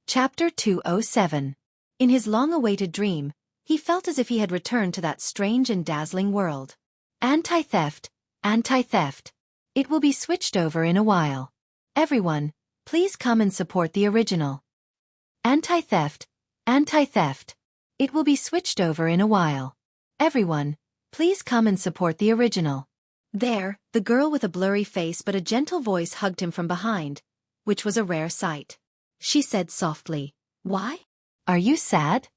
Chapter 207. In his long-awaited dream, he felt as if he had returned to that strange and dazzling world. Anti-theft, anti-theft. It will be switched over in a while. Everyone, please come and support the original. Anti-theft, anti-theft. It will be switched over in a while. Everyone, please come and support the original. There, the girl with a blurry face but a gentle voice hugged him from behind, which was a rare sight. She said softly, "Why? Are you sad?"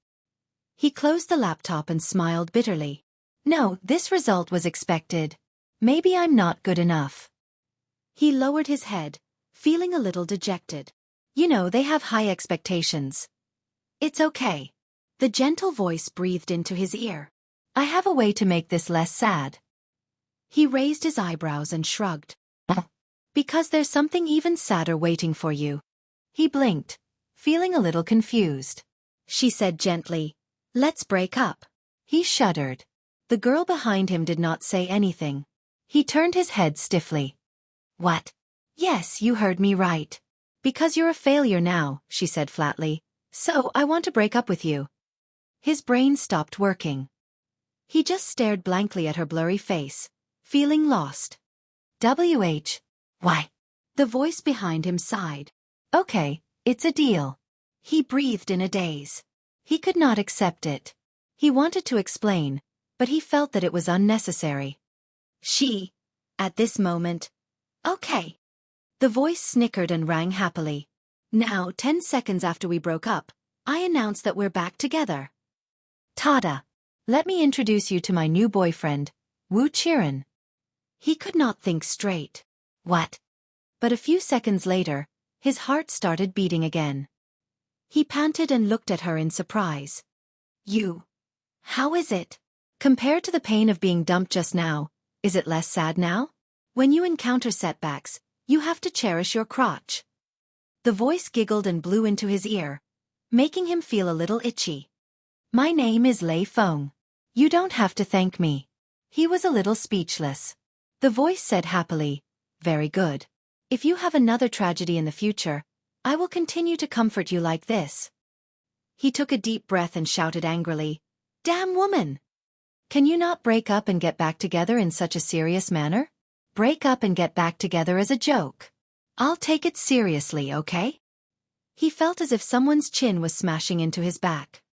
He closed the laptop and smiled bitterly. "No, this result was expected. Maybe I'm not good enough." He lowered his head, feeling a little dejected. "You know, they have high expectations. It's okay." The gentle voice breathed into his ear. "I have a way to make this less sad." He raised his eyebrows and shrugged. "Because there's something even sadder waiting for you." He blinked, feeling a little confused. She said gently, "Let's break up." He shuddered. The girl behind him did not say anything. He turned his head stiffly. "What?" "Yes, you heard me right. Because you're a failure now," she said flatly. "So I want to break up with you." His brain stopped working. He just stared blankly at her blurry face, feeling lost. Why? The voice behind him sighed. "Okay, it's a deal." He breathed in a daze. He could not accept it. He wanted to explain, but he felt that it was unnecessary. At this moment, "Okay." The voice snickered and rang happily. "Now, 10 seconds after we broke up, I announced that we're back together. Tada! Let me introduce you to my new boyfriend, Wu Qiren." He could not think straight. What? But a few seconds later, his heart started beating again. He panted and looked at her in surprise. "You? How is it? Compared to the pain of being dumped just now, is it less sad now? When you encounter setbacks, you have to cherish your crotch." The voice giggled and blew into his ear, making him feel a little itchy. "My name is Lei Feng. You don't have to thank me." He was a little speechless. The voice said happily, "Very good. If you have another tragedy in the future, I will continue to comfort you like this." He took a deep breath and shouted angrily, "Damn woman! Can you not break up and get back together in such a serious manner? Break up and get back together as a joke. I'll take it seriously, okay?" He felt as if someone's chin was smashing into his back.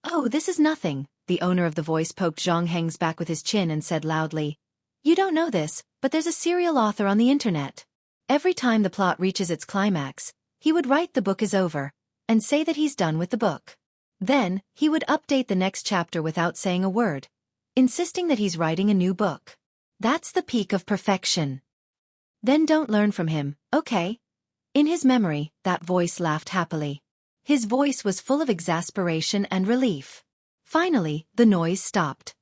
"Oh, this is nothing." The owner of the voice poked Zhang Heng's back with his chin and said loudly, "You don't know this, but there's a serial author on the internet. Every time the plot reaches its climax, he would write the book is over, and say that he's done with the book. Then, he would update the next chapter without saying a word, insisting that he's writing a new book. That's the peak of perfection. Then don't learn from him, okay?" In his memory, that voice laughed happily. His voice was full of exasperation and relief. Finally, the noise stopped.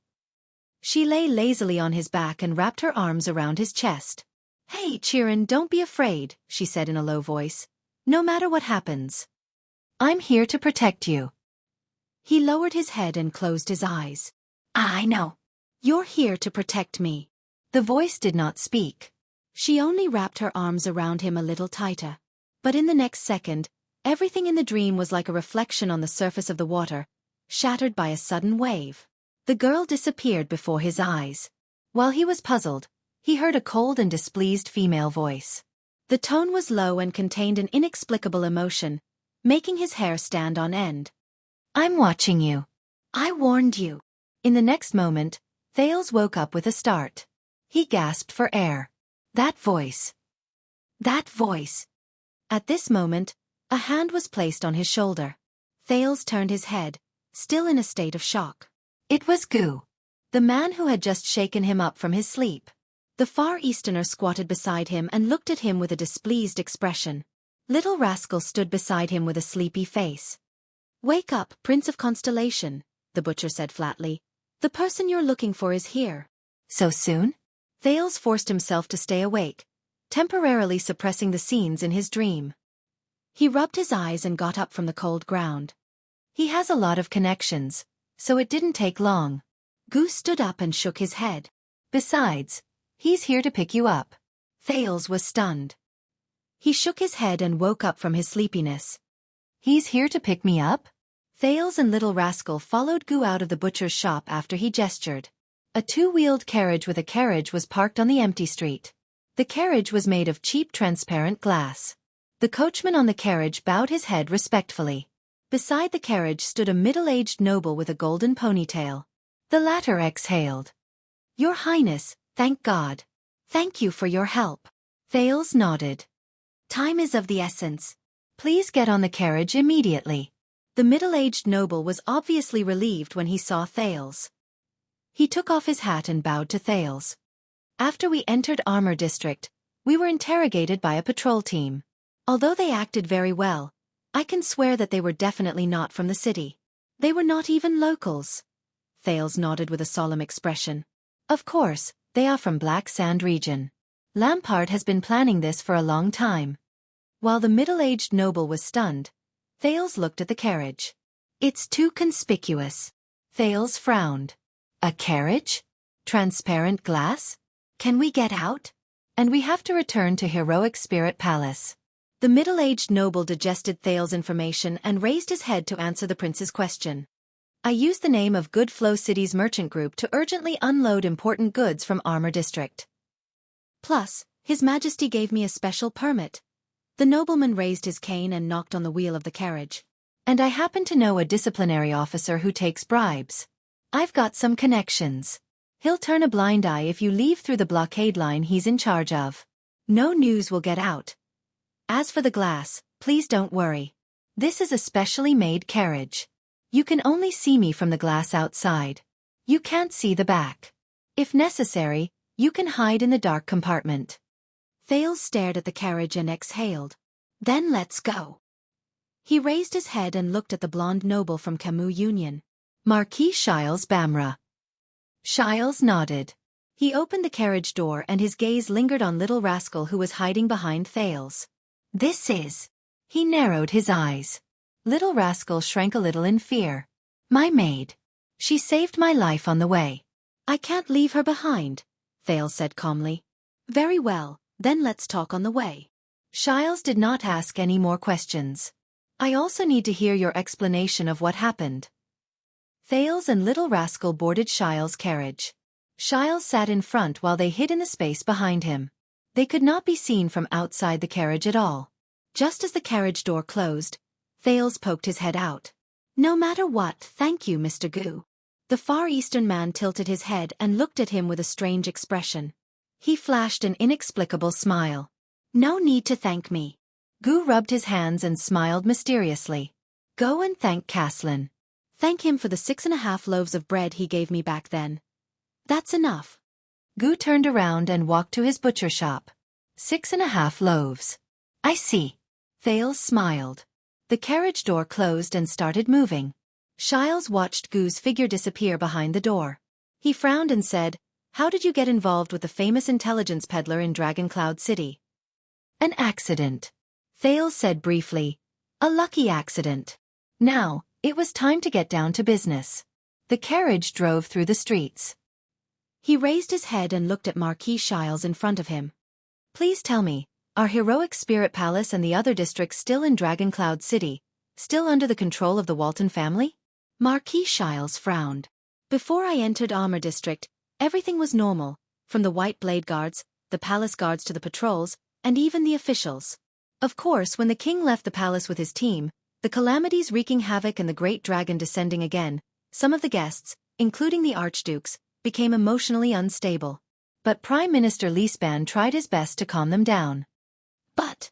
She lay lazily on his back and wrapped her arms around his chest. "Hey, Qiren, don't be afraid," she said in a low voice. "No matter what happens, I'm here to protect you." He lowered his head and closed his eyes. "I know. You're here to protect me." The voice did not speak. She only wrapped her arms around him a little tighter. But in the next second, everything in the dream was like a reflection on the surface of the water, shattered by a sudden wave. The girl disappeared before his eyes. While he was puzzled, he heard a cold and displeased female voice. The tone was low and contained an inexplicable emotion, making his hair stand on end. "I'm watching you. I warned you." In the next moment, Thales woke up with a start. He gasped for air. That voice. That voice. At this moment, a hand was placed on his shoulder. Thales turned his head, still in a state of shock. It was Gu, the man who had just shaken him up from his sleep. The Far Easterner squatted beside him and looked at him with a displeased expression. Little Rascal stood beside him with a sleepy face. "Wake up, Prince of Constellation," the butcher said flatly. "The person you're looking for is here." "So soon?" Thales forced himself to stay awake, temporarily suppressing the scenes in his dream. He rubbed his eyes and got up from the cold ground. He has a lot of connections, so it didn't take long. Gu stood up and shook his head. "Besides, he's here to pick you up." Thales was stunned. He shook his head and woke up from his sleepiness. He's here to pick me up? Thales and Little Rascal followed Gu out of the butcher's shop after he gestured. A two-wheeled carriage with a carriage was parked on the empty street. The carriage was made of cheap transparent glass. The coachman on the carriage bowed his head respectfully. Beside the carriage stood a middle-aged noble with a golden ponytail. The latter exhaled. "Your Highness, thank God. Thank you for your help." Thales nodded. "Time is of the essence. Please get on the carriage immediately." The middle-aged noble was obviously relieved when he saw Thales. He took off his hat and bowed to Thales. "After we entered Armor District, we were interrogated by a patrol team. Although they acted very well, I can swear that they were definitely not from the city. They were not even locals." Thales nodded with a solemn expression. "Of course, they are from Black Sand region. Lampard has been planning this for a long time." While the middle-aged noble was stunned, Thales looked at the carriage. "It's too conspicuous." Thales frowned. "A carriage? Transparent glass? Can we get out? And we have to return to Heroic Spirit Palace." The middle-aged noble digested Thales' information and raised his head to answer the prince's question. "I used the name of Good Flow City's merchant group to urgently unload important goods from Armor District. Plus, His Majesty gave me a special permit." The nobleman raised his cane and knocked on the wheel of the carriage. "And I happen to know a disciplinary officer who takes bribes. I've got some connections. He'll turn a blind eye if you leave through the blockade line he's in charge of. No news will get out. As for the glass, please don't worry. This is a specially made carriage. You can only see me from the glass outside. You can't see the back. If necessary, you can hide in the dark compartment." Thales stared at the carriage and exhaled. "Then let's go." He raised his head and looked at the blonde noble from Camus Union. "Marquis Shiles Bamra." Shiles nodded. He opened the carriage door and his gaze lingered on Little Rascal who was hiding behind Thales. "This is..." He narrowed his eyes. Little Rascal shrank a little in fear. "My maid. She saved my life on the way. I can't leave her behind," Thales said calmly. "Very well, then let's talk on the way." Shiles did not ask any more questions. "I also need to hear your explanation of what happened." Thales and Little Rascal boarded Shiles' carriage. Shiles sat in front while they hid in the space behind him. They could not be seen from outside the carriage at all. Just as the carriage door closed, Thales poked his head out. "No matter what, thank you, Mr. Gu." The Far Eastern man tilted his head and looked at him with a strange expression. He flashed an inexplicable smile. "No need to thank me." Gu rubbed his hands and smiled mysteriously. "Go and thank Caslin. Thank him for the 6.5 loaves of bread he gave me back then. That's enough." Gu turned around and walked to his butcher shop. 6.5 loaves. "I see." Thales smiled. The carriage door closed and started moving. Shiles watched Gu's figure disappear behind the door. He frowned and said, "How did you get involved with the famous intelligence peddler in Dragon Cloud City?" "An accident," Thales said briefly. "A lucky accident. Now, it was time to get down to business." The carriage drove through the streets. He raised his head and looked at Marquis Shiles in front of him. "Please tell me, are Heroic Spirit Palace and the other districts still in Dragon Cloud City, still under the control of the Walton family?" Marquis Shiles frowned. "Before I entered Armor District, everything was normal, from the White Blade Guards, the palace guards to the patrols, and even the officials. Of course, when the king left the palace with his team, the calamities wreaking havoc and the great dragon descending again, some of the guests, including the archdukes, became emotionally unstable. But Prime Minister Leesban tried his best to calm them down. But,"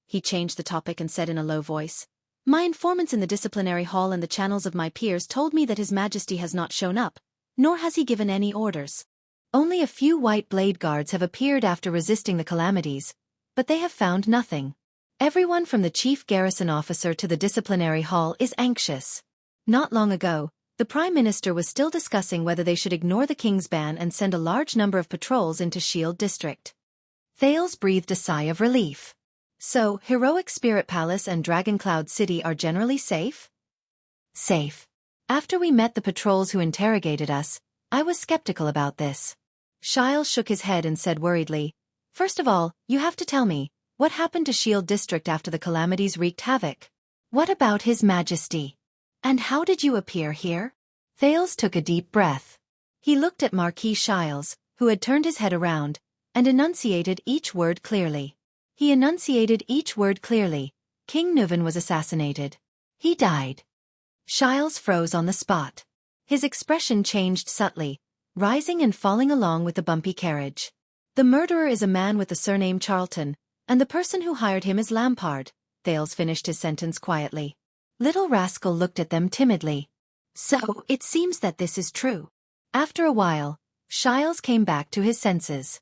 he changed the topic and said in a low voice, "my informants in the disciplinary hall and the channels of my peers told me that His Majesty has not shown up, nor has he given any orders. Only a few White Blade Guards have appeared after resisting the calamities, but they have found nothing. Everyone from the chief garrison officer to the disciplinary hall is anxious. Not long ago, the Prime Minister was still discussing whether they should ignore the king's ban and send a large number of patrols into Shield District." Thales breathed a sigh of relief. "So, Heroic Spirit Palace and Dragon Cloud City are generally safe?" "Safe. After we met the patrols who interrogated us, I was skeptical about this." Shiles shook his head and said worriedly, "First of all, you have to tell me, what happened to Shield District after the calamities wreaked havoc?" What about His Majesty? And how did you appear here? Thales took a deep breath. He looked at Marquis Shiles, who had turned his head around, and enunciated each word clearly. King Nuvan was assassinated. He died. Shiles froze on the spot. His expression changed subtly, rising and falling along with the bumpy carriage. The murderer is a man with the surname Charlton, and the person who hired him is Lampard. Thales finished his sentence quietly. Little Rascal looked at them timidly. So, it seems that this is true. After a while, Shiles came back to his senses.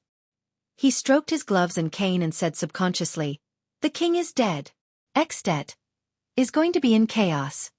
He stroked his gloves and cane and said subconsciously, "The king is dead. Extet is going to be in chaos."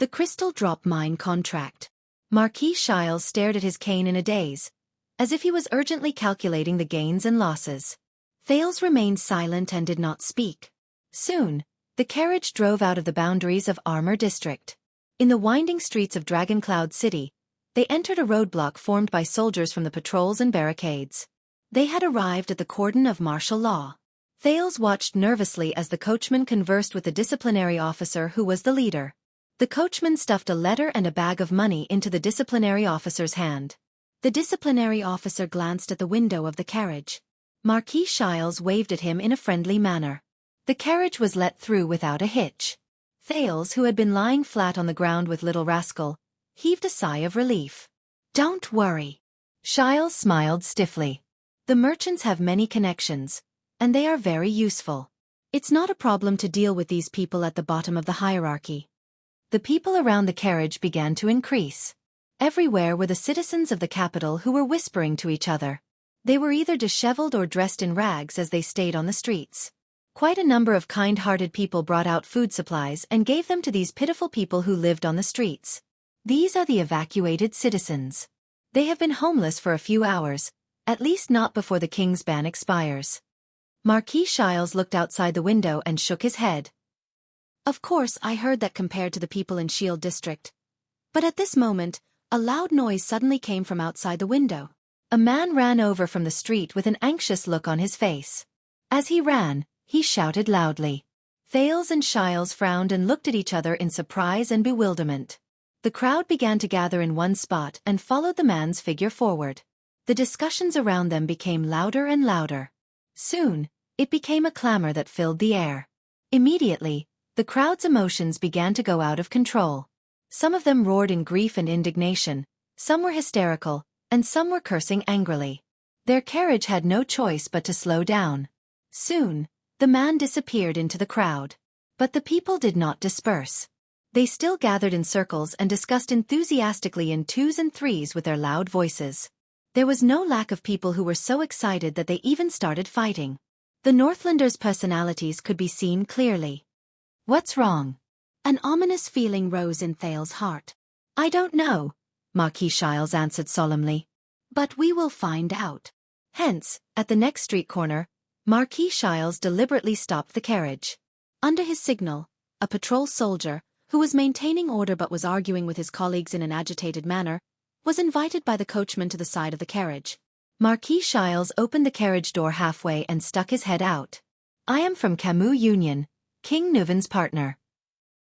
The crystal drop mine contract. Marquis Shiles stared at his cane in a daze, as if he was urgently calculating the gains and losses. Thales remained silent and did not speak. Soon, the carriage drove out of the boundaries of Armor District. In the winding streets of Dragoncloud City, they entered a roadblock formed by soldiers from the patrols and barricades. They had arrived at the cordon of martial law. Thales watched nervously as the coachman conversed with the disciplinary officer who was the leader. The coachman stuffed a letter and a bag of money into the disciplinary officer's hand. The disciplinary officer glanced at the window of the carriage. Marquis Shiles waved at him in a friendly manner. The carriage was let through without a hitch. Thales, who had been lying flat on the ground with Little Rascal, heaved a sigh of relief. "Don't worry." Shiles smiled stiffly. "The merchants have many connections, and they are very useful. It's not a problem to deal with these people at the bottom of the hierarchy." The people around the carriage began to increase. Everywhere were the citizens of the capital who were whispering to each other. They were either disheveled or dressed in rags as they stayed on the streets. Quite a number of kind-hearted people brought out food supplies and gave them to these pitiful people who lived on the streets. These are the evacuated citizens. They have been homeless for a few hours, at least not before the king's ban expires. Marquis Shiles looked outside the window and shook his head. "Of course I heard that compared to the people in Shield District. But at this moment, a loud noise suddenly came from outside the window. A man ran over from the street with an anxious look on his face. As he ran, he shouted loudly. Thales and Shiles frowned and looked at each other in surprise and bewilderment. The crowd began to gather in one spot and followed the man's figure forward. The discussions around them became louder and louder. Soon, it became a clamor that filled the air. Immediately, the crowd's emotions began to go out of control. Some of them roared in grief and indignation, some were hysterical, and some were cursing angrily. Their carriage had no choice but to slow down. Soon, the man disappeared into the crowd. But the people did not disperse. They still gathered in circles and discussed enthusiastically in twos and threes with their loud voices. There was no lack of people who were so excited that they even started fighting. The Northlanders' personalities could be seen clearly. "What's wrong?" An ominous feeling rose in Thales' heart. "I don't know," Marquis Shiles answered solemnly. "But we will find out." Hence, at the next street corner, Marquis Shiles deliberately stopped the carriage. Under his signal, a patrol soldier, who was maintaining order but was arguing with his colleagues in an agitated manner, was invited by the coachman to the side of the carriage. Marquis Shiles opened the carriage door halfway and stuck his head out. "I am from Camus Union, King Nuvan's partner."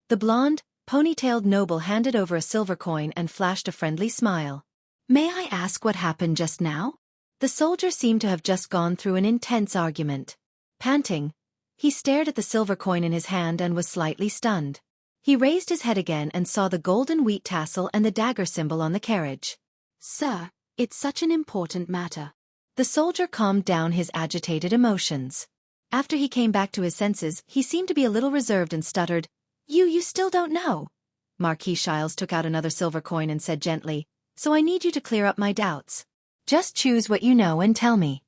The blonde, ponytailed noble handed over a silver coin and flashed a friendly smile. "May I ask what happened just now?" The soldier seemed to have just gone through an intense argument. Panting, he stared at the silver coin in his hand and was slightly stunned. He raised his head again and saw the golden wheat tassel and the dagger symbol on the carriage. "Sir, it's such an important matter." The soldier calmed down his agitated emotions. After he came back to his senses, he seemed to be a little reserved and stuttered, You still don't know." Marquis Shiles took out another silver coin and said gently, "So I need you to clear up my doubts. Just choose what you know and tell me."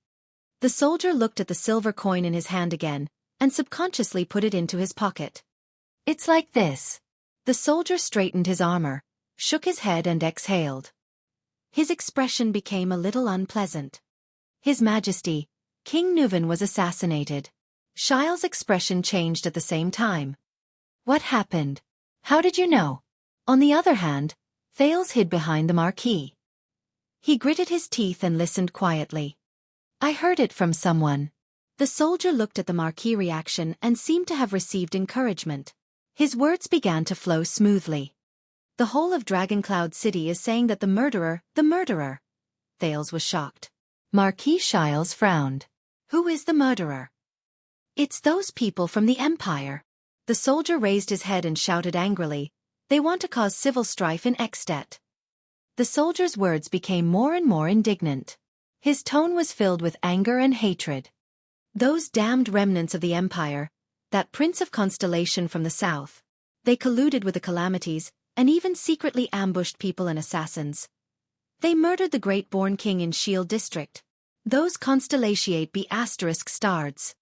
The soldier looked at the silver coin in his hand again, and subconsciously put it into his pocket. "It's like this." The soldier straightened his armor, shook his head and exhaled. His expression became a little unpleasant. "His Majesty, King Nuvan was assassinated." Shiles' expression changed at the same time. "What happened? How did you know?" On the other hand, Thales hid behind the marquee. He gritted his teeth and listened quietly. "I heard it from someone." The soldier looked at the marquee reaction and seemed to have received encouragement. His words began to flow smoothly. The whole of Dragoncloud City is saying that the murderer. Thales was shocked. Marquis Shiles frowned. Who is the murderer? It's those people from the Empire. The soldier raised his head and shouted angrily. They want to cause civil strife in Extet. The soldier's words became more and more indignant. His tone was filled with anger and hatred. Those damned remnants of the Empire, that Prince of Constellation from the south. They colluded with the Calamities, and even secretly ambushed people and assassins. They murdered the great-born king in Shield District. Those Constellatiate be asterisk stards.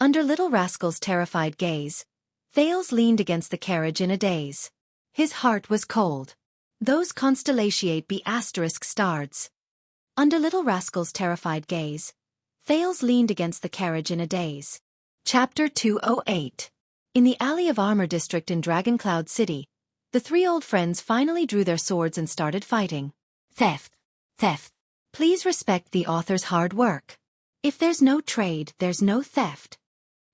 Under Little Rascal's terrified gaze, Thales leaned against the carriage in a daze. His heart was cold. Those Constellatiate be asterisk stards. Under Little Rascal's terrified gaze, Thales leaned against the carriage in a daze. Chapter 208. In the Alley of Armor district in Dragoncloud City, the three old friends finally drew their swords and started fighting. Theft. Please respect the author's hard work. If there's no trade, there's no theft.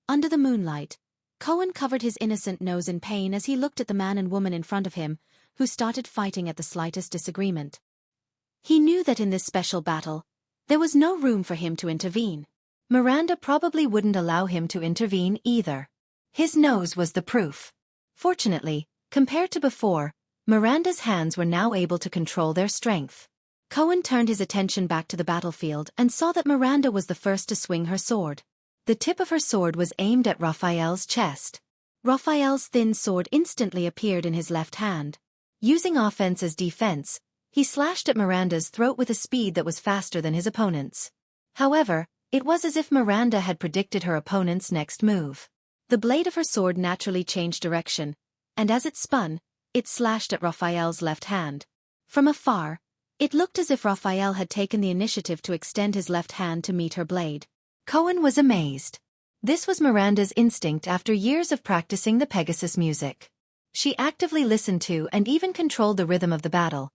Under the moonlight, Cohen covered his innocent nose in pain as he looked at the man and woman in front of him, who started fighting at the slightest disagreement. He knew that in this special battle, there was no room for him to intervene. Miranda probably wouldn't allow him to intervene either. His nose was the proof. Fortunately, compared to before, Miranda's hands were now able to control their strength. Cohen turned his attention back to the battlefield and saw that Miranda was the first to swing her sword. The tip of her sword was aimed at Raphael's chest. Raphael's thin sword instantly appeared in his left hand. Using offense as defense, he slashed at Miranda's throat with a speed that was faster than his opponent's. However, it was as if Miranda had predicted her opponent's next move. The blade of her sword naturally changed direction, and as it spun, it slashed at Raphael's left hand. From afar, it looked as if Raphael had taken the initiative to extend his left hand to meet her blade. Cohen was amazed. This was Miranda's instinct after years of practicing the Pegasus music. She actively listened to and even controlled the rhythm of the battle,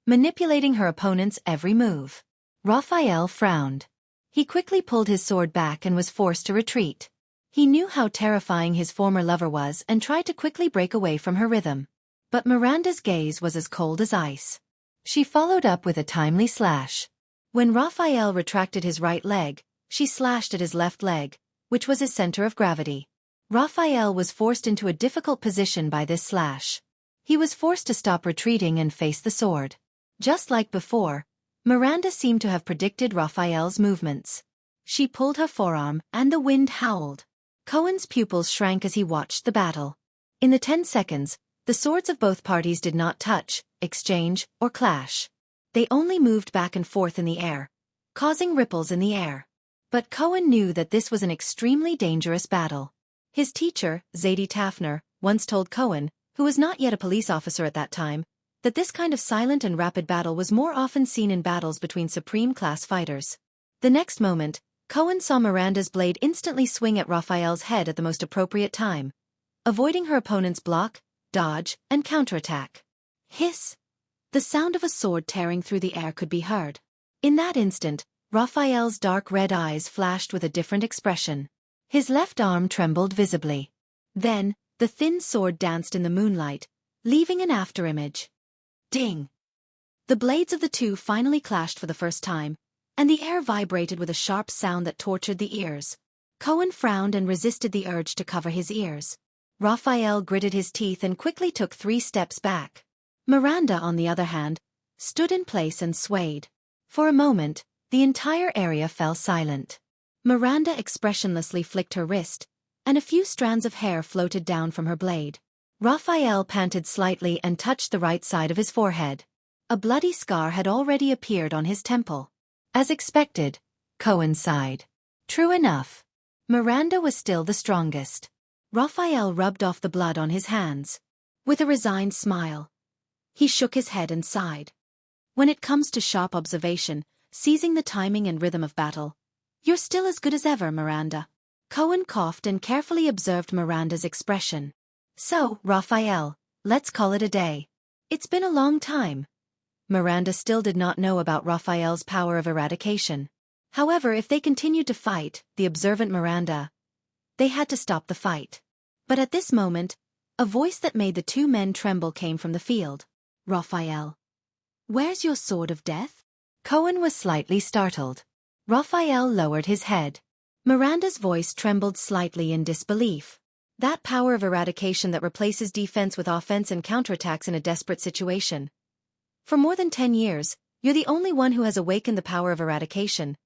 manipulating her opponent's every move. Raphael frowned. He quickly pulled his sword back and was forced to retreat. He knew how terrifying his former lover was and tried to quickly break away from her rhythm. But Miranda's gaze was as cold as ice. She followed up with a timely slash. When Raphael retracted his right leg, she slashed at his left leg, which was his center of gravity. Raphael was forced into a difficult position by this slash. He was forced to stop retreating and face the sword. Just like before, Miranda seemed to have predicted Raphael's movements. She pulled her forearm, and the wind howled. Cohen's pupils shrank as he watched the battle. In the 10 seconds, the swords of both parties did not touch, exchange, or clash. They only moved back and forth in the air, causing ripples in the air. But Cohen knew that this was an extremely dangerous battle. His teacher, Zadie Tafner, once told Cohen, who was not yet a police officer at that time, that this kind of silent and rapid battle was more often seen in battles between supreme-class fighters. The next moment, Cohen saw Miranda's blade instantly swing at Raphael's head at the most appropriate time, avoiding her opponent's block, dodge, and counterattack. Hiss! The sound of a sword tearing through the air could be heard. In that instant, Raphael's dark red eyes flashed with a different expression. His left arm trembled visibly. Then, the thin sword danced in the moonlight, leaving an afterimage. Ding! The blades of the two finally clashed for the first time, and the air vibrated with a sharp sound that tortured the ears. Cohen frowned and resisted the urge to cover his ears. Raphael gritted his teeth and quickly took 3 steps back. Miranda, on the other hand, stood in place and swayed. For a moment, the entire area fell silent. Miranda expressionlessly flicked her wrist, and a few strands of hair floated down from her blade. Raphael panted slightly and touched the right side of his forehead. A bloody scar had already appeared on his temple. As expected, Cohen sighed. True enough. Miranda was still the strongest. Raphael rubbed off the blood on his hands. With a resigned smile, he shook his head and sighed. When it comes to sharp observation, seizing the timing and rhythm of battle, you're still as good as ever, Miranda. Cohen coughed and carefully observed Miranda's expression. So, Raphael, let's call it a day. It's been a long time. Miranda still did not know about Raphael's power of eradication. However, if they continued to fight, the observant Miranda, they had to stop the fight. But at this moment, A voice that made the two men tremble came from the field. Raphael. Where's your sword of death? Cohen was slightly startled. Raphael lowered his head. Miranda's voice trembled slightly in disbelief. That power of eradication that replaces defense with offense and counterattacks in a desperate situation. For more than 10 years, you're the only one who has awakened the power of eradication.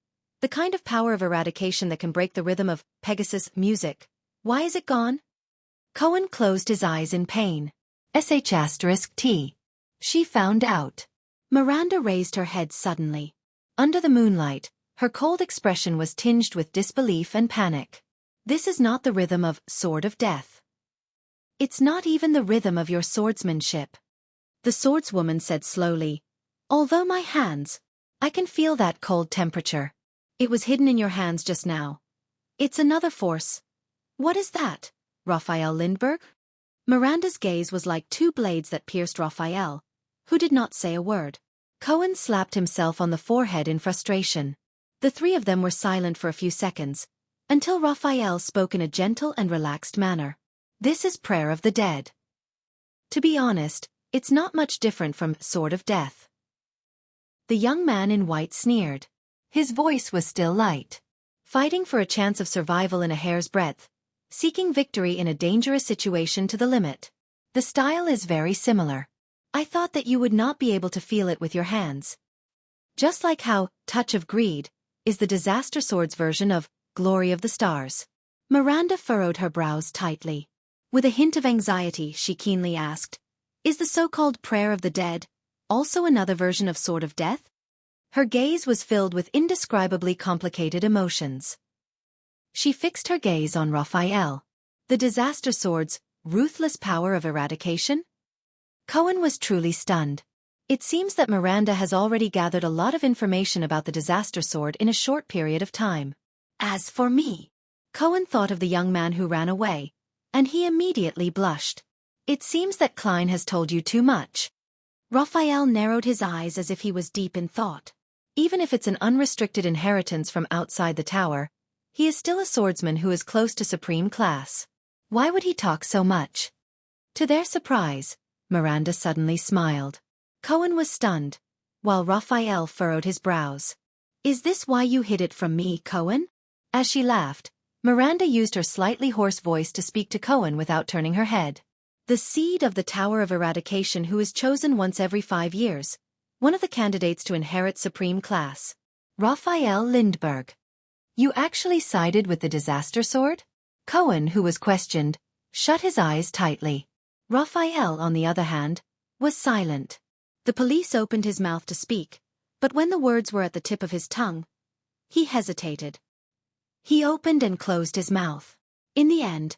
The kind of power of eradication that can break the rhythm of Pegasus music. Why is it gone? Cohen closed his eyes in pain. *T. She found out. Miranda raised her head suddenly. Under the moonlight, her cold expression was tinged with disbelief and panic. This is not the rhythm of Sword of Death. It's not even the rhythm of your swordsmanship. The swordswoman said slowly, although my hands, I can feel that cold temperature. It was hidden in your hands just now. It's another force. What is that, Raphael Lindbergh? Miranda's gaze was like two blades that pierced Raphael, who did not say a word. Cohen slapped himself on the forehead in frustration. The three of them were silent for a few seconds, until Raphael spoke in a gentle and relaxed manner. This is Prayer of the Dead. To be honest, it's not much different from Sword of Death. The young man in white sneered. His voice was still light. Fighting for a chance of survival in a hair's breadth, seeking victory in a dangerous situation to the limit. The style is very similar. I thought that you would not be able to feel it with your hands. Just like how Touch of Greed is the Disaster Sword's version of Glory of the Stars. Miranda furrowed her brows tightly. With a hint of anxiety, she keenly asked, is the so-called Prayer of the Dead also another version of Sword of Death? Her gaze was filled with indescribably complicated emotions. She fixed her gaze on Raphael. The Disaster Sword's ruthless power of eradication? Cohen was truly stunned. It seems that Miranda has already gathered a lot of information about the Disaster Sword in a short period of time. As for me, Cohen thought of the young man who ran away, and he immediately blushed. It seems that Klein has told you too much. Raphael narrowed his eyes as if he was deep in thought. Even if it's an unrestricted inheritance from outside the tower, he is still a swordsman who is close to supreme class. Why would he talk so much? To their surprise, Miranda suddenly smiled. Cohen was stunned, while Raphael furrowed his brows. Is this why you hid it from me, Cohen? As she laughed, Miranda used her slightly hoarse voice to speak to Cohen without turning her head. The seed of the Tower of Eradication who is chosen once every 5 years, one of the candidates to inherit supreme class. Raphael Lindbergh. You actually sided with the Disaster Sword? Cohen, who was questioned, shut his eyes tightly. Raphael, on the other hand, was silent. The police opened his mouth to speak, but when the words were at the tip of his tongue, he hesitated. He opened and closed his mouth. In the end,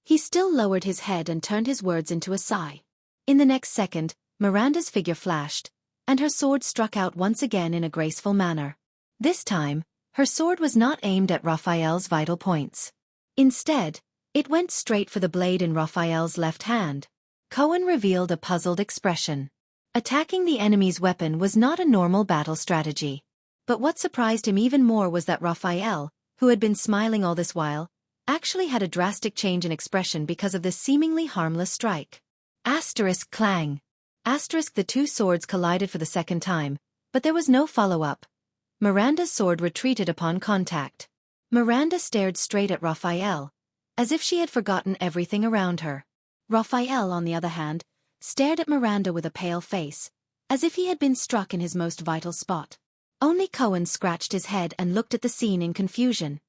he still lowered his head and turned his words into a sigh. In the next second, Miranda's figure flashed, and her sword struck out once again in a graceful manner. This time, her sword was not aimed at Raphael's vital points. Instead, it went straight for the blade in Raphael's left hand. Cohen revealed a puzzled expression. Attacking the enemy's weapon was not a normal battle strategy. But what surprised him even more was that Raphael, who had been smiling all this while, actually had a drastic change in expression because of this seemingly harmless strike. Asterisk clang. Asterisk the two swords collided for the second time, but there was no follow-up. Miranda's sword retreated upon contact. Miranda stared straight at Raphael, as if she had forgotten everything around her. Raphael, on the other hand, stared at Miranda with a pale face, as if he had been struck in his most vital spot. Only Cohen scratched his head and looked at the scene in confusion.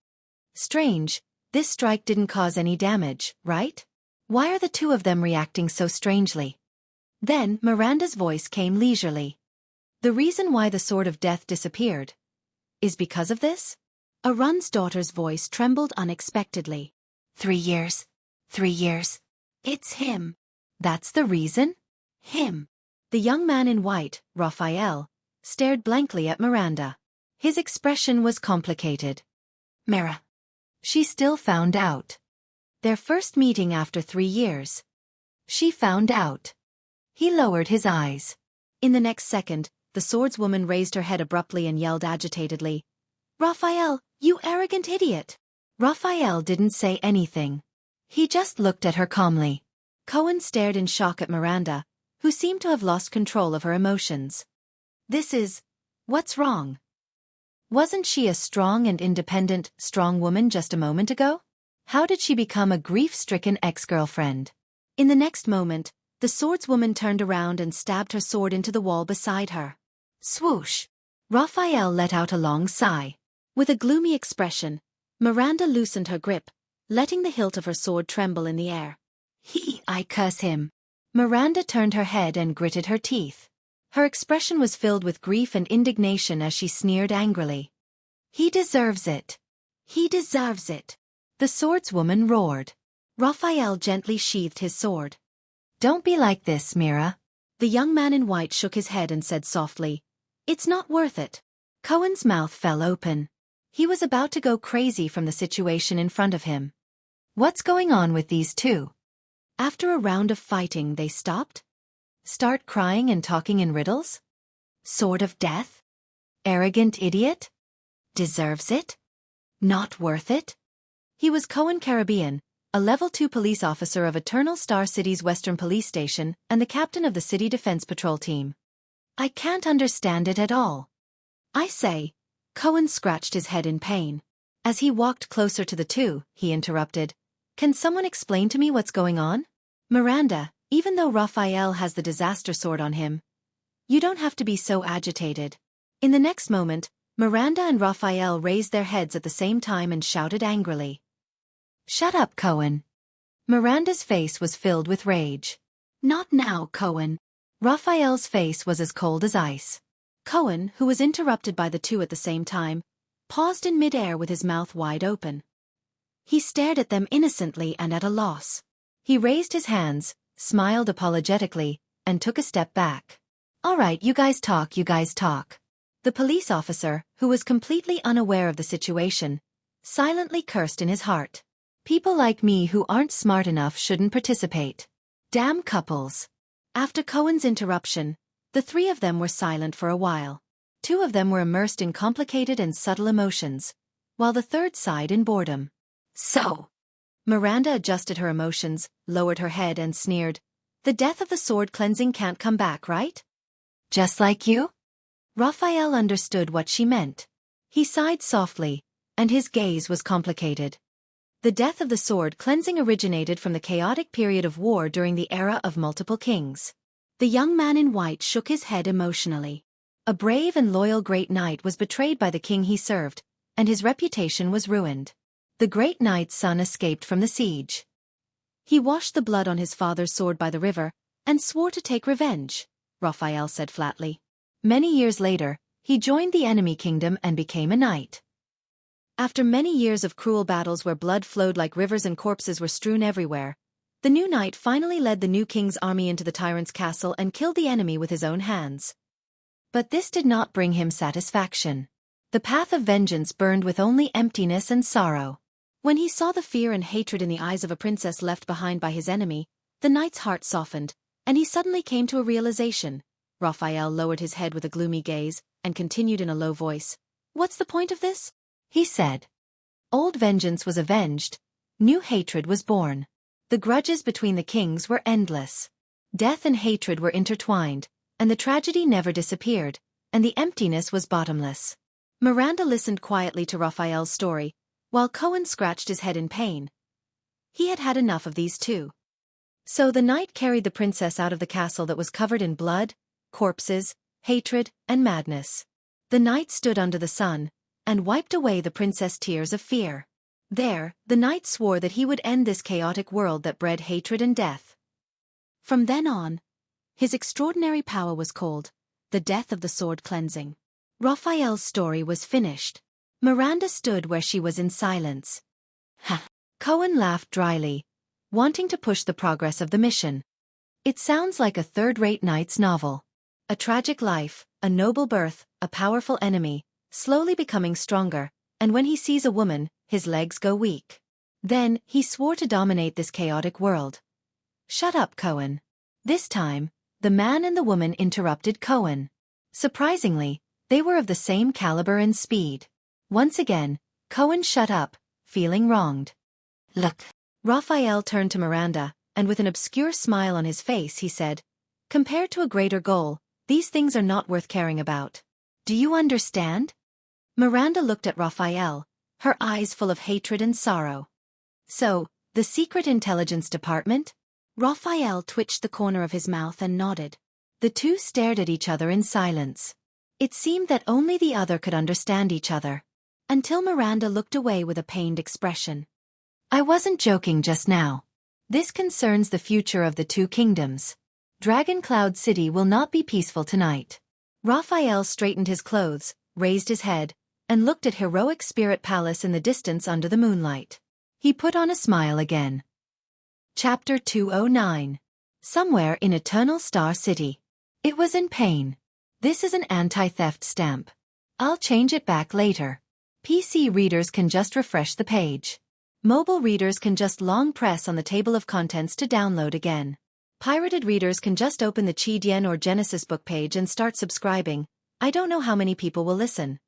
Strange, this strike didn't cause any damage, right? Why are the two of them reacting so strangely? Then Miranda's voice came leisurely. The reason why the Sword of Death disappeared is because of this? Arun's daughter's voice trembled unexpectedly. 3 years. 3 years. It's him. That's the reason? Him. The young man in white, Raphael, stared blankly at Miranda. His expression was complicated. Mira. She still found out. Their first meeting after 3 years. She found out. He lowered his eyes. In the next second, the swordswoman raised her head abruptly and yelled agitatedly, Raphael, you arrogant idiot! Raphael didn't say anything. He just looked at her calmly. Cohen stared in shock at Miranda, who seemed to have lost control of her emotions. What's wrong? Wasn't she a strong and independent, strong woman just a moment ago? How did she become a grief-stricken ex-girlfriend? In the next moment, the swordswoman turned around and stabbed her sword into the wall beside her. Swoosh! Raphael let out a long sigh. With a gloomy expression, Miranda loosened her grip, letting the hilt of her sword tremble in the air. I curse him. Miranda turned her head and gritted her teeth. Her expression was filled with grief and indignation as she sneered angrily. He deserves it. He deserves it. The swordswoman roared. Raphael gently sheathed his sword. Don't be like this, Mira. The young man in white shook his head and said softly, It's not worth it. Cohen's mouth fell open. He was about to go crazy from the situation in front of him. What's going on with these two? After a round of fighting they stopped? Start crying and talking in riddles? Sword of death? Arrogant idiot? Deserves it? Not worth it? He was Cohen Caribbean, a Level 2 police officer of Eternal Star City's Western Police Station and the captain of the City Defense Patrol team. I can't understand it at all. I say, Cohen scratched his head in pain. As he walked closer to the two, he interrupted, Can someone explain to me what's going on? Miranda, even though Raphael has the disaster sword on him, you don't have to be so agitated. In the next moment, Miranda and Raphael raised their heads at the same time and shouted angrily. Shut up, Cohen. Miranda's face was filled with rage. Not now, Cohen. Raphael's face was as cold as ice. Cohen, who was interrupted by the two at the same time, paused in mid-air with his mouth wide open. He stared at them innocently and at a loss. He raised his hands, smiled apologetically, and took a step back. All right, you guys talk. The police officer, who was completely unaware of the situation, silently cursed in his heart. People like me who aren't smart enough shouldn't participate. Damn couples. After Cohen's interruption, the three of them were silent for a while. Two of them were immersed in complicated and subtle emotions, while the third sighed in boredom. So. Miranda adjusted her emotions, lowered her head and sneered. The death of the sword cleansing can't come back, right? Just like you? Raphael understood what she meant. He sighed softly, and his gaze was complicated. The death of the sword cleansing originated from the chaotic period of war during the era of multiple kings. The young man in white shook his head emotionally. A brave and loyal great knight was betrayed by the king he served, and his reputation was ruined. The great knight's son escaped from the siege. He washed the blood on his father's sword by the river, and swore to take revenge, Raphael said flatly. Many years later, he joined the enemy kingdom and became a knight. After many years of cruel battles where blood flowed like rivers and corpses were strewn everywhere, the new knight finally led the new king's army into the tyrant's castle and killed the enemy with his own hands. But this did not bring him satisfaction. The path of vengeance burned with only emptiness and sorrow. When he saw the fear and hatred in the eyes of a princess left behind by his enemy, the knight's heart softened, and he suddenly came to a realization. Raphael lowered his head with a gloomy gaze, and continued in a low voice. What's the point of this? He said. Old vengeance was avenged, new hatred was born. The grudges between the kings were endless. Death and hatred were intertwined, and the tragedy never disappeared, and the emptiness was bottomless. Miranda listened quietly to Raphael's story, while Cohen scratched his head in pain. He had had enough of these two. So the knight carried the princess out of the castle that was covered in blood, corpses, hatred, and madness. The knight stood under the sun, and wiped away the princess' tears of fear. There, the knight swore that he would end this chaotic world that bred hatred and death. From then on, his extraordinary power was called the death of the sword cleansing. Raphael's story was finished. Miranda stood where she was in silence. Ha! Cohen laughed dryly, wanting to push the progress of the mission. It sounds like a third-rate knight's novel. A tragic life, a noble birth, a powerful enemy, slowly becoming stronger, and when he sees a woman, his legs go weak. Then, he swore to dominate this chaotic world. Shut up, Cohen. This time, the man and the woman interrupted Cohen. Surprisingly, they were of the same caliber and speed. Once again, Cohen shut up, feeling wronged. Look. Raphael turned to Miranda, and with an obscure smile on his face he said, "Compared to a greater goal, these things are not worth caring about. Do you understand?" Miranda looked at Raphael, her eyes full of hatred and sorrow. "So, the Secret Intelligence Department?" Raphael twitched the corner of his mouth and nodded. The two stared at each other in silence. It seemed that only the other could understand each other. Until Miranda looked away with a pained expression. "I wasn't joking just now. This concerns the future of the two kingdoms. Dragon Cloud City will not be peaceful tonight." Raphael straightened his clothes, raised his head, and looked at Heroic Spirit Palace in the distance under the moonlight. He put on a smile again. Chapter 209. Somewhere in Eternal Star City. It was in pain. "This is an anti-theft stamp. I'll change it back later. PC readers can just refresh the page. Mobile readers can just long press on the table of contents to download again. Pirated readers can just open the Qidian or Genesis book page and start subscribing. I don't know how many people will listen."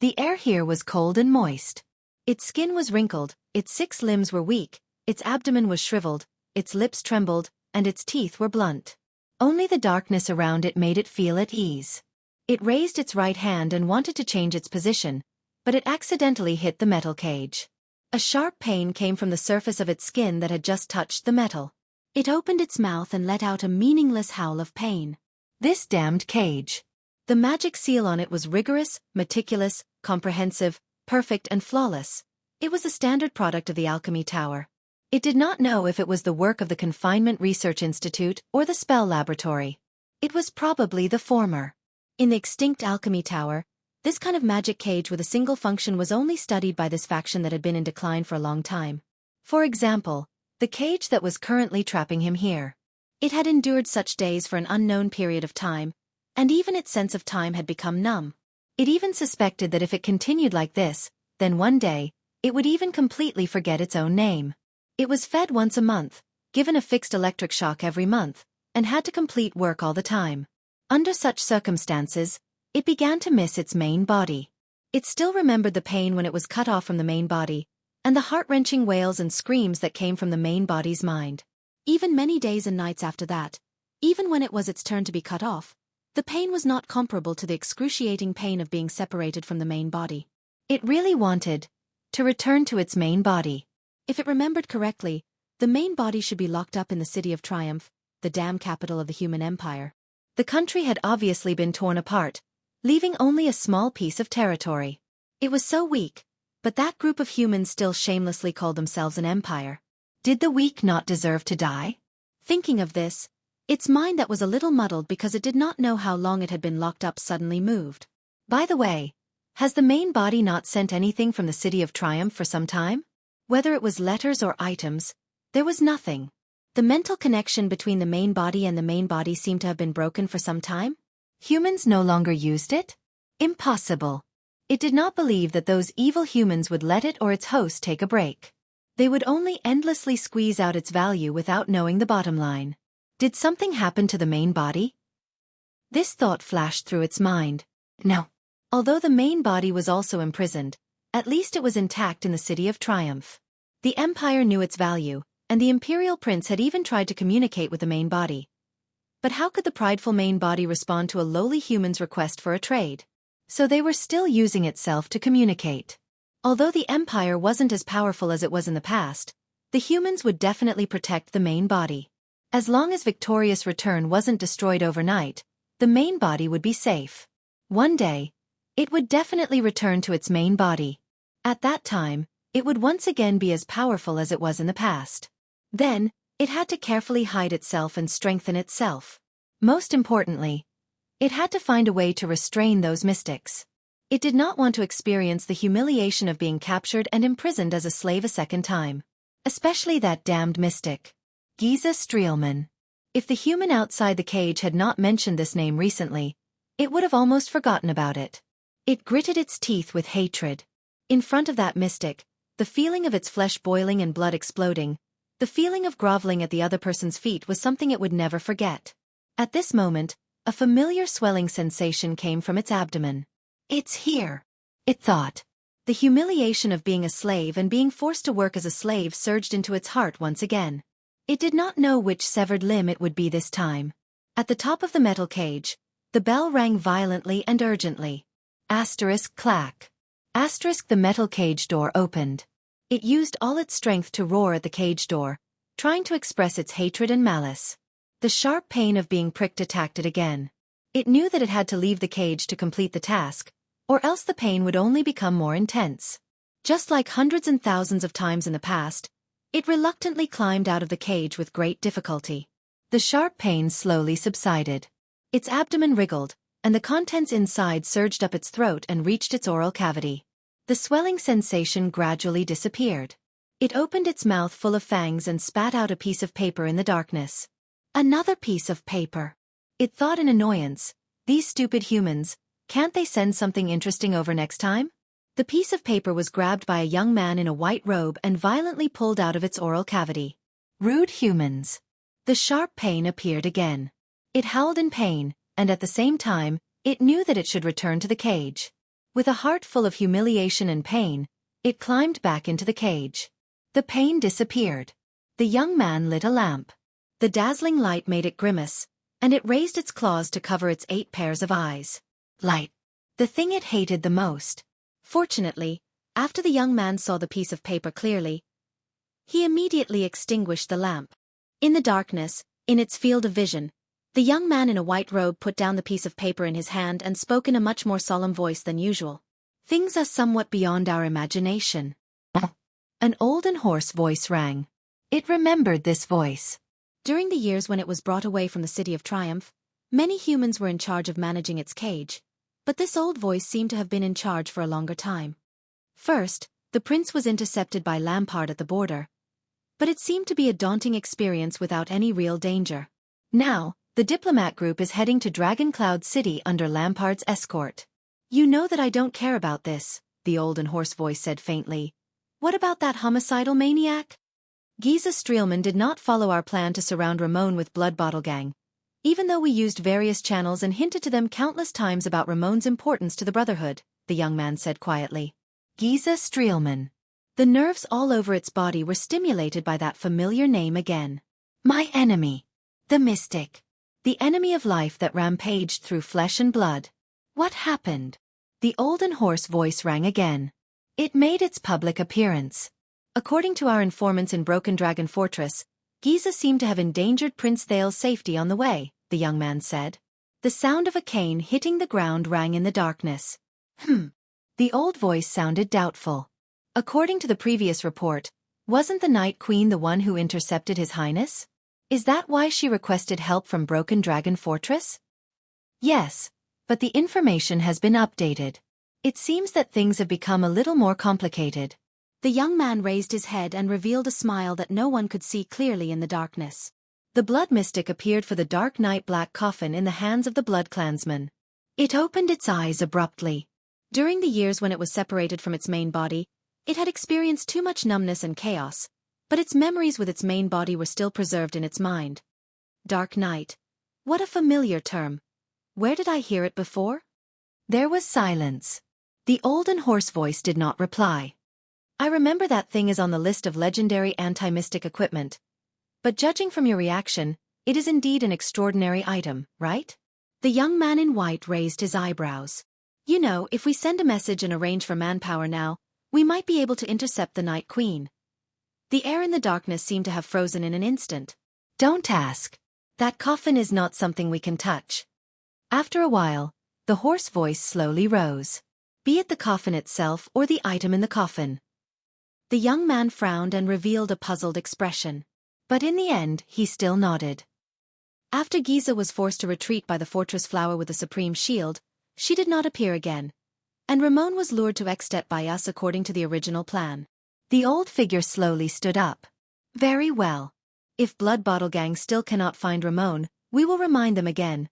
The air here was cold and moist. Its skin was wrinkled, its 6 limbs were weak, its abdomen was shriveled, its lips trembled, and its teeth were blunt. Only the darkness around it made it feel at ease. It raised its right hand and wanted to change its position, but it accidentally hit the metal cage. A sharp pain came from the surface of its skin that had just touched the metal. It opened its mouth and let out a meaningless howl of pain. This damned cage. The magic seal on it was rigorous, meticulous, comprehensive, perfect and flawless. It was the standard product of the Alchemy Tower. It did not know if it was the work of the Confinement Research Institute or the Spell Laboratory. It was probably the former. In the extinct Alchemy Tower, this kind of magic cage with a single function was only studied by this faction that had been in decline for a long time. For example, the cage that was currently trapping him here. It had endured such days for an unknown period of time, and even its sense of time had become numb. It even suspected that if it continued like this, then one day, it would even completely forget its own name. It was fed once a month, given a fixed electric shock every month, and had to complete work all the time. Under such circumstances, it began to miss its main body. It still remembered the pain when it was cut off from the main body, and the heart-wrenching wails and screams that came from the main body's mind. Even many days and nights after that, even when it was its turn to be cut off, the pain was not comparable to the excruciating pain of being separated from the main body. It really wanted to return to its main body. If it remembered correctly, the main body should be locked up in the City of Triumph, the damn capital of the human empire. The country had obviously been torn apart, leaving only a small piece of territory. It was so weak, but that group of humans still shamelessly called themselves an empire. Did the weak not deserve to die? Thinking of this, its mind that was a little muddled because it did not know how long it had been locked up suddenly moved. By the way, has the main body not sent anything from the City of Triumph for some time? Whether it was letters or items, there was nothing. The mental connection between the main body and the main body seemed to have been broken for some time. Humans no longer used it? Impossible. It did not believe that those evil humans would let it or its host take a break. They would only endlessly squeeze out its value without knowing the bottom line. Did something happen to the main body? This thought flashed through its mind. No. Although the main body was also imprisoned, at least it was intact in the City of Triumph. The Empire knew its value, and the Imperial Prince had even tried to communicate with the main body. But how could the prideful main body respond to a lowly human's request for a trade? So they were still using itself to communicate. Although the Empire wasn't as powerful as it was in the past, the humans would definitely protect the main body. As long as Victorious Return wasn't destroyed overnight, the main body would be safe. One day, it would definitely return to its main body. At that time, it would once again be as powerful as it was in the past. Then, it had to carefully hide itself and strengthen itself. Most importantly, it had to find a way to restrain those mystics. It did not want to experience the humiliation of being captured and imprisoned as a slave a second time. Especially that damned mystic, Giza Streelman. If the human outside the cage had not mentioned this name recently, it would have almost forgotten about it. It gritted its teeth with hatred. In front of that mystic, the feeling of its flesh boiling and blood exploding, the feeling of groveling at the other person's feet was something it would never forget. At this moment, a familiar swelling sensation came from its abdomen. It's here, it thought. The humiliation of being a slave and being forced to work as a slave surged into its heart once again. It did not know which severed limb it would be this time. At the top of the metal cage, the bell rang violently and urgently. Asterisk clack. Asterisk the metal cage door opened. It used all its strength to roar at the cage door, trying to express its hatred and malice. The sharp pain of being pricked attacked it again. It knew that it had to leave the cage to complete the task, or else the pain would only become more intense. Just like hundreds and thousands of times in the past, it reluctantly climbed out of the cage with great difficulty. The sharp pain slowly subsided. Its abdomen wriggled, and the contents inside surged up its throat and reached its oral cavity. The swelling sensation gradually disappeared. It opened its mouth full of fangs and spat out a piece of paper in the darkness. Another piece of paper. It thought in annoyance, these stupid humans, can't they send something interesting over next time? The piece of paper was grabbed by a young man in a white robe and violently pulled out of its oral cavity. Rude humans. The sharp pain appeared again. It howled in pain, and at the same time, it knew that it should return to the cage. With a heart full of humiliation and pain, it climbed back into the cage. The pain disappeared. The young man lit a lamp. The dazzling light made it grimace, and it raised its claws to cover its 8 pairs of eyes. Light. The thing it hated the most. Fortunately, after the young man saw the piece of paper clearly, he immediately extinguished the lamp. In the darkness, in its field of vision, the young man in a white robe put down the piece of paper in his hand and spoke in a much more solemn voice than usual. Things are somewhat beyond our imagination. An old and hoarse voice rang. It remembered this voice. During the years when it was brought away from the City of Triumph, many humans were in charge of managing its cage, but this old voice seemed to have been in charge for a longer time. First, the prince was intercepted by Lampard at the border, but it seemed to be a daunting experience without any real danger. Now, the diplomat group is heading to Dragon Cloud City under Lampard's escort. You know that I don't care about this, the old and hoarse voice said faintly. What about that homicidal maniac? Giza Streelman did not follow our plan to surround Ramon with Blood Bottle Gang, even though we used various channels and hinted to them countless times about Ramon's importance to the Brotherhood, the young man said quietly. Giza Streelman. The nerves all over its body were stimulated by that familiar name again. My enemy. The Mystic. The enemy of life that rampaged through flesh and blood. What happened? The old and hoarse voice rang again. It made its public appearance. According to our informants in Broken Dragon Fortress, Giza seemed to have endangered Prince Thale's safety on the way, the young man said. The sound of a cane hitting the ground rang in the darkness. The old voice sounded doubtful. According to the previous report, wasn't the Night Queen the one who intercepted His Highness? Is that why she requested help from Broken Dragon Fortress? Yes, but the information has been updated. It seems that things have become a little more complicated. The young man raised his head and revealed a smile that no one could see clearly in the darkness. The blood mystic appeared for the dark night black coffin in the hands of the blood clansman. It opened its eyes abruptly. During the years when it was separated from its main body, it had experienced too much numbness and chaos, but its memories with its main body were still preserved in its mind. Dark night. What a familiar term. Where did I hear it before? There was silence. The old and hoarse voice did not reply. I remember that thing is on the list of legendary anti-mystic equipment. But judging from your reaction, it is indeed an extraordinary item, right? The young man in white raised his eyebrows. You know, if we send a message and arrange for manpower now, we might be able to intercept the Night Queen. The air in the darkness seemed to have frozen in an instant. Don't ask. That coffin is not something we can touch. After a while, the hoarse voice slowly rose. Be it the coffin itself or the item in the coffin. The young man frowned and revealed a puzzled expression. But in the end, he still nodded. After Giza was forced to retreat by the fortress flower with the supreme shield, she did not appear again. And Ramon was lured to Extet by us according to the original plan. The old figure slowly stood up. Very well. If Blood Bottle Gang still cannot find Ramon, we will remind them again.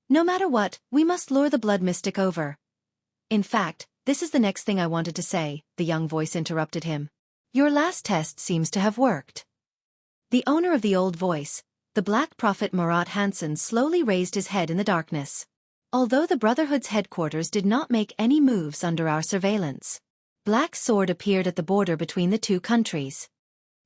No matter what, we must lure the blood mystic over. In fact, this is the next thing I wanted to say, the young voice interrupted him. Your last test seems to have worked. The owner of the old voice, the Black Prophet Murat Hansen, slowly raised his head in the darkness. Although the Brotherhood's headquarters did not make any moves under our surveillance, Black Sword appeared at the border between the two countries.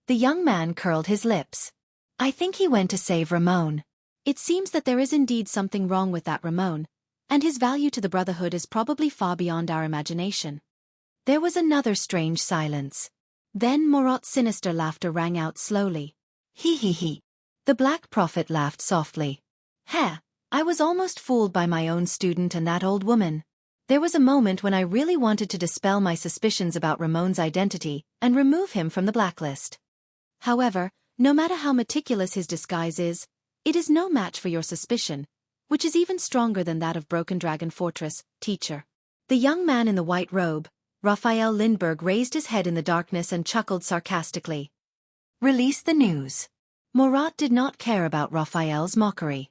The young man curled his lips. I think he went to save Ramon. It seems that there is indeed something wrong with that Ramon, and his value to the Brotherhood is probably far beyond our imagination. There was another strange silence. Then Morat's sinister laughter rang out slowly. He he he. The Black Prophet laughed softly. Heh, I was almost fooled by my own student and that old woman. There was a moment when I really wanted to dispel my suspicions about Ramon's identity and remove him from the blacklist. However, no matter how meticulous his disguise is, it is no match for your suspicion, which is even stronger than that of Broken Dragon Fortress, teacher. The young man in the white robe, Raphael Lindbergh, raised his head in the darkness and chuckled sarcastically. Release the news. Morat did not care about Raphael's mockery.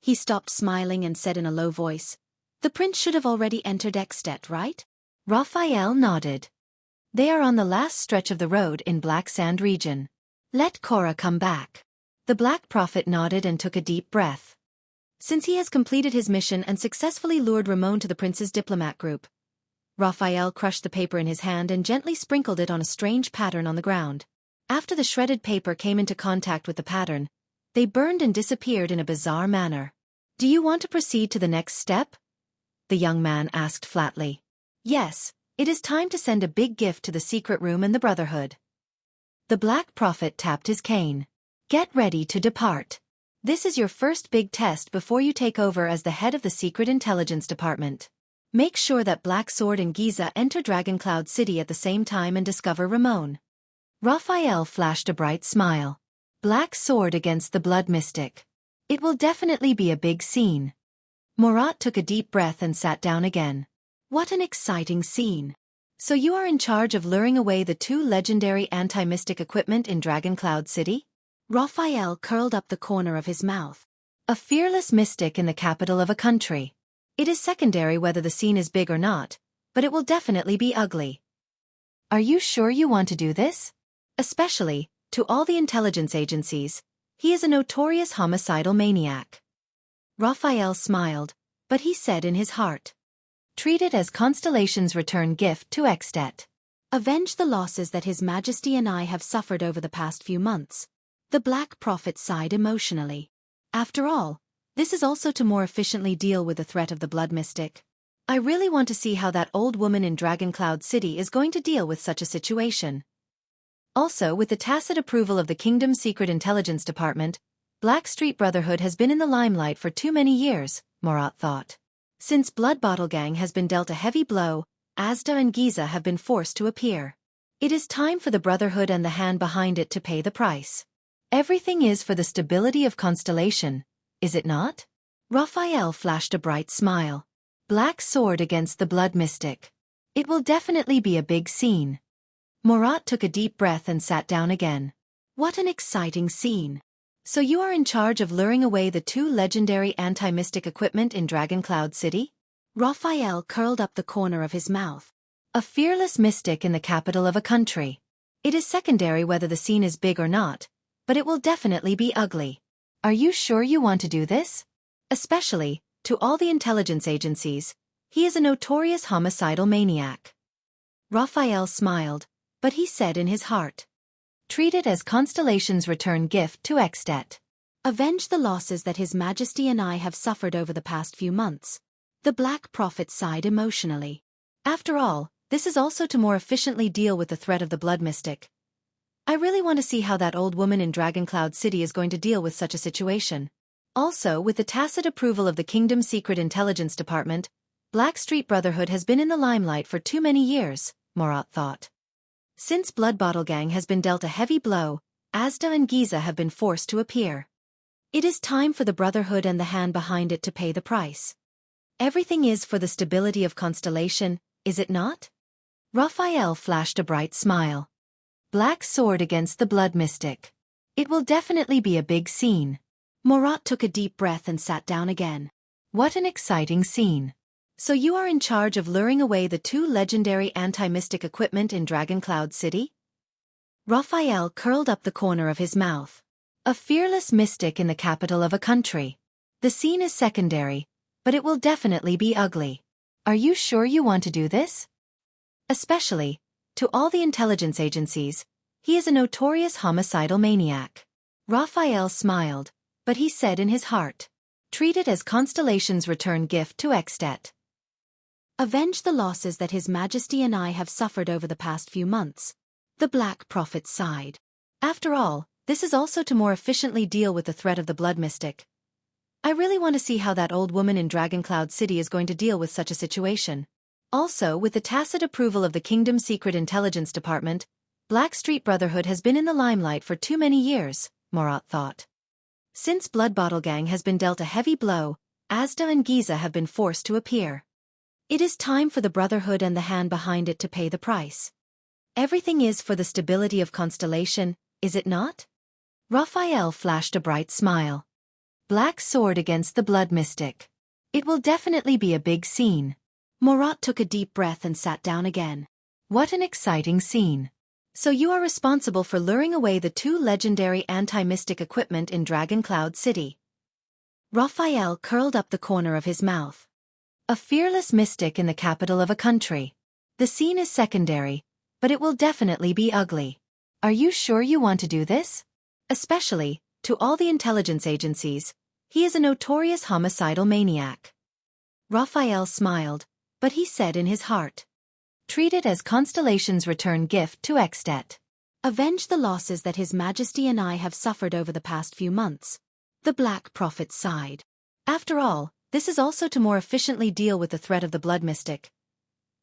He stopped smiling and said in a low voice, "The prince should have already entered Extet, right?" Raphael nodded. They are on the last stretch of the road in Black Sand region. Let Cora come back. The Black Prophet nodded and took a deep breath. Since he has completed his mission and successfully lured Ramon to the prince's diplomat group, Raphael crushed the paper in his hand and gently sprinkled it on a strange pattern on the ground. After the shredded paper came into contact with the pattern, they burned and disappeared in a bizarre manner. Do you want to proceed to the next step? The young man asked flatly. Yes, it is time to send a big gift to the secret room and the Brotherhood. The Black Prophet tapped his cane. Get ready to depart. This is your first big test before you take over as the head of the Secret Intelligence Department. Make sure that Black Sword and Giza enter Dragoncloud City at the same time and discover Ramon. Raphael flashed a bright smile. Black Sword against the Blood Mystic. It will definitely be a big scene. Morat took a deep breath and sat down again. What an exciting scene. So you are in charge of luring away the two legendary anti-mystic equipment in Dragoncloud City? Raphael curled up the corner of his mouth. A fearless mystic in the capital of a country. It is secondary whether the scene is big or not, but it will definitely be ugly. Are you sure you want to do this? Especially, to all the intelligence agencies, he is a notorious homicidal maniac. Raphael smiled, but he said in his heart. Treat it as Constellation's return gift to Extet. Avenge the losses that His Majesty and I have suffered over the past few months. The Black Prophet sighed emotionally. After all, this is also to more efficiently deal with the threat of the Blood Mystic. I really want to see how that old woman in Dragoncloud City is going to deal with such a situation. Also, with the tacit approval of the Kingdom's Secret Intelligence Department, Blackstreet Brotherhood has been in the limelight for too many years, Morat thought. Since Blood Bottle Gang has been dealt a heavy blow, Asda and Giza have been forced to appear. It is time for the Brotherhood and the hand behind it to pay the price. Everything is for the stability of Constellation, is it not? Raphael flashed a bright smile. Black Sword against the Blood Mystic. It will definitely be a big scene. Morat took a deep breath and sat down again. What an exciting scene. So you are in charge of luring away the two legendary anti-mystic equipment in Dragoncloud City? Raphael curled up the corner of his mouth. A fearless mystic in the capital of a country. It is secondary whether the scene is big or not, but it will definitely be ugly. Are you sure you want to do this? Especially, to all the intelligence agencies, he is a notorious homicidal maniac. Raphael smiled, but he said in his heart. Treat it as Constellation's return gift to Extet. Avenge the losses that His Majesty and I have suffered over the past few months. The Black Prophet sighed emotionally. After all, this is also to more efficiently deal with the threat of the Blood Mystic. I really want to see how that old woman in Dragoncloud City is going to deal with such a situation. Also, with the tacit approval of the Kingdom's Secret Intelligence Department, Blackstreet Brotherhood has been in the limelight for too many years, Morat thought. Since Blood Bottle Gang has been dealt a heavy blow, Asda and Giza have been forced to appear. It is time for the Brotherhood and the hand behind it to pay the price. Everything is for the stability of Constellation, is it not? Raphael flashed a bright smile. Black Sword against the Blood Mystic. It will definitely be a big scene. Morat took a deep breath and sat down again. What an exciting scene. So you are in charge of luring away the two legendary anti-mystic equipment in Dragoncloud City? Raphael curled up the corner of his mouth. A fearless mystic in the capital of a country. The scene is secondary, but it will definitely be ugly. Are you sure you want to do this? Especially, to all the intelligence agencies, he is a notorious homicidal maniac. Raphael smiled, but he said in his heart, "Treat it as Constellation's return gift to Extet. Avenge the losses that His Majesty and I have suffered over the past few months." The Black Prophet sighed. After all, this is also to more efficiently deal with the threat of the Blood Mystic. I really want to see how that old woman in Dragoncloud City is going to deal with such a situation. Also, with the tacit approval of the Kingdom's Secret Intelligence Department, Blackstreet Brotherhood has been in the limelight for too many years, Morat thought. Since Blood Bottle Gang has been dealt a heavy blow, Asda and Giza have been forced to appear. It is time for the Brotherhood and the hand behind it to pay the price. Everything is for the stability of Constellation, is it not? Raphael flashed a bright smile. Black sword against the Blood Mystic. It will definitely be a big scene. Morat took a deep breath and sat down again. What an exciting scene. So you are responsible for luring away the two legendary anti-mystic equipment in Dragoncloud City. Raphael curled up the corner of his mouth. A fearless mystic in the capital of a country. The scene is secondary, but it will definitely be ugly. Are you sure you want to do this? Especially, to all the intelligence agencies, he is a notorious homicidal maniac. Raphael smiled, but he said in his heart, "Treat it as Constellation's return gift to Extet. Avenge the losses that His Majesty and I have suffered over the past few months." The Black Prophet sighed. After all, this is also to more efficiently deal with the threat of the Blood Mystic.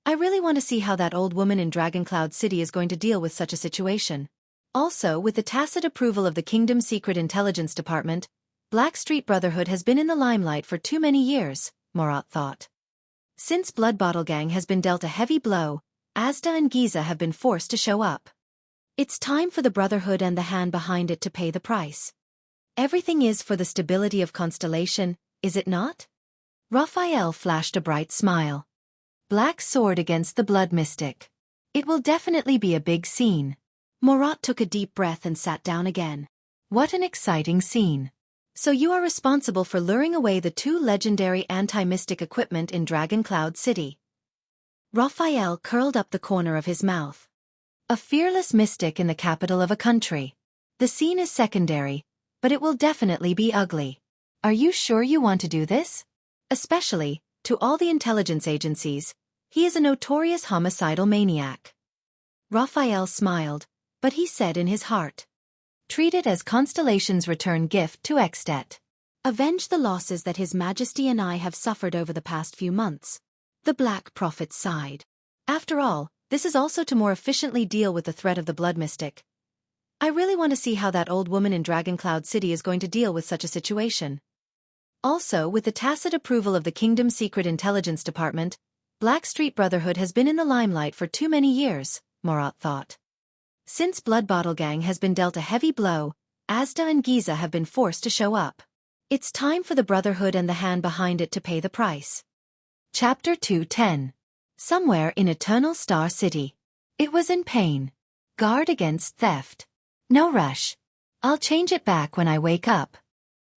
I really want to see how that old woman in Dragoncloud City is going to deal with such a situation. Also, with the tacit approval of the Kingdom's Secret Intelligence Department, Blackstreet Brotherhood has been in the limelight for too many years, Morat thought. Since Blood Bottle Gang has been dealt a heavy blow, Asda and Giza have been forced to show up. It's time for the Brotherhood and the hand behind it to pay the price. Everything is for the stability of Constellation, is it not? Raphael flashed a bright smile. Black sword against the Blood Mystic. It will definitely be a big scene. Morat took a deep breath and sat down again. What an exciting scene. So you are responsible for luring away the two legendary anti-mystic equipment in Dragoncloud City. Raphael curled up the corner of his mouth. A fearless mystic in the capital of a country. The scene is secondary, but it will definitely be ugly. Are you sure you want to do this? Especially, to all the intelligence agencies, he is a notorious homicidal maniac. Raphael smiled, but he said in his heart, "Treat it as Constellation's return gift to Extet. Avenge the losses that His Majesty and I have suffered over the past few months." The Black Prophet sighed. After all, this is also to more efficiently deal with the threat of the Blood Mystic. I really want to see how that old woman in Dragoncloud City is going to deal with such a situation. Also, with the tacit approval of the Kingdom's Secret Intelligence Department, Blackstreet Brotherhood has been in the limelight for too many years, Morat thought. Since Blood Bottle Gang has been dealt a heavy blow, Asda and Giza have been forced to show up. It's time for the Brotherhood and the hand behind it to pay the price. Chapter 210. Somewhere in Eternal Star City. It was in pain. Guard against theft. No rush. I'll change it back when I wake up.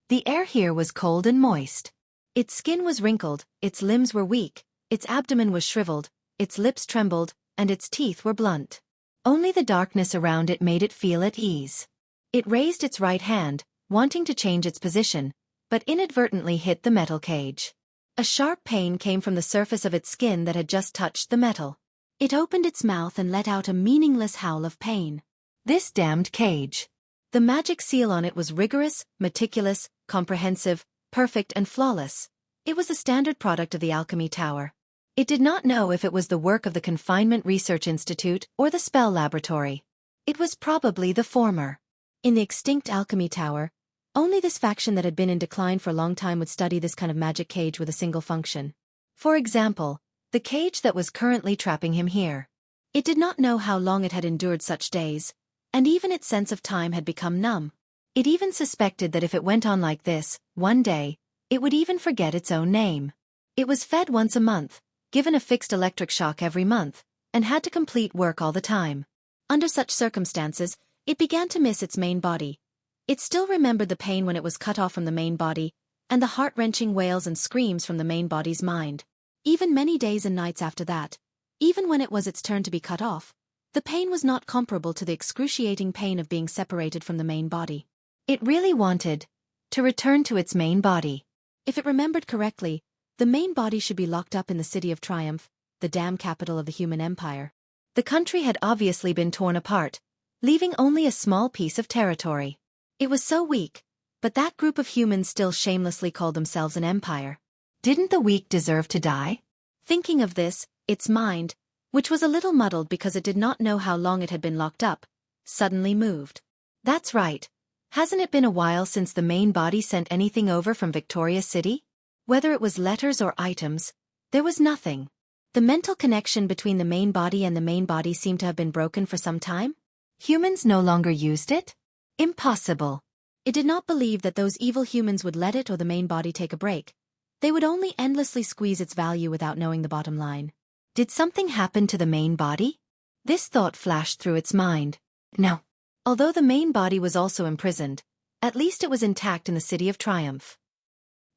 The air here was cold and moist. Its skin was wrinkled, its limbs were weak, its abdomen was shriveled, its lips trembled, and its teeth were blunt. Only the darkness around it made it feel at ease. It raised its right hand, wanting to change its position, but inadvertently hit the metal cage. A sharp pain came from the surface of its skin that had just touched the metal. It opened its mouth and let out a meaningless howl of pain. This damned cage. The magic seal on it was rigorous, meticulous, comprehensive, perfect and flawless. It was the standard product of the Alchemy Tower. It did not know if it was the work of the Confinement Research Institute or the Spell Laboratory. It was probably the former. In the extinct Alchemy Tower, only this faction that had been in decline for a long time would study this kind of magic cage with a single function. For example, the cage that was currently trapping him here. It did not know how long it had endured such days, and even its sense of time had become numb. It even suspected that if it went on like this, one day, it would even forget its own name. It was fed once a month, given a fixed electric shock every month, and had to complete work all the time. Under such circumstances, it began to miss its main body. It still remembered the pain when it was cut off from the main body, and the heart-wrenching wails and screams from the main body's mind. Even many days and nights after that, even when it was its turn to be cut off, the pain was not comparable to the excruciating pain of being separated from the main body. It really wanted to return to its main body. If it remembered correctly, the main body should be locked up in the City of Triumph, the dam capital of the human empire. The country had obviously been torn apart, leaving only a small piece of territory. It was so weak, but that group of humans still shamelessly called themselves an empire. Didn't the weak deserve to die? Thinking of this, its mind, which was a little muddled because it did not know how long it had been locked up, suddenly moved. That's right. Hasn't it been a while since the main body sent anything over from Victoria City? Whether it was letters or items, there was nothing. The mental connection between the main body and the main body seemed to have been broken for some time. Humans no longer used it? Impossible. It did not believe that those evil humans would let it or the main body take a break. They would only endlessly squeeze its value without knowing the bottom line. Did something happen to the main body? This thought flashed through its mind. No. Although the main body was also imprisoned, at least it was intact in the City of Triumph.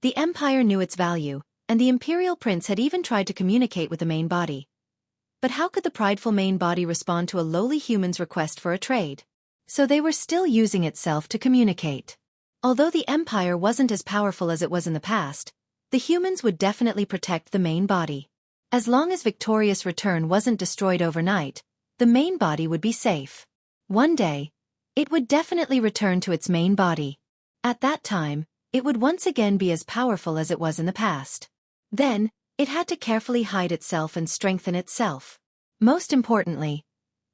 The Empire knew its value, and the Imperial Prince had even tried to communicate with the main body. But how could the prideful main body respond to a lowly human's request for a trade? So they were still using itself to communicate. Although the Empire wasn't as powerful as it was in the past, the humans would definitely protect the main body. As long as Victoria's return wasn't destroyed overnight, the main body would be safe. One day, it would definitely return to its main body. At that time, it would once again be as powerful as it was in the past. Then, it had to carefully hide itself and strengthen itself. Most importantly,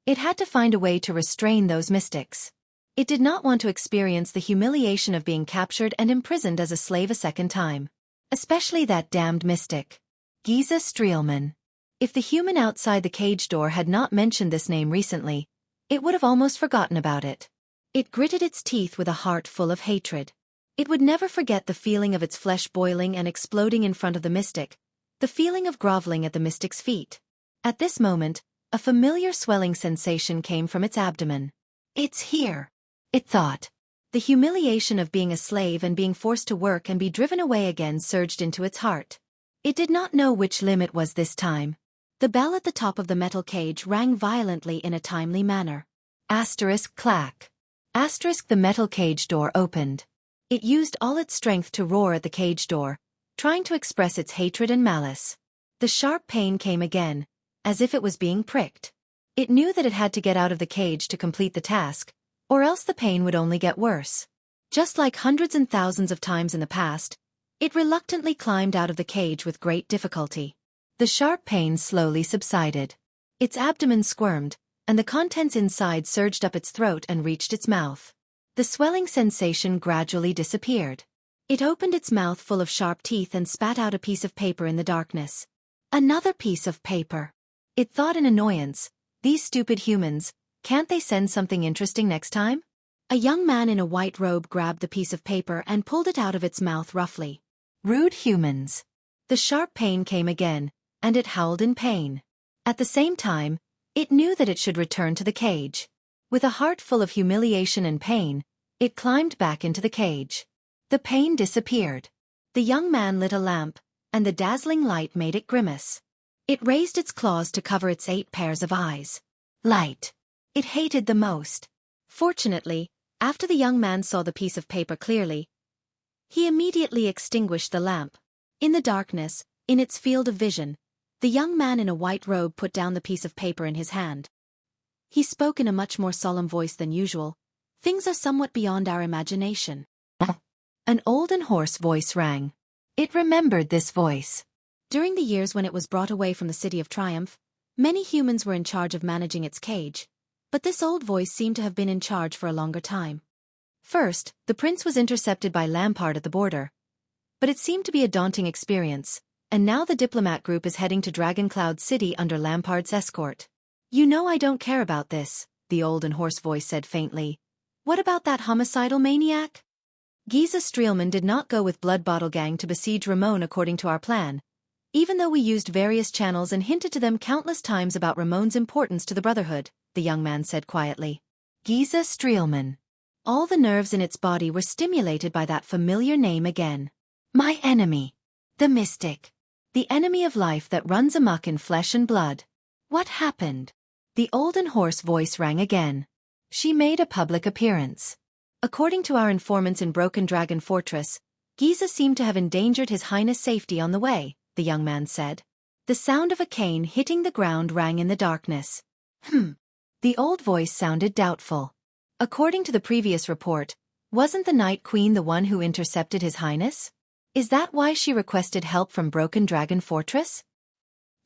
it had to find a way to restrain those mystics. It did not want to experience the humiliation of being captured and imprisoned as a slave a second time. Especially that damned mystic, Giza Streelman. If the human outside the cage door had not mentioned this name recently, it would have almost forgotten about it. It gritted its teeth with a heart full of hatred. It would never forget the feeling of its flesh boiling and exploding in front of the mystic, the feeling of groveling at the mystic's feet. At this moment, a familiar swelling sensation came from its abdomen. It's here, it thought. The humiliation of being a slave and being forced to work and be driven away again surged into its heart. It did not know which limb it was this time. The bell at the top of the metal cage rang violently in a timely manner. Asterisk clack. Asterisk the metal cage door opened. It used all its strength to roar at the cage door, trying to express its hatred and malice. The sharp pain came again, as if it was being pricked. It knew that it had to get out of the cage to complete the task, or else the pain would only get worse. Just like hundreds and thousands of times in the past, it reluctantly climbed out of the cage with great difficulty. The sharp pain slowly subsided. Its abdomen squirmed, and the contents inside surged up its throat and reached its mouth. The swelling sensation gradually disappeared. It opened its mouth full of sharp teeth and spat out a piece of paper in the darkness. Another piece of paper. It thought in annoyance, these stupid humans, can't they send something interesting next time? A young man in a white robe grabbed the piece of paper and pulled it out of its mouth roughly. Rude humans. The sharp pain came again, and it howled in pain. At the same time, it knew that it should return to the cage. With a heart full of humiliation and pain, it climbed back into the cage. The pain disappeared. The young man lit a lamp, and the dazzling light made it grimace. It raised its claws to cover its 8 pairs of eyes. Light. It hated the most. Fortunately, after the young man saw the piece of paper clearly, he immediately extinguished the lamp. In the darkness, in its field of vision, the young man in a white robe put down the piece of paper in his hand. He spoke in a much more solemn voice than usual. Things are somewhat beyond our imagination. An old and hoarse voice rang. It remembered this voice. During the years when it was brought away from the City of Triumph, many humans were in charge of managing its cage, but this old voice seemed to have been in charge for a longer time. First, the prince was intercepted by Lampard at the border, but it seemed to be a daunting experience, and now the diplomat group is heading to Dragon Cloud City under Lampard's escort. You know I don't care about this, the old and hoarse voice said faintly. What about that homicidal maniac? Giza Streelman did not go with Blood Bottle Gang to besiege Ramon according to our plan, even though we used various channels and hinted to them countless times about Ramon's importance to the Brotherhood, the young man said quietly. Giza Streelman. All the nerves in its body were stimulated by that familiar name again. My enemy. The Mystic. The enemy of life that runs amok in flesh and blood. What happened? The old and hoarse voice rang again. She made a public appearance. According to our informants in Broken Dragon Fortress, Giza seemed to have endangered His Highness' safety on the way, the young man said. The sound of a cane hitting the ground rang in the darkness. The old voice sounded doubtful. According to the previous report, wasn't the Night Queen the one who intercepted His Highness? Is that why she requested help from Broken Dragon Fortress?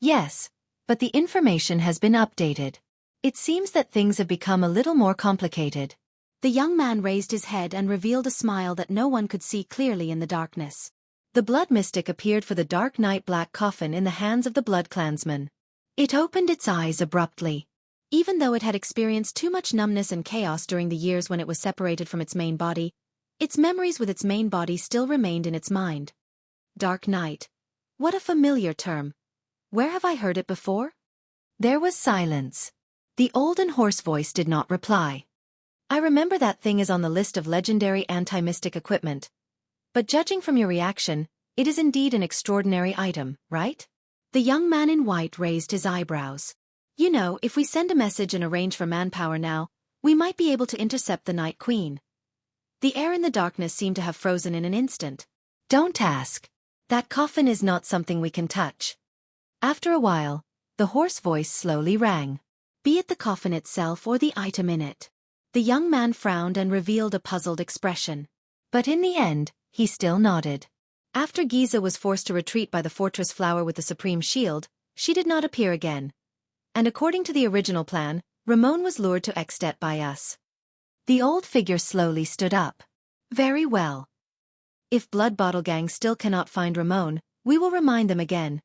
Yes, but the information has been updated. It seems that things have become a little more complicated. The young man raised his head and revealed a smile that no one could see clearly in the darkness. The blood mystic appeared for the dark night black coffin in the hands of the blood clansman. It opened its eyes abruptly. Even though it had experienced too much numbness and chaos during the years when it was separated from its main body, its memories with its main body still remained in its mind. Dark night. What a familiar term. Where have I heard it before? There was silence. The olden hoarse voice did not reply. I remember that thing is on the list of legendary anti-mystic equipment. But judging from your reaction, it is indeed an extraordinary item, right? The young man in white raised his eyebrows. You know, if we send a message and arrange for manpower now, we might be able to intercept the Night Queen. The air in the darkness seemed to have frozen in an instant. Don't ask. That coffin is not something we can touch. After a while, the hoarse voice slowly rang. Be it the coffin itself or the item in it. The young man frowned and revealed a puzzled expression. But in the end, he still nodded. After Giza was forced to retreat by the fortress flower with the supreme shield, she did not appear again. And according to the original plan, Ramon was lured to Extet by us. The old figure slowly stood up. Very well. If Blood Bottle Gang still cannot find Ramon, we will remind them again.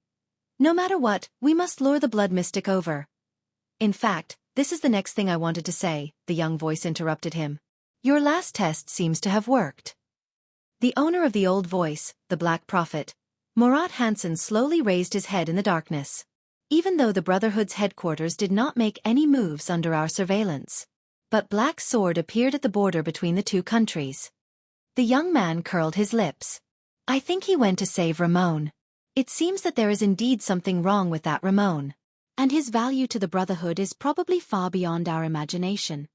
No matter what, we must lure the blood mystic over. In fact, this is the next thing I wanted to say, the young voice interrupted him. Your last test seems to have worked. The owner of the old voice, the Black Prophet, Murat Hansen, slowly raised his head in the darkness. Even though the Brotherhood's headquarters did not make any moves under our surveillance. But Black Sword appeared at the border between the two countries. The young man curled his lips. I think he went to save Ramon. It seems that there is indeed something wrong with that Ramon. And his value to the Brotherhood is probably far beyond our imagination.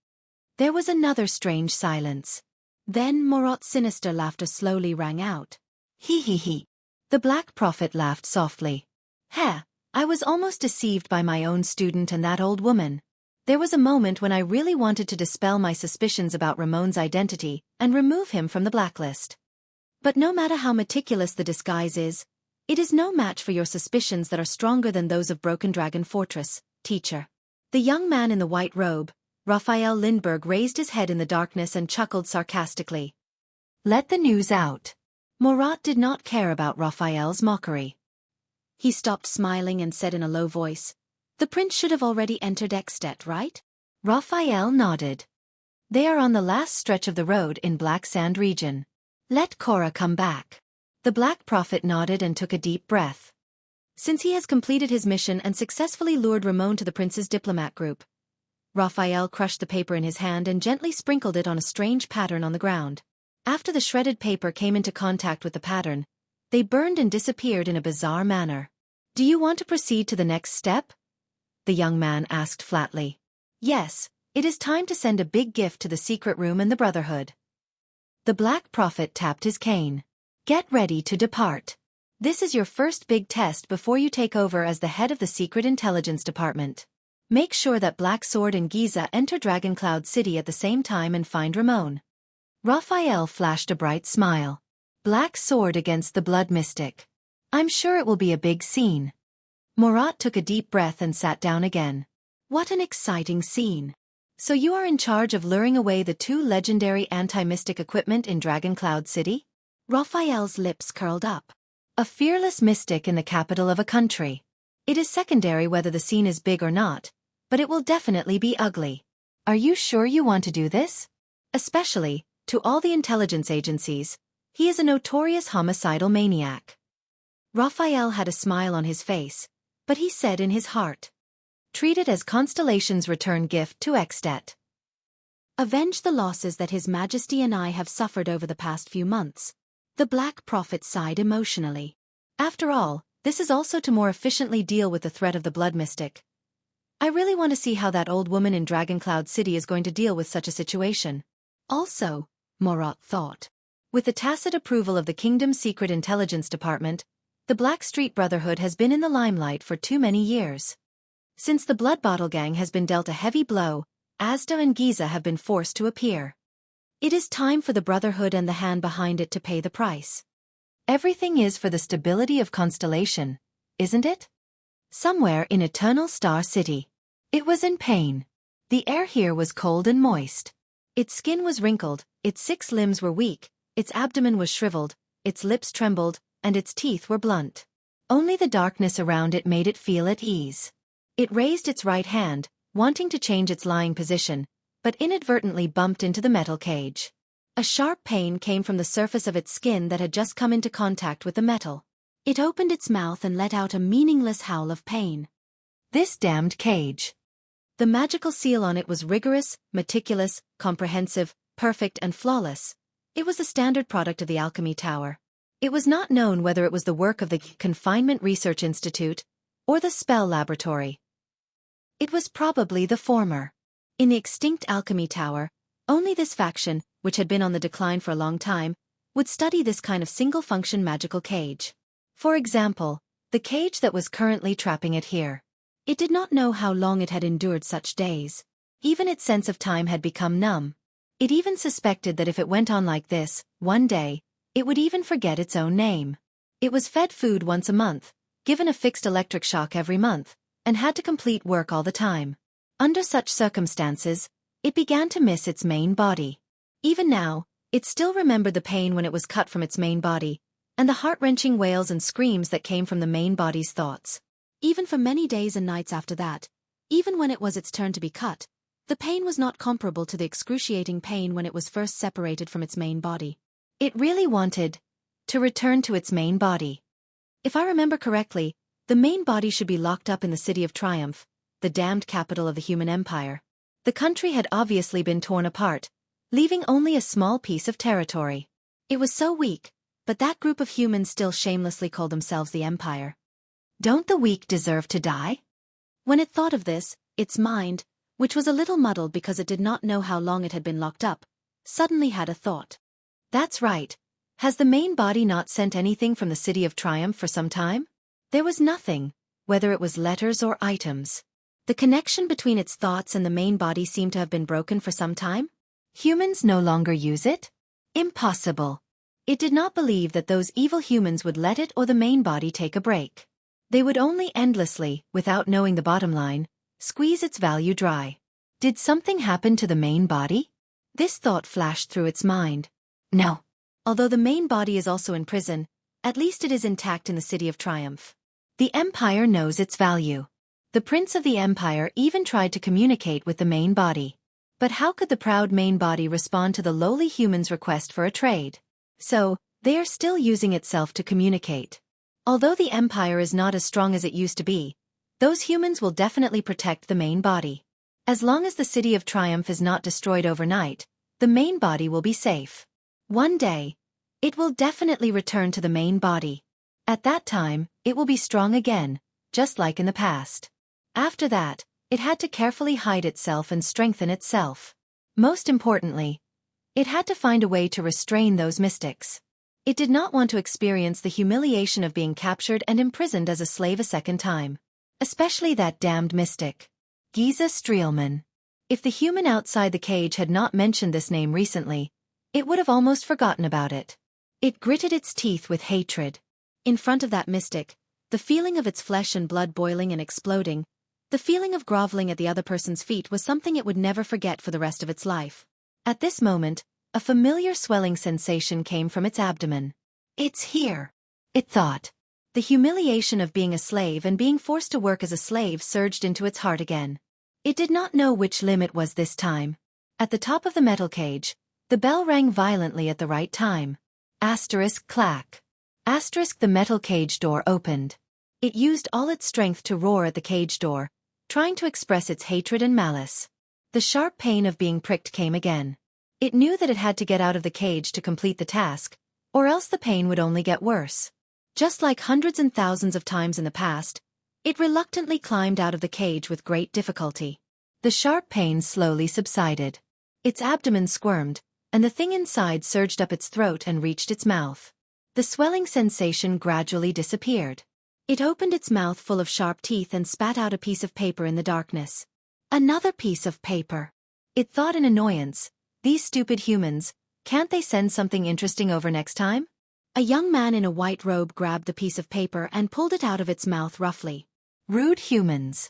There was another strange silence. Then Murat's sinister laughter slowly rang out. He. The Black Prophet laughed softly. Heh, I was almost deceived by my own student and that old woman. There was a moment when I really wanted to dispel my suspicions about Ramon's identity and remove him from the blacklist. But no matter how meticulous the disguise is, it is no match for your suspicions that are stronger than those of Broken Dragon Fortress, teacher. The young man in the white robe, Raphael Lindbergh, raised his head in the darkness and chuckled sarcastically. Let the news out. Murat did not care about Raphael's mockery. He stopped smiling and said in a low voice, The prince should have already entered Extet, right? Raphael nodded. They are on the last stretch of the road in Black Sand region. Let Cora come back. The Black Prophet nodded and took a deep breath. Since he has completed his mission and successfully lured Ramon to the prince's diplomat group. Raphael crushed the paper in his hand and gently sprinkled it on a strange pattern on the ground. After the shredded paper came into contact with the pattern, they burned and disappeared in a bizarre manner. Do you want to proceed to the next step? The young man asked flatly. Yes, it is time to send a big gift to the secret room and the Brotherhood. The Black Prophet tapped his cane. Get ready to depart. This is your first big test before you take over as the head of the Secret Intelligence Department. Make sure that Black Sword and Giza enter Dragoncloud City at the same time and find Ramon. Raphael flashed a bright smile. Black Sword against the Blood Mystic. I'm sure it will be a big scene. Murat took a deep breath and sat down again. What an exciting scene. So you are in charge of luring away the two legendary anti-mystic equipment in Dragoncloud City? Raphael's lips curled up. A fearless mystic in the capital of a country. It is secondary whether the scene is big or not, but it will definitely be ugly. Are you sure you want to do this? Especially, to all the intelligence agencies, he is a notorious homicidal maniac. Raphael had a smile on his face, but he said in his heart. Treat it as Constellation's return gift to Extet. Avenge the losses that His Majesty and I have suffered over the past few months. The Black Prophet sighed emotionally. After all, this is also to more efficiently deal with the threat of the Blood Mystic. I really want to see how that old woman in Dragoncloud City is going to deal with such a situation. Also, Morat thought. With the tacit approval of the kingdom's secret intelligence department, the Blackstreet Brotherhood has been in the limelight for too many years. Since the Blood Bottle Gang has been dealt a heavy blow, Asda and Giza have been forced to appear. It is time for the Brotherhood and the hand behind it to pay the price. Everything is for the stability of Constellation, isn't it? Somewhere in Eternal Star City. It was in pain. The air here was cold and moist. Its skin was wrinkled, its 6 limbs were weak, its abdomen was shriveled, its lips trembled, and its teeth were blunt. Only the darkness around it made it feel at ease. It raised its right hand, wanting to change its lying position, but inadvertently bumped into the metal cage. A sharp pain came from the surface of its skin that had just come into contact with the metal. It opened its mouth and let out a meaningless howl of pain. This damned cage. The magical seal on it was rigorous, meticulous, comprehensive, perfect and flawless. It was the standard product of the Alchemy Tower. It was not known whether it was the work of the Confinement Research Institute or the Spell Laboratory. It was probably the former. In the extinct Alchemy Tower, only this faction, which had been on the decline for a long time, would study this kind of single-function magical cage. For example, the cage that was currently trapping it here. It did not know how long it had endured such days. Even its sense of time had become numb. It even suspected that if it went on like this, one day, it would even forget its own name. It was fed food once a month, given a fixed electric shock every month, and had to complete work all the time. Under such circumstances, it began to miss its main body. Even now, it still remembered the pain when it was cut from its main body, and the heart-wrenching wails and screams that came from the main body's thoughts. Even for many days and nights after that, even when it was its turn to be cut, the pain was not comparable to the excruciating pain when it was first separated from its main body. It really wanted to return to its main body. If I remember correctly, the main body should be locked up in the City of Triumph, the damned capital of the human empire. The country had obviously been torn apart, leaving only a small piece of territory. It was so weak, but that group of humans still shamelessly called themselves the Empire. Don't the weak deserve to die? When it thought of this, its mind, which was a little muddled because it did not know how long it had been locked up, suddenly had a thought. That's right. Has the main body not sent anything from the City of Triumph for some time? There was nothing, whether it was letters or items. The connection between its thoughts and the main body seemed to have been broken for some time. Humans no longer use it? Impossible. It did not believe that those evil humans would let it or the main body take a break. They would only endlessly, without knowing the bottom line, squeeze its value dry. Did something happen to the main body? This thought flashed through its mind. No. Although the main body is also in prison, at least it is intact in the City of Triumph. The Empire knows its value. The Prince of the Empire even tried to communicate with the main body. But how could the proud main body respond to the lowly human's request for a trade? So, they are still using itself to communicate. Although the Empire is not as strong as it used to be, those humans will definitely protect the main body. As long as the City of Triumph is not destroyed overnight, the main body will be safe. One day, it will definitely return to the main body. At that time, it will be strong again, just like in the past. After that, it had to carefully hide itself and strengthen itself. Most importantly, it had to find a way to restrain those mystics. It did not want to experience the humiliation of being captured and imprisoned as a slave a second time. Especially that damned mystic, Giza Streelman. If the human outside the cage had not mentioned this name recently, it would have almost forgotten about it. It gritted its teeth with hatred. In front of that mystic, the feeling of its flesh and blood boiling and exploding, the feeling of groveling at the other person's feet was something it would never forget for the rest of its life. At this moment, a familiar swelling sensation came from its abdomen. It's here, it thought. The humiliation of being a slave and being forced to work as a slave surged into its heart again. It did not know which limb it was this time. At the top of the metal cage, the bell rang violently at the right time. Asterisk clack. Asterisk the metal cage door opened. It used all its strength to roar at the cage door, trying to express its hatred and malice. The sharp pain of being pricked came again. It knew that it had to get out of the cage to complete the task, or else the pain would only get worse. Just like hundreds and thousands of times in the past, it reluctantly climbed out of the cage with great difficulty. The sharp pain slowly subsided. Its abdomen squirmed, and the thing inside surged up its throat and reached its mouth. The swelling sensation gradually disappeared. It opened its mouth full of sharp teeth and spat out a piece of paper in the darkness. Another piece of paper. It thought in annoyance, these stupid humans, can't they send something interesting over next time? A young man in a white robe grabbed the piece of paper and pulled it out of its mouth roughly. Rude humans.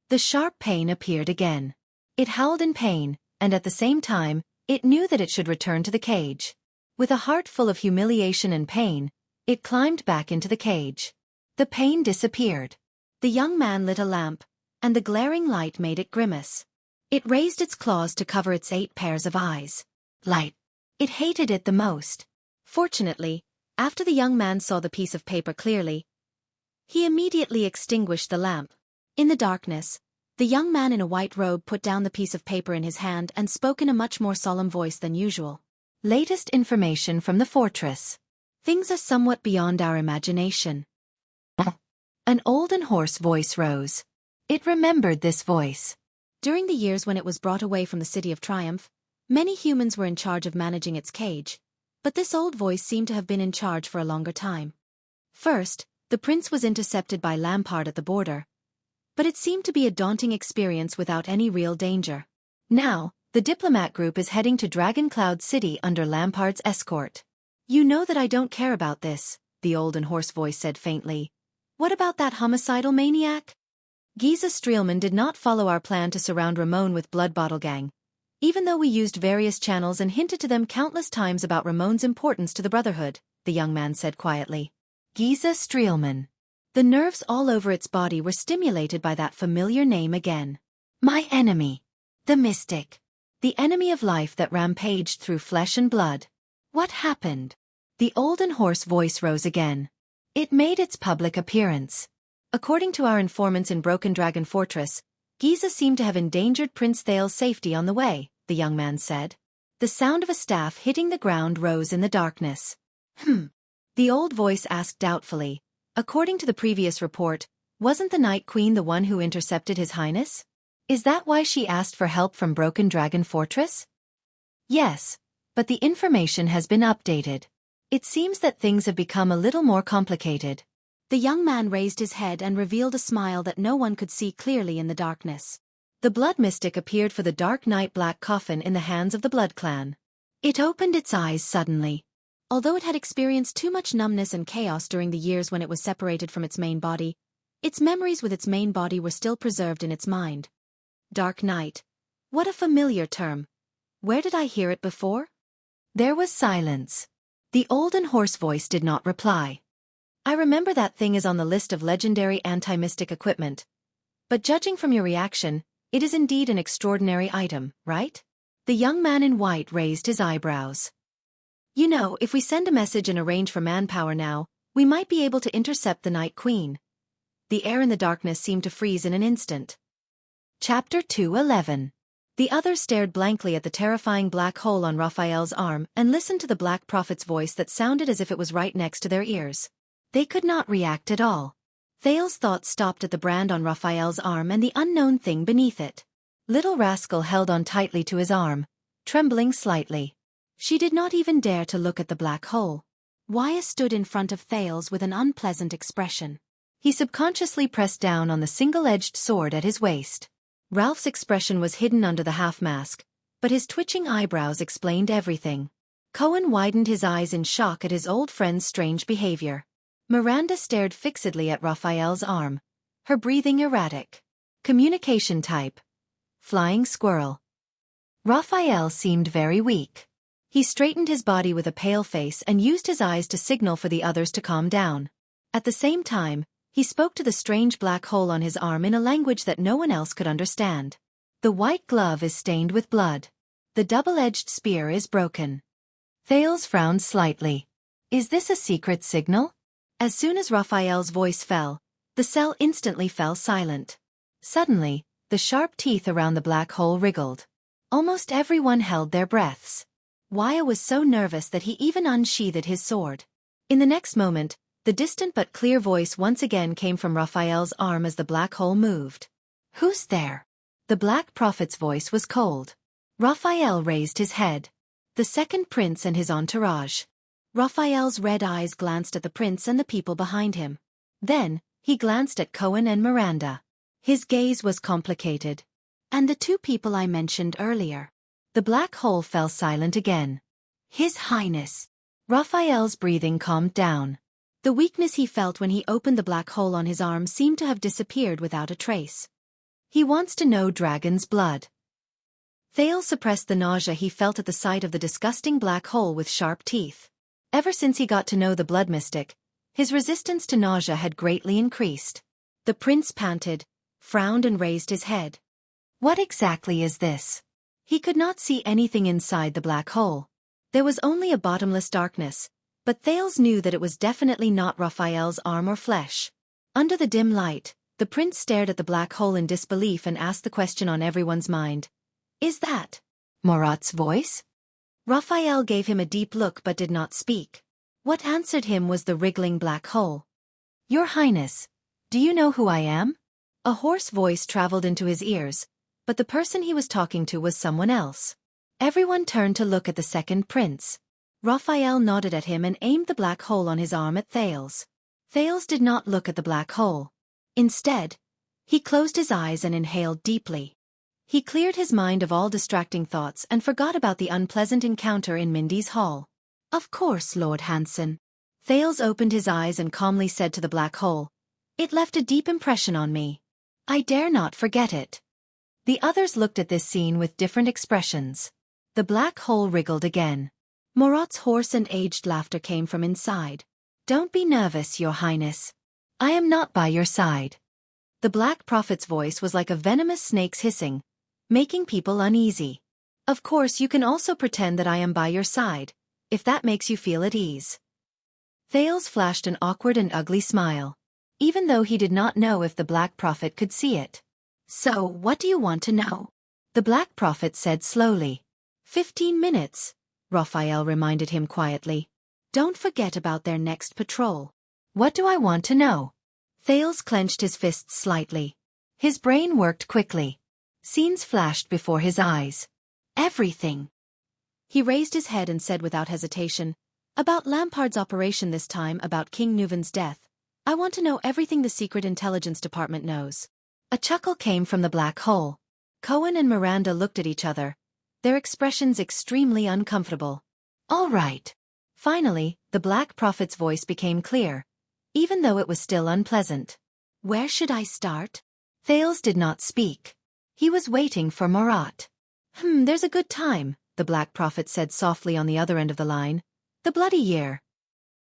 The sharp pain appeared again. It howled in pain, and at the same time, it knew that it should return to the cage. With a heart full of humiliation and pain, it climbed back into the cage. The pain disappeared. The young man lit a lamp, and the glaring light made it grimace. It raised its claws to cover its 8 pairs of eyes. Light. It hated it the most. Fortunately, after the young man saw the piece of paper clearly, he immediately extinguished the lamp. In the darkness, the young man in a white robe put down the piece of paper in his hand and spoke in a much more solemn voice than usual. Latest information from the fortress. Things are somewhat beyond our imagination. An old and hoarse voice rose. It remembered this voice. During the years when it was brought away from the City of Triumph, many humans were in charge of managing its cage, but this old voice seemed to have been in charge for a longer time. First, the prince was intercepted by Lampard at the border, but it seemed to be a daunting experience without any real danger. Now, the diplomat group is heading to Dragon Cloud City under Lampard's escort. You know that I don't care about this, the old and hoarse voice said faintly. What about that homicidal maniac? Giza Streelman did not follow our plan to surround Ramon with Blood Bottle Gang, even though we used various channels and hinted to them countless times about Ramon's importance to the Brotherhood, the young man said quietly. Giza Streelman. The nerves all over its body were stimulated by that familiar name again. My enemy. The Mystic. The enemy of life that rampaged through flesh and blood. What happened? The old and hoarse voice rose again. It made its public appearance. According to our informants in Broken Dragon Fortress, Giza seemed to have endangered Prince Thal's safety on the way, the young man said. The sound of a staff hitting the ground rose in the darkness. The old voice asked doubtfully. According to the previous report, wasn't the Night Queen the one who intercepted His Highness? Is that why she asked for help from Broken Dragon Fortress? Yes, but the information has been updated. It seems that things have become a little more complicated. The young man raised his head and revealed a smile that no one could see clearly in the darkness. The Blood Mystic appeared for the Dark Knight Black Coffin in the hands of the Blood Clan. It opened its eyes suddenly. Although it had experienced too much numbness and chaos during the years when it was separated from its main body, its memories with its main body were still preserved in its mind. Dark Knight. What a familiar term. Where did I hear it before? There was silence. The old and hoarse voice did not reply. I remember that thing is on the list of legendary anti-mystic equipment. But judging from your reaction, it is indeed an extraordinary item, right? The young man in white raised his eyebrows. You know, if we send a message and arrange for manpower now, we might be able to intercept the Night Queen. The air in the darkness seemed to freeze in an instant. Chapter 2:11. The others stared blankly at the terrifying black hole on Raphael's arm and listened to the Black Prophet's voice that sounded as if it was right next to their ears. They could not react at all. Thal's thoughts stopped at the brand on Raphael's arm and the unknown thing beneath it. Little Rascal held on tightly to his arm, trembling slightly. She did not even dare to look at the black hole. Wyatt stood in front of Thales with an unpleasant expression. He subconsciously pressed down on the single-edged sword at his waist. Ralph's expression was hidden under the half-mask, but his twitching eyebrows explained everything. Cohen widened his eyes in shock at his old friend's strange behavior. Miranda stared fixedly at Raphael's arm, her breathing erratic. Communication type. Flying squirrel. Raphael seemed very weak. He straightened his body with a pale face and used his eyes to signal for the others to calm down. At the same time, he spoke to the strange black hole on his arm in a language that no one else could understand. The white glove is stained with blood. The double-edged spear is broken. Thales frowned slightly. Is this a secret signal? As soon as Raphael's voice fell, the cell instantly fell silent. Suddenly, the sharp teeth around the black hole wriggled. Almost everyone held their breaths. Wyatt was so nervous that he even unsheathed his sword. In the next moment, the distant but clear voice once again came from Raphael's arm as the black hole moved. Who's there? The Black Prophet's voice was cold. Raphael raised his head. The second prince and his entourage. Raphael's red eyes glanced at the prince and the people behind him. Then, he glanced at Cohen and Miranda. His gaze was complicated. And the two people I mentioned earlier. The black hole fell silent again. His Highness. Raphael's breathing calmed down. The weakness he felt when he opened the black hole on his arm seemed to have disappeared without a trace. He wants to know dragon's blood. Thales suppressed the nausea he felt at the sight of the disgusting black hole with sharp teeth. Ever since he got to know the blood mystic, his resistance to nausea had greatly increased. The prince panted, frowned and raised his head. What exactly is this? He could not see anything inside the black hole. There was only a bottomless darkness, but Thales knew that it was definitely not Raphael's arm or flesh. Under the dim light, the prince stared at the black hole in disbelief and asked the question on everyone's mind. Is that Murat's voice? Raphael gave him a deep look but did not speak. What answered him was the wriggling black hole. Your Highness, do you know who I am? A hoarse voice traveled into his ears, but the person he was talking to was someone else. Everyone turned to look at the second prince. Raphael nodded at him and aimed the black hole on his arm at Thales. Thales did not look at the black hole. Instead, he closed his eyes and inhaled deeply. He cleared his mind of all distracting thoughts and forgot about the unpleasant encounter in Mindy's hall. Of course, Lord Hanson. Thales opened his eyes and calmly said to the black hole, It left a deep impression on me. I dare not forget it. The others looked at this scene with different expressions. The black hole wriggled again. Murat's hoarse and aged laughter came from inside. Don't be nervous, Your Highness. I am not by your side. The Black Prophet's voice was like a venomous snake's hissing, making people uneasy. Of course you can also pretend that I am by your side, if that makes you feel at ease. Thales flashed an awkward and ugly smile, even though he did not know if the Black Prophet could see it. So, what do you want to know? The Black Prophet said slowly. 15 minutes, Raphael reminded him quietly. Don't forget about their next patrol. What do I want to know? Thales clenched his fists slightly. His brain worked quickly. Scenes flashed before his eyes. Everything. He raised his head and said without hesitation, About Lampard's operation this time, about King Nuvan's death. I want to know everything the Secret Intelligence Department knows. A chuckle came from the black hole. Cohen and Miranda looked at each other, their expressions extremely uncomfortable. All right. Finally, the Black Prophet's voice became clear, even though it was still unpleasant. Where should I start? Thales did not speak. He was waiting for Murat. There's a good time, the Black Prophet said softly on the other end of the line. The bloody year.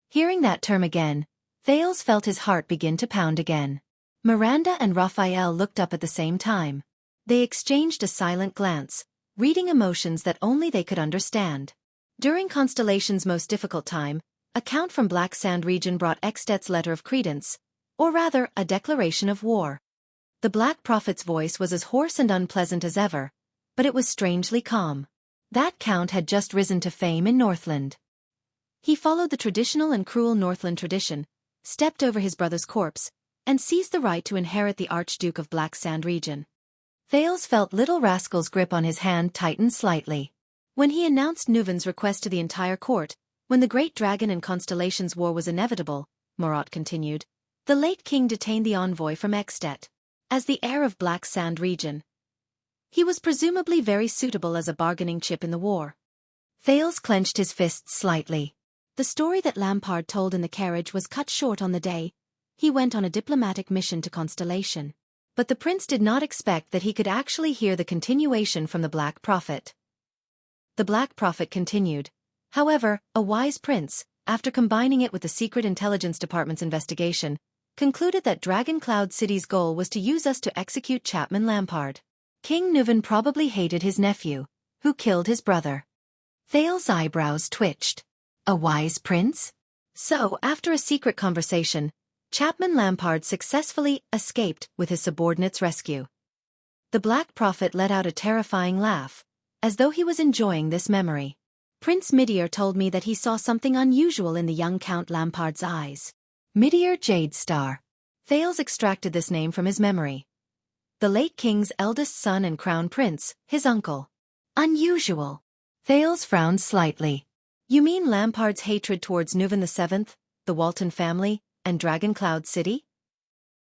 Hearing that term again, Thales felt his heart begin to pound again. Miranda and Raphael looked up at the same time. They exchanged a silent glance, reading emotions that only they could understand. During Constellation's most difficult time, a count from Black Sand region brought Extet's letter of credence, or rather, a declaration of war. The Black Prophet's voice was as hoarse and unpleasant as ever, but it was strangely calm. That count had just risen to fame in Northland. He followed the traditional and cruel Northland tradition, stepped over his brother's corpse, and seized the right to inherit the Archduke of Black Sand region. Thales felt Little Rascal's grip on his hand tighten slightly. When he announced Nuvan's request to the entire court, when the Great Dragon and Constellation's war was inevitable, Murat continued, the late king detained the envoy from Extet. As the heir of Black Sand region, he was presumably very suitable as a bargaining chip in the war. Thales clenched his fists slightly. The story that Lampard told in the carriage was cut short on the day he went on a diplomatic mission to Constellation. But the prince did not expect that he could actually hear the continuation from the Black Prophet. The Black Prophet continued. However, a wise prince, after combining it with the Secret Intelligence Department's investigation, concluded that Dragon Cloud City's goal was to use us to execute Chapman Lampard. King Nuvan probably hated his nephew, who killed his brother. Thales' eyebrows twitched. A wise prince? So, after a secret conversation, Chapman Lampard successfully escaped with his subordinate's rescue. The Black Prophet let out a terrifying laugh, as though he was enjoying this memory. Prince Midir told me that he saw something unusual in the young Count Lampard's eyes. Midir Jadestar. Thales extracted this name from his memory. The late king's eldest son and crown prince, his uncle. Unusual. Thales frowned slightly. You mean Lampard's hatred towards Nuvan VII, the Walton family, and Dragoncloud City?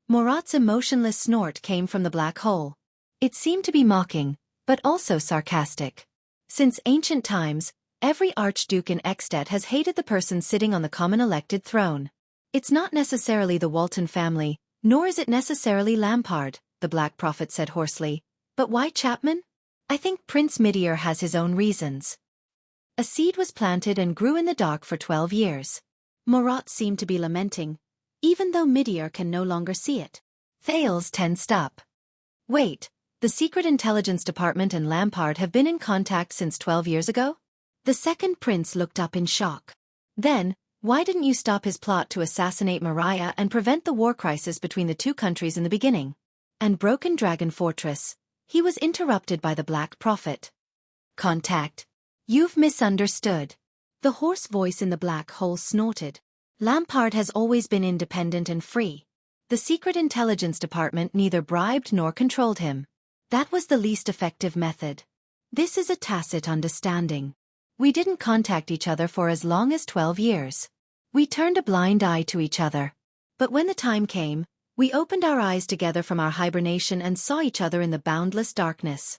Morat's emotionless snort came from the black hole. It seemed to be mocking, but also sarcastic. Since ancient times, every archduke in Extet has hated the person sitting on the common elected throne. It's not necessarily the Walton family, nor is it necessarily Lampard, the Black Prophet said hoarsely. But why Chapman? I think Prince Midir has his own reasons. A seed was planted and grew in the dark for 12 years. Morat seemed to be lamenting, even though Midir can no longer see it. Thales tensed up. Wait, the Secret Intelligence Department and Lampard have been in contact since 12 years ago? The second prince looked up in shock. Then, why didn't you stop his plot to assassinate Mariah and prevent the war crisis between the two countries in the beginning? And Broken Dragon Fortress. He was interrupted by the Black Prophet. Contact. You've misunderstood. The hoarse voice in the black hole snorted. Lampard has always been independent and free. The Secret Intelligence Department neither bribed nor controlled him. That was the least effective method. This is a tacit understanding. We didn't contact each other for as long as 12 years. We turned a blind eye to each other. But when the time came, we opened our eyes together from our hibernation and saw each other in the boundless darkness.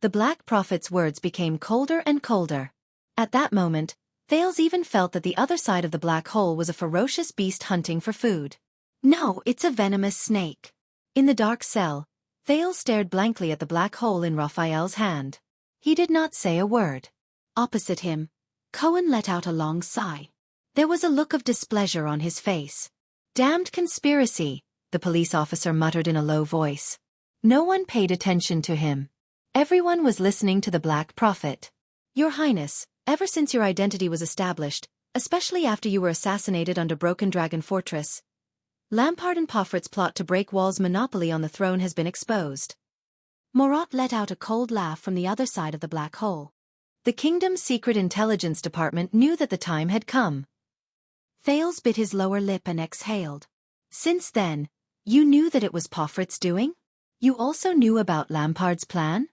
The Black Prophet's words became colder and colder. At that moment, Thales even felt that the other side of the black hole was a ferocious beast hunting for food. No, it's a venomous snake. In the dark cell, Thales stared blankly at the black hole in Raphael's hand. He did not say a word. Opposite him, Cohen let out a long sigh. There was a look of displeasure on his face. Damned conspiracy, the police officer muttered in a low voice. No one paid attention to him. Everyone was listening to the Black Prophet. Your Highness, ever since your identity was established, especially after you were assassinated under Broken Dragon Fortress, Lampard and Poffert's plot to break Wall's monopoly on the throne has been exposed. Morat let out a cold laugh from the other side of the black hole. The kingdom's secret intelligence department knew that the time had come. Thales bit his lower lip and exhaled. Since then, you knew that it was Poffert's doing? You also knew about Lampard's plan?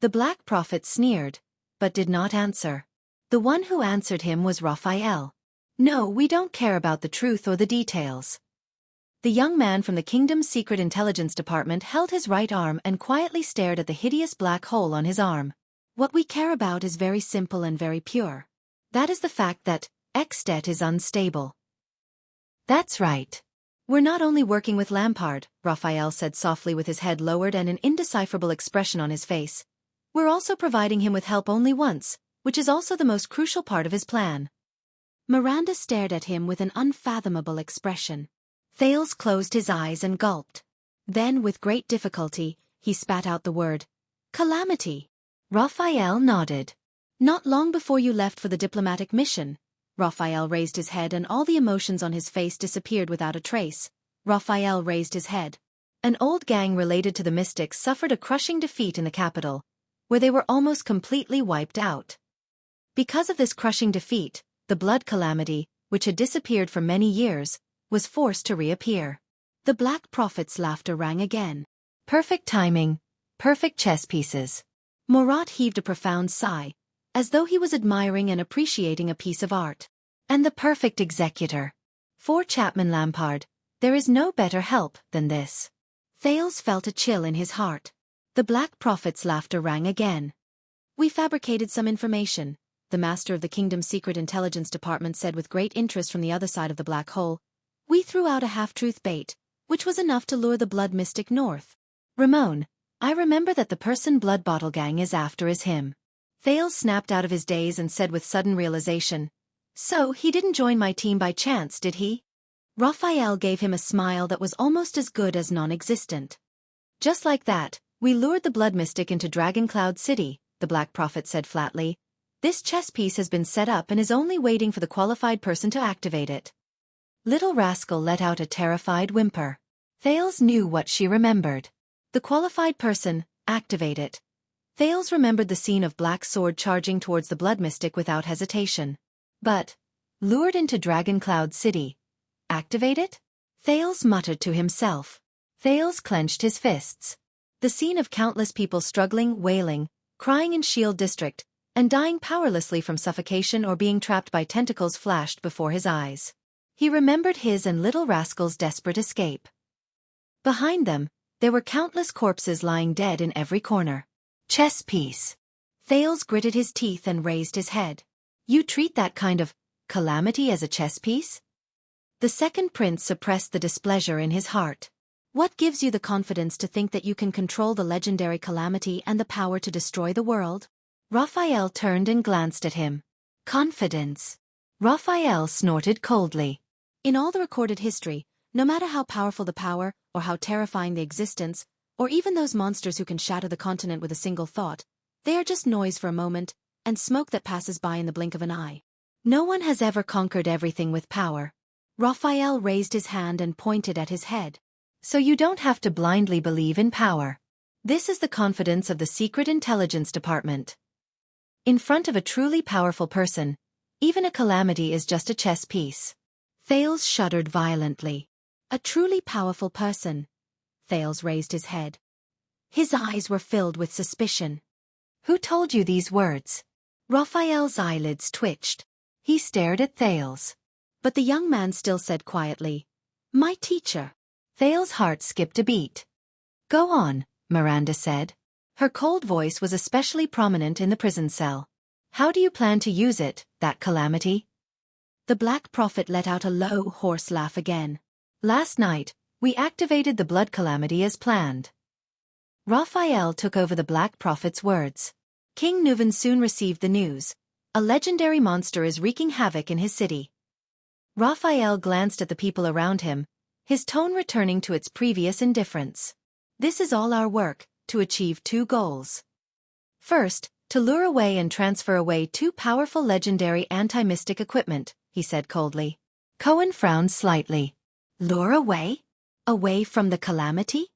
The Black Prophet sneered, but did not answer. The one who answered him was Raphael. No, we don't care about the truth or the details. The young man from the kingdom's secret intelligence department held his right arm and quietly stared at the hideous black hole on his arm. What we care about is very simple and very pure. That is the fact that Extet is unstable. That's right. We're not only working with Lampard, Raphael said softly with his head lowered and an indecipherable expression on his face. We're also providing him with help only once, which is also the most crucial part of his plan. Miranda stared at him with an unfathomable expression. Thales closed his eyes and gulped. Then, with great difficulty, he spat out the word, "Calamity." Raphael nodded. Not long before you left for the diplomatic mission. Raphael raised his head and all the emotions on his face disappeared without a trace. Raphael raised his head. An old gang related to the Mystics suffered a crushing defeat in the capital, where they were almost completely wiped out. Because of this crushing defeat, the Blood Calamity, which had disappeared for many years, was forced to reappear. The Black Prophet's laughter rang again. Perfect timing, perfect chess pieces. Morat heaved a profound sigh, as though he was admiring and appreciating a piece of art. And the perfect executor. For Chapman Lampard, there is no better help than this. Thales felt a chill in his heart. The Black Prophet's laughter rang again. We fabricated some information, the master of the kingdom's secret intelligence department said with great interest from the other side of the black hole. We threw out a half-truth bait, which was enough to lure the blood mystic north. Ramon, I remember that the person Blood Bottle Gang is after is him. Thales snapped out of his daze and said with sudden realization, "So he didn't join my team by chance, did he?" Raphael gave him a smile that was almost as good as non-existent. Just like that, we lured the Blood Mystic into Dragoncloud City, the Black Prophet said flatly. This chess piece has been set up and is only waiting for the qualified person to activate it. Little Rascal let out a terrified whimper. Thales knew what she remembered. The qualified person, activate it. Thales remembered the scene of Black Sword charging towards the Blood Mystic without hesitation. But, lured into Dragoncloud City. Activate it? Thales muttered to himself. Thales clenched his fists. The scene of countless people struggling, wailing, crying in Shield District, and dying powerlessly from suffocation or being trapped by tentacles flashed before his eyes. He remembered his and Little Rascal's desperate escape. Behind them, there were countless corpses lying dead in every corner. Chess piece. Thales gritted his teeth and raised his head. You treat that kind of calamity as a chess piece? The second prince suppressed the displeasure in his heart. What gives you the confidence to think that you can control the legendary calamity and the power to destroy the world? Raphael turned and glanced at him. Confidence. Raphael snorted coldly. In all the recorded history, no matter how powerful the power, or how terrifying the existence, or even those monsters who can shatter the continent with a single thought, they are just noise for a moment, and smoke that passes by in the blink of an eye. No one has ever conquered everything with power. Raphael raised his hand and pointed at his head. So you don't have to blindly believe in power. This is the confidence of the Secret Intelligence Department. In front of a truly powerful person, even a calamity is just a chess piece. Thales shuddered violently. A truly powerful person. Thales raised his head. His eyes were filled with suspicion. Who told you these words? Raphael's eyelids twitched. He stared at Thales. But the young man still said quietly, "My teacher." Thales' heart skipped a beat. Go on, Miranda said. Her cold voice was especially prominent in the prison cell. How do you plan to use it, that calamity? The Black Prophet let out a low, hoarse laugh again. Last night, we activated the blood calamity as planned. Raphael took over the Black Prophet's words. King Nuvan soon received the news. A legendary monster is wreaking havoc in his city. Raphael glanced at the people around him, his tone returning to its previous indifference. This is all our work, to achieve two goals. First, to lure away and transfer away two powerful legendary anti-mystic equipment, he said coldly. Cohen frowned slightly. Lure away? Away from the calamity?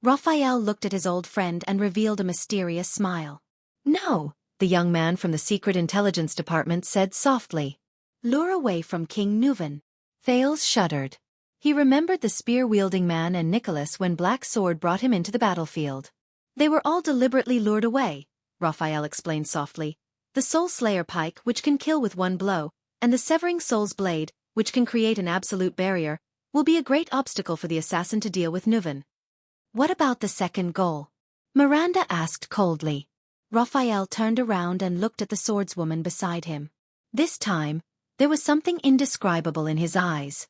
Raphael looked at his old friend and revealed a mysterious smile. No, the young man from the Secret Intelligence Department said softly. Lure away from King Nuvan. Thales shuddered. He remembered the spear-wielding man and Nicholas when Black Sword brought him into the battlefield. They were all deliberately lured away, Raphael explained softly. The Soul Slayer pike, which can kill with one blow, and the Severing Soul's blade, which can create an absolute barrier, will be a great obstacle for the assassin to deal with Nuvan. What about the second goal? Miranda asked coldly. Raphael turned around and looked at the swordswoman beside him. This time, there was something indescribable in his eyes.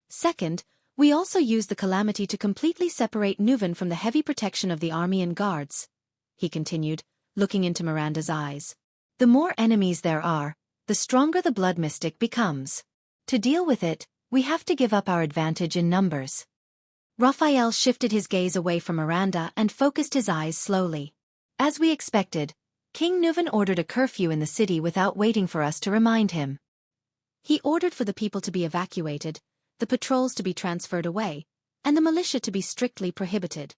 Second, we also used the calamity to completely separate Nuvan from the heavy protection of the army and guards, he continued, looking into Miranda's eyes. The more enemies there are, the stronger the blood mystic becomes. To deal with it, we have to give up our advantage in numbers. Raphael shifted his gaze away from Miranda and focused his eyes slowly. As we expected, King Nuvan ordered a curfew in the city without waiting for us to remind him. He ordered for the people to be evacuated, the patrols to be transferred away, and the militia to be strictly prohibited.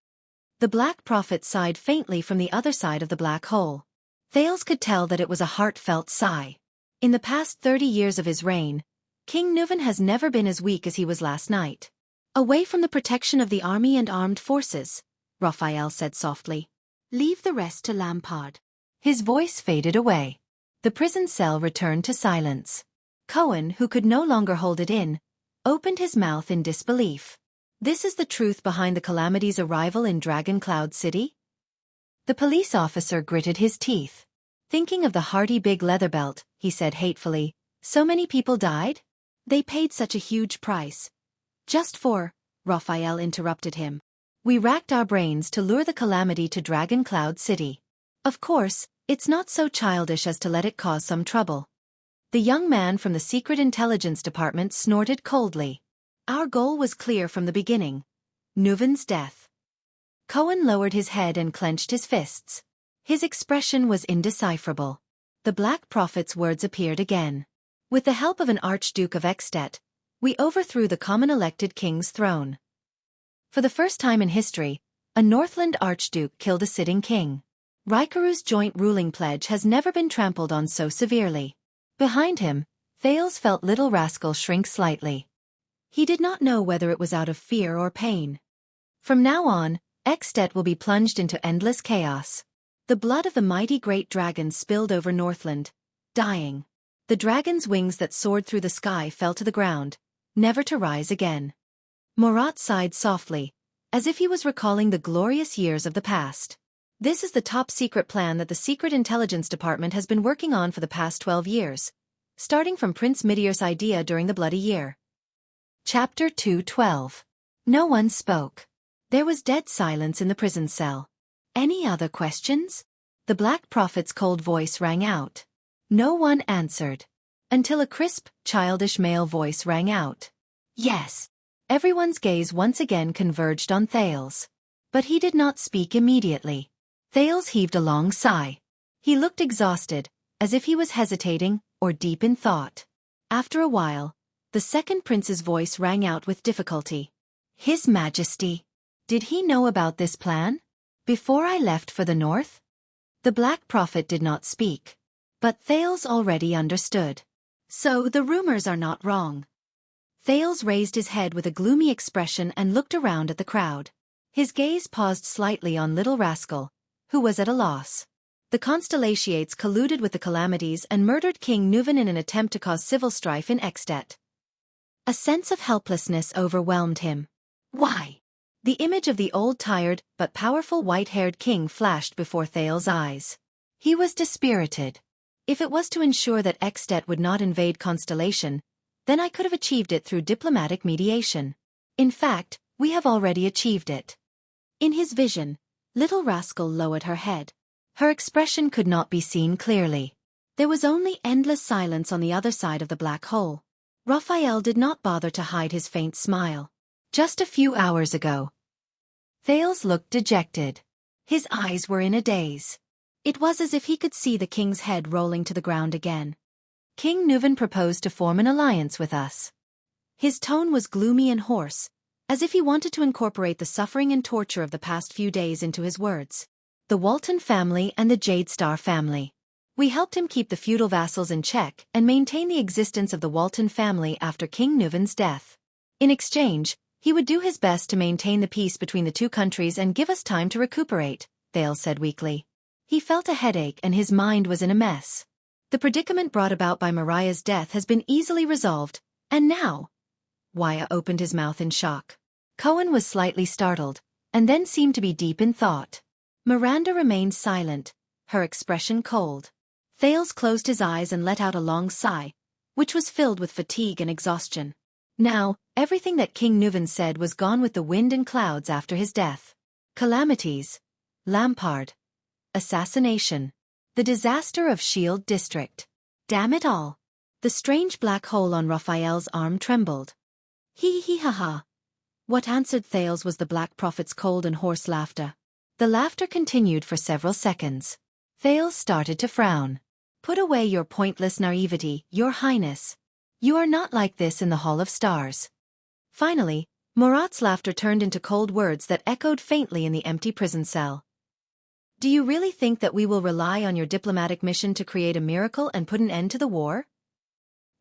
The Black Prophet sighed faintly from the other side of the black hole. Thales could tell that it was a heartfelt sigh. In the past 30 years of his reign, King Nuvan has never been as weak as he was last night. Away from the protection of the army and armed forces, Raphael said softly. Leave the rest to Lampard. His voice faded away. The prison cell returned to silence. Cohen, who could no longer hold it in, opened his mouth in disbelief. This is the truth behind the calamity's arrival in Dragon Cloud City? The police officer gritted his teeth. Thinking of the hearty big leather belt, he said hatefully, so many people died? They paid such a huge price. Just for, Raphael interrupted him. We racked our brains to lure the calamity to Dragon Cloud City. Of course, it's not so childish as to let it cause some trouble. The young man from the Secret Intelligence Department snorted coldly. Our goal was clear from the beginning. Nuvan's death. Cohen lowered his head and clenched his fists. His expression was indecipherable. The Black Prophet's words appeared again. With the help of an Archduke of Extet, we overthrew the common elected king's throne. For the first time in history, a Northland Archduke killed a sitting king. Raikaru's joint ruling pledge has never been trampled on so severely. Behind him, Thales felt Little Rascal shrink slightly. He did not know whether it was out of fear or pain. From now on, Extet will be plunged into endless chaos. The blood of the mighty great dragon spilled over Northland, dying. The dragon's wings that soared through the sky fell to the ground, never to rise again. Morat sighed softly, as if he was recalling the glorious years of the past. This is the top-secret plan that the Secret Intelligence Department has been working on for the past 12 years, starting from Prince Midier's idea during the Bloody Year. Chapter 2:12. No one spoke. There was dead silence in the prison cell. Any other questions? The Black Prophet's cold voice rang out. No one answered. Until a crisp, childish male voice rang out. Yes. Everyone's gaze once again converged on Thales. But he did not speak immediately. Thales heaved a long sigh. He looked exhausted, as if he was hesitating or deep in thought. After a while, the second prince's voice rang out with difficulty. His Majesty. Did he know about this plan? Before I left for the north? The Black Prophet did not speak. But Thales already understood. So the rumors are not wrong. Thales raised his head with a gloomy expression and looked around at the crowd. His gaze paused slightly on Little Rascal, who was at a loss. The Constellations colluded with the Calamities and murdered King Nuven in an attempt to cause civil strife in Extet. A sense of helplessness overwhelmed him. Why? The image of the old tired but powerful white-haired king flashed before Thales' eyes. He was dispirited. If it was to ensure that Extet would not invade Constellation, then I could have achieved it through diplomatic mediation. In fact, we have already achieved it. In his vision, Little Rascal lowered her head. Her expression could not be seen clearly. There was only endless silence on the other side of the black hole. Raphael did not bother to hide his faint smile. Just a few hours ago. Thales looked dejected. His eyes were in a daze. It was as if he could see the king's head rolling to the ground again. King Nuven proposed to form an alliance with us. His tone was gloomy and hoarse, as if he wanted to incorporate the suffering and torture of the past few days into his words. The Walton family and the Jade Star family. We helped him keep the feudal vassals in check and maintain the existence of the Walton family after King Nuven's death. In exchange, he would do his best to maintain the peace between the two countries and give us time to recuperate, Thales said weakly. He felt a headache and his mind was in a mess. The predicament brought about by Mariah's death has been easily resolved, and now... Wyatt opened his mouth in shock. Cohen was slightly startled, and then seemed to be deep in thought. Miranda remained silent, her expression cold. Thales closed his eyes and let out a long sigh, which was filled with fatigue and exhaustion. Now, everything that King Nuven said was gone with the wind and clouds after his death. Calamities. Lampard. Assassination. The disaster of Shield District. Damn it all. The strange black hole on Raphael's arm trembled. Ha. What answered Thales was the Black Prophet's cold and hoarse laughter. The laughter continued for several seconds. Thales started to frown. Put away your pointless naivety, Your Highness. You are not like this in the Hall of Stars. Finally, Morat's laughter turned into cold words that echoed faintly in the empty prison cell. Do you really think that we will rely on your diplomatic mission to create a miracle and put an end to the war?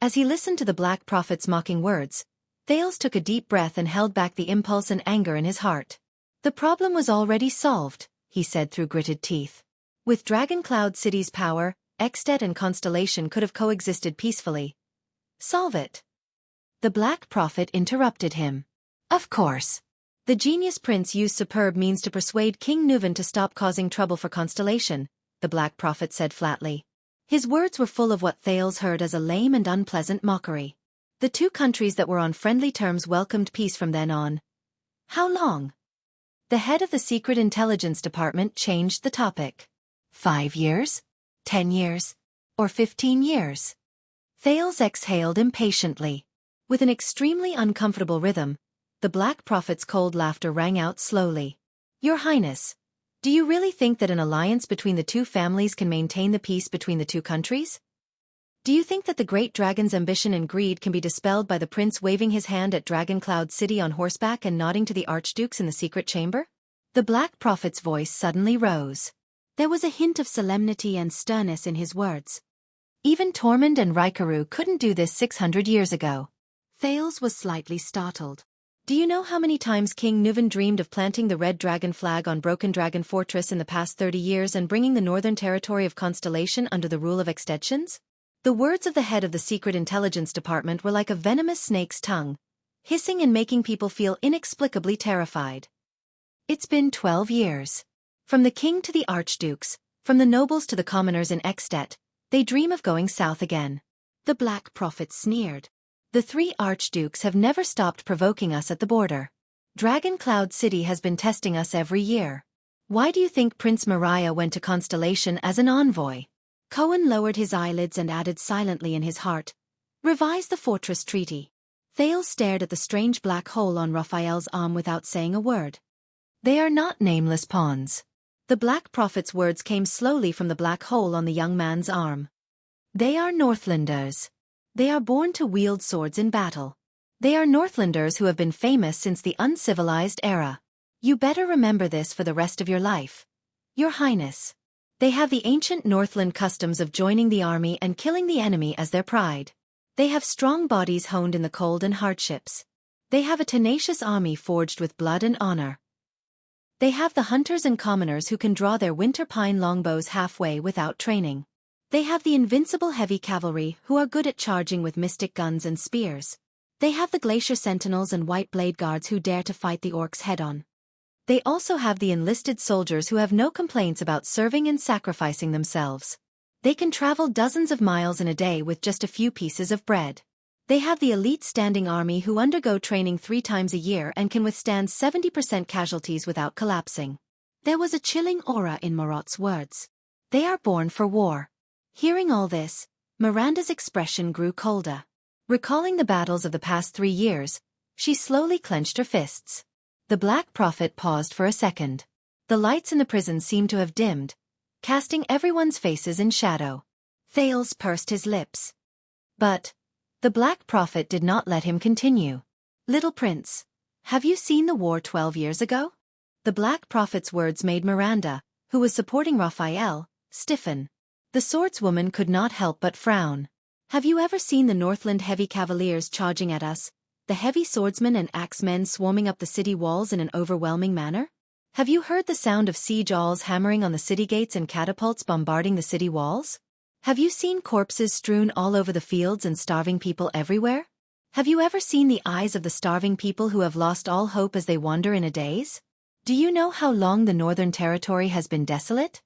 As he listened to the Black Prophet's mocking words, Thales took a deep breath and held back the impulse and anger in his heart. The problem was already solved, he said through gritted teeth. With Dragon Cloud City's power, Extet and Constellation could have coexisted peacefully. Solve it. The Black Prophet interrupted him. Of course. The genius prince used superb means to persuade King Nuven to stop causing trouble for Constellation, the Black Prophet said flatly. His words were full of what Thales heard as a lame and unpleasant mockery. The two countries that were on friendly terms welcomed peace from then on. How long? The head of the Secret Intelligence Department changed the topic. 5 years? 10 years? Or 15 years? Thales exhaled impatiently. With an extremely uncomfortable rhythm, the Black Prophet's cold laughter rang out slowly. Your Highness, do you really think that an alliance between the two families can maintain the peace between the two countries? Do you think that the great dragon's ambition and greed can be dispelled by the prince waving his hand at Dragon Cloud City on horseback and nodding to the archdukes in the secret chamber? The Black Prophet's voice suddenly rose. There was a hint of solemnity and sternness in his words. Even Tormund and Raikaru couldn't do this 600 years ago. Thales was slightly startled. Do you know how many times King Nuvan dreamed of planting the red dragon flag on Broken Dragon Fortress in the past 30 years and bringing the northern territory of Constellation under the rule of extensions? The words of the head of the Secret Intelligence Department were like a venomous snake's tongue, hissing and making people feel inexplicably terrified. It's been 12 years. From the king to the archdukes, from the nobles to the commoners in Extet, they dream of going south again. The Black Prophet sneered. The 3 archdukes have never stopped provoking us at the border. Dragon Cloud City has been testing us every year. Why do you think Prince Mariah went to Constellation as an envoy? Cohen lowered his eyelids and added silently in his heart, "Revise the fortress treaty." Thales stared at the strange black hole on Raphael's arm without saying a word. They are not nameless pawns. The Black Prophet's words came slowly from the black hole on the young man's arm. They are Northlanders. They are born to wield swords in battle. They are Northlanders who have been famous since the uncivilized era. You better remember this for the rest of your life, Your Highness. They have the ancient Northland customs of joining the army and killing the enemy as their pride. They have strong bodies honed in the cold and hardships. They have a tenacious army forged with blood and honor. They have the hunters and commoners who can draw their winter pine longbows halfway without training. They have the invincible heavy cavalry who are good at charging with mystic guns and spears. They have the glacier sentinels and white blade guards who dare to fight the orcs head-on. They also have the enlisted soldiers who have no complaints about serving and sacrificing themselves. They can travel dozens of miles in a day with just a few pieces of bread. They have the elite standing army who undergo training 3 times a year and can withstand 70% casualties without collapsing. There was a chilling aura in Marot's words. They are born for war. Hearing all this, Miranda's expression grew colder. Recalling the battles of the past 3 years, she slowly clenched her fists. The Black Prophet paused for a second. The lights in the prison seemed to have dimmed, casting everyone's faces in shadow. Thales pursed his lips. But the Black Prophet did not let him continue. "Little Prince, have you seen the war 12 years ago?" The Black Prophet's words made Miranda, who was supporting Raphael, stiffen. The swordswoman could not help but frown. "Have you ever seen the Northland heavy cavaliers charging at us, the heavy swordsmen and axemen swarming up the city walls in an overwhelming manner? Have you heard the sound of siege owls hammering on the city gates and catapults bombarding the city walls? Have you seen corpses strewn all over the fields and starving people everywhere? Have you ever seen the eyes of the starving people who have lost all hope as they wander in a daze? Do you know how long the Northern Territory has been desolate?"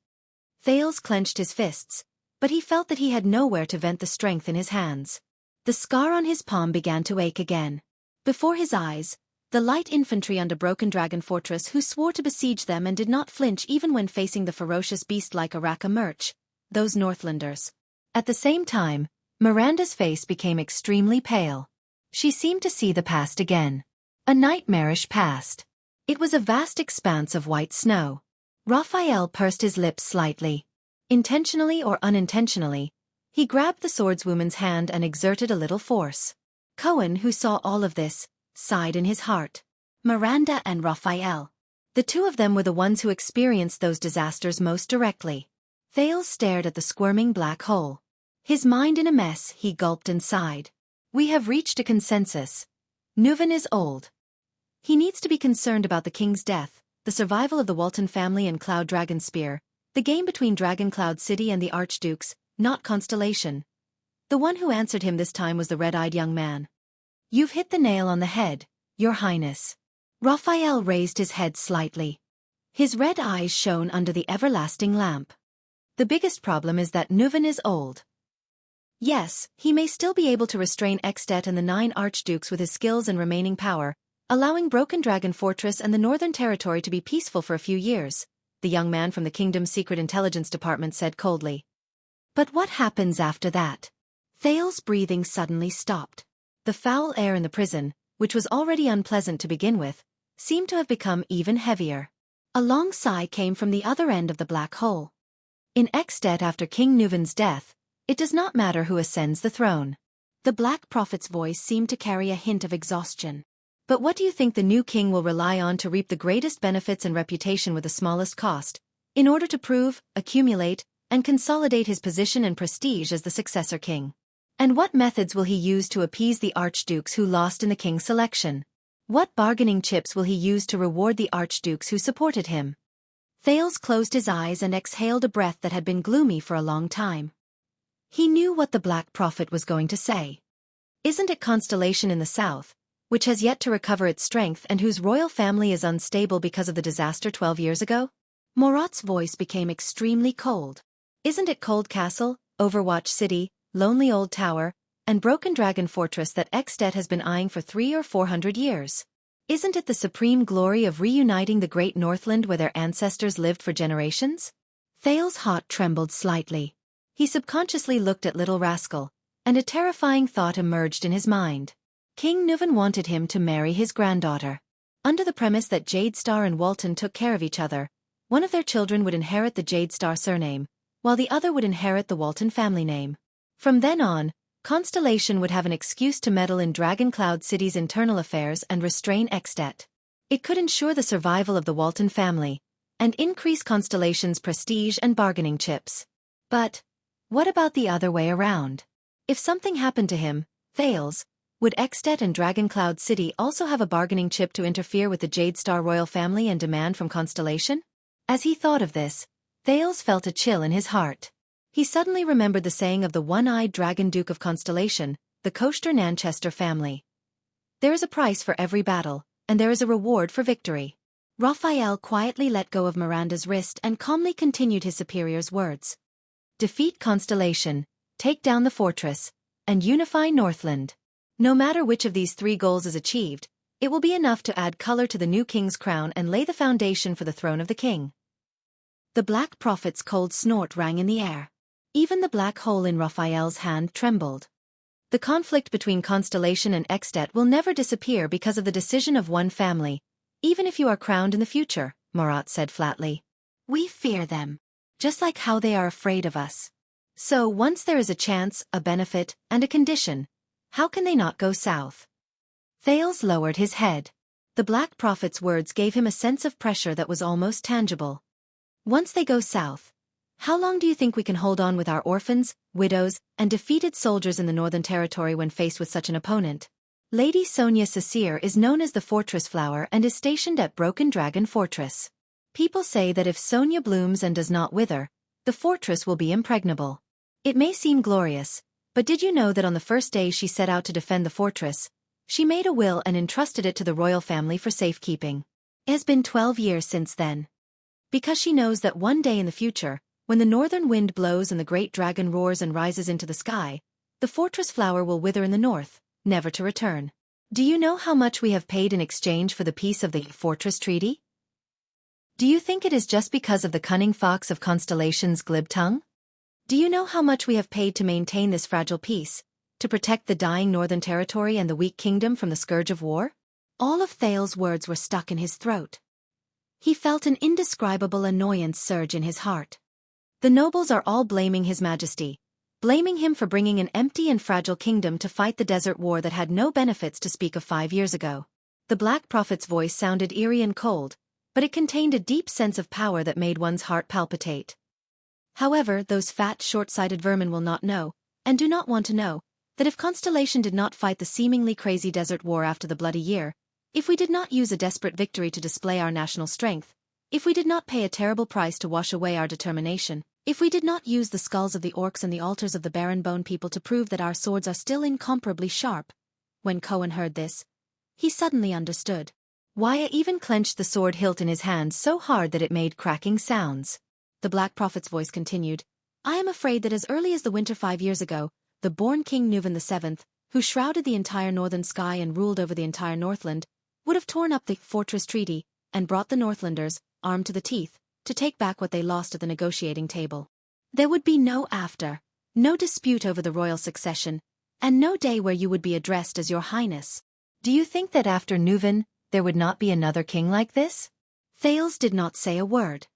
Thales clenched his fists, but he felt that he had nowhere to vent the strength in his hands. The scar on his palm began to ache again. Before his eyes, the light infantry under Broken Dragon Fortress who swore to besiege them and did not flinch even when facing the ferocious beast like Araka Murch, those Northlanders. At the same time, Miranda's face became extremely pale. She seemed to see the past again. A nightmarish past. It was a vast expanse of white snow. Raphael pursed his lips slightly. Intentionally or unintentionally, he grabbed the swordswoman's hand and exerted a little force. Cohen, who saw all of this, sighed in his heart. Miranda and Raphael. The 2 of them were the ones who experienced those disasters most directly. Thales stared at the squirming black hole. His mind in a mess, he gulped and sighed. "We have reached a consensus. Nuvan is old. He needs to be concerned about the king's death, the survival of the Walton family and Cloud Dragon Spear, the game between Dragon Cloud City and the Archdukes, not Constellation." The one who answered him this time was the red-eyed young man. "You've hit the nail on the head, Your Highness." Raphael raised his head slightly. His red eyes shone under the everlasting lamp. "The biggest problem is that Nuvan is old. Yes, he may still be able to restrain Extet and the 9 archdukes with his skills and remaining power, allowing Broken Dragon Fortress and the Northern Territory to be peaceful for a few years," the young man from the Kingdom's Secret Intelligence Department said coldly. "But what happens after that?" Thales' breathing suddenly stopped. The foul air in the prison, which was already unpleasant to begin with, seemed to have become even heavier. A long sigh came from the other end of the black hole. "In Extet after King Nuvan's death, it does not matter who ascends the throne." The Black Prophet's voice seemed to carry a hint of exhaustion. "But what do you think the new king will rely on to reap the greatest benefits and reputation with the smallest cost, in order to prove, accumulate, and consolidate his position and prestige as the successor king? And what methods will he use to appease the archdukes who lost in the king's selection? What bargaining chips will he use to reward the archdukes who supported him? Thales closed his eyes and exhaled a breath that had been gloomy for a long time. He knew what the Black Prophet was going to say. Isn't it Constellation in the south, which has yet to recover its strength and whose royal family is unstable because of the disaster 12 years ago? Morat's voice became extremely cold. Isn't it Cold Castle, Overwatch City, Lonely Old Tower, and Broken Dragon Fortress that Xdet has been eyeing for 300 or 400 years? Isn't it the supreme glory of reuniting the great Northland where their ancestors lived for generations? Thales' heart trembled slightly. He subconsciously looked at Little Rascal, and a terrifying thought emerged in his mind. King Nuvan wanted him to marry his granddaughter. Under the premise that Jadestar and Walton took care of each other, one of their children would inherit the Jadestar surname, while the other would inherit the Walton family name. From then on, Constellation would have an excuse to meddle in Dragoncloud City's internal affairs and restrain Xdet. It could ensure the survival of the Walton family, and increase Constellation's prestige and bargaining chips. But what about the other way around? If something happened to him, Thales, would Xdet and Dragoncloud City also have a bargaining chip to interfere with the Jadestar royal family and demand from Constellation? As he thought of this, Thales felt a chill in his heart. He suddenly remembered the saying of the one-eyed dragon Duke of Constellation, the Koester-Nanchester family. There is a price for every battle, and there is a reward for victory. Raphael quietly let go of Miranda's wrist and calmly continued his superior's words. Defeat Constellation, take down the fortress, and unify Northland. No matter which of these 3 goals is achieved, it will be enough to add color to the new king's crown and lay the foundation for the throne of the king. The Black Prophet's cold snort rang in the air. Even the black hole in Raphael's hand trembled. The conflict between Constellation and Xdet will never disappear because of the decision of one family, even if you are crowned in the future, Morat said flatly. We fear them, just like how they are afraid of us. So once there is a chance, a benefit, and a condition, how can they not go south? Thales lowered his head. The Black Prophet's words gave him a sense of pressure that was almost tangible. Once they go south, how long do you think we can hold on with our orphans, widows, and defeated soldiers in the Northern Territory when faced with such an opponent? Lady Sonia Sasir is known as the Fortress Flower and is stationed at Broken Dragon Fortress. People say that if Sonia blooms and does not wither, the fortress will be impregnable. It may seem glorious, but did you know that on the first day she set out to defend the fortress, she made a will and entrusted it to the royal family for safekeeping? It has been 12 years since then. Because she knows that one day in the future, when the northern wind blows and the great dragon roars and rises into the sky, the fortress flower will wither in the north, never to return. Do you know how much we have paid in exchange for the peace of the Fortress Treaty? Do you think it is just because of the cunning fox of Constellation's glib tongue? Do you know how much we have paid to maintain this fragile peace, to protect the dying Northern Territory and the weak kingdom from the scourge of war? All of Thales' words were stuck in his throat. He felt an indescribable annoyance surge in his heart. The nobles are all blaming His Majesty, blaming him for bringing an empty and fragile kingdom to fight the desert war that had no benefits to speak of 5 years ago. The Black Prophet's voice sounded eerie and cold, but it contained a deep sense of power that made one's heart palpitate. However, those fat, short-sighted vermin will not know, and do not want to know, that if Constellation did not fight the seemingly crazy desert war after the bloody year, if we did not use a desperate victory to display our national strength, if we did not pay a terrible price to wash away our determination, if we did not use the skulls of the orcs and the altars of the barren bone people to prove that our swords are still incomparably sharp. When Cohen heard this, he suddenly understood. Wyatt even clenched the sword hilt in his hand so hard that it made cracking sounds. The Black Prophet's voice continued, I am afraid that as early as the winter 5 years ago, the born King Nuvan VII, who shrouded the entire northern sky and ruled over the entire Northland, would have torn up the Fortress Treaty and brought the Northlanders, armed to the teeth, to take back what they lost at the negotiating table. There would be no after, no dispute over the royal succession, and no day where you would be addressed as Your Highness. Do you think that after Nuvan, there would not be another king like this? Thales did not say a word.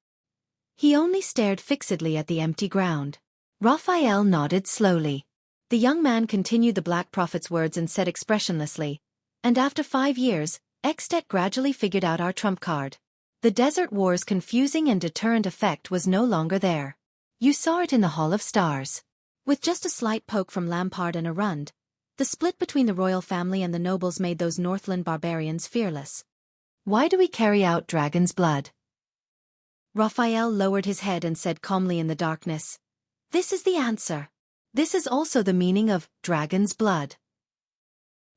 He only stared fixedly at the empty ground. Raphael nodded slowly. The young man continued the Black Prophet's words and said expressionlessly, and after 5 years, Xdet gradually figured out our trump card. The Desert War's confusing and deterrent effect was no longer there. You saw it in the Hall of Stars. With just a slight poke from Lampard and Arund, The split between the royal family and the nobles made those Northland barbarians fearless. Why do we carry out dragon's blood? Raphael lowered his head and said calmly in the darkness, "This is the answer. This is also the meaning of dragon's blood.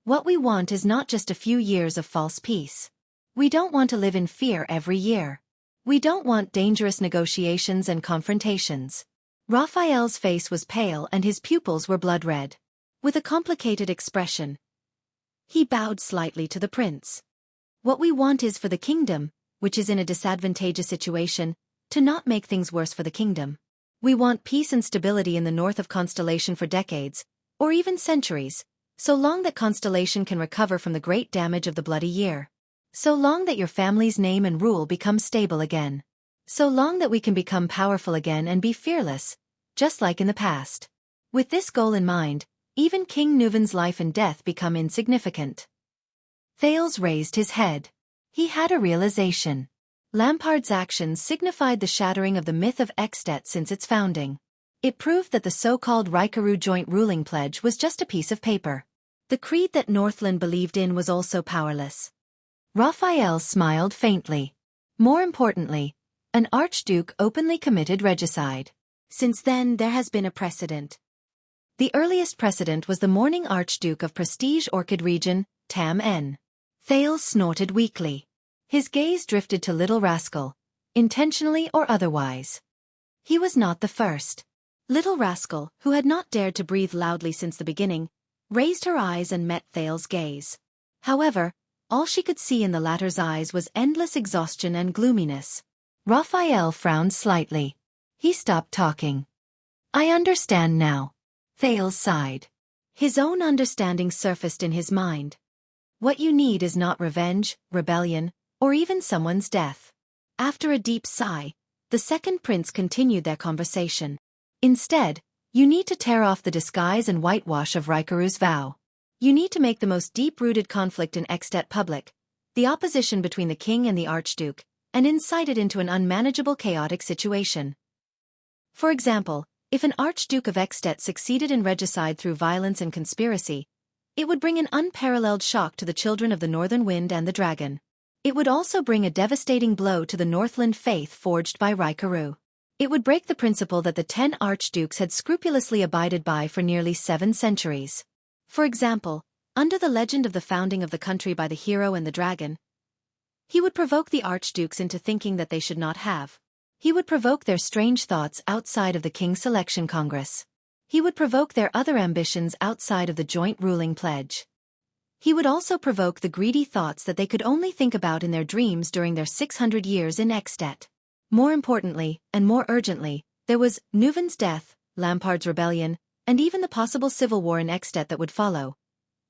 What we want is not just a few years of false peace. We don't want to live in fear every year. We don't want dangerous negotiations and confrontations." Raphael's face was pale and his pupils were blood red. With a complicated expression, he bowed slightly to the prince. "What we want is for the kingdom, which is in a disadvantageous situation, to not make things worse for the kingdom. We want peace and stability in the north of Constellation for decades, or even centuries, so long that Constellation can recover from the great damage of the Bloody Year. So long that your family's name and rule become stable again. So long that we can become powerful again and be fearless, just like in the past. With this goal in mind, even King Nuven's life and death become insignificant." Thales raised his head. He had a realization. Lampard's actions signified the shattering of the myth of Extet since its founding. It proved that the so-called Raikaru joint ruling pledge was just a piece of paper. The creed that Northland believed in was also powerless. Raphael smiled faintly. More importantly, an archduke openly committed regicide. Since then there has been a precedent. The earliest precedent was the mourning Archduke of Prestige Orchid Region, Tam N. Thales snorted weakly. His gaze drifted to Little Rascal, intentionally or otherwise. He was not the first. Little Rascal, who had not dared to breathe loudly since the beginning, raised her eyes and met Thales' gaze. However, all she could see in the latter's eyes was endless exhaustion and gloominess. Raphael frowned slightly. He stopped talking. "I understand now." Thales sighed. His own understanding surfaced in his mind. What you need is not revenge, rebellion, or even someone's death. After a deep sigh, the second prince continued their conversation. Instead, you need to tear off the disguise and whitewash of Raikaru's vow. You need to make the most deep-rooted conflict in Extet public, the opposition between the king and the archduke, and incite it into an unmanageable chaotic situation. For example, if an Archduke of Extet succeeded in regicide through violence and conspiracy, it would bring an unparalleled shock to the children of the Northern Wind and the Dragon. It would also bring a devastating blow to the Northland faith forged by Raikaru. It would break the principle that the 10 archdukes had scrupulously abided by for nearly 7 centuries. For example, under the legend of the founding of the country by the hero and the dragon, he would provoke the archdukes into thinking that they should not have. He would provoke their strange thoughts outside of the King's Selection Congress. He would provoke their other ambitions outside of the joint ruling pledge. He would also provoke the greedy thoughts that they could only think about in their dreams during their 600 years in Extet. More importantly, and more urgently, there was Nuven's death, Lampard's rebellion, and even the possible civil war in Extet that would follow.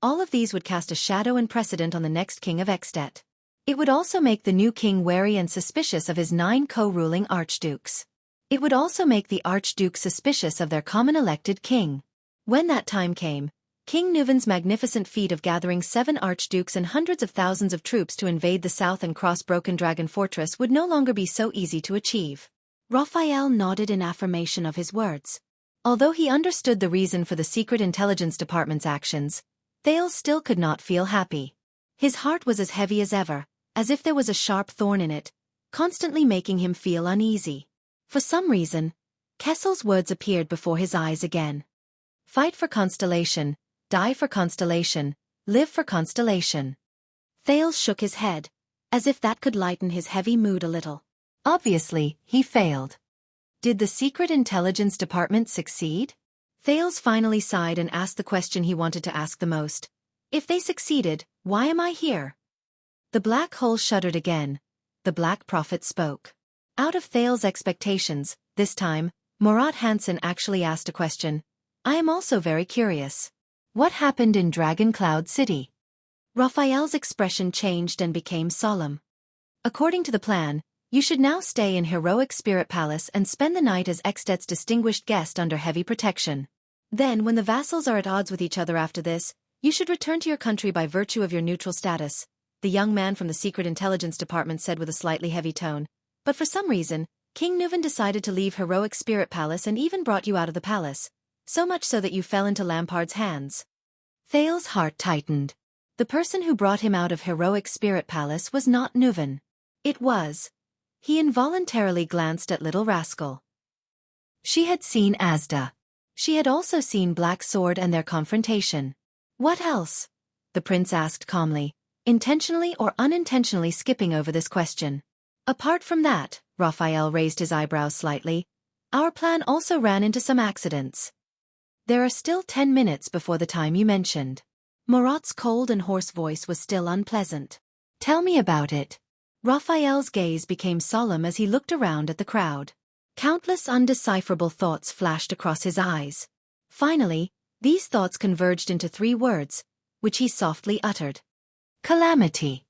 All of these would cast a shadow and precedent on the next king of Extet. It would also make the new king wary and suspicious of his 9 co-ruling archdukes. It would also make the archdukes suspicious of their common elected king. When that time came, King Nuven's magnificent feat of gathering 7 archdukes and hundreds of thousands of troops to invade the south and cross Broken Dragon Fortress would no longer be so easy to achieve. Raphael nodded in affirmation of his words. Although he understood the reason for the Secret Intelligence Department's actions, Thales still could not feel happy. His heart was as heavy as ever, as if there was a sharp thorn in it, constantly making him feel uneasy. For some reason, Kessel's words appeared before his eyes again. Fight for Constellation, die for Constellation, live for Constellation. Thales shook his head, as if that could lighten his heavy mood a little. Obviously, he failed. Did the Secret Intelligence Department succeed? Thales finally sighed and asked the question he wanted to ask the most. If they succeeded, why am I here? The black hole shuddered again. The Black Prophet spoke. Out of Thales' expectations, this time, Murat Hansen actually asked a question. I am also very curious. What happened in Dragon Cloud City? Raphael's expression changed and became solemn. According to the plan, you should now stay in Heroic Spirit Palace and spend the night as Extet's distinguished guest under heavy protection. Then, when the vassals are at odds with each other after this, you should return to your country by virtue of your neutral status, the young man from the Secret Intelligence Department said with a slightly heavy tone. But for some reason, King Nuven decided to leave Heroic Spirit Palace and even brought you out of the palace, so much so that you fell into Lampard's hands. Thale's heart tightened. The person who brought him out of Heroic Spirit Palace was not Nuven. It was. He involuntarily glanced at Little Rascal. She had seen Asda. She had also seen Black Sword and their confrontation. What else? The prince asked calmly, intentionally or unintentionally skipping over this question. Apart from that, Raphael raised his eyebrows slightly, our plan also ran into some accidents. There are still 10 minutes before the time you mentioned. Marat's cold and hoarse voice was still unpleasant. Tell me about it. Raphael's gaze became solemn as he looked around at the crowd. Countless undecipherable thoughts flashed across his eyes. Finally, these thoughts converged into 3 words, which he softly uttered. Calamity.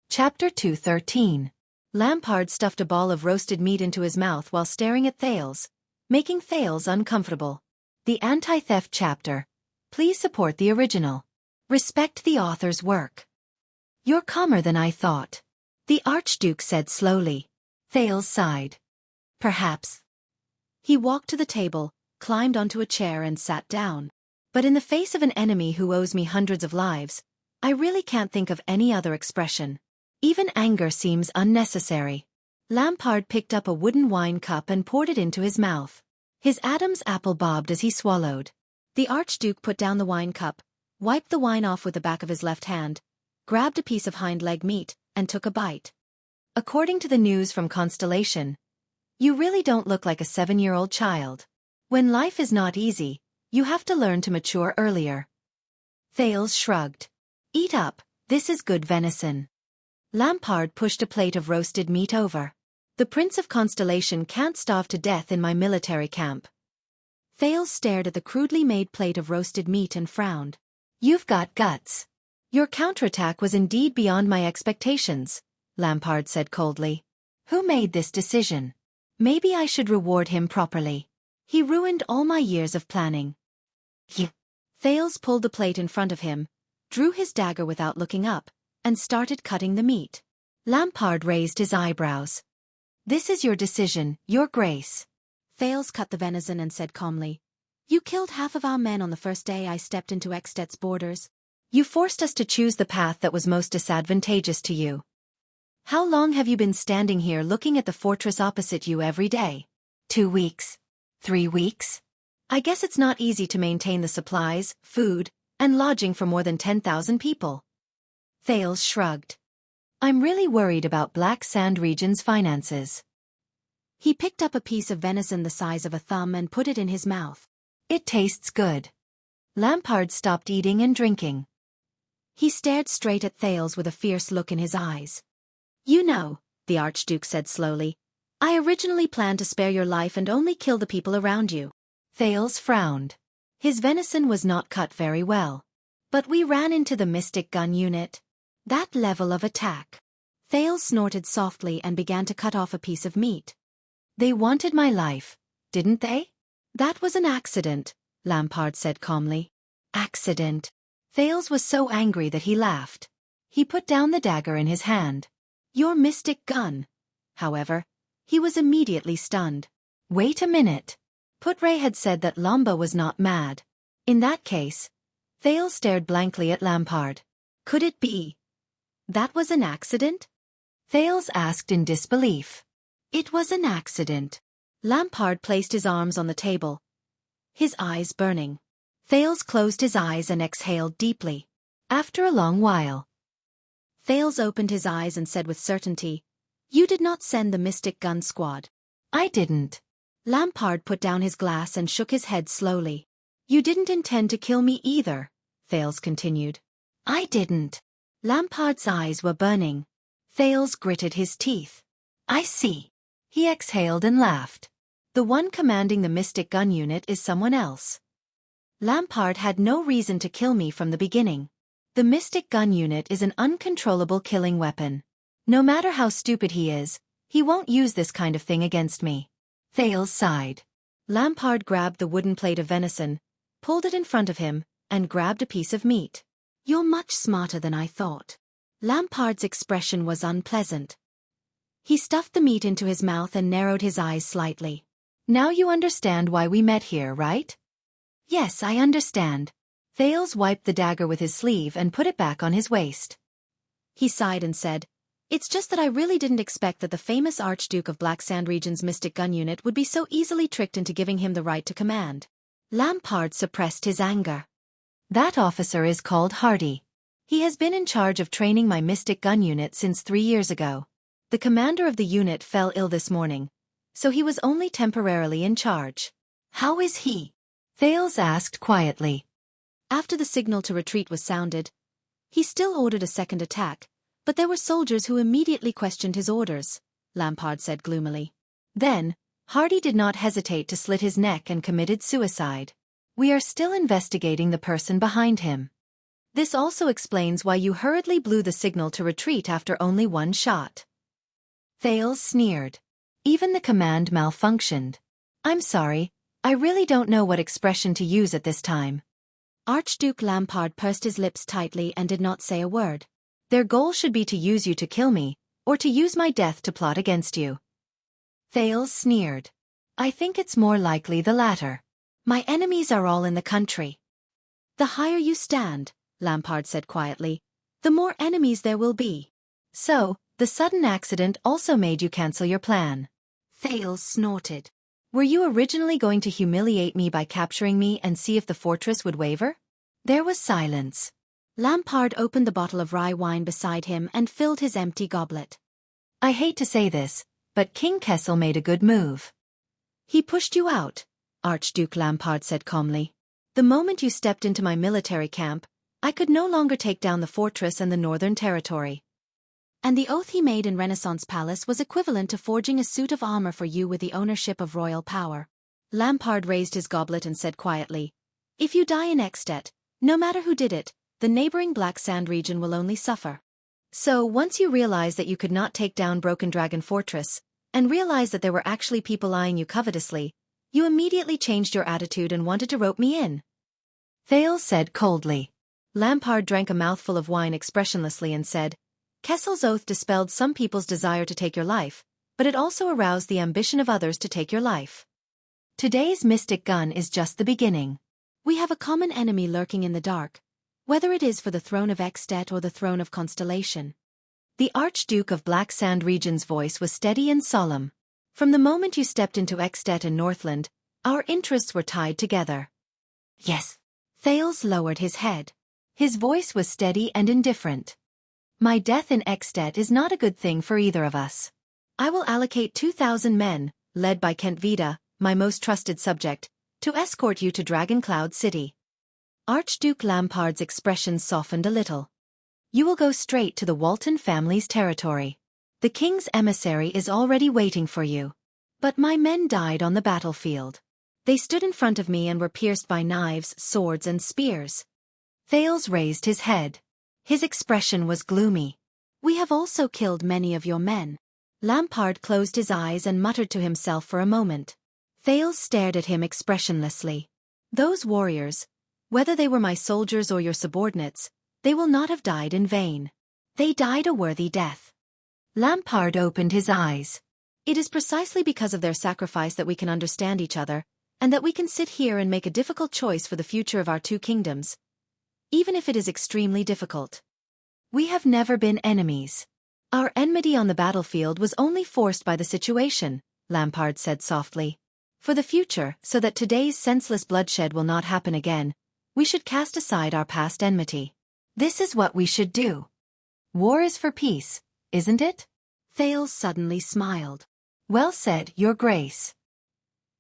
Chapter 213. Lampard stuffed a ball of roasted meat into his mouth while staring at Thales, making Thales uncomfortable. The Anti-Theft Chapter. Please support the original. Respect the author's work. You're calmer than I thought, the Archduke said slowly. Thales sighed. Perhaps. He walked to the table, climbed onto a chair and sat down. But in the face of an enemy who owes me hundreds of lives, I really can't think of any other expression. Even anger seems unnecessary. Lampard picked up a wooden wine cup and poured it into his mouth. His Adam's apple bobbed as he swallowed. The Archduke put down the wine cup, wiped the wine off with the back of his left hand, grabbed a piece of hind leg meat, and took a bite. According to the news from Constellation, you really don't look like a 7-year-old child. When life is not easy, you have to learn to mature earlier. Thales shrugged. Eat up, this is good venison. Lampard pushed a plate of roasted meat over. The Prince of Constellation can't starve to death in my military camp. Thales stared at the crudely made plate of roasted meat and frowned. You've got guts. Your counterattack was indeed beyond my expectations, Lampard said coldly. Who made this decision? Maybe I should reward him properly. He ruined all my years of planning. Thales pulled the plate in front of him, drew his dagger without looking up, and started cutting the meat. Lampard raised his eyebrows. This is your decision, Your Grace. Thales cut the venison and said calmly, You killed half of our men on the first day I stepped into Ekstet's borders. You forced us to choose the path that was most disadvantageous to you. How long have you been standing here looking at the fortress opposite you every day? 2 weeks? 3 weeks? I guess it's not easy to maintain the supplies, food, and lodging for more than 10,000 people. Thales shrugged. I'm really worried about Black Sand Region's finances. He picked up a piece of venison the size of a thumb and put it in his mouth. It tastes good. Lampard stopped eating and drinking. He stared straight at Thales with a fierce look in his eyes. You know, the Archduke said slowly, I originally planned to spare your life and only kill the people around you. Thales frowned. His venison was not cut very well. But we ran into the Mystic Gun unit. That level of attack. Thales snorted softly and began to cut off a piece of meat. They wanted my life, didn't they? That was an accident, Lampard said calmly. Accident. Thales was so angry that he laughed. He put down the dagger in his hand. Your mystic gun. However, he was immediately stunned. Wait a minute. Putre had said that Lamba was not mad. In that case, Thales stared blankly at Lampard. Could it be? That was an accident? Thales asked in disbelief. It was an accident. Lampard placed his arms on the table, his eyes burning. Thales closed his eyes and exhaled deeply. After a long while, Thales opened his eyes and said with certainty, You did not send the Mystic Gun Squad. I didn't. Lampard put down his glass and shook his head slowly. You didn't intend to kill me either, Thales continued. I didn't. Lampard's eyes were burning. Thales gritted his teeth. I see. He exhaled and laughed. The one commanding the Mystic Gun unit is someone else. Lampard had no reason to kill me from the beginning. The Mystic Gun unit is an uncontrollable killing weapon. No matter how stupid he is, he won't use this kind of thing against me. Thales sighed. Lampard grabbed the wooden plate of venison, pulled it in front of him, and grabbed a piece of meat. You're much smarter than I thought. Lampard's expression was unpleasant. He stuffed the meat into his mouth and narrowed his eyes slightly. Now you understand why we met here, right? Yes, I understand. Thales wiped the dagger with his sleeve and put it back on his waist. He sighed and said, "It's just that I really didn't expect that the famous Archduke of Black Sand Region's mystic gun unit would be so easily tricked into giving him the right to command." Lampard suppressed his anger. "That officer is called Hardy. He has been in charge of training my mystic gun unit since 3 years ago. The commander of the unit fell ill this morning, so he was only temporarily in charge." "How is he?" Thales asked quietly. After the signal to retreat was sounded, he still ordered a second attack, but there were soldiers who immediately questioned his orders, Lampard said gloomily. Then, Hardy did not hesitate to slit his neck and committed suicide. "We are still investigating the person behind him. This also explains why you hurriedly blew the signal to retreat after only 1 shot." Thales sneered. "Even the command malfunctioned. I'm sorry, I really don't know what expression to use at this time." Archduke Lampard pursed his lips tightly and did not say a word. "Their goal should be to use you to kill me, or to use my death to plot against you." Thales sneered. "I think it's more likely the latter. My enemies are all in the country." "The higher you stand," Lampard said quietly, "the more enemies there will be." "So, the sudden accident also made you cancel your plan?" Thales snorted. "Were you originally going to humiliate me by capturing me and see if the fortress would waver?" There was silence. Lampard opened the bottle of rye wine beside him and filled his empty goblet. "I hate to say this, but King Kessel made a good move." "He pushed you out," Archduke Lampard said calmly. "The moment you stepped into my military camp, I could no longer take down the fortress and the northern territory. And the oath he made in Renaissance Palace was equivalent to forging a suit of armor for you with the ownership of royal power." Lampard raised his goblet and said quietly, "If you die in Ekstedt, no matter who did it, the neighboring Black Sand region will only suffer." "So once you realized that you could not take down Broken Dragon Fortress, and realized that there were actually people eyeing you covetously, you immediately changed your attitude and wanted to rope me in?" Thales said coldly. Lampard drank a mouthful of wine expressionlessly and said, "Kessel's oath dispelled some people's desire to take your life, but it also aroused the ambition of others to take your life. Today's mystic gun is just the beginning. We have a common enemy lurking in the dark, whether it is for the throne of Ekstedt or the throne of Constellation." The Archduke of Black Sand Region's voice was steady and solemn. "From the moment you stepped into Ekstedt and Northland, our interests were tied together." "Yes." Thales lowered his head. His voice was steady and indifferent. "My death in Ekstedt is not a good thing for either of us. I will allocate 2,000 men, led by Kent Vida, my most trusted subject, to escort you to Dragon Cloud City." Archduke Lampard's expression softened a little. "You will go straight to the Walton family's territory. The king's emissary is already waiting for you. But my men died on the battlefield. They stood in front of me and were pierced by knives, swords and spears." Thales raised his head. His expression was gloomy. "We have also killed many of your men." Lampard closed his eyes and muttered to himself for a moment. Thales stared at him expressionlessly. "Those warriors, whether they were my soldiers or your subordinates, they will not have died in vain. They died a worthy death." Lampard opened his eyes. "It is precisely because of their sacrifice that we can understand each other, and that we can sit here and make a difficult choice for the future of our 2 kingdoms. Even if it is extremely difficult. We have never been enemies. Our enmity on the battlefield was only forced by the situation," Lampard said softly. "For the future, so that today's senseless bloodshed will not happen again, we should cast aside our past enmity. This is what we should do. War is for peace, isn't it?" Thales suddenly smiled. "Well said, Your Grace."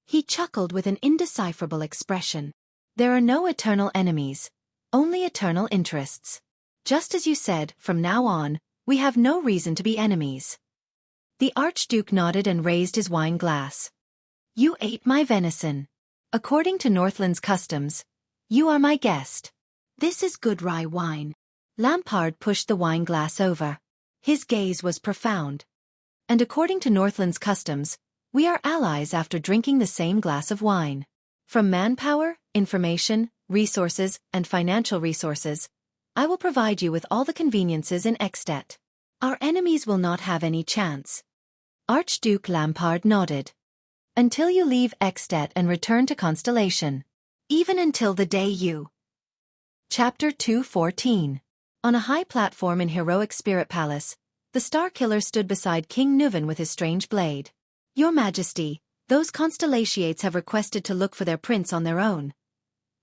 He chuckled with an indecipherable expression. "There are no eternal enemies, only eternal interests. Just as you said, from now on, we have no reason to be enemies." The Archduke nodded and raised his wine glass. "You ate my venison. According to Northland's customs, you are my guest." "This is good rye wine." Lampard pushed the wine glass over. His gaze was profound. "And according to Northland's customs, we are allies after drinking the same glass of wine. From manpower, information, resources, and financial resources, I will provide you with all the conveniences in Ekstedt. Our enemies will not have any chance." Archduke Lampard nodded. "Until you leave Ekstedt and return to Constellation. Even until the day you Chapter 214. On a high platform in heroic Spirit Palace, the Star Killer stood beside King Nuven with his strange blade. "Your Majesty, those constellations have requested to look for their prince on their own.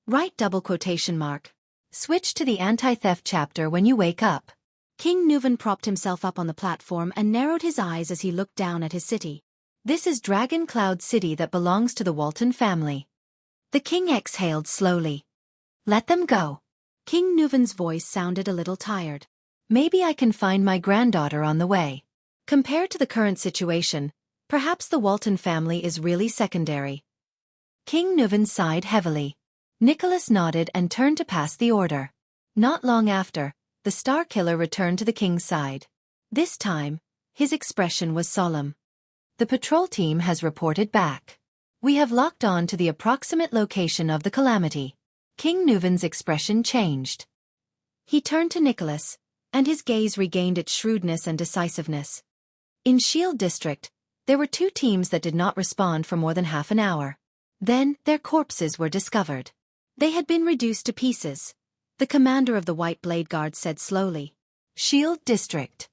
Write double quotation mark. Switch to the anti-theft chapter when you wake up." King Nuven propped himself up on the platform and narrowed his eyes as he looked down at his city. "This is Dragon Cloud City that belongs to the Walton family." The king exhaled slowly. "Let them go." King Nuven's voice sounded a little tired. "Maybe I can find my granddaughter on the way." Compared to the current situation, perhaps the Walton family is really secondary. King Nuven sighed heavily. Nicholas nodded and turned to pass the order. Not long after, the Star Killer returned to the king's side. This time, his expression was solemn. "The patrol team has reported back. We have locked on to the approximate location of the calamity." King Nuven's expression changed. He turned to Nicholas, and his gaze regained its shrewdness and decisiveness. In Shield District, there were 2 teams that did not respond for more than half an hour. Then, their corpses were discovered. They had been reduced to pieces, the commander of the White Blade Guard said slowly. "Shield District."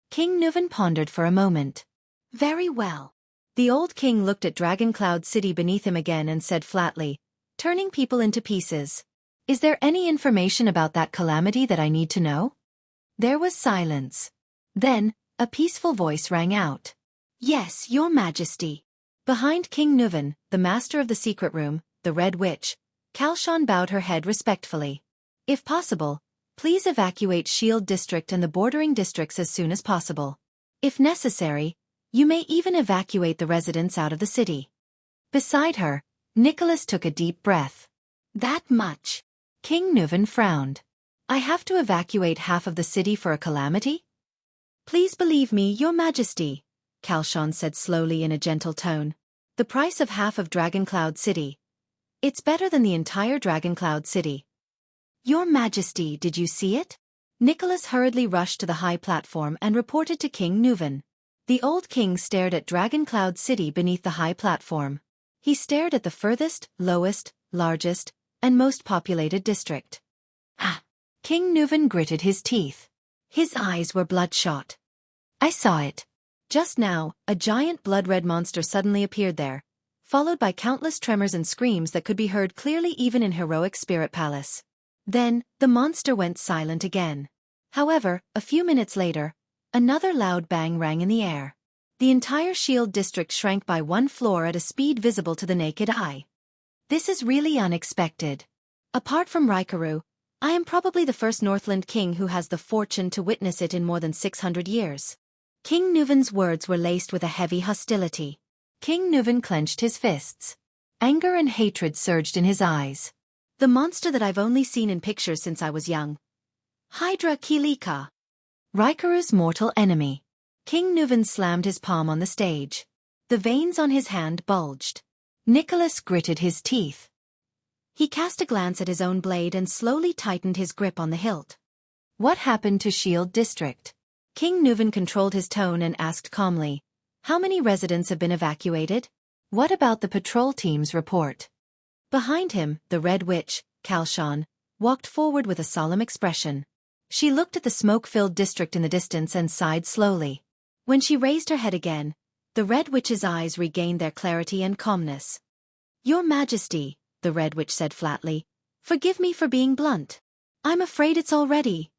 King Nuven pondered for a moment. "Very well." The old king looked at Dragon Cloud City beneath him again and said flatly, "Turning people into pieces. Is there any information about that calamity that I need to know?" There was silence. Then, a peaceful voice rang out. "Yes, Your Majesty." Behind King Nuven, the master of the secret room, the Red Witch, Kalshan bowed her head respectfully. "If possible, please evacuate Shield District and the bordering districts as soon as possible. If necessary, you may even evacuate the residents out of the city." Beside her, Nicholas took a deep breath. "That much?" King Nuven frowned. "I have to evacuate half of the city for a calamity?" "Please believe me, Your Majesty," Kalshan said slowly in a gentle tone. "The price of half of Dragon Cloud City. It's better than the entire Dragon Cloud City." "Your Majesty, did you see it?" Nicholas hurriedly rushed to the high platform and reported to King Nuven. The old king stared at Dragon Cloud City beneath the high platform. He stared at the furthest, lowest, largest, and most populated district. "Ah!" King Nuven gritted his teeth. His eyes were bloodshot. "I saw it." Just now, a giant blood-red monster suddenly appeared there, followed by countless tremors and screams that could be heard clearly even in heroic Spirit Palace. Then, the monster went silent again. However, a few minutes later, another loud bang rang in the air. The entire Shield District shrank by 1 floor at a speed visible to the naked eye. "This is really unexpected. Apart from Raikaru, I am probably the first Northland king who has the fortune to witness it in more than 600 years. King Nuven's words were laced with a heavy hostility. King Nuven clenched his fists. Anger and hatred surged in his eyes. "The monster that I've only seen in pictures since I was young. Hydra Kilika. Raikaru's mortal enemy." King Nuven slammed his palm on the stage. The veins on his hand bulged. Nicholas gritted his teeth. He cast a glance at his own blade and slowly tightened his grip on the hilt. "What happened to Shield District?" King Nuven controlled his tone and asked calmly, "How many residents have been evacuated? What about the patrol team's report?" Behind him, the Red Witch, Kalshan, walked forward with a solemn expression. She looked at the smoke-filled district in the distance and sighed slowly. When she raised her head again, the Red Witch's eyes regained their clarity and calmness. "Your Majesty," the Red Witch said flatly, "forgive me for being blunt. I'm afraid it's already."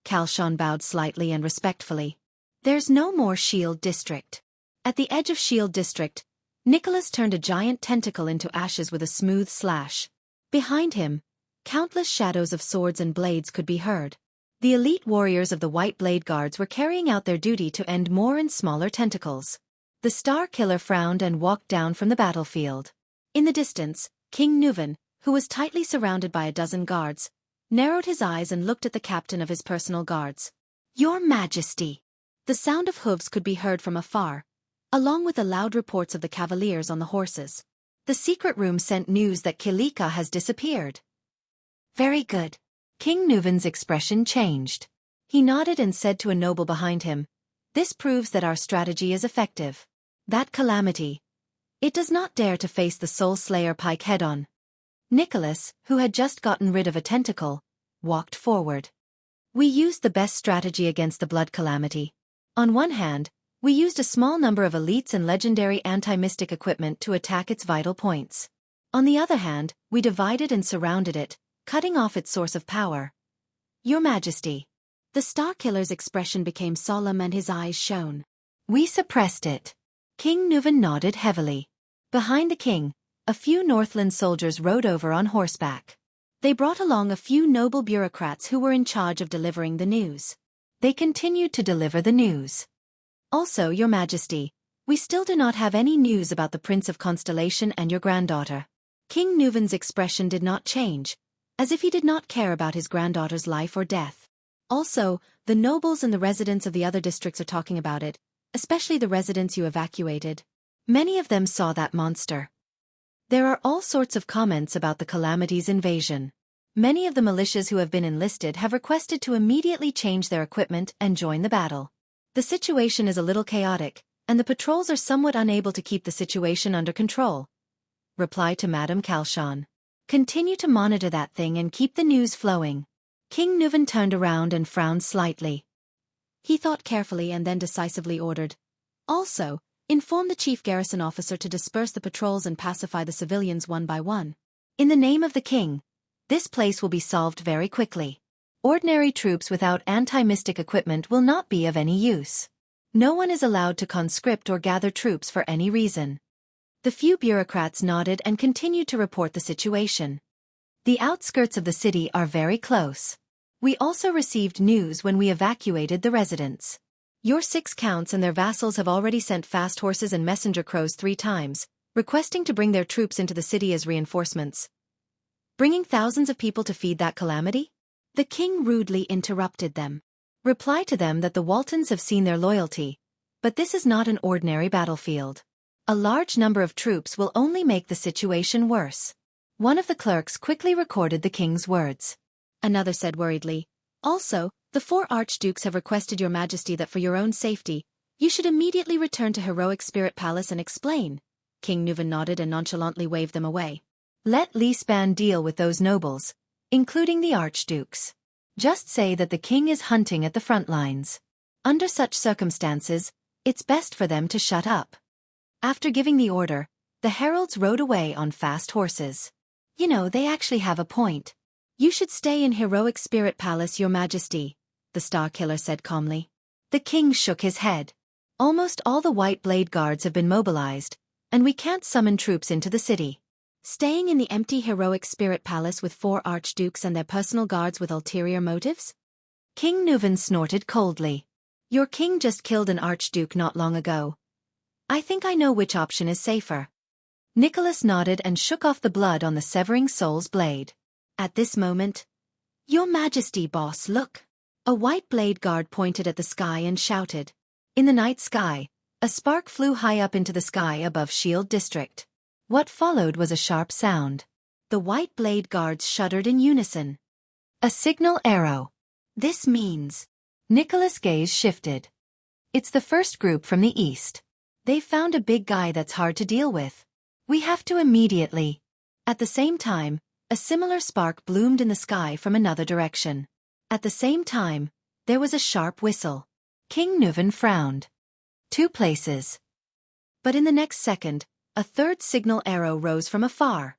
Kalshan bowed slightly and respectfully. "There's no more Shield District." At the edge of Shield District, Nicholas turned a giant tentacle into ashes with a smooth slash. Behind him, countless shadows of swords and blades could be heard. The elite warriors of the White Blade Guards were carrying out their duty to end more and smaller tentacles. The Star Killer frowned and walked down from the battlefield. In the distance, King Nuven, who was tightly surrounded by a dozen guards, narrowed his eyes and looked at the captain of his personal guards. "Your Majesty." The sound of hooves could be heard from afar, along with the loud reports of the cavaliers on the horses. "The secret room sent news that Kilika has disappeared." "Very good." King Nuven's expression changed. He nodded and said to a noble behind him, "This proves that our strategy is effective. That calamity. It does not dare to face the Soul Slayer Pike head-on." Nicholas, who had just gotten rid of a tentacle, walked forward. We used the best strategy against the blood calamity. On one hand, we used a small number of elites and legendary anti-mystic equipment to attack its vital points. On the other hand, we divided and surrounded it, cutting off its source of power. Your Majesty. The Star Killer's expression became solemn and his eyes shone. We suppressed it. King Nuven nodded heavily. Behind the king, a few Northland soldiers rode over on horseback. They brought along a few noble bureaucrats who were in charge of delivering the news. They continued to deliver the news. Also, Your Majesty, we still do not have any news about the Prince of Constellation and your granddaughter. King Nuven's expression did not change, as if he did not care about his granddaughter's life or death. Also, the nobles and the residents of the other districts are talking about it, especially the residents you evacuated. Many of them saw that monster. There are all sorts of comments about the Calamity's invasion. Many of the militias who have been enlisted have requested to immediately change their equipment and join the battle. The situation is a little chaotic, and the patrols are somewhat unable to keep the situation under control. Reply to Madame Kalshan. Continue to monitor that thing and keep the news flowing. King Nuven turned around and frowned slightly. He thought carefully and then decisively ordered. Also, inform the chief garrison officer to disperse the patrols and pacify the civilians one by one. In the name of the king, this place will be solved very quickly. Ordinary troops without anti-mystic equipment will not be of any use. No one is allowed to conscript or gather troops for any reason. The few bureaucrats nodded and continued to report the situation. The outskirts of the city are very close. We also received news when we evacuated the residents. Your 6 counts and their vassals have already sent fast horses and messenger crows 3 times, requesting to bring their troops into the city as reinforcements. Bringing thousands of people to feed that calamity? The king rudely interrupted them. Reply to them that the Waltons have seen their loyalty, but this is not an ordinary battlefield. A large number of troops will only make the situation worse. One of the clerks quickly recorded the king's words. Another said worriedly, also, the 4 archdukes have requested your majesty that for your own safety, you should immediately return to Heroic Spirit Palace and explain. King Nuven nodded and nonchalantly waved them away. Let Lispan deal with those nobles, including the archdukes. Just say that the king is hunting at the front lines. Under such circumstances, it's best for them to shut up. After giving the order, the heralds rode away on fast horses. You know, they actually have a point. You should stay in Heroic Spirit Palace, your majesty, the Star Killer said calmly. The king shook his head. Almost all the White Blade Guards have been mobilized, and we can't summon troops into the city. Staying in the empty Heroic Spirit Palace with 4 archdukes and their personal guards with ulterior motives? King Nuven snorted coldly. Your king just killed an archduke not long ago. I think I know which option is safer. Nicholas nodded and shook off the blood on the severing soul's blade. At this moment, Your Majesty, boss, look. A White Blade Guard pointed at the sky and shouted. In the night sky, a spark flew high up into the sky above Shield District. What followed was a sharp sound. The White Blade Guards shuddered in unison. A signal arrow. This means... Nicholas' gaze shifted. It's the first group from the east. They've found a big guy that's hard to deal with. We have to immediately... At the same time, a similar spark bloomed in the sky from another direction. At the same time, there was a sharp whistle. King Nuven frowned. 2 places. But in the next second, a third signal arrow rose from afar.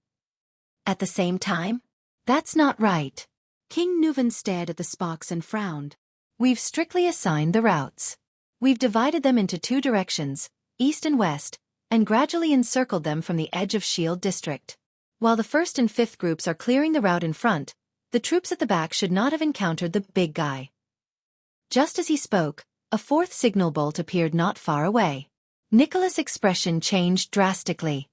At the same time? That's not right. King Nuven stared at the sparks and frowned. We've strictly assigned the routes. We've divided them into 2 directions, east and west, and gradually encircled them from the edge of Shield District. While the 1st and 5th groups are clearing the route in front, the troops at the back should not have encountered the big guy. Just as he spoke, a 4th signal bolt appeared not far away. Nicholas' expression changed drastically.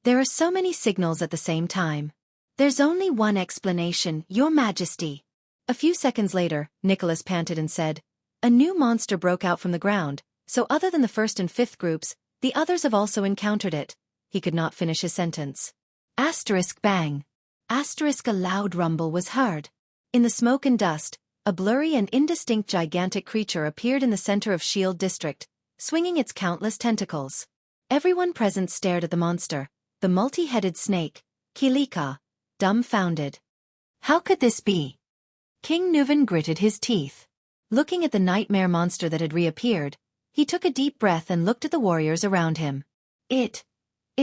There are so many signals at the same time. There's only one explanation, Your Majesty. A few seconds later, Nicholas panted and said, a new monster broke out from the ground, so other than the 1st and 5th groups, the others have also encountered it. He could not finish his sentence. Asterisk bang. Asterisk a loud rumble was heard. In the smoke and dust, a blurry and indistinct gigantic creature appeared in the center of Shield District, swinging its countless tentacles. Everyone present stared at the monster, the multi-headed snake, Kilika, dumbfounded. How could this be? King Nuven gritted his teeth. Looking at the nightmare monster that had reappeared, he took a deep breath and looked at the warriors around him. It's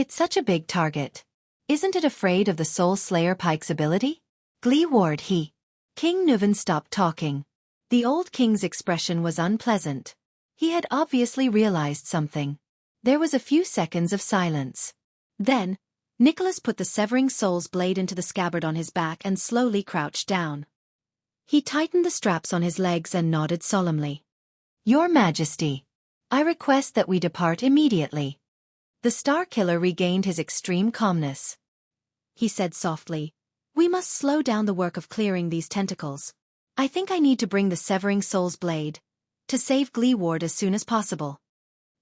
such a big target. Isn't it afraid of the Soul Slayer Pike's ability? Glee Ward he. King Nuven stopped talking. The old king's expression was unpleasant. He had obviously realized something. There was a few seconds of silence. Then, Nicholas put the severing soul's blade into the scabbard on his back and slowly crouched down. He tightened the straps on his legs and nodded solemnly. Your Majesty, I request that we depart immediately. The Star Killer regained his extreme calmness. He said softly, we must slow down the work of clearing these tentacles. I think I need to bring the severing soul's blade to save Glee Ward as soon as possible.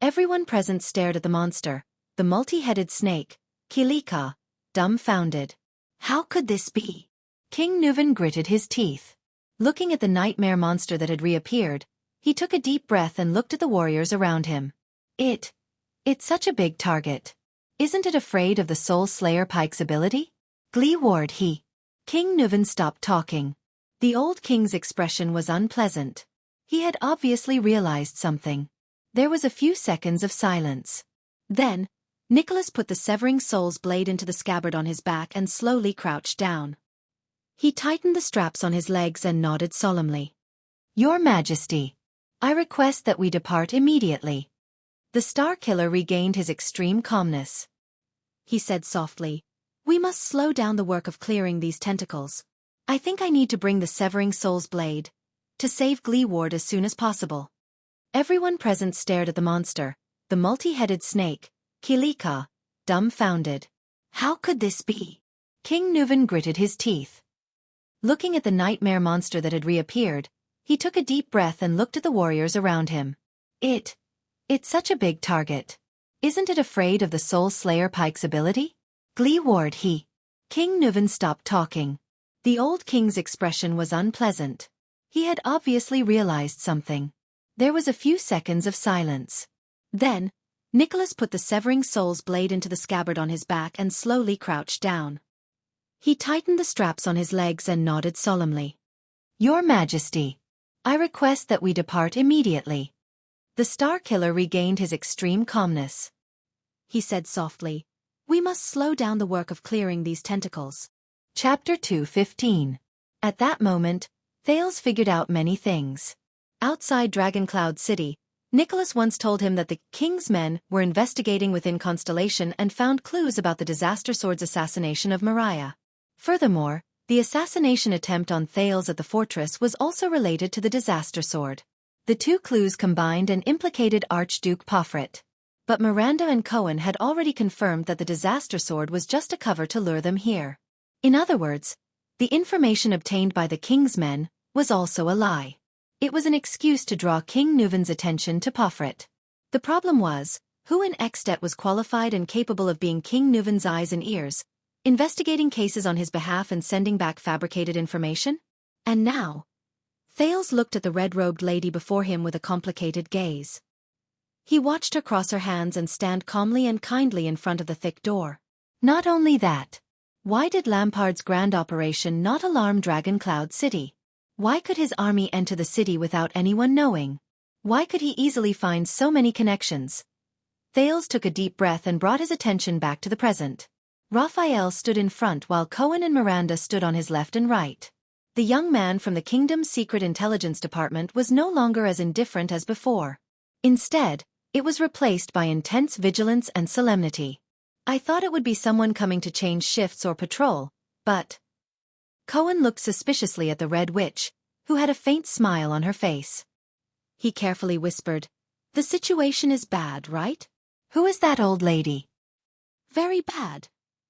Everyone present stared at the monster, the multi-headed snake, Xueqi, dumbfounded. How could this be? King Nuven gritted his teeth. Looking at the nightmare monster that had reappeared, he took a deep breath and looked at the warriors around him. It's such a big target. Isn't it afraid of the Soul Slayer Pike's ability? Glee Ward he. King Nuven stopped talking. The old king's expression was unpleasant. He had obviously realized something. There was a few seconds of silence. Then, Nicholas put the severing soul's blade into the scabbard on his back and slowly crouched down. He tightened the straps on his legs and nodded solemnly. Your Majesty, I request that we depart immediately. The Star Killer regained his extreme calmness. He said softly, we must slow down the work of clearing these tentacles. I think I need to bring the severing soul's blade to save Glee Ward as soon as possible. Everyone present stared at the monster, the multi-headed snake, Xueqi, dumbfounded. How could this be? King Nuven gritted his teeth. Looking at the nightmare monster that had reappeared, he took a deep breath and looked at the warriors around him. It's such a big target. Isn't it afraid of the Soul Slayer Pike's ability? Glee Ward he. King Nuven stopped talking. The old king's expression was unpleasant. He had obviously realized something. There was a few seconds of silence. Then, Nicholas put the severing soul's blade into the scabbard on his back and slowly crouched down. He tightened the straps on his legs and nodded solemnly. Your Majesty, I request that we depart immediately. The Star Killer regained his extreme calmness. He said softly, we must slow down the work of clearing these tentacles. Chapter 2:15. At that moment, Thales figured out many things. Outside Dragoncloud City, Nicholas once told him that the king's men were investigating within Constellation and found clues about the Disaster Sword's assassination of Mariah. Furthermore, the assassination attempt on Thales at the fortress was also related to the Disaster Sword. The two clues combined and implicated Archduke Pofret. But Miranda and Cohen had already confirmed that the Disaster Sword was just a cover to lure them here. In other words, the information obtained by the king's men was also a lie. It was an excuse to draw King Nuven's attention to Pofret. The problem was, who in Extet was qualified and capable of being King Nuven's eyes and ears, investigating cases on his behalf and sending back fabricated information? And now, Thales looked at the red-robed lady before him with a complicated gaze. He watched her cross her hands and stand calmly and kindly in front of the thick door. Not only that, why did Lampard's grand operation not alarm Dragoncloud City? Why could his army enter the city without anyone knowing? Why could he easily find so many connections? Thales took a deep breath and brought his attention back to the present. Raphael stood in front while Cohen and Miranda stood on his left and right. The young man from the kingdom's secret intelligence department was no longer as indifferent as before. Instead, it was replaced by intense vigilance and solemnity. I thought it would be someone coming to change shifts or patrol, but... Cohen looked suspiciously at the Red Witch, who had a faint smile on her face. He carefully whispered, "The situation is bad, right? Who is that old lady?" "Very bad,"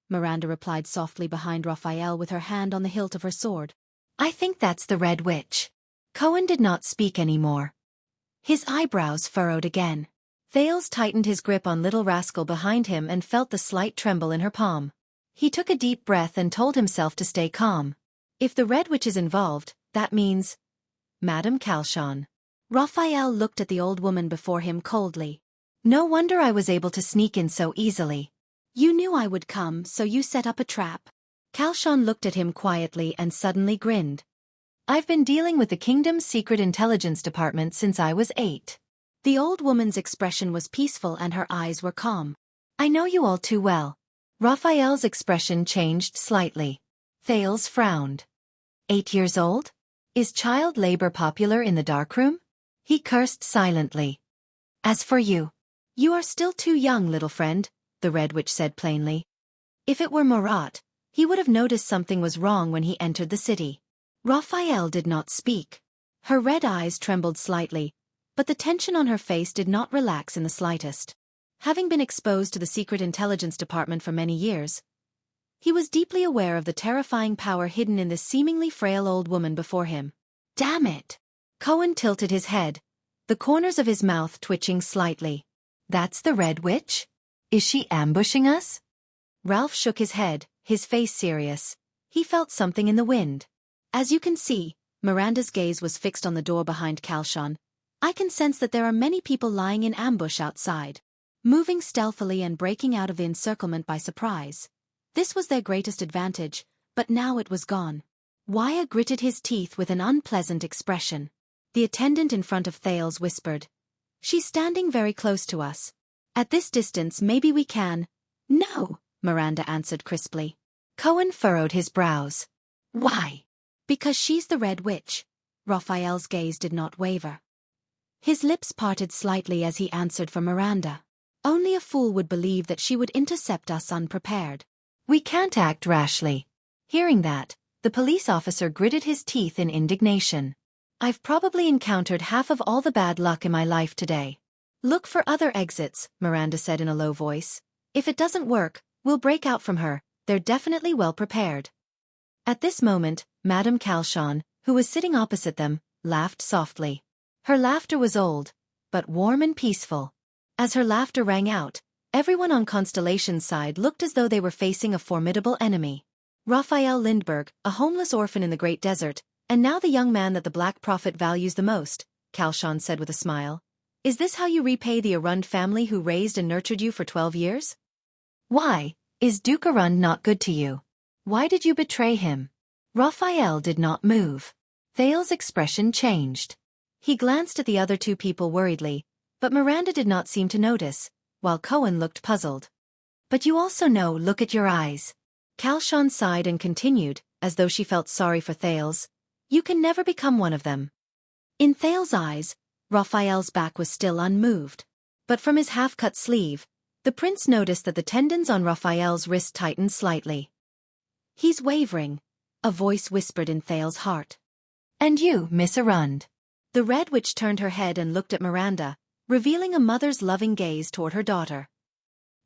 Miranda replied softly behind Raphael with her hand on the hilt of her sword. "I think that's the Red Witch." Cohen did not speak anymore. His eyebrows furrowed again. Thales tightened his grip on Little Rascal behind him and felt the slight tremble in her palm. He took a deep breath and told himself to stay calm. If the Red Witch is involved, that means... Madame Calchon. Raphael looked at the old woman before him coldly. "No wonder I was able to sneak in so easily. You knew I would come, so you set up a trap." Calchon looked at him quietly and suddenly grinned. I've been dealing with the kingdom's secret intelligence department since I was 8. The old woman's expression was peaceful and her eyes were calm. I know you all too well. Raphael's expression changed slightly. Thales frowned. 8 years old? Is child labor popular in the darkroom? He cursed silently. As for you, you are still too young, little friend, the Red Witch said plainly. If it were Marat, he would have noticed something was wrong when he entered the city. Raphael did not speak. Her red eyes trembled slightly, but the tension on her face did not relax in the slightest. Having been exposed to the secret intelligence department for many years, he was deeply aware of the terrifying power hidden in this seemingly frail old woman before him. Damn it! Cohen tilted his head, the corners of his mouth twitching slightly. That's the Red Witch? Is she ambushing us? Ralph shook his head, his face serious. He felt something in the wind. As you can see, Miranda's gaze was fixed on the door behind Kalshan. I can sense that there are many people lying in ambush outside, moving stealthily and breaking out of the encirclement by surprise. This was their greatest advantage, but now it was gone. Wyatt gritted his teeth with an unpleasant expression. The attendant in front of Thales whispered, "She's standing very close to us. At this distance maybe we can—" "No," Miranda answered crisply. Cohen furrowed his brows. "Why?" "Because she's the Red Witch." Raphael's gaze did not waver. His lips parted slightly as he answered for Miranda. "Only a fool would believe that she would intercept us unprepared. We can't act rashly." Hearing that, the police officer gritted his teeth in indignation. "I've probably encountered half of all the bad luck in my life today." "Look for other exits," Miranda said in a low voice. "If it doesn't work, we'll break out from her. They're definitely well prepared." At this moment, Madame Kalshan, who was sitting opposite them, laughed softly. Her laughter was old, but warm and peaceful. As her laughter rang out, everyone on Constellation's side looked as though they were facing a formidable enemy. Raphael Lindbergh, a homeless orphan in the Great Desert, and now the young man that the Black Prophet values the most, Kalshan said with a smile. "Is this how you repay the Arund family who raised and nurtured you for 12 years? Why, is Duke Arund not good to you? Why did you betray him?" Raphael did not move. Thales' expression changed. He glanced at the other two people worriedly, but Miranda did not seem to notice, while Cohen looked puzzled. "But you also know, look at your eyes." Kalshan sighed and continued, as though she felt sorry for Thales. "You can never become one of them." In Thales' eyes, Raphael's back was still unmoved. But from his half-cut sleeve, the prince noticed that the tendons on Raphael's wrist tightened slightly. "He's wavering," a voice whispered in Thales' heart. "And you, Miss Arund?" The Red Witch turned her head and looked at Miranda, revealing a mother's loving gaze toward her daughter.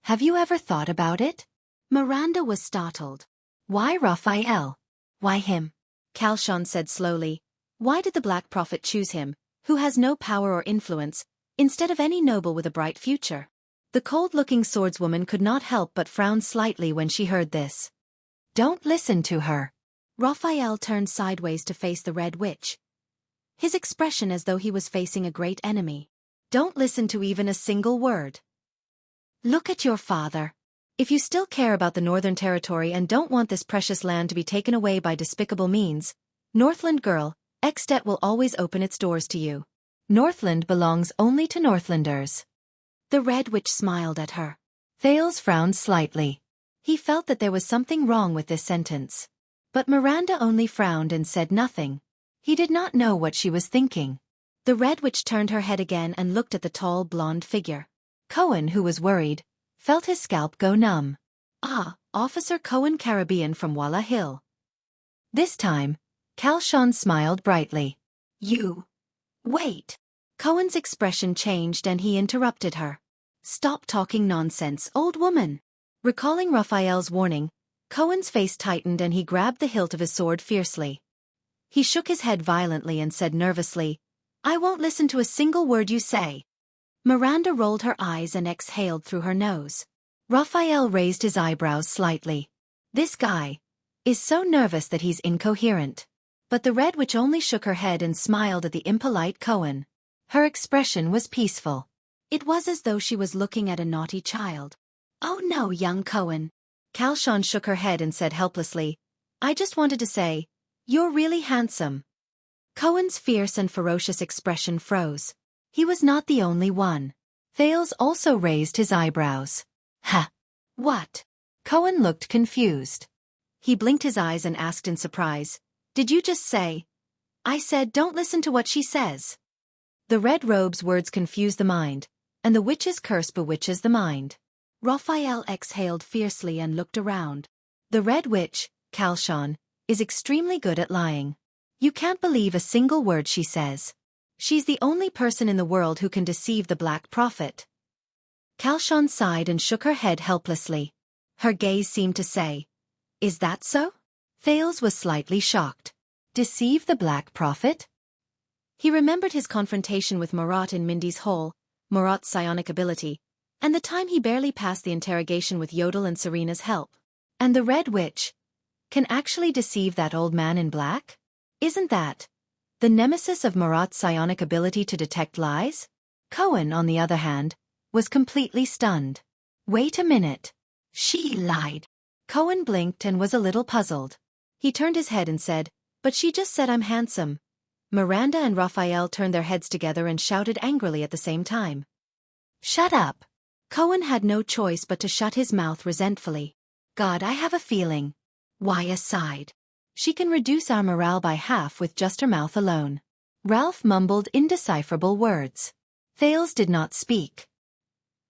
"Have you ever thought about it?" Miranda was startled. "Why Raphael? Why him?" Kalshan said slowly. "Why did the Black Prophet choose him, who has no power or influence, instead of any noble with a bright future?" The cold-looking swordswoman could not help but frown slightly when she heard this. "Don't listen to her." Raphael turned sideways to face the Red Witch, his expression as though he was facing a great enemy. "Don't listen to even a single word. Look at your father. If you still care about the Northern Territory and don't want this precious land to be taken away by despicable means, Northland girl, Extet will always open its doors to you. Northland belongs only to Northlanders." The Red Witch smiled at her. Thales frowned slightly. He felt that there was something wrong with this sentence. But Miranda only frowned and said nothing. He did not know what she was thinking. The Red Witch turned her head again and looked at the tall blonde figure. Cohen, who was worried, felt his scalp go numb. "Ah, Officer Cohen Caribbean from Walla Hill." This time, Kalshan smiled brightly. "You. Wait." Cohen's expression changed and he interrupted her. "Stop talking nonsense, old woman." Recalling Raphael's warning, Cohen's face tightened and he grabbed the hilt of his sword fiercely. He shook his head violently and said nervously, "I won't listen to a single word you say." Miranda rolled her eyes and exhaled through her nose. Raphael raised his eyebrows slightly. "This guy is so nervous that he's incoherent." But the Red Witch only shook her head and smiled at the impolite Cohen. Her expression was peaceful. It was as though she was looking at a naughty child. "Oh no, young Cohen." Kalshan shook her head and said helplessly, "I just wanted to say, you're really handsome." Cohen's fierce and ferocious expression froze. He was not the only one. Thales also raised his eyebrows. Ha! What? Cohen looked confused. He blinked his eyes and asked in surprise, "Did you just say?" "I said don't listen to what she says." The red robe's words confuse the mind, and the witch's curse bewitches the mind. Raphael exhaled fiercely and looked around. The red witch, Kalshan, is extremely good at lying. You can't believe a single word she says. She's the only person in the world who can deceive the Black Prophet. Kalshan sighed and shook her head helplessly. Her gaze seemed to say, "Is that so?" Thales was slightly shocked. Deceive the Black Prophet? He remembered his confrontation with Marat in Mindy's hole, Marat's psionic ability, and the time he barely passed the interrogation with Yodel and Serena's help. And the Red Witch can actually deceive that old man in black? Isn't that the nemesis of Marat's psionic ability to detect lies? Cohen, on the other hand, was completely stunned. Wait a minute. She lied. Cohen blinked and was a little puzzled. He turned his head and said, "But she just said I'm handsome." Miranda and Raphael turned their heads together and shouted angrily at the same time. Shut up. Cohen had no choice but to shut his mouth resentfully. God, I have a feeling. Why sighed. She can reduce our morale by half with just her mouth alone. Ralph mumbled indecipherable words. Thales did not speak.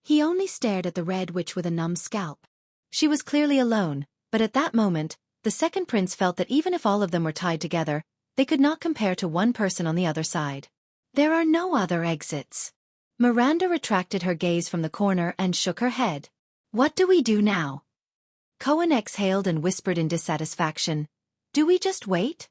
He only stared at the Red Witch with a numb scalp. She was clearly alone, but at that moment, the second prince felt that even if all of them were tied together, they could not compare to one person on the other side. There are no other exits. Miranda retracted her gaze from the corner and shook her head. What do we do now? Cohen exhaled and whispered in dissatisfaction. Do we just wait?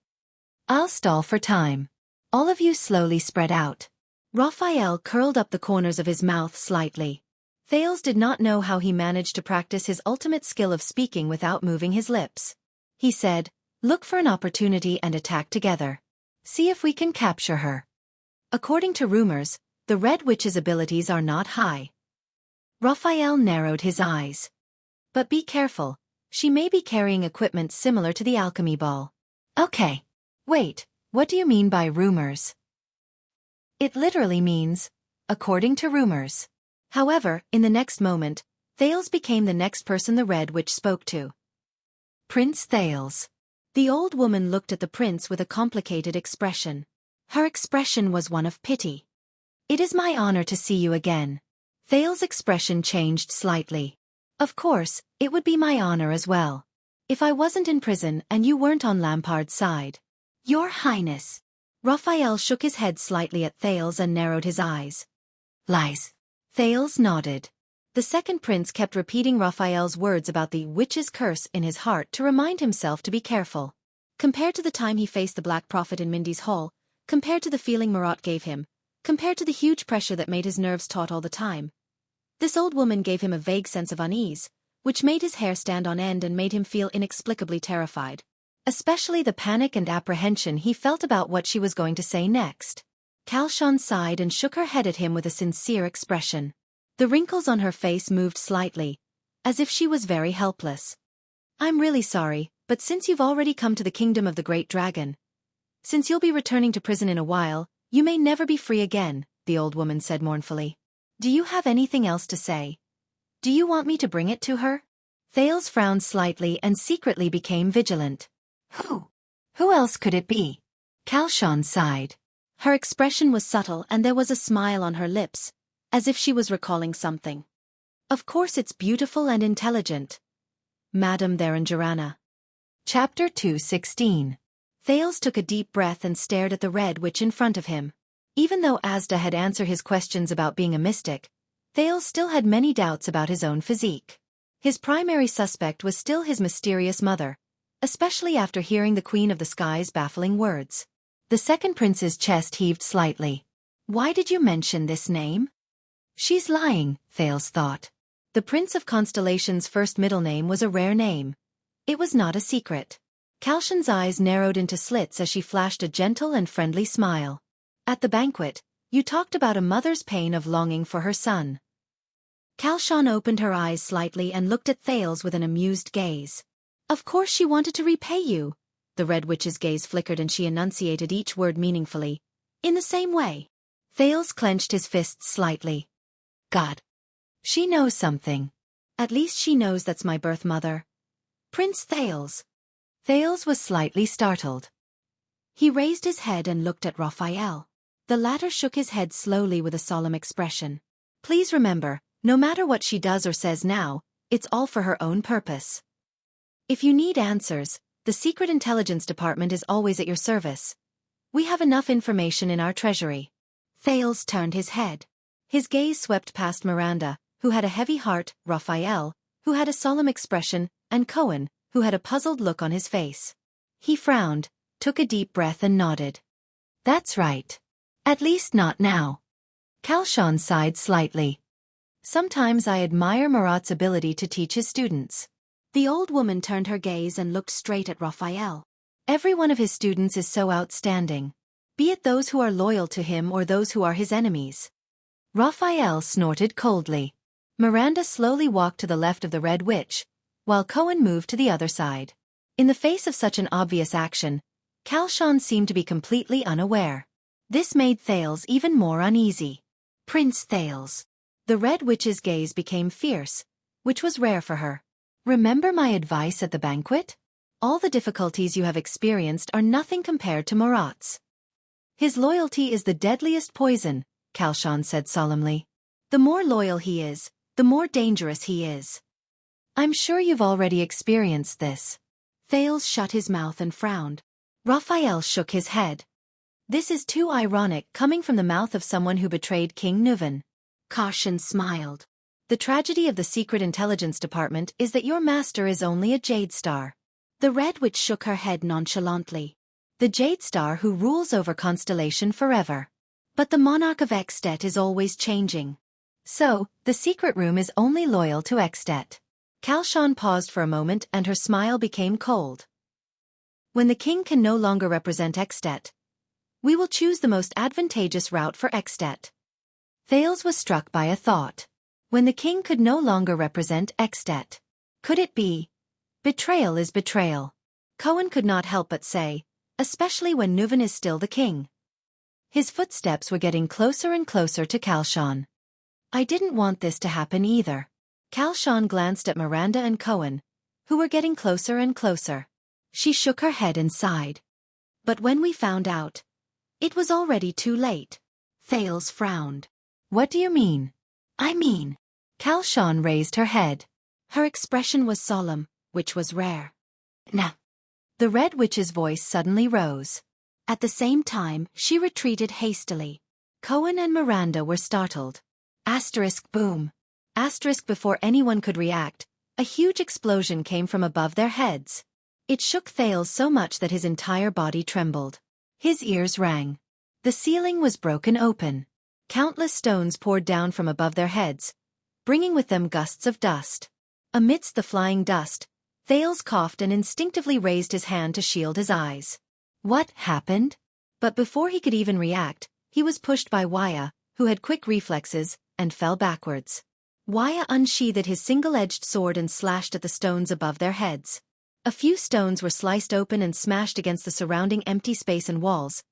I'll stall for time. All of you slowly spread out. Raphael curled up the corners of his mouth slightly. Thales did not know how he managed to practice his ultimate skill of speaking without moving his lips. He said, look for an opportunity and attack together. See if we can capture her. According to rumors, the Red Witch's abilities are not high. Raphael narrowed his eyes. But be careful, she may be carrying equipment similar to the alchemy ball. Okay. Wait, what do you mean by rumors? It literally means, according to rumors. However, in the next moment, Thales became the next person the Red Witch spoke to. Prince Thales. The old woman looked at the prince with a complicated expression. Her expression was one of pity. It is my honor to see you again. Thales' expression changed slightly. Of course, it would be my honor as well. If I wasn't in prison and you weren't on Lampard's side. Your Highness. Raphael shook his head slightly at Thales and narrowed his eyes. Lies. Thales nodded. The second prince kept repeating Raphael's words about the witch's curse in his heart to remind himself to be careful. Compared to the time he faced the Black Prophet in Mindy's hall, compared to the feeling Marat gave him, compared to the huge pressure that made his nerves taut all the time, this old woman gave him a vague sense of unease, which made his hair stand on end and made him feel inexplicably terrified. Especially the panic and apprehension he felt about what she was going to say next. Kalshan sighed and shook her head at him with a sincere expression. The wrinkles on her face moved slightly, as if she was very helpless. I'm really sorry, but since you've already come to the kingdom of the Great Dragon, since you'll be returning to prison in a while, you may never be free again, the old woman said mournfully. Do you have anything else to say? Do you want me to bring it to her? Thales frowned slightly and secretly became vigilant. Who else could it be? Kalshan sighed. Her expression was subtle and there was a smile on her lips, as if she was recalling something. Of course it's beautiful and intelligent. Madame Theranjarana. Chapter 2:16. Thales took a deep breath and stared at the Red Witch in front of him. Even though Asda had answered his questions about being a mystic, Thales still had many doubts about his own physique. His primary suspect was still his mysterious mother, especially after hearing the Queen of the Sky's baffling words. The second prince's chest heaved slightly. Why did you mention this name? She's lying, Thales thought. The Prince of Constellation's first middle name was a rare name. It was not a secret. Kalshan's eyes narrowed into slits as she flashed a gentle and friendly smile. At the banquet, you talked about a mother's pain of longing for her son. Kalshan opened her eyes slightly and looked at Thales with an amused gaze. Of course she wanted to repay you. The Red Witch's gaze flickered and she enunciated each word meaningfully. In the same way. Thales clenched his fists slightly. God. She knows something. At least she knows that's my birth mother. Prince Thales. Thales was slightly startled. He raised his head and looked at Raphael. The latter shook his head slowly with a solemn expression. Please remember, no matter what she does or says now, it's all for her own purpose. If you need answers, the Secret Intelligence Department is always at your service. We have enough information in our treasury. Thales turned his head. His gaze swept past Miranda, who had a heavy heart, Raphael, who had a solemn expression, and Cohen, who had a puzzled look on his face. He frowned, took a deep breath and nodded. That's right. At least not now. Kalshan sighed slightly. Sometimes I admire Marat's ability to teach his students. The old woman turned her gaze and looked straight at Raphael. Every one of his students is so outstanding, be it those who are loyal to him or those who are his enemies. Raphael snorted coldly. Miranda slowly walked to the left of the Red Witch, while Cohen moved to the other side. In the face of such an obvious action, Kalshan seemed to be completely unaware. This made Thales even more uneasy. Prince Thales. The Red Witch's gaze became fierce, which was rare for her. Remember my advice at the banquet? All the difficulties you have experienced are nothing compared to Marat's. His loyalty is the deadliest poison, Kalshan said solemnly. The more loyal he is, the more dangerous he is. I'm sure you've already experienced this. Thales shut his mouth and frowned. Raphael shook his head. This is too ironic coming from the mouth of someone who betrayed King Nuvan. Karshan smiled. The tragedy of the Secret Intelligence Department is that your master is only a Jade Star. The Red Witch shook her head nonchalantly. The Jade Star who rules over Constellation forever. But the monarch of Extet is always changing. So, the secret room is only loyal to Extet. Kalshan paused for a moment and her smile became cold. When the king can no longer represent Extet, we will choose the most advantageous route for Extet. Thales was struck by a thought. When the king could no longer represent Extet, could it be? Betrayal is betrayal. Cohen could not help but say, especially when Nuvan is still the king. His footsteps were getting closer and closer to Kalshan. I didn't want this to happen either. Kalshan glanced at Miranda and Cohen, who were getting closer and closer. She shook her head and sighed. But when we found out, it was already too late. Thales frowned. What do you mean? I mean. Kalshan raised her head. Her expression was solemn, which was rare. Nah. The Red Witch's voice suddenly rose. At the same time, she retreated hastily. Cohen and Miranda were startled. Asterisk boom. Asterisk before anyone could react, a huge explosion came from above their heads. It shook Thales so much that his entire body trembled. His ears rang. The ceiling was broken open. Countless stones poured down from above their heads, bringing with them gusts of dust. Amidst the flying dust, Thales coughed and instinctively raised his hand to shield his eyes. What happened? But before he could even react, he was pushed by Waya, who had quick reflexes, and fell backwards. Waya unsheathed his single-edged sword and slashed at the stones above their heads. A few stones were sliced open and smashed against the surrounding empty space and walls,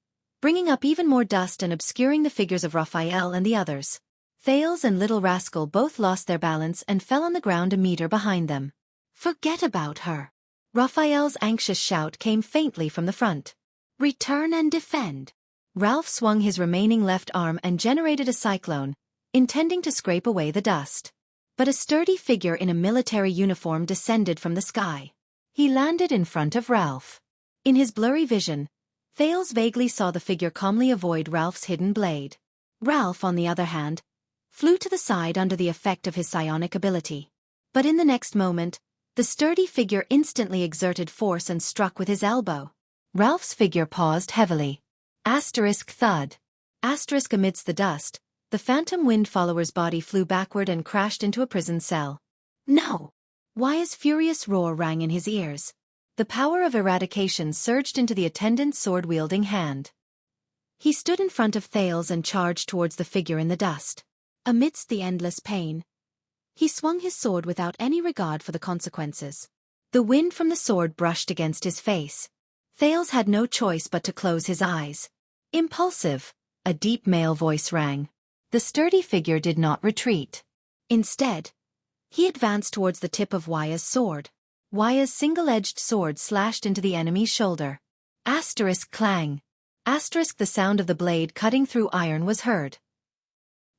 bringing up even more dust and obscuring the figures of Raphael and the others. Thales and Little Rascal both lost their balance and fell on the ground a meter behind them. Forget about her. Raphael's anxious shout came faintly from the front. Return and defend. Ralph swung his remaining left arm and generated a cyclone, intending to scrape away the dust. But a sturdy figure in a military uniform descended from the sky. He landed in front of Ralph. In his blurry vision, Thales vaguely saw the figure calmly avoid Ralph's hidden blade. Ralph, on the other hand, flew to the side under the effect of his psionic ability. But in the next moment, the sturdy figure instantly exerted force and struck with his elbow. Ralph's figure paused heavily. Asterisk thud. Asterisk amidst the dust, the phantom wind follower's body flew backward and crashed into a prison cell. No! Waya's furious roar rang in his ears. The power of eradication surged into the attendant's sword-wielding hand. He stood in front of Thales and charged towards the figure in the dust. Amidst the endless pain, he swung his sword without any regard for the consequences. The wind from the sword brushed against his face. Thales had no choice but to close his eyes. Impulsive, a deep male voice rang. The sturdy figure did not retreat. Instead, he advanced towards the tip of Waya's sword. Waya's single-edged sword slashed into the enemy's shoulder. Asterisk clang. Asterisk the sound of the blade cutting through iron was heard.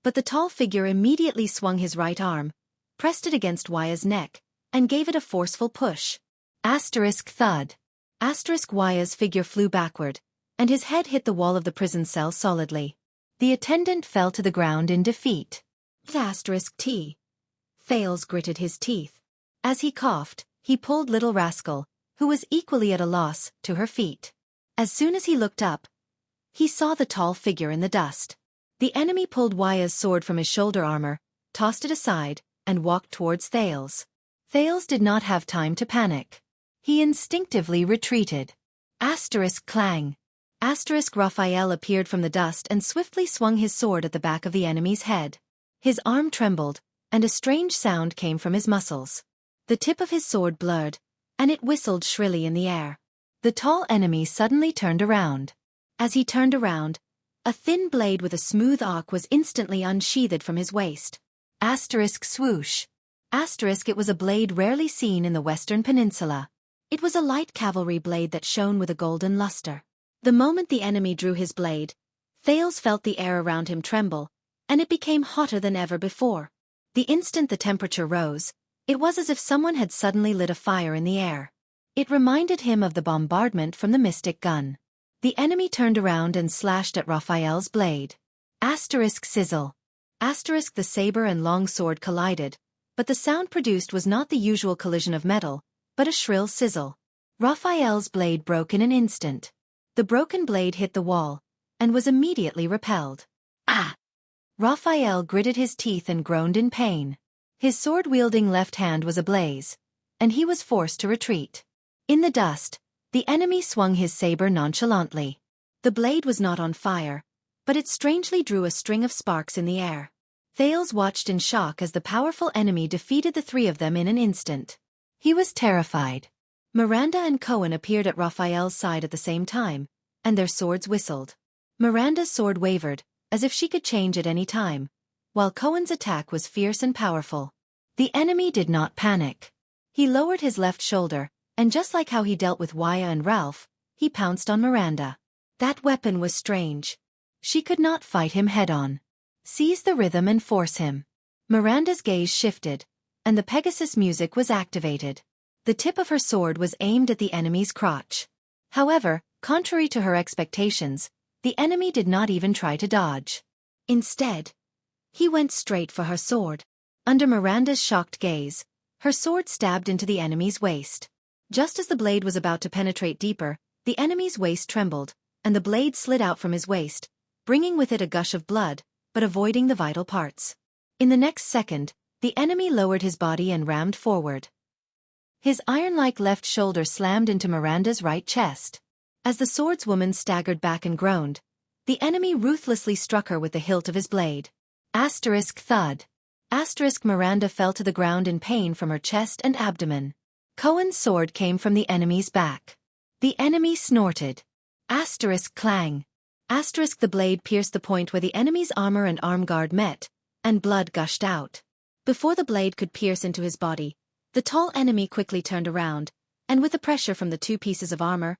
But the tall figure immediately swung his right arm, pressed it against Waya's neck, and gave it a forceful push. Asterisk thud. Asterisk Waya's figure flew backward, and his head hit the wall of the prison cell solidly. The attendant fell to the ground in defeat. Asterisk T. Thales gritted his teeth. As he coughed, he pulled Little Rascal, who was equally at a loss, to her feet. As soon as he looked up, he saw the tall figure in the dust. The enemy pulled Waya's sword from his shoulder armor, tossed it aside, and walked towards Thales. Thales did not have time to panic. He instinctively retreated. Asterisk clang. Asterisk Raphael appeared from the dust and swiftly swung his sword at the back of the enemy's head. His arm trembled, and a strange sound came from his muscles. The tip of his sword blurred, and it whistled shrilly in the air. The tall enemy suddenly turned around. As he turned around, a thin blade with a smooth arc was instantly unsheathed from his waist. Asterisk swoosh. Asterisk it was a blade rarely seen in the Western Peninsula. It was a light cavalry blade that shone with a golden luster. The moment the enemy drew his blade, Thales felt the air around him tremble, and it became hotter than ever before. The instant the temperature rose, it was as if someone had suddenly lit a fire in the air. It reminded him of the bombardment from the Mystic Gun. The enemy turned around and slashed at Raphael's blade. Asterisk sizzle. Asterisk the saber and long sword collided, but the sound produced was not the usual collision of metal, but a shrill sizzle. Raphael's blade broke in an instant. The broken blade hit the wall, and was immediately repelled. Ah! Raphael gritted his teeth and groaned in pain. His sword-wielding left hand was ablaze, and he was forced to retreat. In the dust, the enemy swung his saber nonchalantly. The blade was not on fire, but it strangely drew a string of sparks in the air. Thales watched in shock as the powerful enemy defeated the three of them in an instant. He was terrified. Miranda and Cohen appeared at Raphael's side at the same time, and their swords whistled. Miranda's sword wavered, as if she could change at any time, while Cohen's attack was fierce and powerful. The enemy did not panic. He lowered his left shoulder, and just like how he dealt with Waya and Ralph, he pounced on Miranda. That weapon was strange. She could not fight him head-on. Seize the rhythm and force him. Miranda's gaze shifted, and the Pegasus music was activated. The tip of her sword was aimed at the enemy's crotch. However, contrary to her expectations, the enemy did not even try to dodge. Instead, he went straight for her sword. Under Miranda's shocked gaze, her sword stabbed into the enemy's waist. Just as the blade was about to penetrate deeper, the enemy's waist trembled, and the blade slid out from his waist, bringing with it a gush of blood, but avoiding the vital parts. In the next second, the enemy lowered his body and rammed forward. His iron-like left shoulder slammed into Miranda's right chest. As the swordswoman staggered back and groaned, the enemy ruthlessly struck her with the hilt of his blade. Asterisk thud. Asterisk Miranda fell to the ground in pain from her chest and abdomen. Cohen's sword came from the enemy's back. The enemy snorted. Asterisk clang. Asterisk the blade pierced the point where the enemy's armor and arm guard met, and blood gushed out. Before the blade could pierce into his body, the tall enemy quickly turned around, and with the pressure from the two pieces of armor,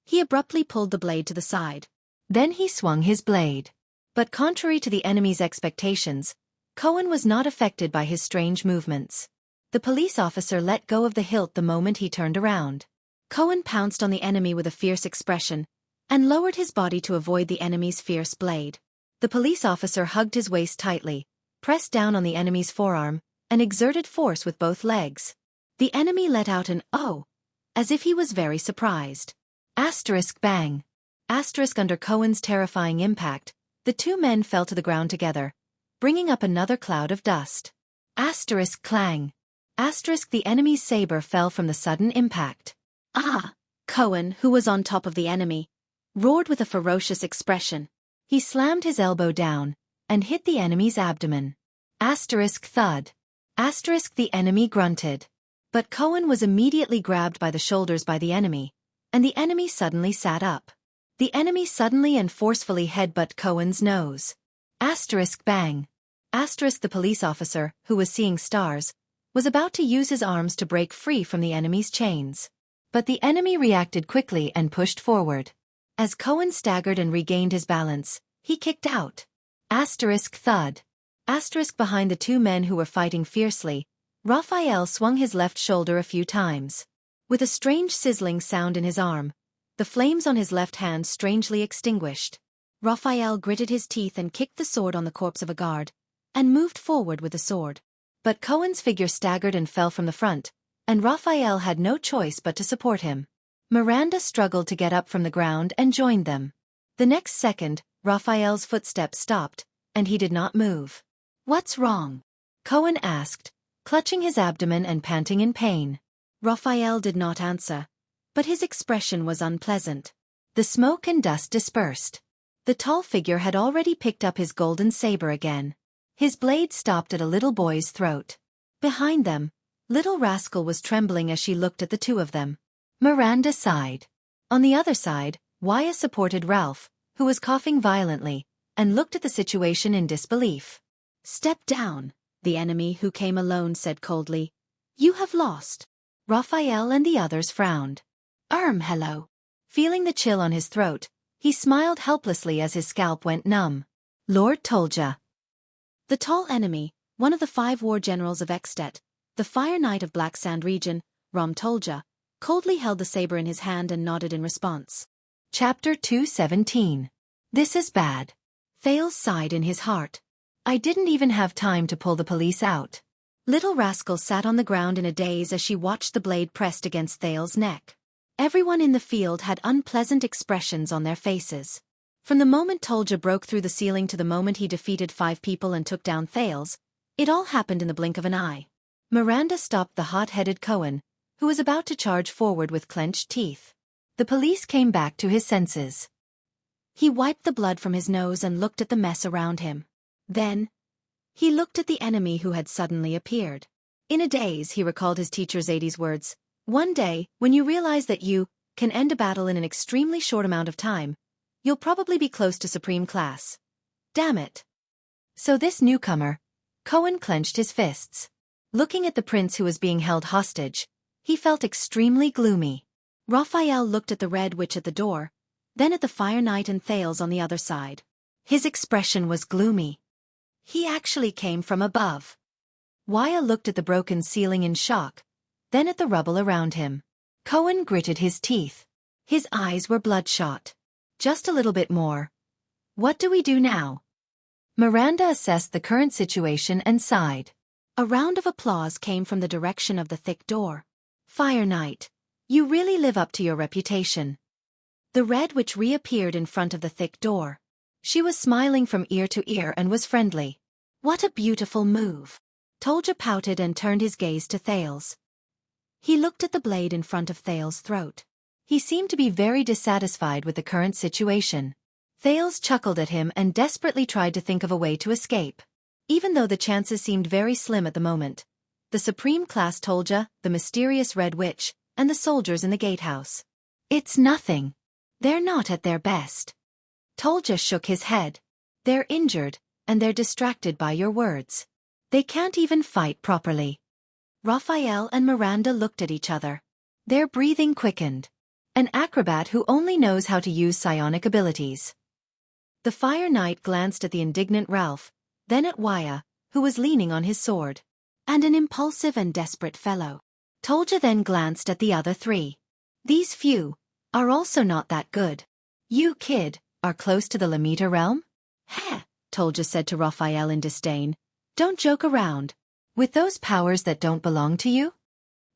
he abruptly pulled the blade to the side. Then he swung his blade. But contrary to the enemy's expectations, Cohen was not affected by his strange movements. The police officer let go of the hilt the moment he turned around. Cohen pounced on the enemy with a fierce expression, and lowered his body to avoid the enemy's fierce blade. The police officer hugged his waist tightly, pressed down on the enemy's forearm, and exerted force with both legs. The enemy let out an "oh," as if he was very surprised. Asterisk bang. Asterisk under Cohen's terrifying impact, the two men fell to the ground together, bringing up another cloud of dust. Asterisk clang. Asterisk the enemy's saber fell from the sudden impact. Ah! Cohen, who was on top of the enemy, roared with a ferocious expression. He slammed his elbow down, and hit the enemy's abdomen. Asterisk thud. Asterisk the enemy grunted. But Cohen was immediately grabbed by the shoulders by the enemy, and the enemy suddenly sat up. The enemy suddenly and forcefully headbutt Cohen's nose. Asterisk bang. Asterisk the police officer, who was seeing stars, was about to use his arms to break free from the enemy's chains. But the enemy reacted quickly and pushed forward. As Cohen staggered and regained his balance, he kicked out. Asterisk thud. Asterisk behind the two men who were fighting fiercely, Raphael swung his left shoulder a few times. With a strange sizzling sound in his arm, the flames on his left hand strangely extinguished. Raphael gritted his teeth and kicked the sword on the corpse of a guard, and moved forward with the sword. But Cohen's figure staggered and fell from the front, and Raphael had no choice but to support him. Miranda struggled to get up from the ground and joined them. The next second, Raphael's footsteps stopped, and he did not move. "What's wrong?" Cohen asked, clutching his abdomen and panting in pain. Raphael did not answer, but his expression was unpleasant. The smoke and dust dispersed. The tall figure had already picked up his golden saber again. His blade stopped at a little boy's throat. Behind them, little rascal was trembling as she looked at the two of them. Miranda sighed. On the other side, Waya supported Ralph, who was coughing violently, and looked at the situation in disbelief. "Step down," the enemy who came alone said coldly. "You have lost." Raphael and the others frowned. Hello." Feeling the chill on his throat, he smiled helplessly as his scalp went numb. "Lord Tolja." The tall enemy, one of the 5 war generals of Extet, the Fire Knight of Black Sand region, Ram Tolja, coldly held the saber in his hand and nodded in response. Chapter 217. This is bad. Thales sighed in his heart. "I didn't even have time to pull the police out." Little Rascal sat on the ground in a daze as she watched the blade pressed against Thales' neck. Everyone in the field had unpleasant expressions on their faces. From the moment Tolja broke through the ceiling to the moment he defeated 5 people and took down Thales, it all happened in the blink of an eye. Miranda stopped the hot-headed Cohen, who was about to charge forward with clenched teeth. The police came back to his senses. He wiped the blood from his nose and looked at the mess around him. Then, he looked at the enemy who had suddenly appeared. In a daze, he recalled his teacher Zadie's words, "One day, when you realize that you can end a battle in an extremely short amount of time, you'll probably be close to supreme class. Damn it." So this newcomer, Cohen clenched his fists. Looking at the prince who was being held hostage, he felt extremely gloomy. Raphael looked at the Red Witch at the door, then at the Fire Knight and Thales on the other side. His expression was gloomy. He actually came from above. Waya looked at the broken ceiling in shock, then at the rubble around him. Cohen gritted his teeth. His eyes were bloodshot. "Just a little bit more. What do we do now?" Miranda assessed the current situation and sighed. A round of applause came from the direction of the thick door. "Fire Knight, you really live up to your reputation." The Red Witch reappeared in front of the thick door. She was smiling from ear to ear and was friendly. "What a beautiful move." Tolja pouted and turned his gaze to Thales. He looked at the blade in front of Thales' throat. He seemed to be very dissatisfied with the current situation. Thales chuckled at him and desperately tried to think of a way to escape. Even though the chances seemed very slim at the moment, the Supreme Class Tolja, the mysterious Red Witch, and the soldiers in the gatehouse. "It's nothing. They're not at their best." Tolja shook his head. "They're injured, and they're distracted by your words. They can't even fight properly." Raphael and Miranda looked at each other. Their breathing quickened. An acrobat who only knows how to use psionic abilities. The Fire Knight glanced at the indignant Ralph, then at Waya, who was leaning on his sword. "And an impulsive and desperate fellow." Tolja then glanced at the other 3. "These few are also not that good. You, kid, are close to the Lamita realm?" "Heh," Tolja said to Raphael in disdain. "Don't joke around. With those powers that don't belong to you?"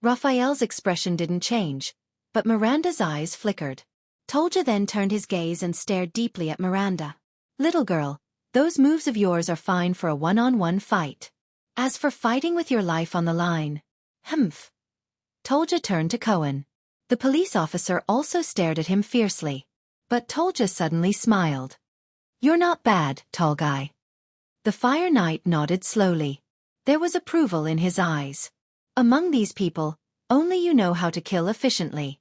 Raphael's expression didn't change, but Miranda's eyes flickered. Tolja then turned his gaze and stared deeply at Miranda. "Little girl, those moves of yours are fine for a one-on-one fight. As for fighting with your life on the line, humph." Tolja turned to Cohen. The police officer also stared at him fiercely. But Tolja suddenly smiled. "You're not bad, tall guy." The Fire Knight nodded slowly. There was approval in his eyes. "Among these people, only you know how to kill efficiently."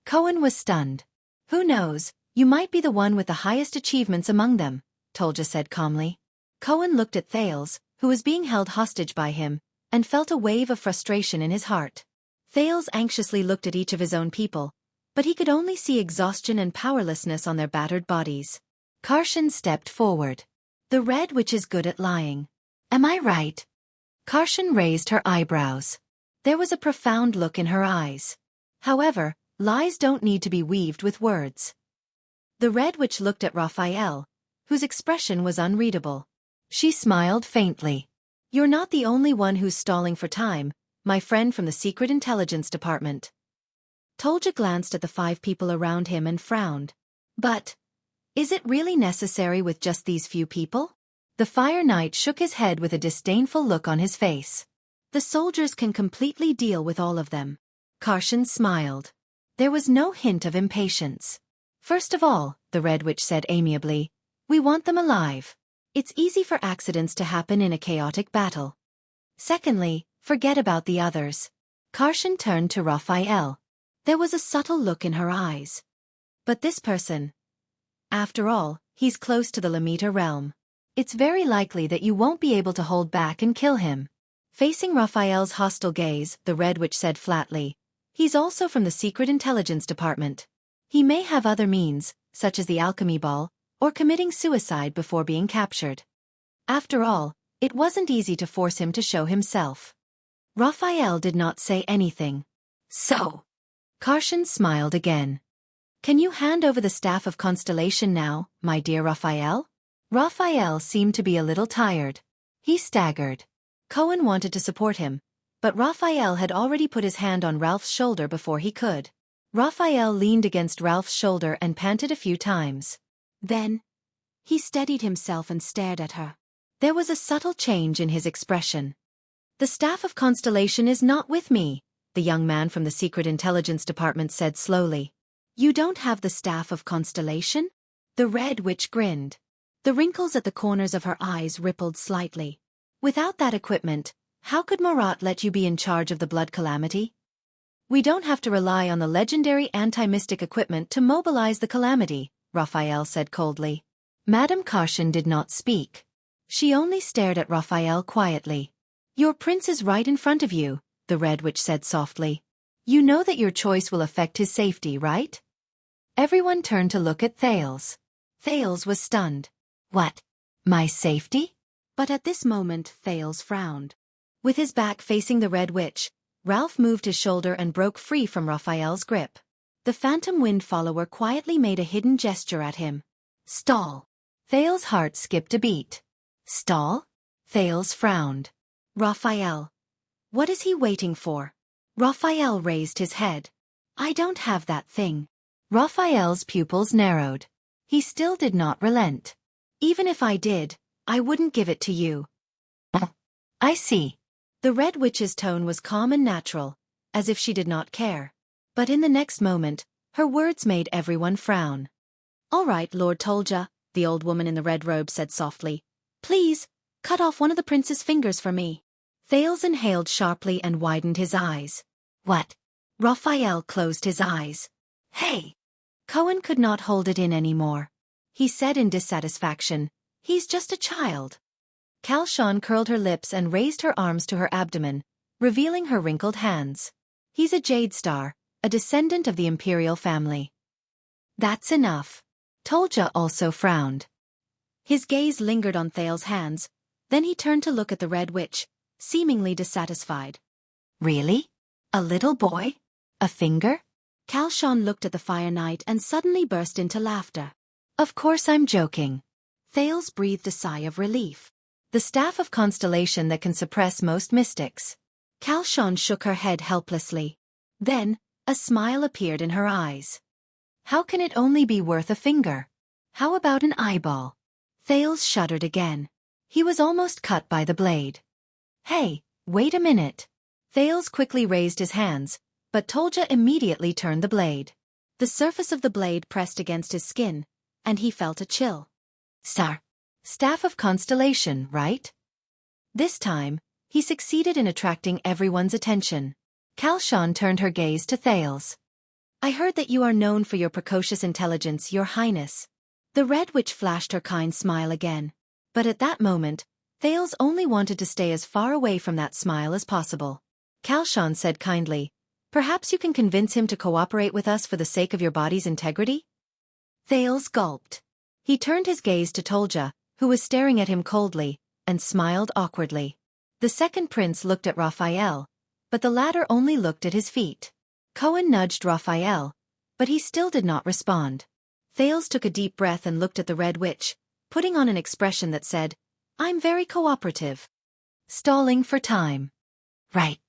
Cohen was stunned. Who knows, you might be the one with the highest achievements among them, Tolja said calmly. Cohen looked at Thales, who was being held hostage by him, and felt a wave of frustration in his heart. Thales anxiously looked at each of his own people, but he could only see exhaustion and powerlessness on their battered bodies. Karshan stepped forward. The Red Witch is good at lying. Am I right? Karshan raised her eyebrows. There was a profound look in her eyes. However, lies don't need to be weaved with words. The Red Witch looked at Raphael, whose expression was unreadable. She smiled faintly. You're not the only one who's stalling for time, my friend from the Secret Intelligence Department. Tolja glanced at the 5 people around him and frowned. But, is it really necessary with just these few people? The Fire Knight shook his head with a disdainful look on his face. The soldiers can completely deal with all of them. Karshan smiled. There was no hint of impatience. First of all, the Red Witch said amiably, we want them alive. It's easy for accidents to happen in a chaotic battle. Secondly, forget about the others. Karshan turned to Raphael. There was a subtle look in her eyes. But this person. After all, he's close to the Lamita realm. It's very likely that you won't be able to hold back and kill him. Facing Raphael's hostile gaze, the Red Witch said flatly, he's also from the Secret Intelligence Department. He may have other means, such as the alchemy ball, or committing suicide before being captured. After all, it wasn't easy to force him to show himself. Raphael did not say anything. So, Karshan smiled again. Can you hand over the Staff of Constellation now, my dear Raphael? Raphael seemed to be a little tired. He staggered. Cohen wanted to support him, but Raphael had already put his hand on Ralph's shoulder before he could. Raphael leaned against Ralph's shoulder and panted a few times. Then, he steadied himself and stared at her. There was a subtle change in his expression. The Staff of Constellation is not with me, the young man from the Secret Intelligence Department said slowly. You don't have the Staff of Constellation? The Red Witch grinned. The wrinkles at the corners of her eyes rippled slightly. Without that equipment, how could Marat let you be in charge of the Blood Calamity? We don't have to rely on the legendary anti-mystic equipment to mobilize the Calamity, Raphael said coldly. Madame Karshan did not speak. She only stared at Raphael quietly. Your prince is right in front of you, the Red Witch said softly. You know that your choice will affect his safety, right? Everyone turned to look at Thales. Thales was stunned. What? My safety? But at this moment Thales frowned. With his back facing the Red Witch, Ralph moved his shoulder and broke free from Raphael's grip. The Phantom Wind follower quietly made a hidden gesture at him. Stall. Thales' heart skipped a beat. Stall? Thales frowned. Raphael. What is he waiting for? Raphael raised his head. I don't have that thing. Raphael's pupils narrowed. He still did not relent. Even if I did, I wouldn't give it to you. I see. The Red Witch's tone was calm and natural, as if she did not care. But in the next moment, her words made everyone frown. All right, Lord Tolja, the old woman in the red robe said softly. Please, cut off one of the prince's fingers for me. Thales inhaled sharply and widened his eyes. What? Raphael closed his eyes. Hey! Cohen could not hold it in anymore. He said in dissatisfaction, he's just a child. Kalshan curled her lips and raised her arms to her abdomen, revealing her wrinkled hands. He's a Jade Star, a descendant of the imperial family. That's enough. Tolja also frowned. His gaze lingered on Thales' hands, then he turned to look at the Red Witch, seemingly dissatisfied. Really? A little boy? A finger? Kalshan looked at the Fire Knight and suddenly burst into laughter. Of course I'm joking. Thales breathed a sigh of relief. The Staff of Constellation that can suppress most mystics. Kalshan shook her head helplessly. Then, a smile appeared in her eyes. How can it only be worth a finger? How about an eyeball? Thales shuddered again. He was almost cut by the blade. Hey, wait a minute. Thales quickly raised his hands, but Tolja immediately turned the blade. The surface of the blade pressed against his skin, and he felt a chill. Staff of Constellation, right? This time, he succeeded in attracting everyone's attention. Kalshan turned her gaze to Thales. I heard that you are known for your precocious intelligence, your highness. The Red Witch flashed her kind smile again. But at that moment, Thales only wanted to stay as far away from that smile as possible. Kalshan said kindly, perhaps you can convince him to cooperate with us for the sake of your body's integrity? Thales gulped. He turned his gaze to Tolja, who was staring at him coldly, and smiled awkwardly. The second prince looked at Raphael, but the latter only looked at his feet. Cohen nudged Raphael, but he still did not respond. Thales took a deep breath and looked at the Red Witch, putting on an expression that said, I'm very cooperative. Stalling for time. Right.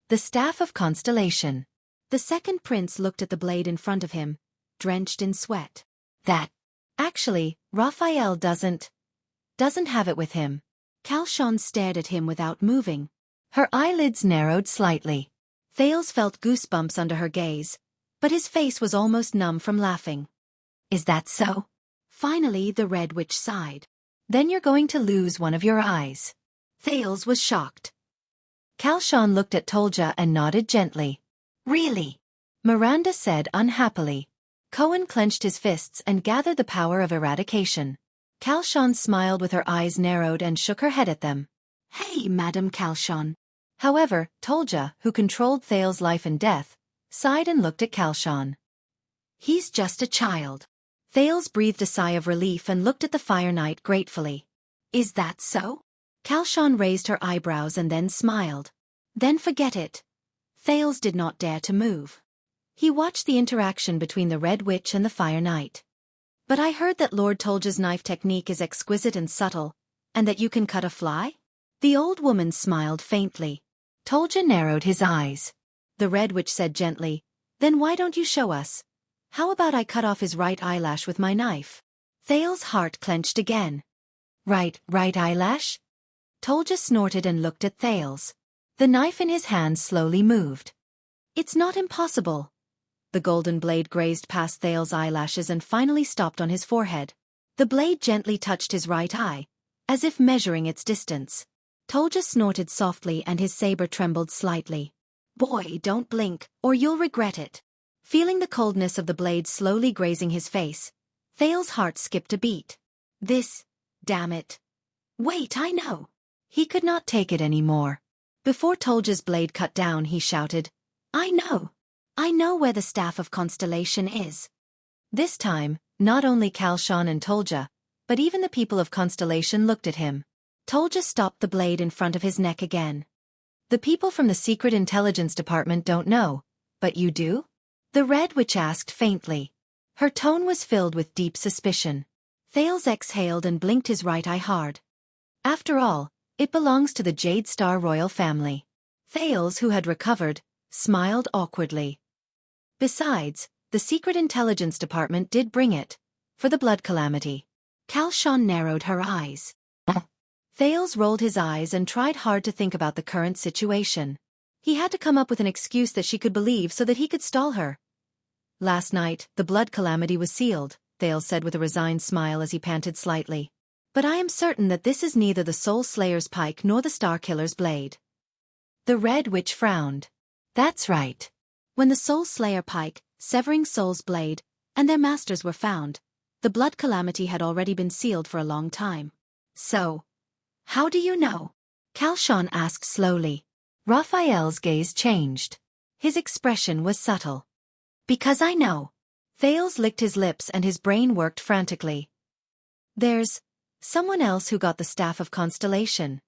The Staff of Constellation. The second prince looked at the blade in front of him, drenched in sweat. That. Actually, Raphael doesn't have it with him. Kalshan stared at him without moving. Her eyelids narrowed slightly. Thales felt goosebumps under her gaze, but his face was almost numb from laughing. Is that so? Finally, the Red Witch sighed. Then you're going to lose one of your eyes. Thales was shocked. Kalshan looked at Tolja and nodded gently. Really? Miranda said unhappily. Cohen clenched his fists and gathered the power of eradication. Kalshan smiled with her eyes narrowed and shook her head at them. Hey, Madam Kalshan. However, Tolja, who controlled Thales' life and death, sighed and looked at Kalshan. He's just a child. Thales breathed a sigh of relief and looked at the Fire Knight gratefully. Is that so? Kalshan raised her eyebrows and then smiled. Then forget it. Thales did not dare to move. He watched the interaction between the Red Witch and the Fire Knight. But I heard that Lord Tolja's knife technique is exquisite and subtle, and that you can cut a fly? The old woman smiled faintly. Tolja narrowed his eyes. The Red Witch said gently, then why don't you show us? How about I cut off his right eyelash with my knife? Thales' heart clenched again. Right eyelash? Tolja snorted and looked at Thales. The knife in his hand slowly moved. It's not impossible. The golden blade grazed past Thales' eyelashes and finally stopped on his forehead. The blade gently touched his right eye, as if measuring its distance. Tolja snorted softly and his saber trembled slightly. Boy, don't blink, or you'll regret it. Feeling the coldness of the blade slowly grazing his face, Thales' heart skipped a beat. Damn it. Wait, I know. He could not take it anymore. Before Tolja's blade cut down, he shouted, I know where the Staff of Constellation is. This time, not only Kalshan and Tolja, but even the people of Constellation looked at him. Tolja stopped the blade in front of his neck again. The people from the Secret Intelligence Department don't know, but you do? The Red Witch asked faintly. Her tone was filled with deep suspicion. Thales exhaled and blinked his right eye hard. After all, it belongs to the Jade Star royal family. Thales, who had recovered, smiled awkwardly. Besides, the Secret Intelligence Department did bring it. For the blood calamity. Kalshan narrowed her eyes. Thales rolled his eyes and tried hard to think about the current situation. He had to come up with an excuse that she could believe so that he could stall her. Last night, the blood calamity was sealed, Thales said with a resigned smile as he panted slightly. But I am certain that this is neither the Soul Slayer's pike nor the Star Killer's blade. The Red Witch frowned. That's right. When the Soul Slayer pike, Severing Soul's blade, and their masters were found, the blood calamity had already been sealed for a long time. So, how do you know? Kalshan asked slowly. Raphael's gaze changed. His expression was subtle. Because I know. Thales licked his lips and his brain worked frantically. There's someone else who got the Staff of Constellation.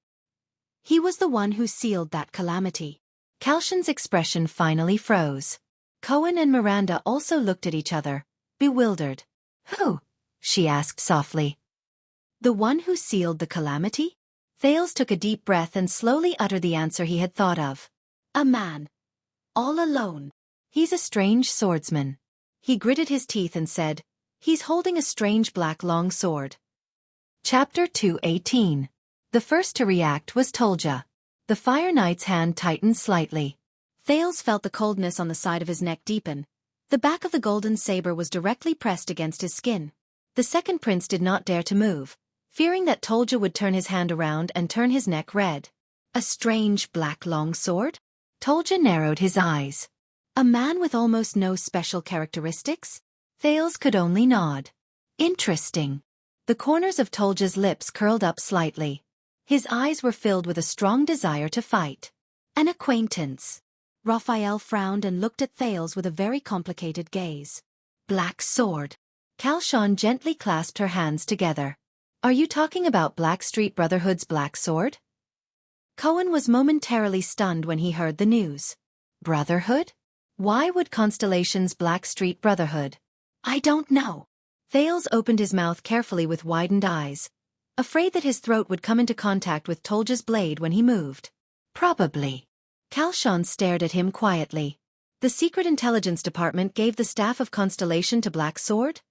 He was the one who sealed that calamity. Kalshan's expression finally froze. Cohen and Miranda also looked at each other, bewildered. Who? She asked softly. The one who sealed the calamity? Thales took a deep breath and slowly uttered the answer he had thought of. A man. All alone. He's a strange swordsman. He gritted his teeth and said, he's holding a strange black long sword. Chapter 218. The first to react was Tolja. The Fire Knight's hand tightened slightly. Thales felt the coldness on the side of his neck deepen. The back of the golden saber was directly pressed against his skin. The second prince did not dare to move, fearing that Tolja would turn his hand around and turn his neck red. A strange black long sword? Tolja narrowed his eyes. A man with almost no special characteristics? Thales could only nod. Interesting. The corners of Tolja's lips curled up slightly. His eyes were filled with a strong desire to fight. An acquaintance. Raphael frowned and looked at Thales with a very complicated gaze. Black sword. Kalshan gently clasped her hands together. Are you talking about Blackstreet Brotherhood's black sword? Cohen was momentarily stunned when he heard the news. Brotherhood? Why would Constellation's Blackstreet Brotherhood? I don't know. Thales opened his mouth carefully with widened eyes, afraid that his throat would come into contact with Tolja's blade when he moved. Probably. Kalshan stared at him quietly. The Secret Intelligence Department gave the staff of Constellation to Black Sword?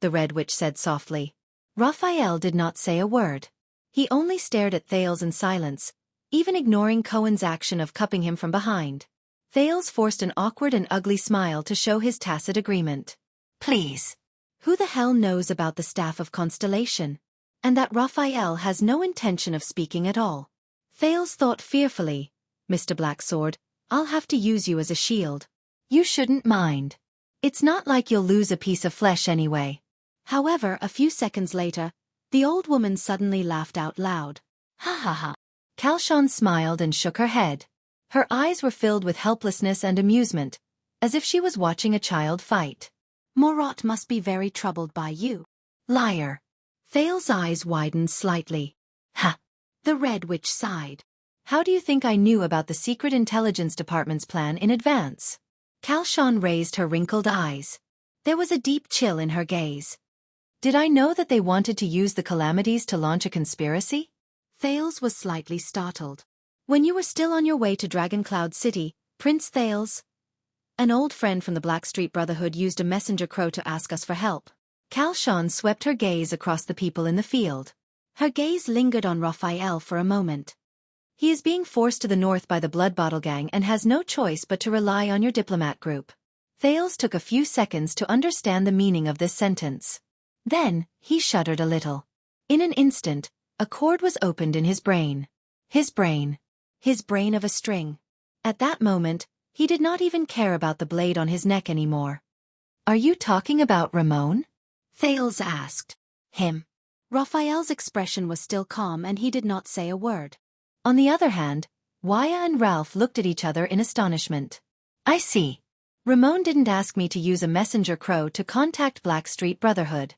The Red Witch said softly. Raphael did not say a word. He only stared at Thales in silence, even ignoring Cohen's action of cupping him from behind. Thales forced an awkward and ugly smile to show his tacit agreement. Please. Who the hell knows about the staff of Constellation? And that Raphael has no intention of speaking at all. Thales thought fearfully. Mr. Blacksword, I'll have to use you as a shield. You shouldn't mind. It's not like you'll lose a piece of flesh anyway. However, a few seconds later, the old woman suddenly laughed out loud. Ha ha ha. Kalshan smiled and shook her head. Her eyes were filled with helplessness and amusement, as if she was watching a child fight. Morat must be very troubled by you. Liar. Thales' eyes widened slightly. Ha! The Red Witch sighed. How do you think I knew about the Secret Intelligence Department's plan in advance? Kalshan raised her wrinkled eyes. There was a deep chill in her gaze. Did I know that they wanted to use the calamities to launch a conspiracy? Thales was slightly startled. When you were still on your way to Dragoncloud City, Prince Thales, an old friend from the Blackstreet Brotherhood, used a messenger crow to ask us for help. Kalshan swept her gaze across the people in the field. Her gaze lingered on Raphael for a moment. He is being forced to the north by the Blood Bottle Gang and has no choice but to rely on your diplomat group. Thales took a few seconds to understand the meaning of this sentence. Then, he shuddered a little. In an instant, a chord was opened in his brain. His brain. His brain of a string. At that moment, he did not even care about the blade on his neck anymore. Are you talking about Ramon? Thales asked. Him. Raphael's expression was still calm and he did not say a word. On the other hand, Waya and Ralph looked at each other in astonishment. I see. Ramon didn't ask me to use a messenger crow to contact Blackstreet Brotherhood.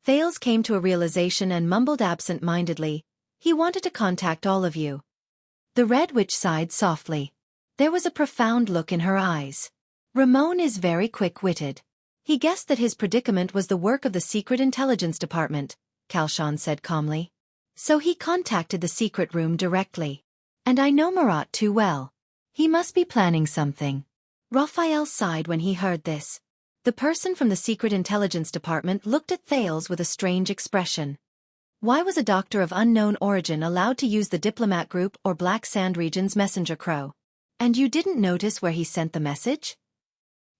Thales came to a realization and mumbled absent-mindedly. He wanted to contact all of you. The Red Witch sighed softly. There was a profound look in her eyes. Ramon is very quick-witted. He guessed that his predicament was the work of the Secret Intelligence Department, Kalshan said calmly. So he contacted the secret room directly. And I know Marat too well. He must be planning something. Raphael sighed when he heard this. The person from the Secret Intelligence Department looked at Thales with a strange expression. Why was a doctor of unknown origin allowed to use the diplomat group or Black Sand Region's messenger crow? And you didn't notice where he sent the message?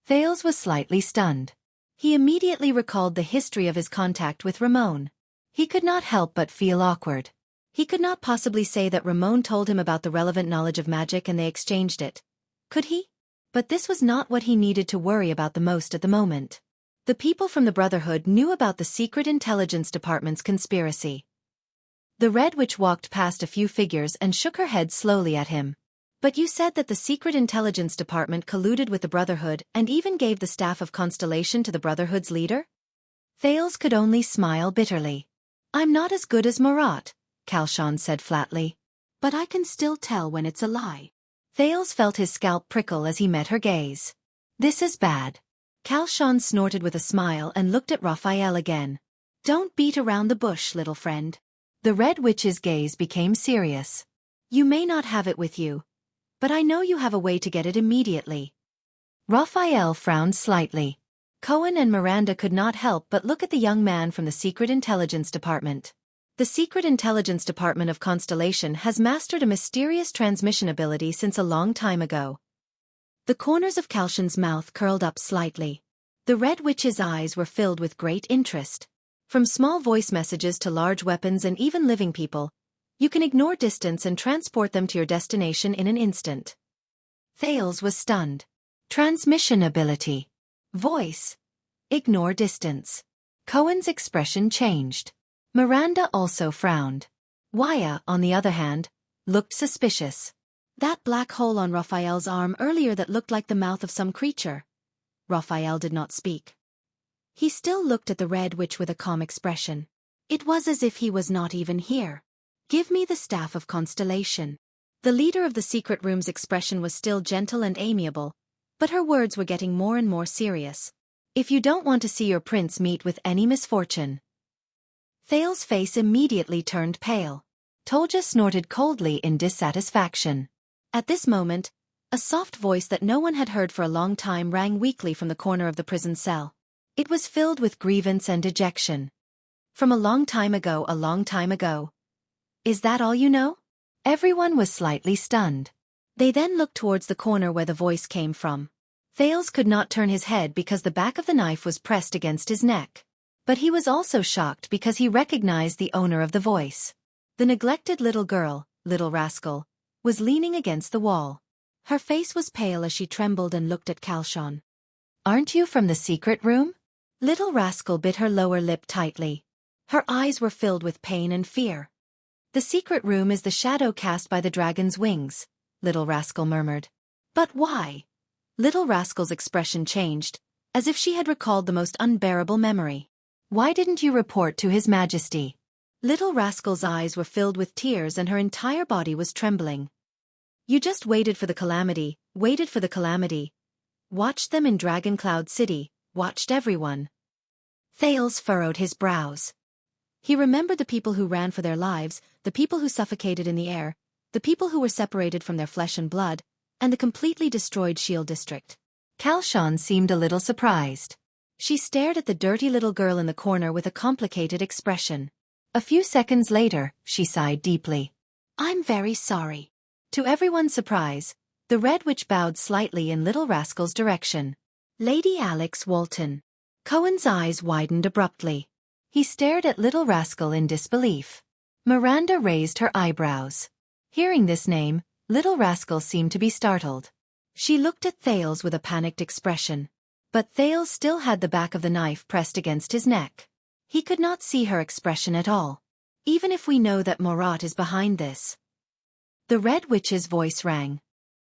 Thales was slightly stunned. He immediately recalled the history of his contact with Ramon. He could not help but feel awkward. He could not possibly say that Ramon told him about the relevant knowledge of magic and they exchanged it. Could he? But this was not what he needed to worry about the most at the moment. The people from the Brotherhood knew about the Secret Intelligence Department's conspiracy. The Red Witch walked past a few figures and shook her head slowly at him. But you said that the Secret Intelligence Department colluded with the Brotherhood and even gave the staff of Constellation to the Brotherhood's leader? Thales could only smile bitterly. I'm not as good as Marat, Kalshan said flatly. But I can still tell when it's a lie. Thales felt his scalp prickle as he met her gaze. This is bad. Kalshan snorted with a smile and looked at Raphael again. Don't beat around the bush, little friend. The Red Witch's gaze became serious. You may not have it with you, but I know you have a way to get it immediately. Raphael frowned slightly. Cohen and Miranda could not help but look at the young man from the Secret Intelligence Department. The Secret Intelligence Department of Constellation has mastered a mysterious transmission ability since a long time ago. The corners of Kalshan's mouth curled up slightly. The Red Witch's eyes were filled with great interest. From small voice messages to large weapons and even living people, you can ignore distance and transport them to your destination in an instant. Thales was stunned. Transmission ability. Voice. Ignore distance. Cohen's expression changed. Miranda also frowned. Waya, on the other hand, looked suspicious. That black hole on Raphael's arm earlier that looked like the mouth of some creature. Raphael did not speak. He still looked at the Red Witch with a calm expression. It was as if he was not even here. Give me the staff of constellation. The leader of the secret room's expression was still gentle and amiable, but her words were getting more and more serious. If you don't want to see your prince meet with any misfortune. Thales's face immediately turned pale. Tolja snorted coldly in dissatisfaction. At this moment, a soft voice that no one had heard for a long time rang weakly from the corner of the prison cell. It was filled with grievance and dejection. From a long time ago, a long time ago. Is that all you know? Everyone was slightly stunned. They then looked towards the corner where the voice came from. Thales could not turn his head because the back of the knife was pressed against his neck. But he was also shocked because he recognized the owner of the voice. The neglected little girl, little rascal, was leaning against the wall. Her face was pale as she trembled and looked at Kalshan. Aren't you from the secret room? Little rascal bit her lower lip tightly. Her eyes were filled with pain and fear. The secret room is the shadow cast by the dragon's wings, little rascal murmured. But why? Little rascal's expression changed, as if she had recalled the most unbearable memory. Why didn't you report to His Majesty? Little rascal's eyes were filled with tears and her entire body was trembling. You just waited for the calamity, waited for the calamity. Watched them in Dragon Cloud City, watched everyone. Thales furrowed his brows. He remembered the people who ran for their lives, the people who suffocated in the air, the people who were separated from their flesh and blood, and the completely destroyed Shield District. Kalshan seemed a little surprised. She stared at the dirty little girl in the corner with a complicated expression. A few seconds later, she sighed deeply. I'm very sorry. To everyone's surprise, the Red Witch bowed slightly in Little Rascal's direction. Lady Alex Walton. Cohen's eyes widened abruptly. He stared at Little Rascal in disbelief. Miranda raised her eyebrows. Hearing this name, Little Rascal seemed to be startled. She looked at Thales with a panicked expression. But Thales still had the back of the knife pressed against his neck. He could not see her expression at all. Even if we know that Morat is behind this. The Red Witch's voice rang.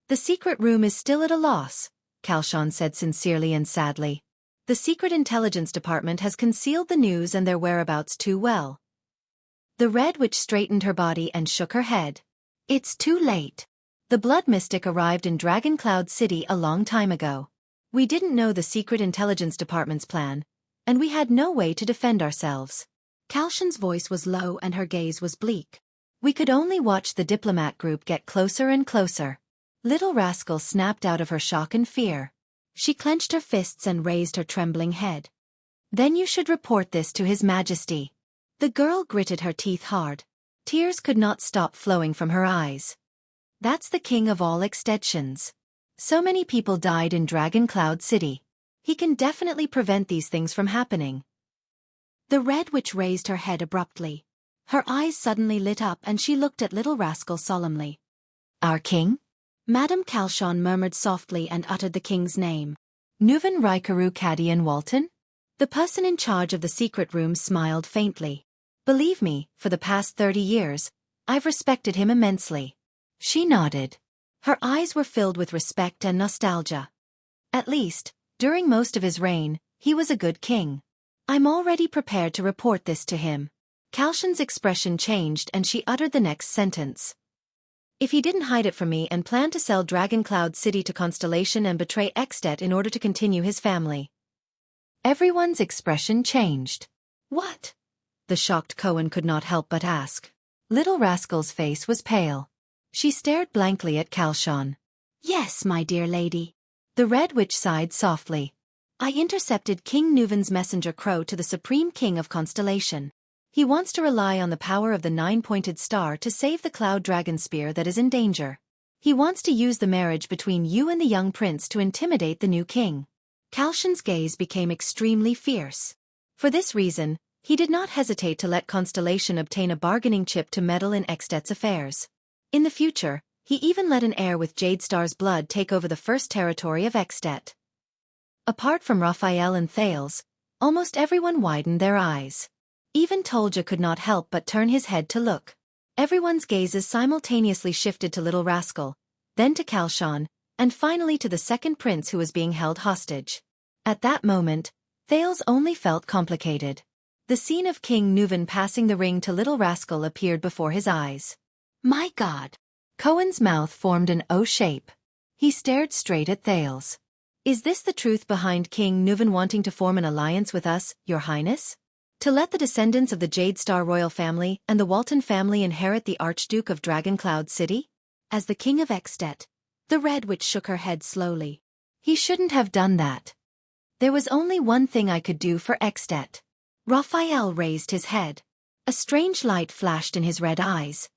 The secret room is still at a loss, Kalshan said sincerely and sadly. The Secret Intelligence Department has concealed the news and their whereabouts too well. The Red Witch straightened her body and shook her head. It's too late. The Blood Mystic arrived in Dragon Cloud City a long time ago. We didn't know the Secret Intelligence Department's plan, and we had no way to defend ourselves. Kalshan's voice was low and her gaze was bleak. We could only watch the diplomat group get closer and closer. Little Rascal snapped out of her shock and fear. She clenched her fists and raised her trembling head. Then you should report this to His Majesty. The girl gritted her teeth hard. Tears could not stop flowing from her eyes. That's the king of all extensions. So many people died in Dragon Cloud City. He can definitely prevent these things from happening. The Red Witch raised her head abruptly. Her eyes suddenly lit up and she looked at Little Rascal solemnly. Our king? Madame Kalshan murmured softly and uttered the king's name. Nuvan Raikaru Kadian Walton? The person in charge of the secret room smiled faintly. Believe me, for the past 30 years, I've respected him immensely. She nodded. Her eyes were filled with respect and nostalgia. At least, during most of his reign, he was a good king. I'm already prepared to report this to him. Kalshan's expression changed and she uttered the next sentence. If he didn't hide it from me and planned to sell Dragon Cloud City to Constellation and betray Extet in order to continue his family. Everyone's expression changed. What? The shocked Cohen could not help but ask. Little Rascal's face was pale. She stared blankly at Kalshan. Yes, my dear lady. The Red Witch sighed softly. I intercepted King Nuvan's messenger crow to the Supreme King of Constellation. He wants to rely on the power of the nine-pointed star to save the Cloud Dragon Spear that is in danger. He wants to use the marriage between you and the young prince to intimidate the new king. Kalshan's gaze became extremely fierce. For this reason, he did not hesitate to let Constellation obtain a bargaining chip to meddle in Extet's affairs. In the future, He even let an heir with Jadestar's blood take over the first territory of Extet. Apart from Raphael and Thales, almost everyone widened their eyes. Even Tolja could not help but turn his head to look. Everyone's gazes simultaneously shifted to Little Rascal, then to Kalshan, and finally to the second prince who was being held hostage. At that moment, Thales only felt complicated. The scene of King Nuvan passing the ring to Little Rascal appeared before his eyes. My God! Cohen's mouth formed an O shape. He stared straight at Thales. Is this the truth behind King Nuvan wanting to form an alliance with us, Your Highness? To let the descendants of the Jadestar royal family and the Walton family inherit the Archduke of Dragoncloud City? As the king of Extet, the Red Witch shook her head slowly. He shouldn't have done that. There was only one thing I could do for Extet. Raphael raised his head. A strange light flashed in his red eyes.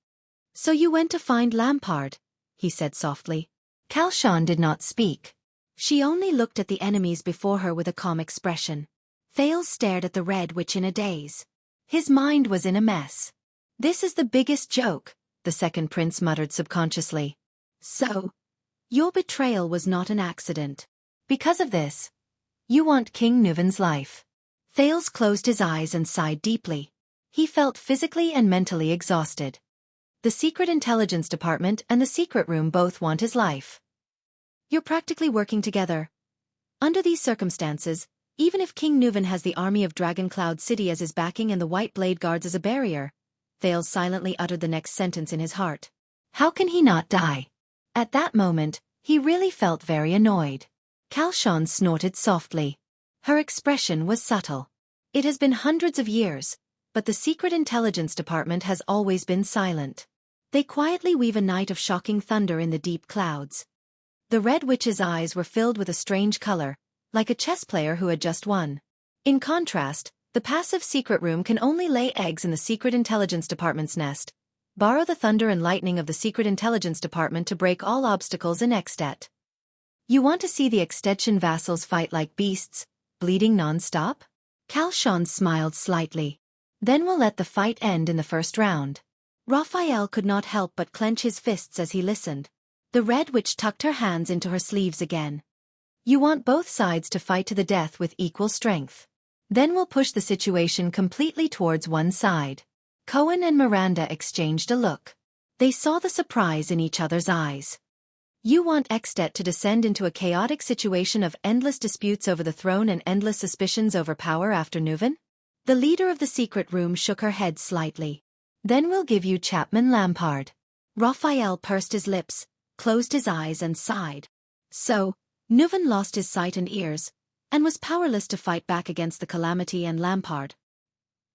So you went to find Lampard, he said softly. Kalshan did not speak. She only looked at the enemies before her with a calm expression. Thales stared at the Red Witch in a daze. His mind was in a mess. This is the biggest joke, the second prince muttered subconsciously. So, your betrayal was not an accident. Because of this, you want King Nuvan's life. Thales closed his eyes and sighed deeply. He felt physically and mentally exhausted. The Secret Intelligence Department and the Secret Room both want his life. You're practically working together. Under these circumstances, even if King Nuvan has the army of Dragoncloud City as his backing and the White Blade Guards as a barrier, Thales silently uttered the next sentence in his heart. How can he not die? At that moment, he really felt very annoyed. Kalshan snorted softly. Her expression was subtle. It has been hundreds of years, but the Secret Intelligence Department has always been silent. They quietly weave a night of shocking thunder in the deep clouds. The Red Witch's eyes were filled with a strange color, like a chess player who had just won. In contrast, the passive Secret Room can only lay eggs in the Secret Intelligence Department's nest, borrow the thunder and lightning of the Secret Intelligence Department to break all obstacles in Extet. You want to see the Extension vassals fight like beasts, bleeding non-stop? Kalshan smiled slightly. Then we'll let the fight end in the first round. Raphael could not help but clench his fists as he listened. The Red Witch tucked her hands into her sleeves again. You want both sides to fight to the death with equal strength. Then we'll push the situation completely towards one side. Cohen and Miranda exchanged a look. They saw the surprise in each other's eyes. You want Extet to descend into a chaotic situation of endless disputes over the throne and endless suspicions over power after Nuvan? The leader of the Secret Room shook her head slightly. Then we'll give you Chapman Lampard. Raphael pursed his lips, closed his eyes and sighed. So, Nuvan lost his sight and ears, and was powerless to fight back against the calamity and Lampard.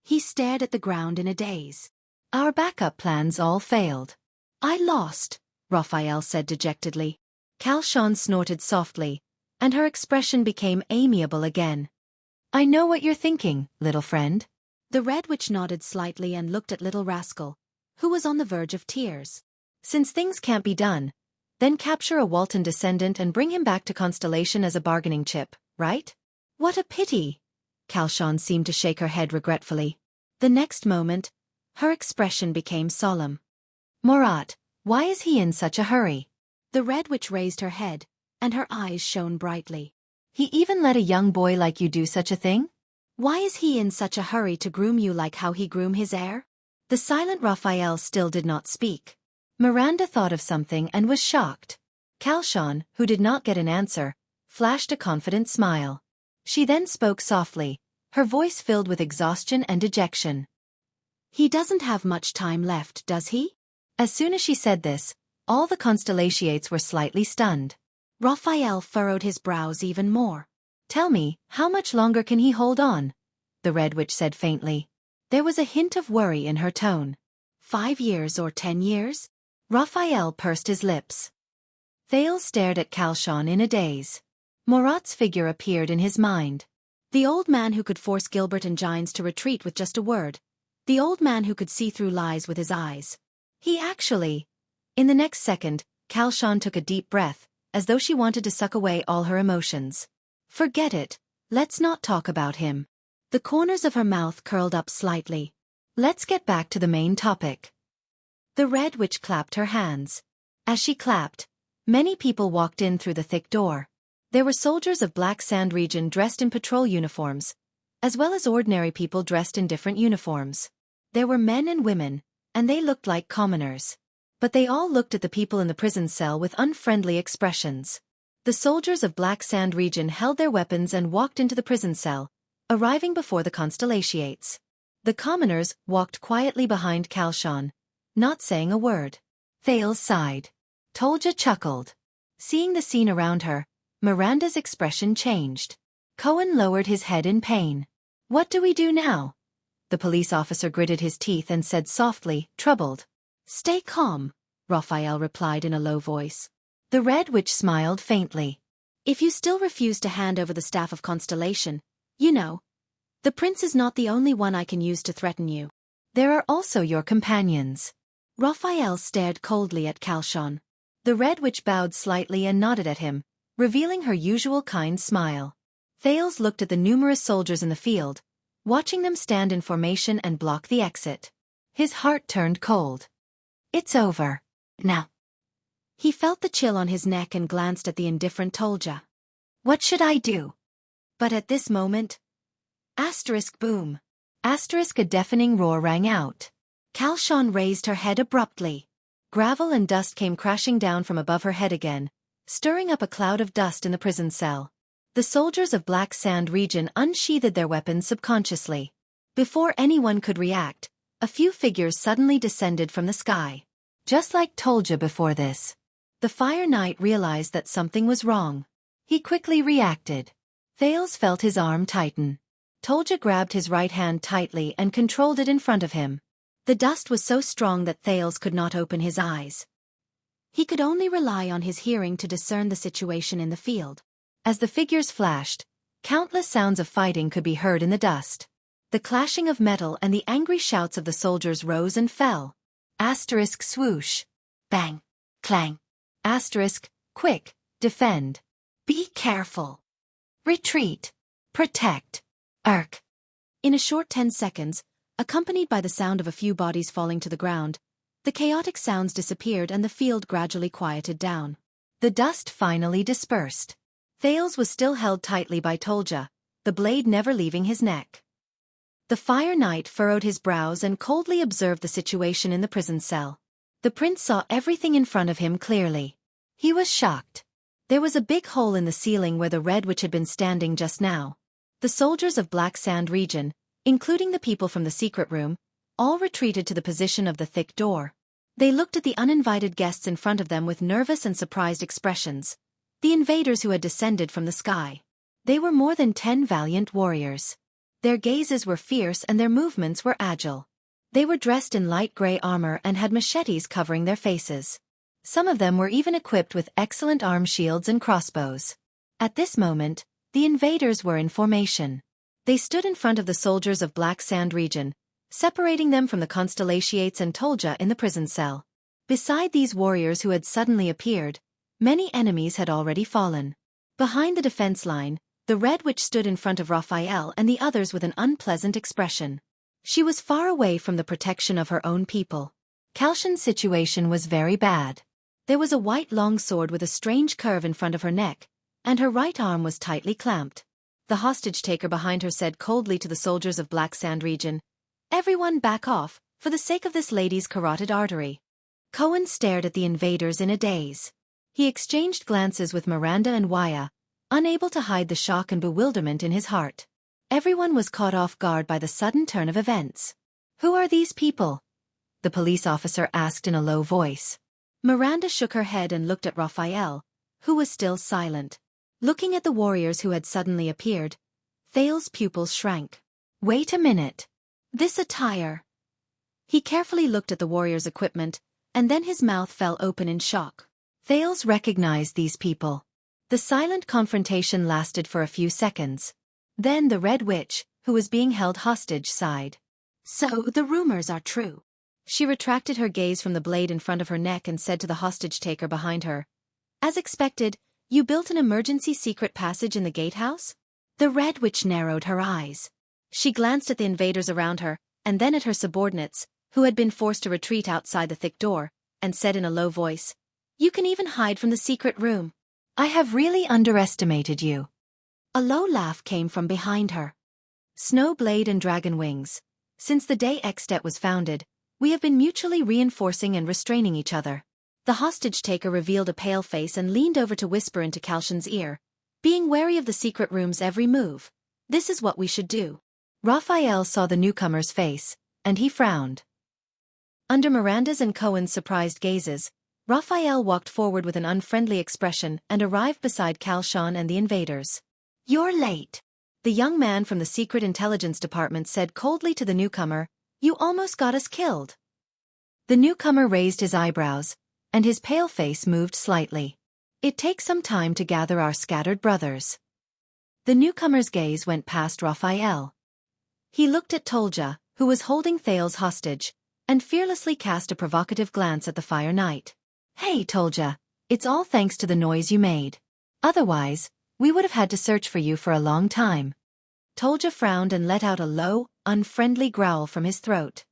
He stared at the ground in a daze. Our backup plans all failed. I lost, Raphael said dejectedly. Kalshan snorted softly, and her expression became amiable again. I know what you're thinking, little friend. The Red Witch nodded slightly and looked at Little Rascal, who was on the verge of tears. Since things can't be done, then capture a Walton descendant and bring him back to Constellation as a bargaining chip, right? What a pity! Kalshan seemed to shake her head regretfully. The next moment, her expression became solemn. Morat, why is he in such a hurry? The Red Witch raised her head, and her eyes shone brightly. He even let a young boy like you do such a thing? Why is he in such a hurry to groom you like how he groomed his heir? The silent Raphael still did not speak. Miranda thought of something and was shocked. Kalshan, who did not get an answer, flashed a confident smile. She then spoke softly, her voice filled with exhaustion and dejection. He doesn't have much time left, does he? As soon as she said this, all the Constellations were slightly stunned. Raphael furrowed his brows even more. Tell me, how much longer can he hold on? The Red Witch said faintly. There was a hint of worry in her tone. 5 years or 10 years? Raphael pursed his lips. Thales stared at Kalshan in a daze. Morat's figure appeared in his mind. The old man who could force Gilbert and Gines to retreat with just a word. The old man who could see through lies with his eyes. He actually... In the next second, Kalshan took a deep breath, as though she wanted to suck away all her emotions. Forget it. Let's not talk about him. The corners of her mouth curled up slightly. Let's get back to the main topic. The Red Witch clapped her hands. As she clapped, many people walked in through the thick door. There were soldiers of Black Sand region dressed in patrol uniforms, as well as ordinary people dressed in different uniforms. There were men and women, and they looked like commoners. But they all looked at the people in the prison cell with unfriendly expressions. The soldiers of Black Sand region held their weapons and walked into the prison cell, arriving before the constellations. The commoners walked quietly behind Kalshan, not saying a word. Thales sighed. Tolja chuckled. Seeing the scene around her, Miranda's expression changed. Cohen lowered his head in pain. What do we do now? The police officer gritted his teeth and said softly, troubled. Stay calm, Raphael replied in a low voice. The Red Witch smiled faintly. If you still refuse to hand over the Staff of Constellation, you know, the prince is not the only one I can use to threaten you. There are also your companions. Raphael stared coldly at Kalshan. The Red Witch bowed slightly and nodded at him, revealing her usual kind smile. Thales looked at the numerous soldiers in the field, watching them stand in formation and block the exit. His heart turned cold. It's over. Now. He felt the chill on his neck and glanced at the indifferent Tolja. What should I do? But at this moment... boom. A deafening roar rang out. Kalshan raised her head abruptly. Gravel and dust came crashing down from above her head again, stirring up a cloud of dust in the prison cell. The soldiers of Black Sand region unsheathed their weapons subconsciously. Before anyone could react, a few figures suddenly descended from the sky. Just like Tolja before this. The Fire Knight realized that something was wrong. He quickly reacted. Thales felt his arm tighten. Tolja grabbed his right hand tightly and controlled it in front of him. The dust was so strong that Thales could not open his eyes. He could only rely on his hearing to discern the situation in the field. As the figures flashed, countless sounds of fighting could be heard in the dust. The clashing of metal and the angry shouts of the soldiers rose and fell. Swoosh. Bang. Clang. Quick. Defend. Be careful. Retreat. Protect. Arc. In a short 10 seconds, accompanied by the sound of a few bodies falling to the ground, the chaotic sounds disappeared and the field gradually quieted down. The dust finally dispersed. Thales was still held tightly by Tolja, the blade never leaving his neck. The Fire Knight furrowed his brows and coldly observed the situation in the prison cell. The prince saw everything in front of him clearly. He was shocked. There was a big hole in the ceiling where the Red Witch had been standing just now. The soldiers of Black Sand region, including the people from the secret room, all retreated to the position of the thick door. They looked at the uninvited guests in front of them with nervous and surprised expressions. The invaders who had descended from the sky. They were more than 10 valiant warriors. Their gazes were fierce and their movements were agile. They were dressed in light gray armor and had machetes covering their faces. Some of them were even equipped with excellent arm shields and crossbows. At this moment, the invaders were in formation. They stood in front of the soldiers of Black Sand region, separating them from the Constellations and Tolja in the prison cell. Beside these warriors who had suddenly appeared, many enemies had already fallen. Behind the defense line, the Red Witch stood in front of Raphael and the others with an unpleasant expression. She was far away from the protection of her own people. Kalshan's situation was very bad. There was a white long sword with a strange curve in front of her neck, and her right arm was tightly clamped. The hostage-taker behind her said coldly to the soldiers of Black Sand region, "Everyone back off, for the sake of this lady's carotid artery." Cohen stared at the invaders in a daze. He exchanged glances with Miranda and Waya, unable to hide the shock and bewilderment in his heart. Everyone was caught off guard by the sudden turn of events. "Who are these people?" the police officer asked in a low voice. Miranda shook her head and looked at Raphael, who was still silent. Looking at the warriors who had suddenly appeared, Thales' pupils shrank. "Wait a minute. This attire." He carefully looked at the warriors' equipment, and then his mouth fell open in shock. Thales recognized these people. The silent confrontation lasted for a few seconds. Then the Red Witch, who was being held hostage, sighed. "So the rumors are true." She retracted her gaze from the blade in front of her neck and said to the hostage-taker behind her, "As expected, you built an emergency secret passage in the gatehouse?" The Red Witch narrowed her eyes. She glanced at the invaders around her, and then at her subordinates, who had been forced to retreat outside the thick door, and said in a low voice, You can even hide from the secret room. I have really underestimated you. A low laugh came from behind her. Snowblade and Dragon Wings. Since the day Xdet was founded, we have been mutually reinforcing and restraining each other. The hostage-taker revealed a pale face and leaned over to whisper into Kalshan's ear, being wary of the secret room's every move. This is what we should do. Raphael saw the newcomer's face, and he frowned. Under Miranda's and Cohen's surprised gazes, Raphael walked forward with an unfriendly expression and arrived beside Kalshan and the invaders. You're late, the young man from the Secret Intelligence Department said coldly to the newcomer. You almost got us killed. The newcomer raised his eyebrows, and his pale face moved slightly. It takes some time to gather our scattered brothers. The newcomer's gaze went past Raphael. He looked at Tolja, who was holding Thales hostage, and fearlessly cast a provocative glance at the Fire Knight. Hey Tolja, it's all thanks to the noise you made. Otherwise, we would have had to search for you for a long time. Tolja frowned and let out a low, unfriendly growl from his throat.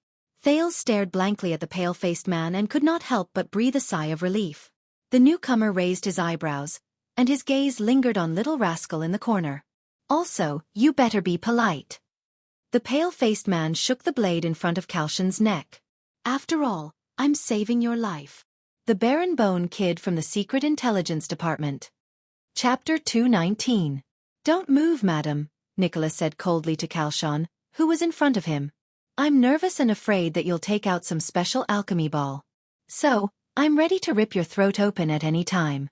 Thales stared blankly at the pale-faced man and could not help but breathe a sigh of relief. The newcomer raised his eyebrows, and his gaze lingered on little rascal in the corner. Also, you better be polite. The pale-faced man shook the blade in front of Kalshan's neck. After all, I'm saving your life. The Baron Bone Kid from the Secret Intelligence Department. Chapter 219. Don't move, madam, Nicholas said coldly to Kalshan, who was in front of him. I'm nervous and afraid that you'll take out some special alchemy ball. So, I'm ready to rip your throat open at any time.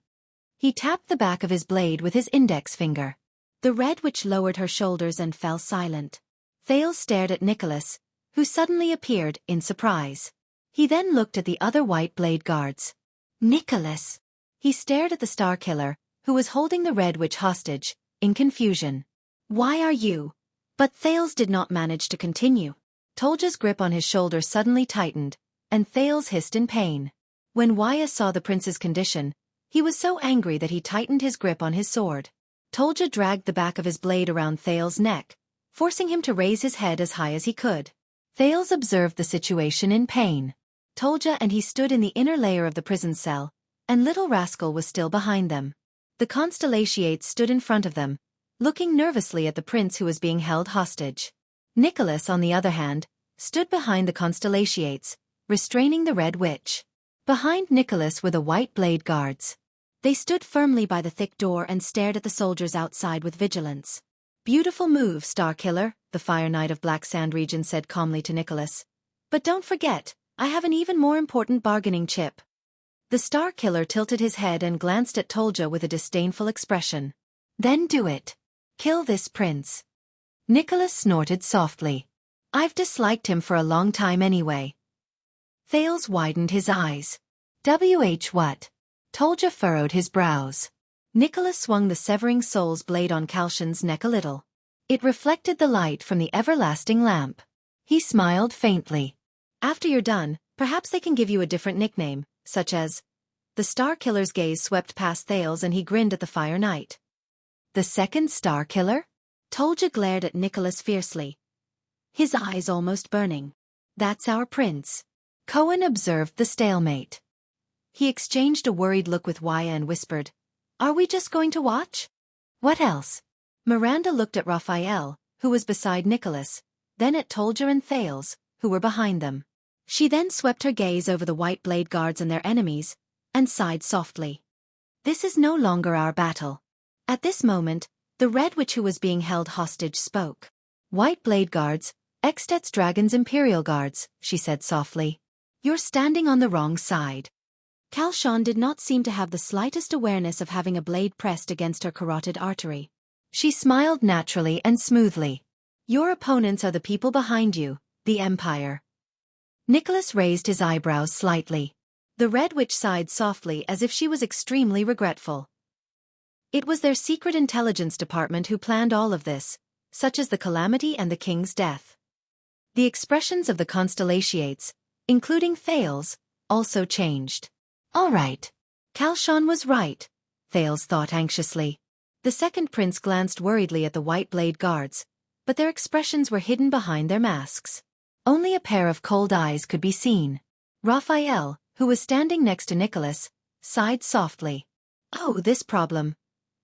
He tapped the back of his blade with his index finger. The Red Witch lowered her shoulders and fell silent. Thales stared at Nicholas, who suddenly appeared in surprise. He then looked at the other White Blade guards. Nicholas! He stared at the Star Killer, who was holding the Red Witch hostage, in confusion. Why are you? But Thales did not manage to continue. Tolja's grip on his shoulder suddenly tightened, and Thales hissed in pain. When Waya saw the prince's condition, he was so angry that he tightened his grip on his sword. Tolja dragged the back of his blade around Thales' neck, forcing him to raise his head as high as he could. Thales observed the situation in pain. Tolja and he stood in the inner layer of the prison cell, and little rascal was still behind them. The Constellatiates stood in front of them, looking nervously at the prince who was being held hostage. Nicholas, on the other hand, stood behind the Constellatiates, restraining the Red Witch. Behind Nicholas were the White Blade guards. They stood firmly by the thick door and stared at the soldiers outside with vigilance. Beautiful move, Star Killer, the Fire Knight of Black Sand region said calmly to Nicholas. But don't forget, I have an even more important bargaining chip. The Star Killer tilted his head and glanced at Tolja with a disdainful expression. Then do it. Kill this prince. Nicholas snorted softly. I've disliked him for a long time anyway. Thales widened his eyes. What? Tolja furrowed his brows. Nicholas swung the Severing Soul's blade on Kalshan's neck a little. It reflected the light from the everlasting lamp. He smiled faintly. After you're done, perhaps they can give you a different nickname, such as... The Star Killer's gaze swept past Thales and he grinned at the Fire Knight. The second Star Killer? Tolja glared at Nicholas fiercely, his eyes almost burning. That's our prince. Cohen observed the stalemate. He exchanged a worried look with Waya and whispered, Are we just going to watch? What else? Miranda looked at Raphael, who was beside Nicholas, then at Tolja and Thales, who were behind them. She then swept her gaze over the White Blade guards and their enemies, and sighed softly. This is no longer our battle. At this moment, the Red Witch who was being held hostage spoke. White Blade guards, Xtet's Dragon's Imperial guards, she said softly. You're standing on the wrong side. Kalshan did not seem to have the slightest awareness of having a blade pressed against her carotid artery. She smiled naturally and smoothly. Your opponents are the people behind you, the Empire. Nicholas raised his eyebrows slightly. The Red Witch sighed softly as if she was extremely regretful. It was their secret intelligence department who planned all of this, such as the calamity and the king's death. The expressions of the Constellatiates, including Thales, also changed. All right. Kalshan was right, Thales thought anxiously. The second prince glanced worriedly at the White Blade guards, but their expressions were hidden behind their masks. Only a pair of cold eyes could be seen. Raphael, who was standing next to Nicholas, sighed softly. Oh, this problem.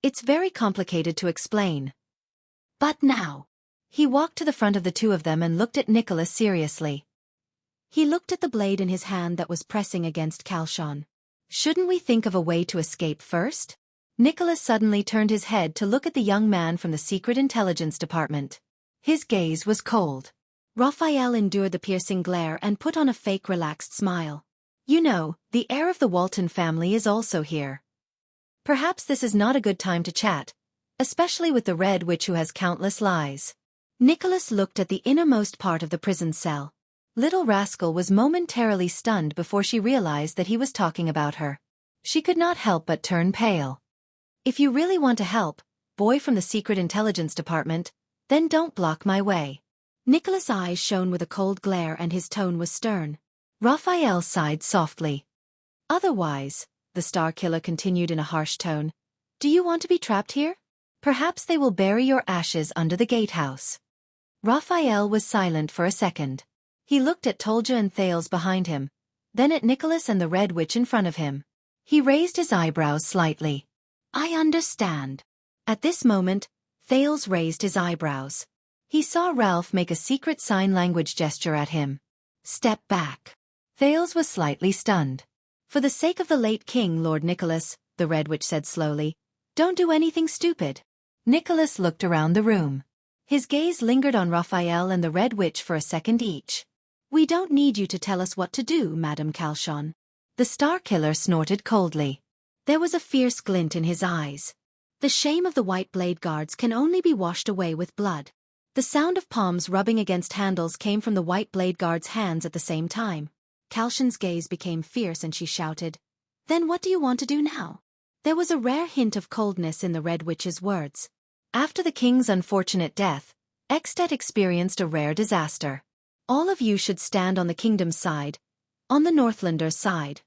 It's very complicated to explain. But now. He walked to the front of the two of them and looked at Nicholas seriously. He looked at the blade in his hand that was pressing against Kalshan. Shouldn't we think of a way to escape first? Nicholas suddenly turned his head to look at the young man from the Secret Intelligence Department. His gaze was cold. Raphael endured the piercing glare and put on a fake relaxed smile. You know, the heir of the Walton family is also here. Perhaps this is not a good time to chat, especially with the Red Witch who has countless lies. Nicholas looked at the innermost part of the prison cell. Little rascal was momentarily stunned before she realized that he was talking about her. She could not help but turn pale. If you really want to help, boy from the Secret Intelligence Department, then don't block my way. Nicholas' eyes shone with a cold glare and his tone was stern. Raphael sighed softly. Otherwise, the Star Killer continued in a harsh tone, do you want to be trapped here? Perhaps they will bury your ashes under the gatehouse. Raphael was silent for a second. He looked at Tolja and Thales behind him, then at Nicholas and the Red Witch in front of him. He raised his eyebrows slightly. I understand. At this moment, Thales raised his eyebrows. He saw Ralph make a secret sign language gesture at him. Step back. Thales was slightly stunned. For the sake of the late king, Lord Nicholas, the Red Witch said slowly, don't do anything stupid. Nicholas looked around the room. His gaze lingered on Raphael and the Red Witch for a second each. We don't need you to tell us what to do, Madame Kalshan. The Star Killer snorted coldly. There was a fierce glint in his eyes. The shame of the White Blade Guards can only be washed away with blood. The sound of palms rubbing against handles came from the White Blade Guards' hands at the same time. Kalshan's gaze became fierce and she shouted, Then what do you want to do now? There was a rare hint of coldness in the Red Witch's words. After the king's unfortunate death, Extet experienced a rare disaster. All of you should stand on the kingdom's side, on the Northlanders' side.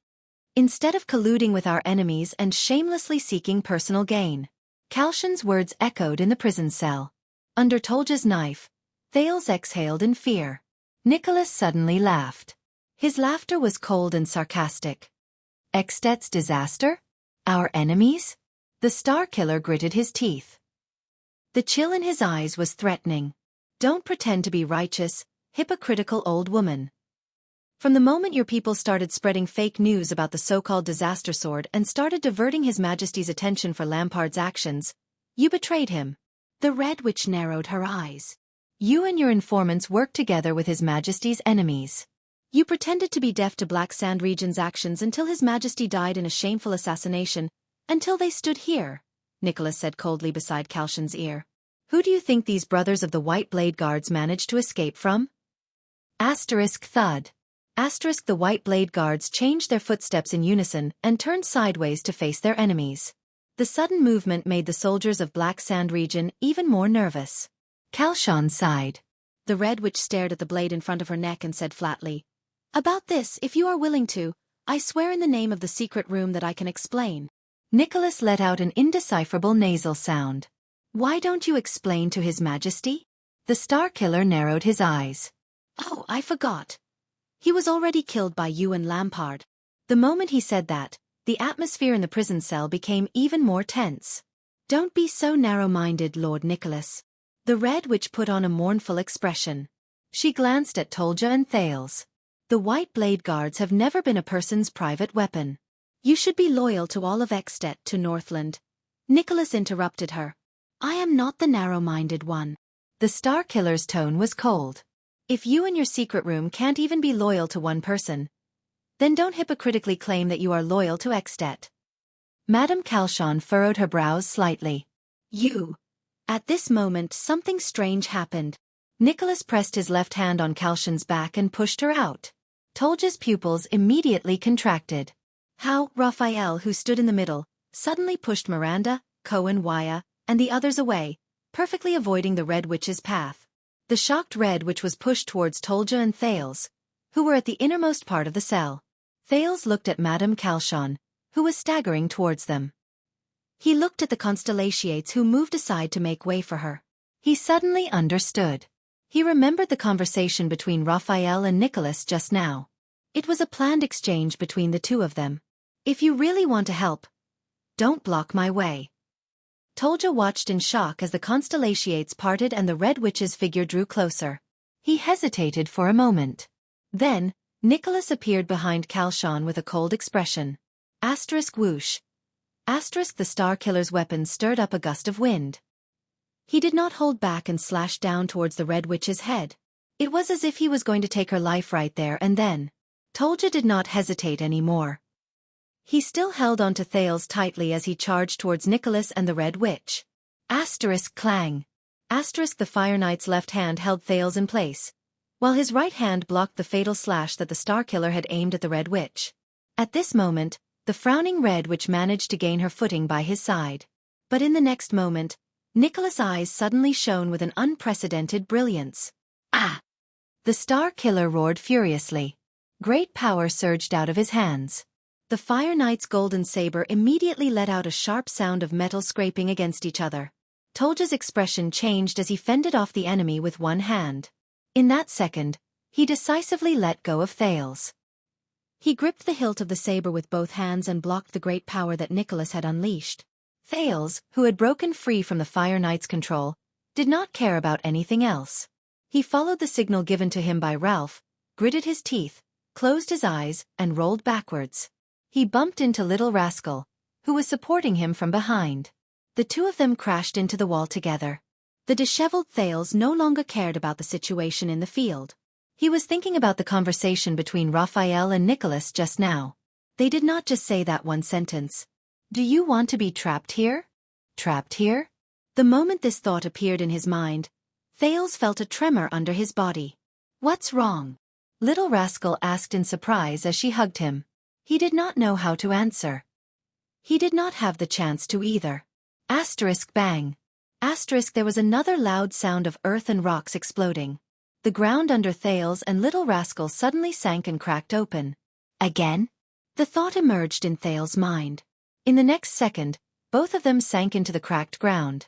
Instead of colluding with our enemies and shamelessly seeking personal gain. Kalshan's words echoed in the prison cell. Under Tolja's knife, Thales exhaled in fear. Nicholas suddenly laughed. His laughter was cold and sarcastic. Extet's disaster? Our enemies? The Star Killer gritted his teeth. The chill in his eyes was threatening. Don't pretend to be righteous, hypocritical old woman. From the moment your people started spreading fake news about the so-called disaster sword and started diverting His Majesty's attention for Lampard's actions, you betrayed him. The Red Witch narrowed her eyes. You and your informants worked together with His Majesty's enemies. You pretended to be deaf to Black Sand Region's actions until His Majesty died in a shameful assassination, until they stood here, Nicholas said coldly beside Kalshan's ear. Who do you think these brothers of the White Blade Guards managed to escape from? Thud. The White Blade Guards changed their footsteps in unison and turned sideways to face their enemies. The sudden movement made the soldiers of Black Sand Region even more nervous. Kalshan sighed. The Red Witch stared at the blade in front of her neck and said flatly, About this, if you are willing to, I swear in the name of the secret room that I can explain. Nicholas let out an indecipherable nasal sound. Why don't you explain to His Majesty? The Star Killer narrowed his eyes. Oh, I forgot. He was already killed by you and Lampard. The moment he said that, the atmosphere in the prison cell became even more tense. Don't be so narrow-minded, Lord Nicholas. The Red Witch put on a mournful expression. She glanced at Tolja and Thales. The White Blade Guards have never been a person's private weapon. You should be loyal to all of Extet to Northland. Nicholas interrupted her. I am not the narrow-minded one. The Star Killer's tone was cold. If you and your secret room can't even be loyal to one person, then don't hypocritically claim that you are loyal to Extet. Madame Kalshan furrowed her brows slightly. You. At this moment something strange happened. Nicholas pressed his left hand on Kalshan's back and pushed her out. Tolja's pupils immediately contracted. How, Raphael, who stood in the middle, suddenly pushed Miranda, Cohen, Waya, and the others away, perfectly avoiding the Red Witch's path. The shocked Red Witch was pushed towards Tolja and Thales, who were at the innermost part of the cell. Thales looked at Madame Kalshan, who was staggering towards them. He looked at the Constellations who moved aside to make way for her. He suddenly understood. He remembered the conversation between Raphael and Nicholas just now. It was a planned exchange between the two of them. If you really want to help, don't block my way. Tolja watched in shock as the constellations parted and the Red Witch's figure drew closer. He hesitated for a moment. Then, Nicholas appeared behind Kalshan with a cold expression. Asterisk whoosh. Asterisk the Star Killer's weapon stirred up a gust of wind. He did not hold back and slashed down towards the Red Witch's head. It was as if he was going to take her life right there and then. Tolja did not hesitate anymore. He still held onto Thales tightly as he charged towards Nicholas and the Red Witch. Asterisk clang. Asterisk the Fire Knight's left hand held Thales in place, while his right hand blocked the fatal slash that the Star Killer had aimed at the Red Witch. At this moment, the frowning Red Witch managed to gain her footing by his side. But in the next moment, Nicholas' eyes suddenly shone with an unprecedented brilliance. Ah! The Star Killer roared furiously. Great power surged out of his hands. The Fire Knight's golden saber immediately let out a sharp sound of metal scraping against each other. Tolja's expression changed as he fended off the enemy with one hand. In that second, he decisively let go of Thales. He gripped the hilt of the saber with both hands and blocked the great power that Nicholas had unleashed. Thales, who had broken free from the Fire Knight's control, did not care about anything else. He followed the signal given to him by Ralph, gritted his teeth, closed his eyes, and rolled backwards. He bumped into Little Rascal, who was supporting him from behind. The two of them crashed into the wall together. The disheveled Thales no longer cared about the situation in the field. He was thinking about the conversation between Raphael and Nicholas just now. They did not just say that one sentence. Do you want to be trapped here? Trapped here? The moment this thought appeared in his mind, Thales felt a tremor under his body. What's wrong? Little Rascal asked in surprise as she hugged him. He did not know how to answer. He did not have the chance to either. Asterisk bang. Asterisk there was another loud sound of earth and rocks exploding. The ground under Thales and Little Rascal suddenly sank and cracked open. Again? The thought emerged in Thales' mind. In the next second, both of them sank into the cracked ground.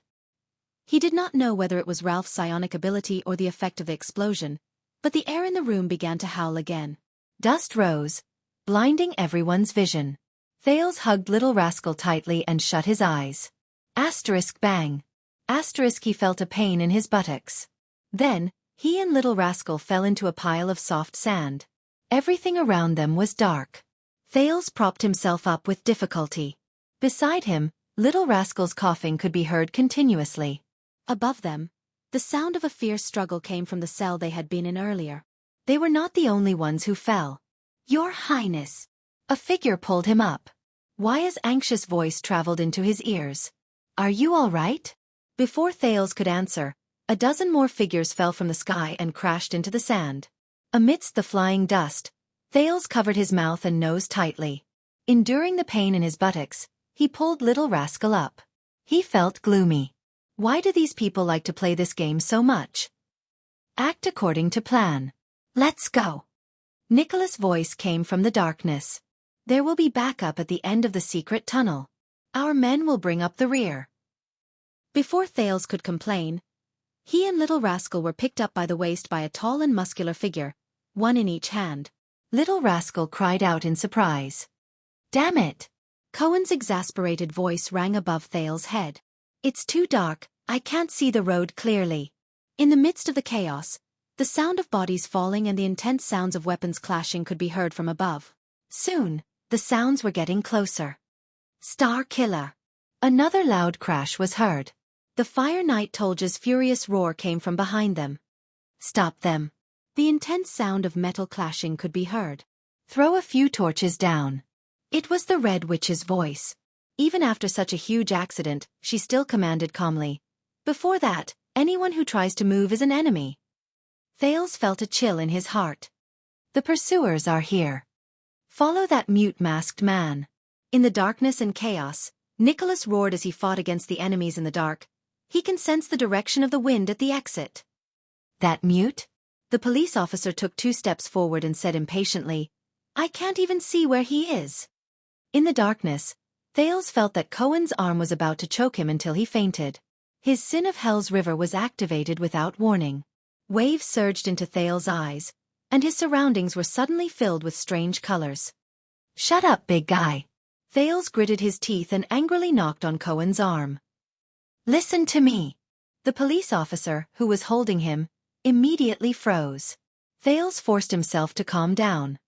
He did not know whether it was Ralph's psionic ability or the effect of the explosion, but the air in the room began to howl again. Dust rose, blinding everyone's vision. Thales hugged Little Rascal tightly and shut his eyes. Asterisk bang. Asterisk he felt a pain in his buttocks. Then, he and Little Rascal fell into a pile of soft sand. Everything around them was dark. Thales propped himself up with difficulty. Beside him, Little Rascal's coughing could be heard continuously. Above them, the sound of a fierce struggle came from the cell they had been in earlier. They were not the only ones who fell. Your Highness! A figure pulled him up. Waya's anxious voice traveled into his ears. Are you all right? Before Thales could answer, a dozen more figures fell from the sky and crashed into the sand. Amidst the flying dust, Thales covered his mouth and nose tightly. Enduring the pain in his buttocks, he pulled Little Rascal up. He felt gloomy. Why do these people like to play this game so much? Act according to plan. Let's go. Nicholas' voice came from the darkness. There will be backup at the end of the secret tunnel. Our men will bring up the rear. Before Thales could complain, he and Little Rascal were picked up by the waist by a tall and muscular figure, one in each hand. Little Rascal cried out in surprise. Damn it! Cohen's exasperated voice rang above Thales' head. It's too dark, I can't see the road clearly. In the midst of the chaos, the sound of bodies falling and the intense sounds of weapons clashing could be heard from above. Soon, the sounds were getting closer. Star Killer! Another loud crash was heard. The Fire Knight Tolja's furious roar came from behind them. Stop them! The intense sound of metal clashing could be heard. Throw a few torches down. It was the Red Witch's voice. Even after such a huge accident, she still commanded calmly. Before that, anyone who tries to move is an enemy. Thales felt a chill in his heart. The pursuers are here. Follow that mute masked man. In the darkness and chaos, Nicholas roared as he fought against the enemies in the dark. He can sense the direction of the wind at the exit. That mute? The police officer took 2 steps forward and said impatiently, I can't even see where he is. In the darkness, Thales felt that Cohen's arm was about to choke him until he fainted. His Sin of Hell's river was activated without warning. Waves surged into Thales' eyes, and his surroundings were suddenly filled with strange colors. Shut up, big guy. Thales gritted his teeth and angrily knocked on Cohen's arm. Listen to me. The police officer, who was holding him, immediately froze. Thales forced himself to calm down.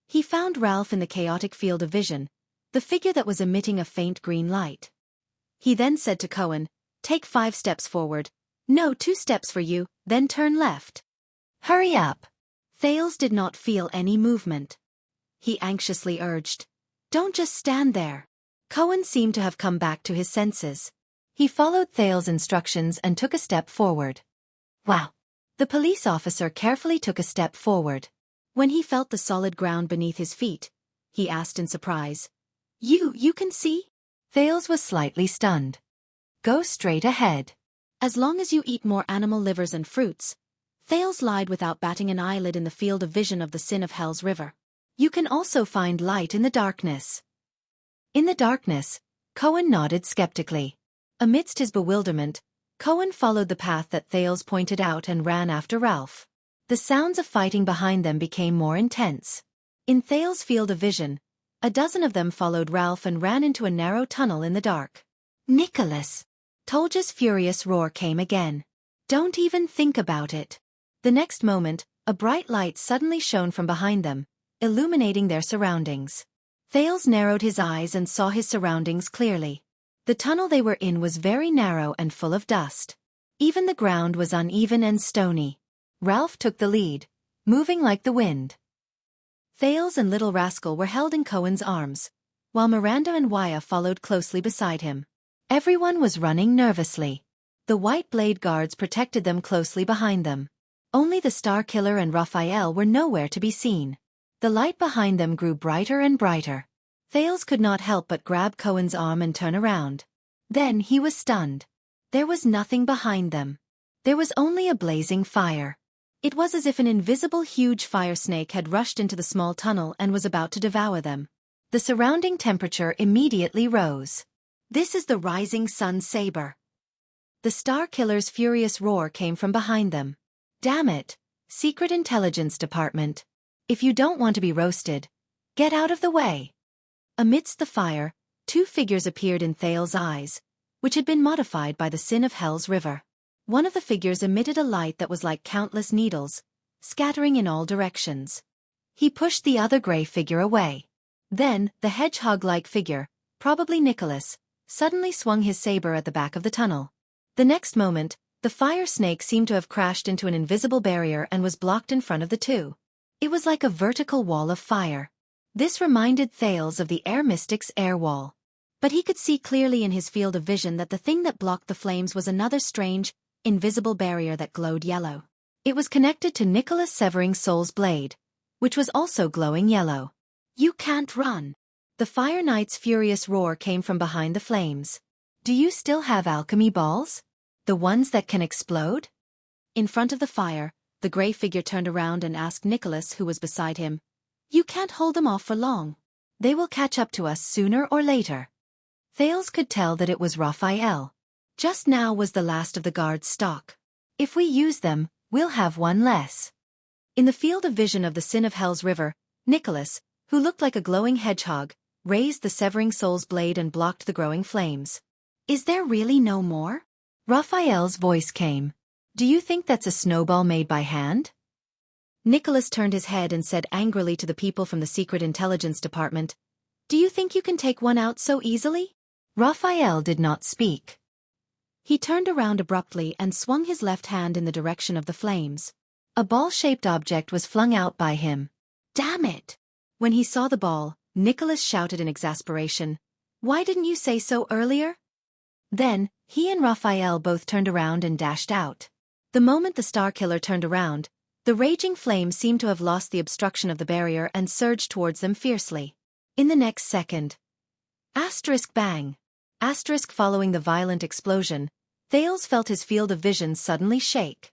He found Ralph in the chaotic field of vision, the figure that was emitting a faint green light. He then said to Cohen, "Take 5 steps forward. No, 2 steps for you, then turn left." "Hurry up." Thales did not feel any movement. He anxiously urged, "Don't just stand there." Cohen seemed to have come back to his senses. He followed Thales' instructions and took a step forward. Wow! The police officer carefully took a step forward. When he felt the solid ground beneath his feet, he asked in surprise, You can see?" Thales was slightly stunned. "Go straight ahead." "As long as you eat more animal livers and fruits," Thales lied without batting an eyelid in the field of vision of the Sin of Hell's river. "You can also find light in the darkness." In the darkness, Cohen nodded skeptically. Amidst his bewilderment, Cohen followed the path that Thales pointed out and ran after Ralph. The sounds of fighting behind them became more intense. In Thales' field of vision, a dozen of them followed Ralph and ran into a narrow tunnel in the dark. "Nicholas!" Tolja's furious roar came again. "Don't even think about it." The next moment, a bright light suddenly shone from behind them, illuminating their surroundings. Thales narrowed his eyes and saw his surroundings clearly. The tunnel they were in was very narrow and full of dust. Even the ground was uneven and stony. Ralph took the lead, moving like the wind. Thales and Little Rascal were held in Cohen's arms, while Miranda and Waya followed closely beside him. Everyone was running nervously. The White Blade guards protected them closely behind them. Only the Star Killer and Raphael were nowhere to be seen. The light behind them grew brighter and brighter. Thales could not help but grab Cohen's arm and turn around. Then he was stunned. There was nothing behind them. There was only a blazing fire. It was as if an invisible huge fire snake had rushed into the small tunnel and was about to devour them. The surrounding temperature immediately rose. "This is the rising sun saber." The Star Killer's furious roar came from behind them. "Damn it, Secret Intelligence Department. If you don't want to be roasted, get out of the way." Amidst the fire, 2 figures appeared in Thales' eyes, which had been modified by the Sin of Hell's river. One of the figures emitted a light that was like countless needles, scattering in all directions. He pushed the other gray figure away. Then, the hedgehog-like figure, probably Nicholas, suddenly swung his saber at the back of the tunnel. The next moment, the fire snake seemed to have crashed into an invisible barrier and was blocked in front of the 2. It was like a vertical wall of fire. This reminded Thales of the Air Mystic's air wall. But he could see clearly in his field of vision that the thing that blocked the flames was another strange, invisible barrier that glowed yellow. It was connected to Nicholas severing Soul's blade, which was also glowing yellow. "You can't run." The Fire Knight's furious roar came from behind the flames. "Do you still have alchemy balls? The ones that can explode?" In front of the fire, the gray figure turned around and asked Nicholas, who was beside him, "You can't hold them off for long. They will catch up to us sooner or later." Thales could tell that it was Raphael. Just now was the last of the guard's stock. "If we use them, we'll have one less." In the field of vision of the Sin of Hell's river, Nicholas, who looked like a glowing hedgehog, raised the severing soul's blade and blocked the growing flames. "Is there really no more?" Raphael's voice came. "Do you think that's a snowball made by hand?" Nicholas turned his head and said angrily to the people from the Secret Intelligence Department, "Do you think you can take one out so easily?" Raphael did not speak. He turned around abruptly and swung his left hand in the direction of the flames. A ball-shaped object was flung out by him. "Damn it!" When he saw the ball, Nicholas shouted in exasperation, "Why didn't you say so earlier?" Then, he and Raphael both turned around and dashed out. The moment the Star Killer turned around, the raging flame seemed to have lost the obstruction of the barrier and surged towards them fiercely. In the next second, bang! Following the violent explosion, Thales felt his field of vision suddenly shake.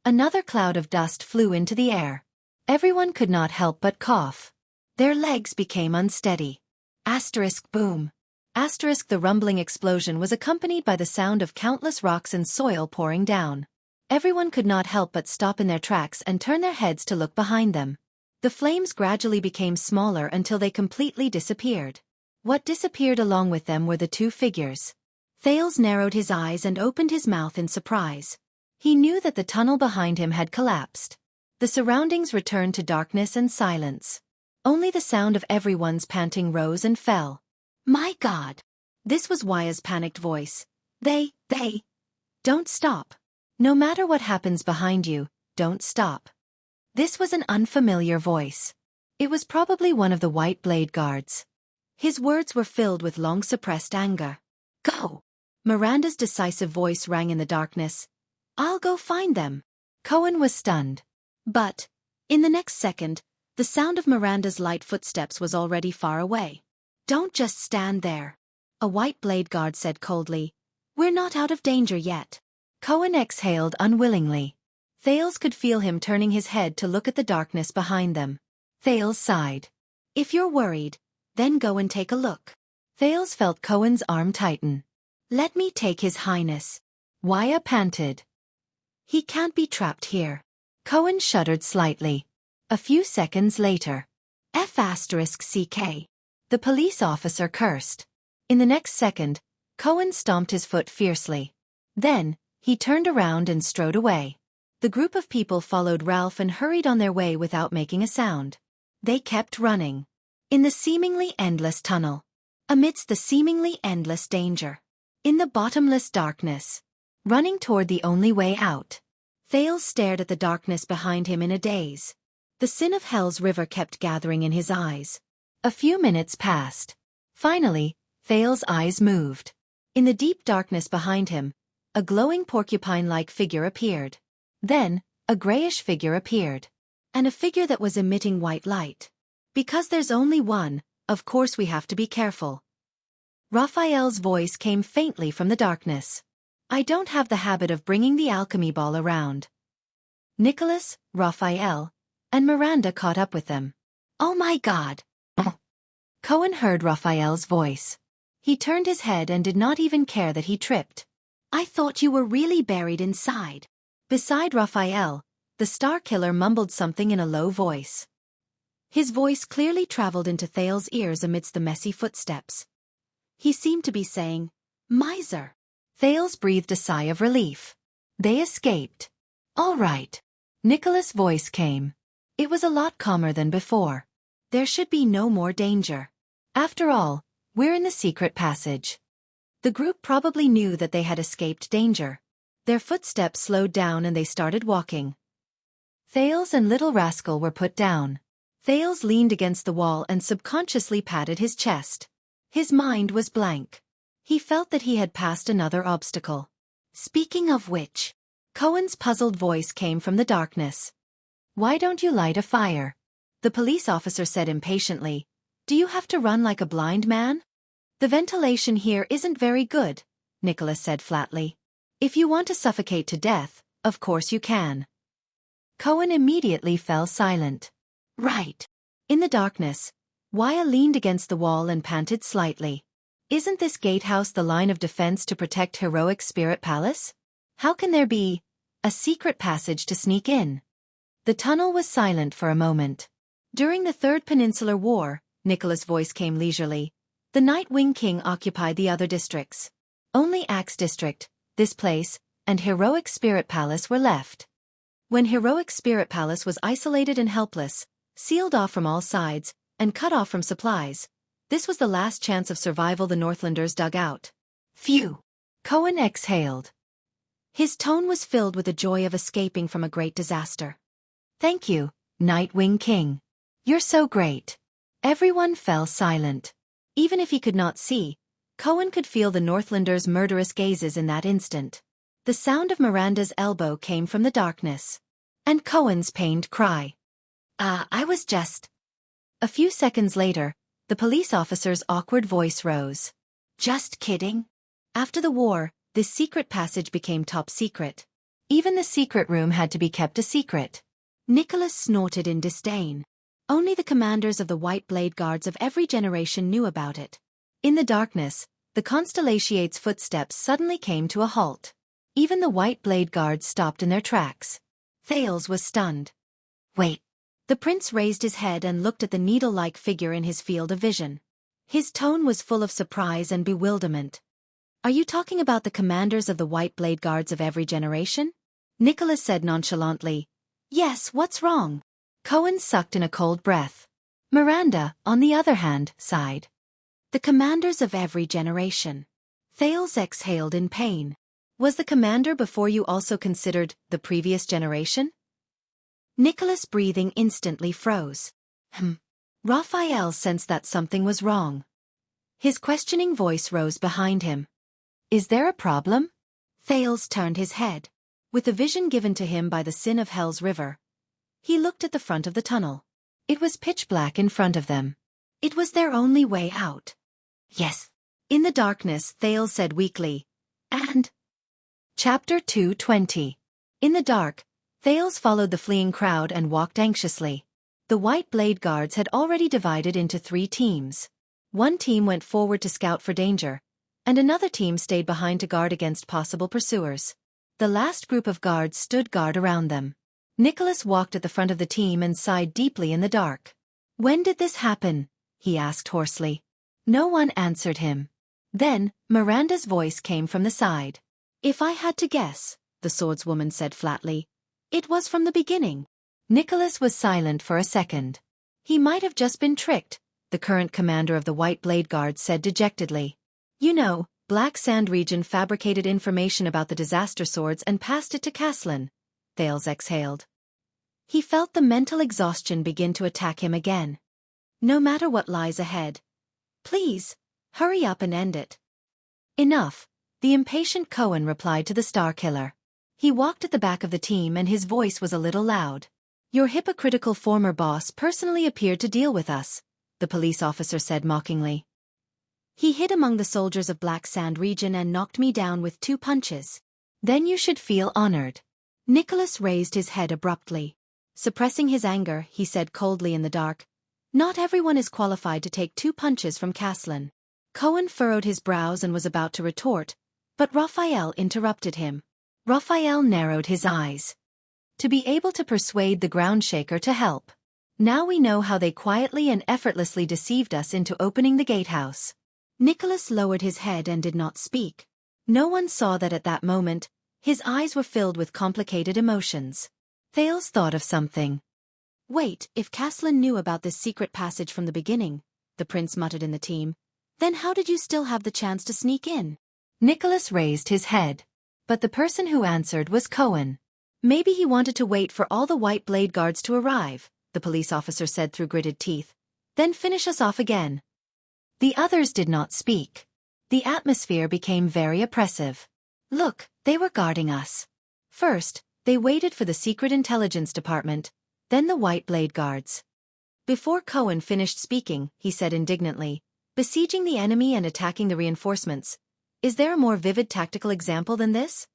Another cloud of dust flew into the air. Everyone could not help but cough. Their legs became unsteady. Boom! The rumbling explosion was accompanied by the sound of countless rocks and soil pouring down. Everyone could not help but stop in their tracks and turn their heads to look behind them. The flames gradually became smaller until they completely disappeared. What disappeared along with them were the two figures. Thales narrowed his eyes and opened his mouth in surprise. He knew that the tunnel behind him had collapsed. The surroundings returned to darkness and silence. Only the sound of everyone's panting rose and fell. My God! This was Waya's panicked voice. They... Don't stop. No matter what happens behind you, don't stop. This was an unfamiliar voice. It was probably one of the White Blade Guards. His words were filled with long-suppressed anger. Go! Miranda's decisive voice rang in the darkness. I'll go find them. Cohen was stunned. But, in the next second, the sound of Miranda's light footsteps was already far away. Don't just stand there, a White Blade Guard said coldly. We're not out of danger yet. Cohen exhaled unwillingly. Thales could feel him turning his head to look at the darkness behind them. Thales sighed. If you're worried, then go and take a look. Thales felt Cohen's arm tighten. Let me take His Highness. Waya panted. He can't be trapped here. Cohen shuddered slightly. A few seconds later. F***CK. The police officer cursed. In the next second, Cohen stomped his foot fiercely. Then, he turned around and strode away. The group of people followed Ralph and hurried on their way without making a sound. They kept running. In the seemingly endless tunnel. Amidst the seemingly endless danger. In the bottomless darkness. Running toward the only way out. Thales stared at the darkness behind him in a daze. The sin of hell's river kept gathering in his eyes. A few minutes passed. Finally, Thales' eyes moved. In the deep darkness behind him, a glowing porcupine-like figure appeared. Then, a grayish figure appeared. And a figure that was emitting white light. Because there's only one, of course we have to be careful. Raphael's voice came faintly from the darkness. I don't have the habit of bringing the alchemy ball around. Nicholas, Raphael, and Miranda caught up with them. Oh my God! Cohen heard Raphael's voice. He turned his head and did not even care that he tripped. I thought you were really buried inside. Beside Raphael, the Star Killer mumbled something in a low voice. His voice clearly traveled into Thales' ears amidst the messy footsteps. He seemed to be saying, Miser. Thales breathed a sigh of relief. They escaped. All right. Nicholas' voice came. It was a lot calmer than before. There should be no more danger. After all, we're in the secret passage. The group probably knew that they had escaped danger. Their footsteps slowed down and they started walking. Thales and Little Rascal were put down. Thales leaned against the wall and subconsciously patted his chest. His mind was blank. He felt that he had passed another obstacle. Speaking of which, Cohen's puzzled voice came from the darkness. Why don't you light a fire? The police officer said impatiently. Do you have to run like a blind man? The ventilation here isn't very good, Nicholas said flatly. If you want to suffocate to death, of course you can. Cohen immediately fell silent. Right. In the darkness, Waya leaned against the wall and panted slightly. Isn't this gatehouse the line of defense to protect heroic Spirit Palace? How can there be a secret passage to sneak in? The tunnel was silent for a moment. During the Third Peninsular War, Nicholas' voice came leisurely. The Night Wing King occupied the other districts. Only Axe District, this place, and Heroic Spirit Palace were left. When Heroic Spirit Palace was isolated and helpless, sealed off from all sides, and cut off from supplies, this was the last chance of survival the Northlanders dug out. Phew! Cohen exhaled. His tone was filled with the joy of escaping from a great disaster. Thank you, Night Wing King. You're so great. Everyone fell silent. Even if he could not see, Cohen could feel the Northlanders' murderous gazes in that instant. The sound of Miranda's elbow came from the darkness. And Cohen's pained cry. I was just... A few seconds later, the police officer's awkward voice rose. Just kidding. After the war, this secret passage became top secret. Even the secret room had to be kept a secret. Nicholas snorted in disdain. Only the commanders of the White Blade Guards of every generation knew about it. In the darkness, the Constellation's footsteps suddenly came to a halt. Even the White Blade Guards stopped in their tracks. Thales was stunned. Wait. The prince raised his head and looked at the needle-like figure in his field of vision. His tone was full of surprise and bewilderment. Are you talking about the commanders of the White Blade Guards of every generation? Nicholas said nonchalantly. Yes, what's wrong? Cohen sucked in a cold breath. Miranda, on the other hand, sighed. The commanders of every generation. Thales exhaled in pain. Was the commander before you also considered the previous generation? Nicholas' breathing instantly froze. Raphael sensed that something was wrong. His questioning voice rose behind him. Is there a problem? Thales turned his head. With the vision given to him by the sin of Hell's river, he looked at the front of the tunnel. It was pitch black in front of them. It was their only way out. Yes. In the darkness, Thales said weakly. And? Chapter 220. In the dark, Thales followed the fleeing crowd and walked anxiously. The White Blade Guards had already divided into 3 teams. One team went forward to scout for danger, and another team stayed behind to guard against possible pursuers. The last group of guards stood guard around them. Nicholas walked at the front of the team and sighed deeply in the dark. When did this happen? He asked hoarsely. No one answered him. Then, Miranda's voice came from the side. If I had to guess, the swordswoman said flatly, it was from the beginning. Nicholas was silent for a second. He might have just been tricked, the current commander of the White Blade Guard said dejectedly. You know, Black Sand region fabricated information about the disaster swords and passed it to Caslin. Thales exhaled. He felt the mental exhaustion begin to attack him again. No matter what lies ahead. Please, hurry up and end it. Enough, the impatient Cohen replied to the Star Killer. He walked at the back of the team and his voice was a little loud. Your hypocritical former boss personally appeared to deal with us, the police officer said mockingly. He hid among the soldiers of Black Sand region and knocked me down with 2 punches. Then you should feel honored. Nicholas raised his head abruptly. Suppressing his anger, he said coldly in the dark, not everyone is qualified to take 2 punches from Caslin. Cohen furrowed his brows and was about to retort, but Raphael interrupted him. Raphael narrowed his eyes. To be able to persuade the Groundshaker to help. Now we know how they quietly and effortlessly deceived us into opening the gatehouse. Nicholas lowered his head and did not speak. No one saw that at that moment, his eyes were filled with complicated emotions. Thales thought of something. Wait, if Caslin knew about this secret passage from the beginning, the prince muttered in the team, then how did you still have the chance to sneak in? Nicholas raised his head. But the person who answered was Cohen. Maybe he wanted to wait for all the White Blade Guards to arrive, the police officer said through gritted teeth. Then finish us off again. The others did not speak. The atmosphere became very oppressive. Look, they were guarding us. First, they waited for the Secret Intelligence Department, then the White Blade Guards. Before Cohen finished speaking, he said indignantly, besieging the enemy and attacking the reinforcements. Is there a more vivid tactical example than this?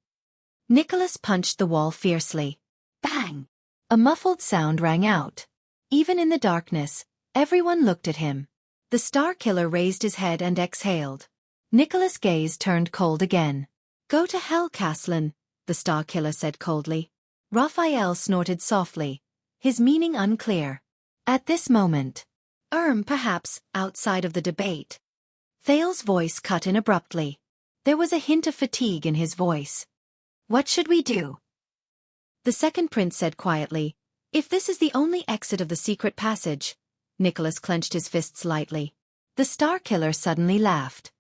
Nicholas punched the wall fiercely. Bang! A muffled sound rang out. Even in the darkness, everyone looked at him. The Star Killer raised his head and exhaled. Nicholas' gaze turned cold again. Go to hell, Caslin, the Star Killer said coldly. Raphael snorted softly, his meaning unclear. At this moment, perhaps, outside of the debate. Thales' voice cut in abruptly. There was a hint of fatigue in his voice. What should we do? The second prince said quietly, if this is the only exit of the secret passage. Nicholas clenched his fists lightly. The Star Killer suddenly laughed.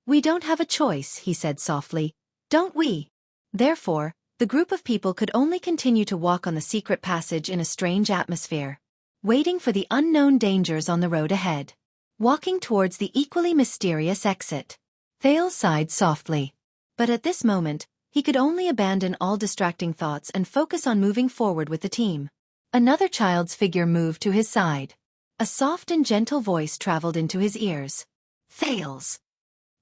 We don't have a choice, he said softly. Don't we? Therefore, the group of people could only continue to walk on the secret passage in a strange atmosphere, waiting for the unknown dangers on the road ahead, walking towards the equally mysterious exit. Thales sighed softly. But at this moment, he could only abandon all distracting thoughts and focus on moving forward with the team. Another child's figure moved to his side. A soft and gentle voice traveled into his ears. Thales.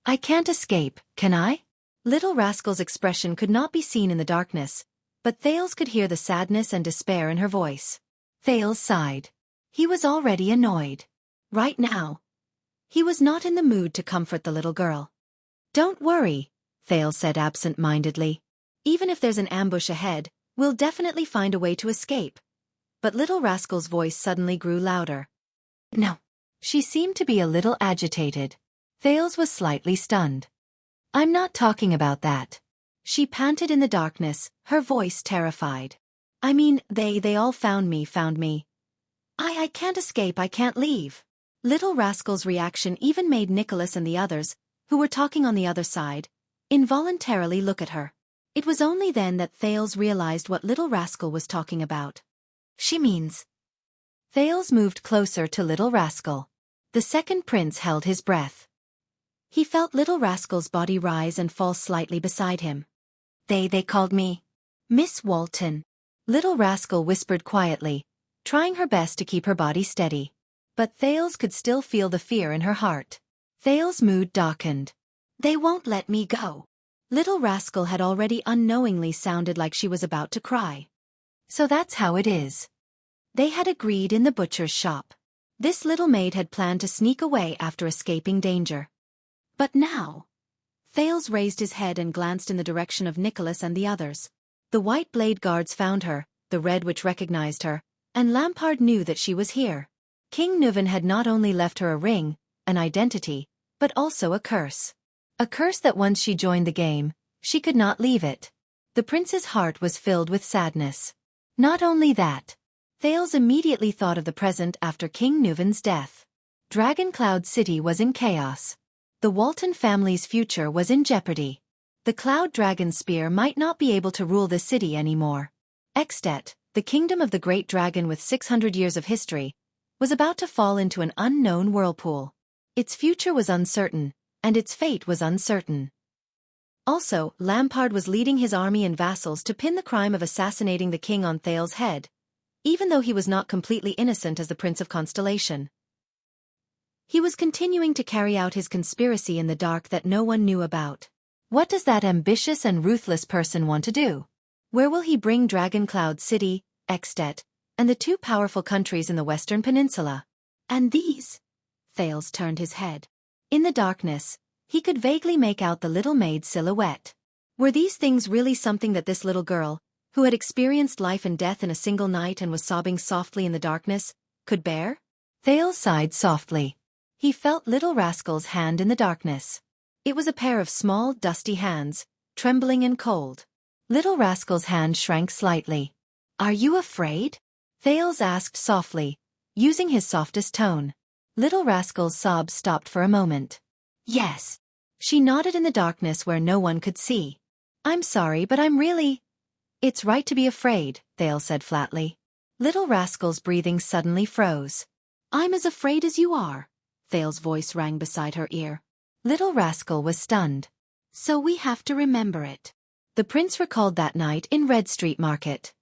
I can't escape, can I? Little Rascal's expression could not be seen in the darkness, but Thales could hear the sadness and despair in her voice. Thales sighed. He was already annoyed. Right now, he was not in the mood to comfort the little girl. Don't worry, Thales said absent-mindedly. Even if there's an ambush ahead, we'll definitely find a way to escape. But Little Rascal's voice suddenly grew louder. No, She seemed to be a little agitated. Thales was slightly stunned. "I'm not talking about that." She panted in the darkness, her voice terrified. "I mean, they all found me. I can't escape, I can't leave." Little Rascal's reaction even made Nicholas and the others, who were talking on the other side, involuntarily look at her. It was only then that Thales realized what Little Rascal was talking about. "She means..." Thales moved closer to Little Rascal. The second prince held his breath. He felt Little Rascal's body rise and fall slightly beside him. They called me Miss Walton," Little Rascal whispered quietly, trying her best to keep her body steady. But Thales could still feel the fear in her heart. Thales' mood darkened. "They won't let me go." Little Rascal had already unknowingly sounded like she was about to cry. "So that's how it is." They had agreed in the butcher's shop. This little maid had planned to sneak away after escaping danger. But now... Thales raised his head and glanced in the direction of Nicholas and the others. The white blade guards found her, the red witch recognized her, and Lampard knew that she was here. King Nuven had not only left her a ring, an identity, but also a curse. A curse that once she joined the game, she could not leave it. The prince's heart was filled with sadness. Not only that, Thales immediately thought of the present after King Nuven's death. Dragon Cloud City was in chaos. The Walton family's future was in jeopardy. The Cloud Dragon Spear might not be able to rule the city anymore. Extet, the kingdom of the great dragon with 600 years of history, was about to fall into an unknown whirlpool. Its future was uncertain, and its fate was uncertain. Also, Lampard was leading his army and vassals to pin the crime of assassinating the king on Thales' head, even though he was not completely innocent as the Prince of Constellation. He was continuing to carry out his conspiracy in the dark that no one knew about. What does that ambitious and ruthless person want to do? Where will he bring Dragon Cloud City, Extet, and the two powerful countries in the Western Peninsula? And these? Thales turned his head. In the darkness, he could vaguely make out the little maid's silhouette. Were these things really something that this little girl, who had experienced life and death in a single night and was sobbing softly in the darkness, could bear? Thales sighed softly. He felt Little Rascal's hand in the darkness. It was a pair of small, dusty hands, trembling and cold. Little Rascal's hand shrank slightly. "Are you afraid?" Thales asked softly, using his softest tone. Little Rascal's sobs stopped for a moment. "Yes." She nodded in the darkness where no one could see. "I'm sorry, but I'm really..." "It's right to be afraid," Thales said flatly. Little Rascal's breathing suddenly froze. "I'm as afraid as you are." Thales' voice rang beside her ear. Little Rascal was stunned. "So we have to remember it." The prince recalled that night in Red Street Market.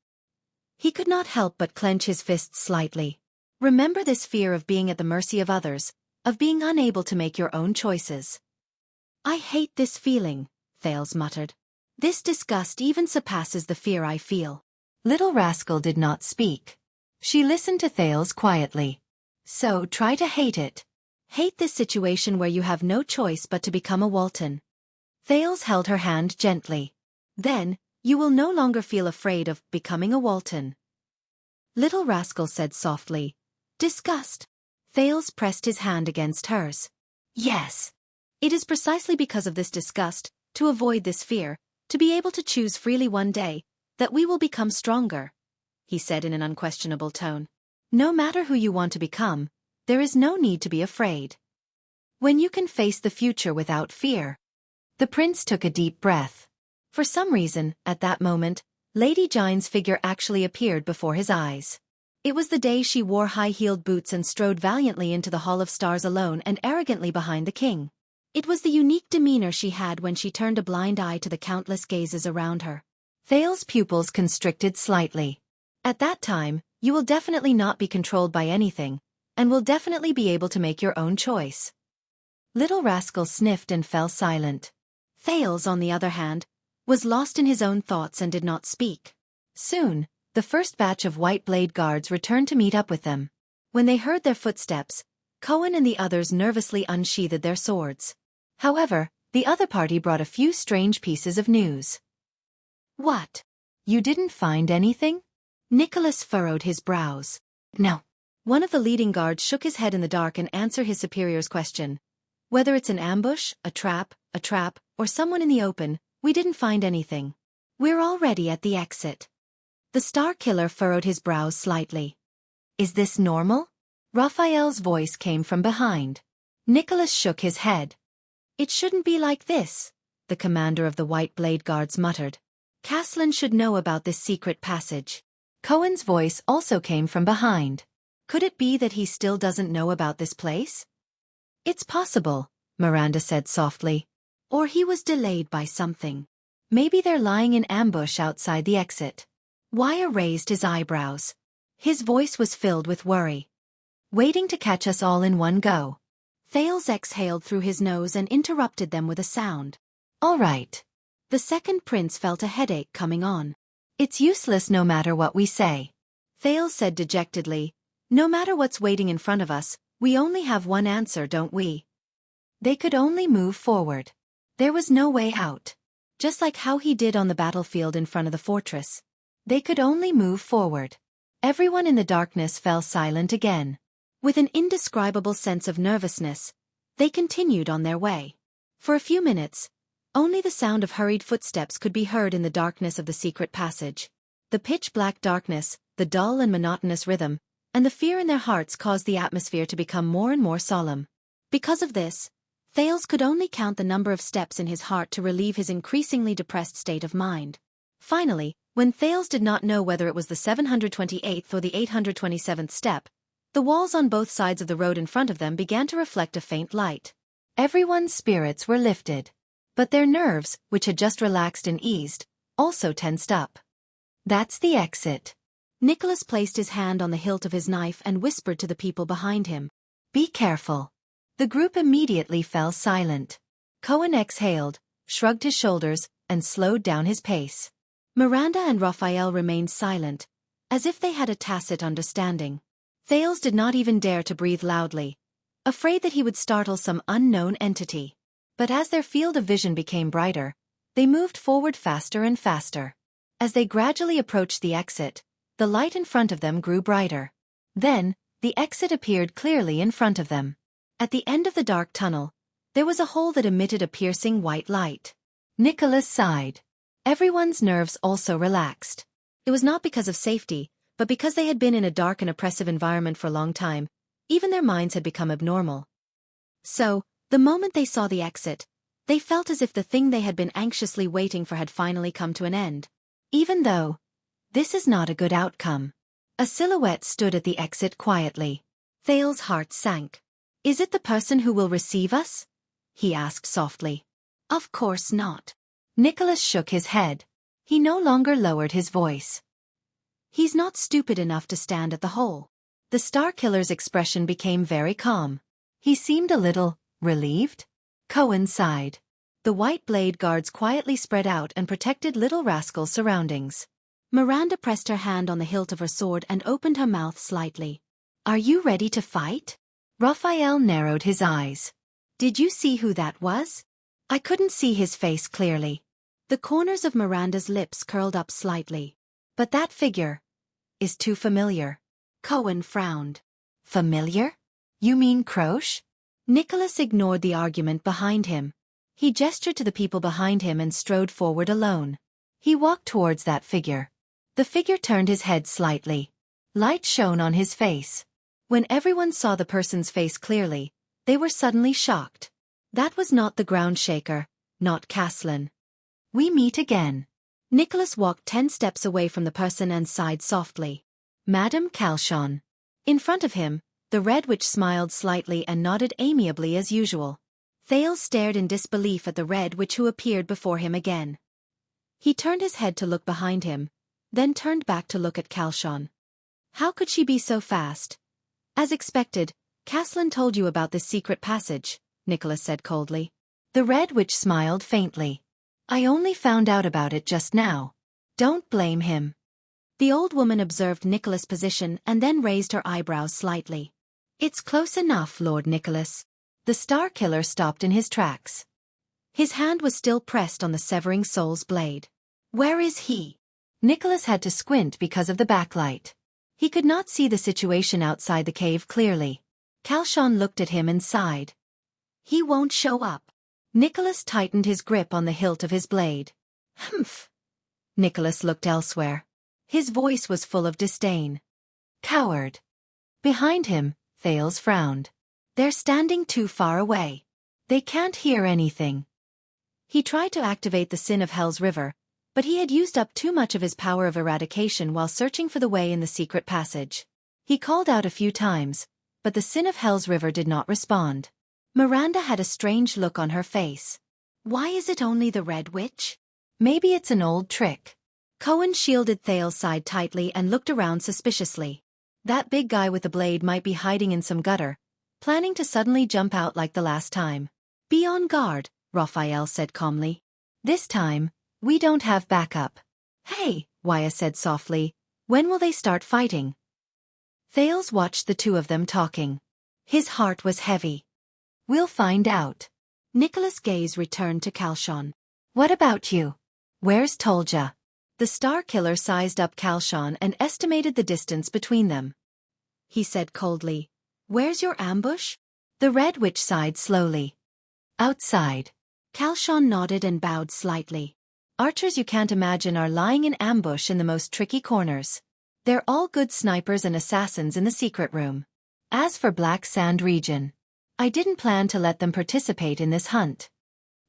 He could not help but clench his fists slightly. Remember this fear of being at the mercy of others, of being unable to make your own choices. "I hate this feeling," Thales muttered. "This disgust even surpasses the fear I feel." Little Rascal did not speak. She listened to Thales quietly. "So try to hate it. Hate this situation where you have no choice but to become a Walton." Thales held her hand gently. "Then, you will no longer feel afraid of becoming a Walton." Little Rascal said softly. "Disgust." Thales pressed his hand against hers. "Yes. It is precisely because of this disgust, to avoid this fear, to be able to choose freely one day, that we will become stronger," he said in an unquestionable tone. "No matter who you want to become, there is no need to be afraid. When you can face the future without fear." The prince took a deep breath. For some reason, at that moment, Lady Jine's figure actually appeared before his eyes. It was the day she wore high-heeled boots and strode valiantly into the Hall of Stars alone and arrogantly behind the king. It was the unique demeanor she had when she turned a blind eye to the countless gazes around her. Thales' pupils constricted slightly. "At that time, you will definitely not be controlled by anything, and will definitely be able to make your own choice." Little Rascal sniffed and fell silent. Thales, on the other hand, was lost in his own thoughts and did not speak. Soon, the first batch of white blade guards returned to meet up with them. When they heard their footsteps, Cohen and the others nervously unsheathed their swords. However, the other party brought a few strange pieces of news. "What? You didn't find anything?" Nicholas furrowed his brows. "No. One of the leading guards shook his head in the dark and answered his superior's question. Whether it's an ambush, a trap, or someone in the open, we didn't find anything. We're already at the exit. The Star Killer furrowed his brows slightly. Is this normal? Raphael's voice came from behind. Nicholas shook his head. It shouldn't be like this, the commander of the White Blade Guards muttered. Caslin should know about this secret passage. Cohen's voice also came from behind. Could it be that he still doesn't know about this place? It's possible, Miranda said softly. Or he was delayed by something. Maybe they're lying in ambush outside the exit. Wire raised his eyebrows. His voice was filled with worry. Waiting to catch us all in one go. Thales exhaled through his nose and interrupted them with a sound. All right. The second prince felt a headache coming on. It's useless no matter what we say. Thales said dejectedly. No matter what's waiting in front of us, we only have one answer, don't we? They could only move forward. There was no way out. Just like how he did on the battlefield in front of the fortress. They could only move forward. Everyone in the darkness fell silent again. With an indescribable sense of nervousness, they continued on their way. For a few minutes, only the sound of hurried footsteps could be heard in the darkness of the secret passage. The pitch-black darkness, the dull and monotonous rhythm, and the fear in their hearts caused the atmosphere to become more and more solemn. Because of this, Thales could only count the number of steps in his heart to relieve his increasingly depressed state of mind. Finally, when Thales did not know whether it was the 728th or the 827th step, the walls on both sides of the road in front of them began to reflect a faint light. Everyone's spirits were lifted. But their nerves, which had just relaxed and eased, also tensed up. That's the exit. Nicholas placed his hand on the hilt of his knife and whispered to the people behind him. Be careful. The group immediately fell silent. Cohen exhaled, shrugged his shoulders, and slowed down his pace. Miranda and Raphael remained silent, as if they had a tacit understanding. Thales did not even dare to breathe loudly, afraid that he would startle some unknown entity. But as their field of vision became brighter, they moved forward faster and faster. As they gradually approached the exit, the light in front of them grew brighter. Then, the exit appeared clearly in front of them. At the end of the dark tunnel, there was a hole that emitted a piercing white light. Nicholas sighed. Everyone's nerves also relaxed. It was not because of safety, but because they had been in a dark and oppressive environment for a long time. Even their minds had become abnormal. So, the moment they saw the exit, they felt as if the thing they had been anxiously waiting for had finally come to an end. Even though this is not a good outcome. A silhouette stood at the exit quietly. Thales' heart sank. Is it the person who will receive us? He asked softly. Of course not. Nicholas shook his head. He no longer lowered his voice. He's not stupid enough to stand at the hole. The Star Killer's expression became very calm. He seemed a little relieved. Cohen sighed. The White Blade Guards quietly spread out and protected Little Rascal's surroundings. Miranda pressed her hand on the hilt of her sword and opened her mouth slightly. Are you ready to fight? Raphael narrowed his eyes. Did you see who that was? I couldn't see his face clearly. The corners of Miranda's lips curled up slightly. But that figure is too familiar. Cohen frowned. Familiar? You mean Croche? Nicholas ignored the argument behind him. He gestured to the people behind him and strode forward alone. He walked towards that figure. The figure turned his head slightly. Light shone on his face. When everyone saw the person's face clearly, they were suddenly shocked. That was not the ground shaker, not Caslin. We meet again. Nicholas walked 10 steps away from the person and sighed softly. Madame Calchon. In front of him, the Red Witch smiled slightly and nodded amiably as usual. Thales stared in disbelief at the Red Witch who appeared before him again. He turned his head to look behind him, then turned back to look at Calchon. How could she be so fast? As expected, Caslin told you about this secret passage, Nicholas said coldly. The Red Witch smiled faintly. I only found out about it just now. Don't blame him. The old woman observed Nicholas' position and then raised her eyebrows slightly. It's close enough, Lord Nicholas. The Star Killer stopped in his tracks. His hand was still pressed on the severing soul's blade. Where is he? Nicholas had to squint because of the backlight. He could not see the situation outside the cave clearly. Kalshan looked at him and sighed. He won't show up. Nicholas tightened his grip on the hilt of his blade. Humph. Nicholas looked elsewhere. His voice was full of disdain. Coward. Behind him, Thales frowned. They're standing too far away. They can't hear anything. He tried to activate the Sin of Hell's river, but he had used up too much of his power of eradication while searching for the way in the secret passage. He called out a few times, but the Sin of Hell's river did not respond. Miranda had a strange look on her face. Why is it only the Red Witch? Maybe it's an old trick. Cohen shielded Thales' side tightly and looked around suspiciously. That big guy with the blade might be hiding in some gutter, planning to suddenly jump out like the last time. Be on guard, Raphael said calmly. This time, we don't have backup. Hey, Waya said softly, when will they start fighting? Thales watched the two of them talking. His heart was heavy. We'll find out. Nicholas' gaze returned to Kalshan. What about you? Where's Tolja? The Star Killer sized up Kalshan and estimated the distance between them. He said coldly, Where's your ambush? The Red Witch sighed slowly. Outside. Kalshan nodded and bowed slightly. Archers you can't imagine are lying in ambush in the most tricky corners. They're all good snipers and assassins in the secret room. As for Black Sand region, I didn't plan to let them participate in this hunt.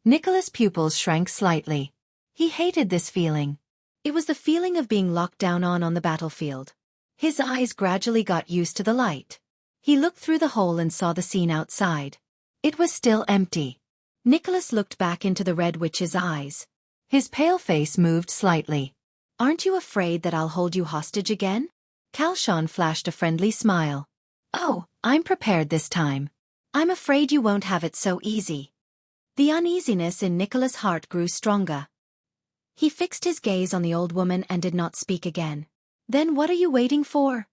Nicholas' pupils shrank slightly. He hated this feeling. It was the feeling of being locked down on the battlefield. His eyes gradually got used to the light. He looked through the hole and saw the scene outside. It was still empty. Nicholas looked back into the Red Witch's eyes. His pale face moved slightly. Aren't you afraid that I'll hold you hostage again? Kalshan flashed a friendly smile. Oh, I'm prepared this time. I'm afraid you won't have it so easy. The uneasiness in Nicholas' heart grew stronger. He fixed his gaze on the old woman and did not speak again. Then what are you waiting for?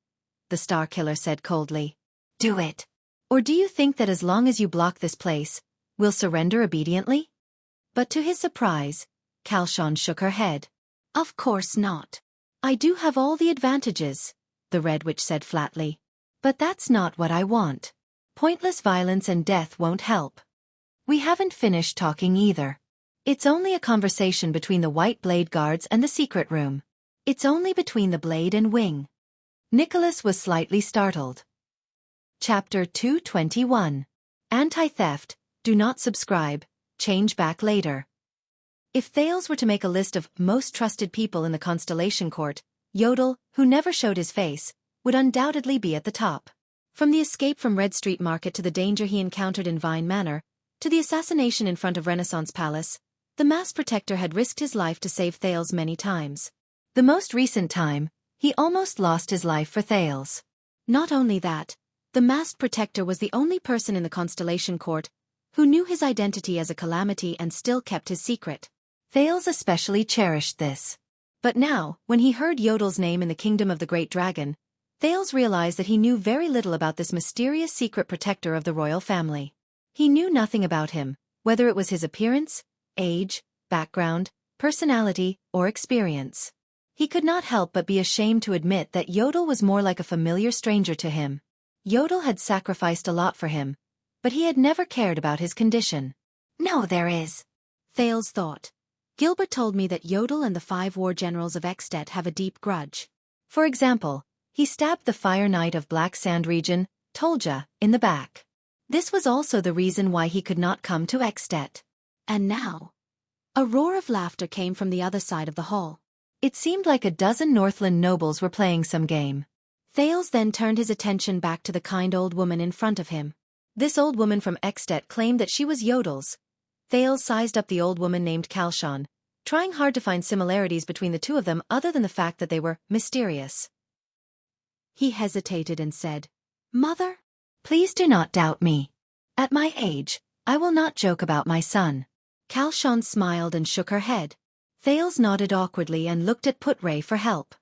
The Star Killer said coldly. Do it. Or do you think that as long as you block this place, we'll surrender obediently? But to his surprise, Kalshan shook her head. Of course not. I do have all the advantages, the Red Witch said flatly. But that's not what I want. Pointless violence and death won't help. We haven't finished talking either. It's only a conversation between the White Blade guards and the secret room. It's only between the blade and wing. Nicholas was slightly startled. Chapter 221. Anti-theft, do not subscribe, change back later. If Thales were to make a list of most trusted people in the Constellation Court, Yodel, who never showed his face, would undoubtedly be at the top. From the escape from Red Street Market to the danger he encountered in Vine Manor, to the assassination in front of Renaissance Palace, the Masked Protector had risked his life to save Thales many times. The most recent time, he almost lost his life for Thales. Not only that, the Masked Protector was the only person in the Constellation Court who knew his identity as a calamity and still kept his secret. Thales especially cherished this. But now, when he heard Yodel's name in the Kingdom of the Great Dragon, Thales realized that he knew very little about this mysterious secret protector of the royal family. He knew nothing about him, whether it was his appearance, age, background, personality, or experience. He could not help but be ashamed to admit that Yodel was more like a familiar stranger to him. Yodel had sacrificed a lot for him, but he had never cared about his condition. No, there is. Thales thought. Gilbert told me that Yodel and the 5 war generals of Extet have a deep grudge. For example, he stabbed the Fire Knight of Black Sand region, Tolja, in the back. This was also the reason why he could not come to Extet. And now, a roar of laughter came from the other side of the hall. It seemed like a dozen Northland nobles were playing some game. Thales then turned his attention back to the kind old woman in front of him. This old woman from Extet claimed that she was Yodel's. Thales sized up the old woman named Kalshan, trying hard to find similarities between the two of them other than the fact that they were mysterious. He hesitated and said, Mother? Please do not doubt me. At my age, I will not joke about my son. Kalshan smiled and shook her head. Thales nodded awkwardly and looked at Putray for help.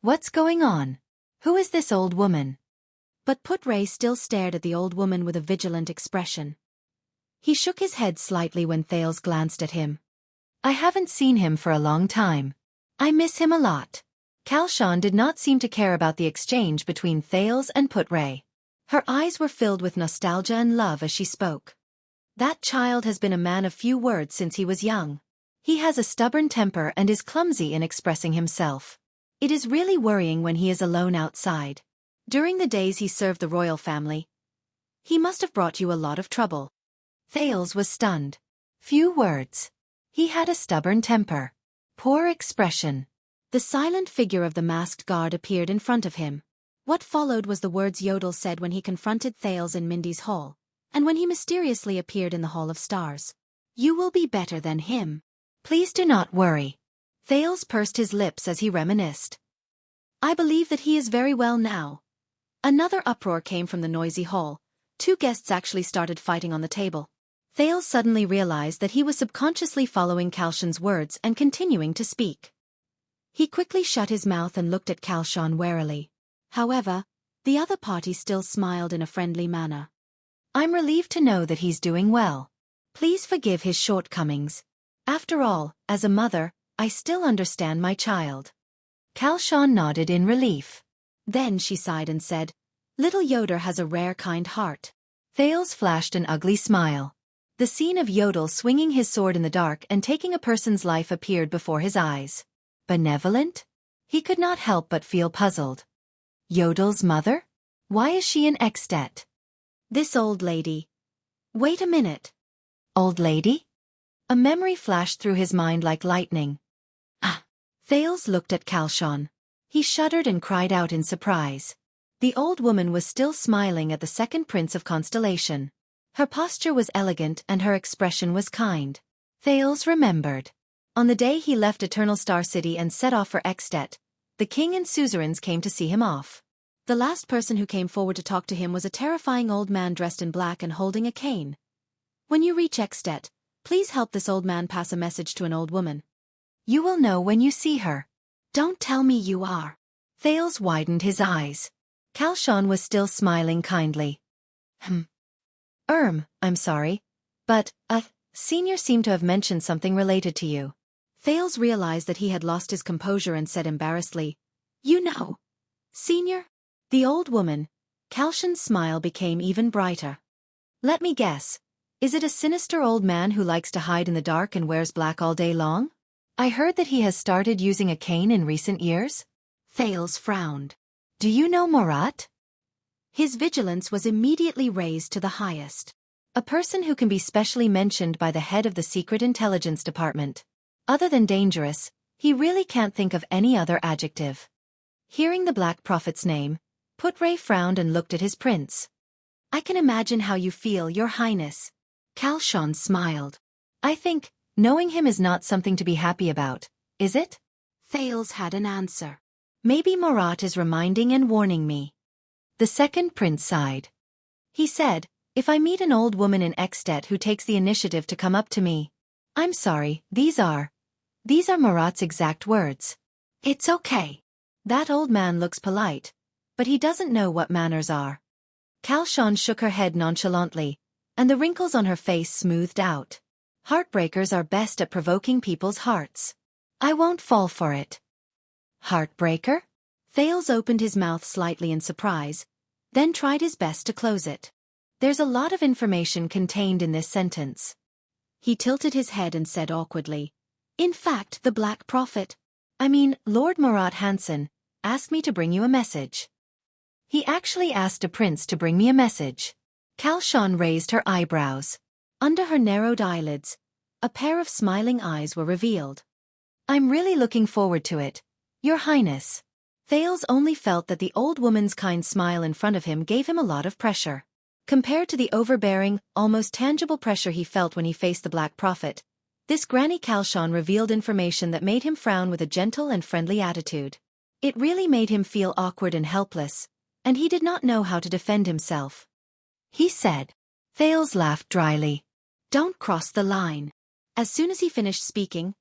What's going on? Who is this old woman? But Putray still stared at the old woman with a vigilant expression. He shook his head slightly when Thales glanced at him. I haven't seen him for a long time. I miss him a lot. Kalshan did not seem to care about the exchange between Thales and Putray. Her eyes were filled with nostalgia and love as she spoke. That child has been a man of few words since he was young. He has a stubborn temper and is clumsy in expressing himself. It is really worrying when he is alone outside. During the days he served the royal family, he must have brought you a lot of trouble. Thales was stunned. Few words. He had a stubborn temper. Poor expression. The silent figure of the masked guard appeared in front of him. What followed was the words Yodel said when he confronted Thales in Mindy's hall, and when he mysteriously appeared in the Hall of Stars. You will be better than him. Please do not worry. Thales pursed his lips as he reminisced. I believe that he is very well now. Another uproar came from the noisy hall. 2 guests actually started fighting on the table. Thales suddenly realized that he was subconsciously following Kalshan's words and continuing to speak. He quickly shut his mouth and looked at Kalshan warily. However, the other party still smiled in a friendly manner. I'm relieved to know that he's doing well. Please forgive his shortcomings. After all, as a mother, I still understand my child. Kalshan nodded in relief. Then she sighed and said, Little Yoder has a rare kind heart. Thales flashed an ugly smile. The scene of Yodel swinging his sword in the dark and taking a person's life appeared before his eyes. Benevolent? He could not help but feel puzzled. Yodel's mother? Why is she in Extet? This old lady. Wait a minute. Old lady? A memory flashed through his mind like lightning. Ah! Thales looked at Kalshan. He shuddered and cried out in surprise. The old woman was still smiling at the second prince of Constellation. Her posture was elegant and her expression was kind. Thales remembered. On the day he left Eternal Star City and set off for Extet, the king and suzerains came to see him off. The last person who came forward to talk to him was a terrifying old man dressed in black and holding a cane. When you reach Extet, please help this old man pass a message to an old woman. You will know when you see her. Don't tell me you are. Thales widened his eyes. Kalshan was still smiling kindly. I'm sorry. But, Senior seemed to have mentioned something related to you. Thales realized that he had lost his composure and said embarrassedly, You know. Senior? The old woman. Kalshan's smile became even brighter. Let me guess. Is it a sinister old man who likes to hide in the dark and wears black all day long? I heard that he has started using a cane in recent years. Thales frowned. Do you know Murat? His vigilance was immediately raised to the highest. A person who can be specially mentioned by the head of the Secret Intelligence Department. Other than dangerous, he really can't think of any other adjective. Hearing the Black Prophet's name, Putray frowned and looked at his prince. I can imagine how you feel, Your Highness. Kalshan smiled. I think, knowing him is not something to be happy about, is it? Thales had an answer. Maybe Murat is reminding and warning me. The second prince sighed. He said, if I meet an old woman in Extet who takes the initiative to come up to me. I'm sorry, these are Murat's exact words. It's okay. That old man looks polite, but he doesn't know what manners are. Kalshan shook her head nonchalantly, and the wrinkles on her face smoothed out. Heartbreakers are best at provoking people's hearts. I won't fall for it. Heartbreaker? Thales opened his mouth slightly in surprise, then tried his best to close it. There's a lot of information contained in this sentence. He tilted his head and said awkwardly, In fact, the Black Prophet, Lord Murat Hansen, asked me to bring you a message. He actually asked a prince to bring me a message. Kalshan raised her eyebrows. Under her narrowed eyelids, a pair of smiling eyes were revealed. I'm really looking forward to it, Your Highness. Thales only felt that the old woman's kind smile in front of him gave him a lot of pressure. Compared to the overbearing, almost tangible pressure he felt when he faced the Black Prophet, this Granny Kalshan revealed information that made him frown with a gentle and friendly attitude. It really made him feel awkward and helpless, and he did not know how to defend himself. He said. Thales laughed dryly. Don't cross the line. As soon as he finished speaking,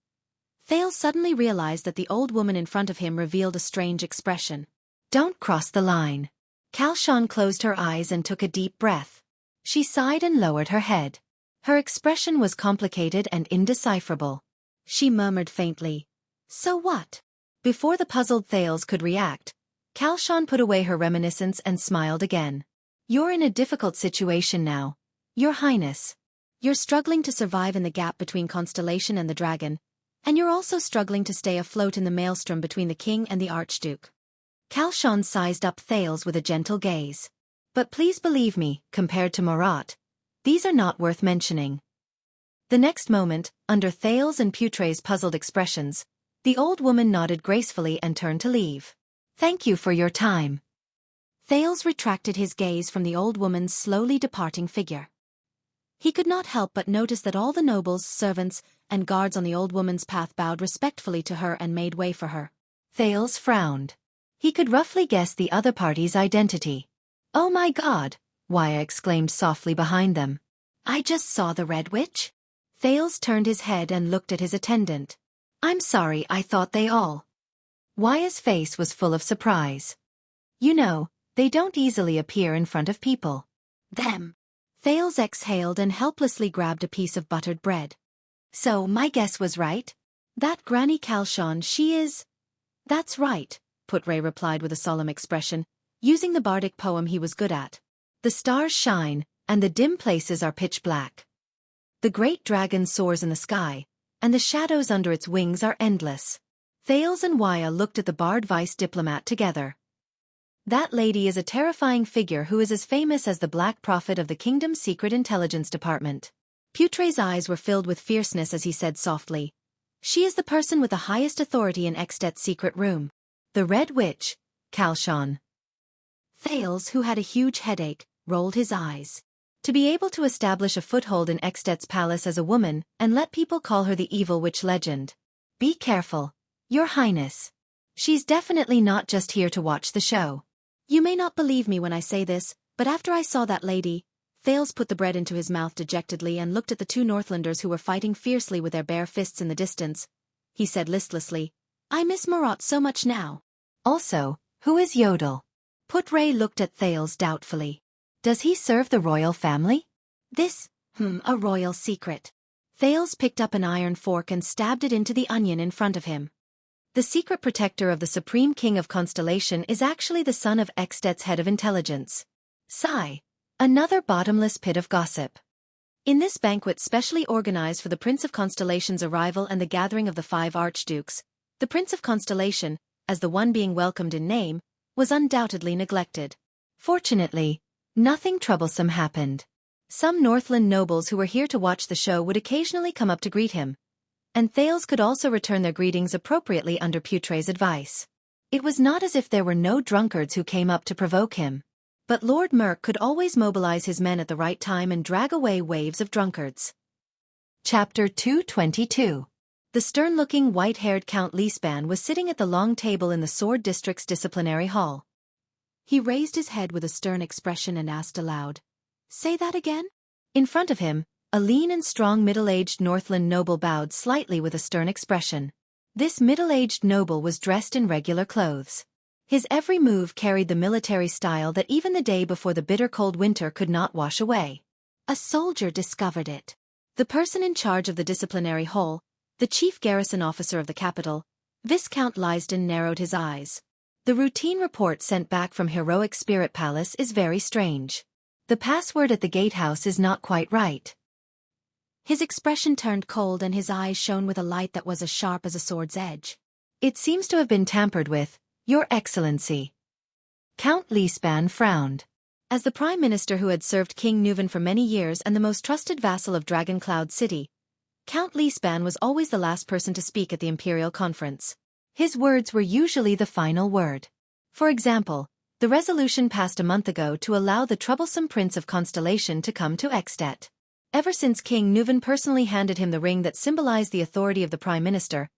Thales suddenly realized that the old woman in front of him revealed a strange expression. Don't cross the line. Kalshan closed her eyes and took a deep breath. She sighed and lowered her head. Her expression was complicated and indecipherable. She murmured faintly, So what? Before the puzzled Thales could react, Kalshan put away her reminiscence and smiled again. "You're in a difficult situation now, Your Highness. You're struggling to survive in the gap between Constellation and the dragon, and you're also struggling to stay afloat in the maelstrom between the king and the Archduke." Kalshan sized up Thales with a gentle gaze. "But please believe me, compared to Marat, these are not worth mentioning." The next moment, under Thales and Putre's puzzled expressions, the old woman nodded gracefully and turned to leave. "Thank you for your time." Thales retracted his gaze from the old woman's slowly departing figure. He could not help but notice that all the nobles, servants, and guards on the old woman's path bowed respectfully to her and made way for her. Thales frowned. He could roughly guess the other party's identity. "Oh my God!" Waya exclaimed softly behind them. "I just saw the Red Witch?" Thales turned his head and looked at his attendant. "I'm sorry, I thought they all." Waya's face was full of surprise. "You know, they don't easily appear in front of people." "Them." Thales exhaled and helplessly grabbed a piece of buttered bread. "So, my guess was right?" "That Granny Kalshan, she is—" "That's right," Putre replied with a solemn expression, using the bardic poem he was good at. "The stars shine, and the dim places are pitch black. The great dragon soars in the sky, and the shadows under its wings are endless." Thales and Waya looked at the barred vice diplomat together. "That lady is a terrifying figure who is as famous as the Black Prophet of the Kingdom's Secret Intelligence Department." Putre's eyes were filled with fierceness as he said softly, "She is the person with the highest authority in Extet's secret room." "The Red Witch, Kalshan." Thales, who had a huge headache, rolled his eyes. To be able to establish a foothold in Extet's palace as a woman and let people call her the evil witch legend. "Be careful, Your Highness. She's definitely not just here to watch the show." "You may not believe me when I say this, but after I saw that lady—" Thales put the bread into his mouth dejectedly and looked at the two Northlanders who were fighting fiercely with their bare fists in the distance. He said listlessly, "I miss Marat so much now." "Also, who is Yodel?" Putre looked at Thales doubtfully. "Does he serve the royal family?" A royal secret." Thales picked up an iron fork and stabbed it into the onion in front of him. "The secret protector of the Supreme King of Constellation is actually the son of Extet's head of intelligence." Sigh. Another bottomless pit of gossip. In this banquet specially organized for the Prince of Constellation's arrival and the gathering of the 5 archdukes, the Prince of Constellation, as the one being welcomed in name, was undoubtedly neglected. Fortunately, nothing troublesome happened. Some Northland nobles who were here to watch the show would occasionally come up to greet him, and Thales could also return their greetings appropriately under Putre's advice. It was not as if there were no drunkards who came up to provoke him. But Lord Merk could always mobilize his men at the right time and drag away waves of drunkards. Chapter 222. The stern-looking white-haired Count Liesban was sitting at the long table in the Sword District's disciplinary hall. He raised his head with a stern expression and asked aloud, "Say that again?" In front of him, a lean and strong middle-aged Northland noble bowed slightly with a stern expression. This middle-aged noble was dressed in regular clothes. His every move carried the military style that even the day before the bitter cold winter could not wash away. A soldier discovered it. The person in charge of the disciplinary hall, the chief garrison officer of the capital, Viscount Liesden, narrowed his eyes. "The routine report sent back from Heroic Spirit Palace is very strange. The password at the gatehouse is not quite right." His expression turned cold and his eyes shone with a light that was as sharp as a sword's edge. "It seems to have been tampered with, Your Excellency." Count Liesban frowned. As the Prime Minister who had served King Nuven for many years and the most trusted vassal of Dragon Cloud City, Count Liesban was always the last person to speak at the Imperial Conference. His words were usually the final word. For example, the resolution passed a month ago to allow the troublesome Prince of Constellation to come to Extet. Ever since King Nuven personally handed him the ring that symbolized the authority of the Prime Minister,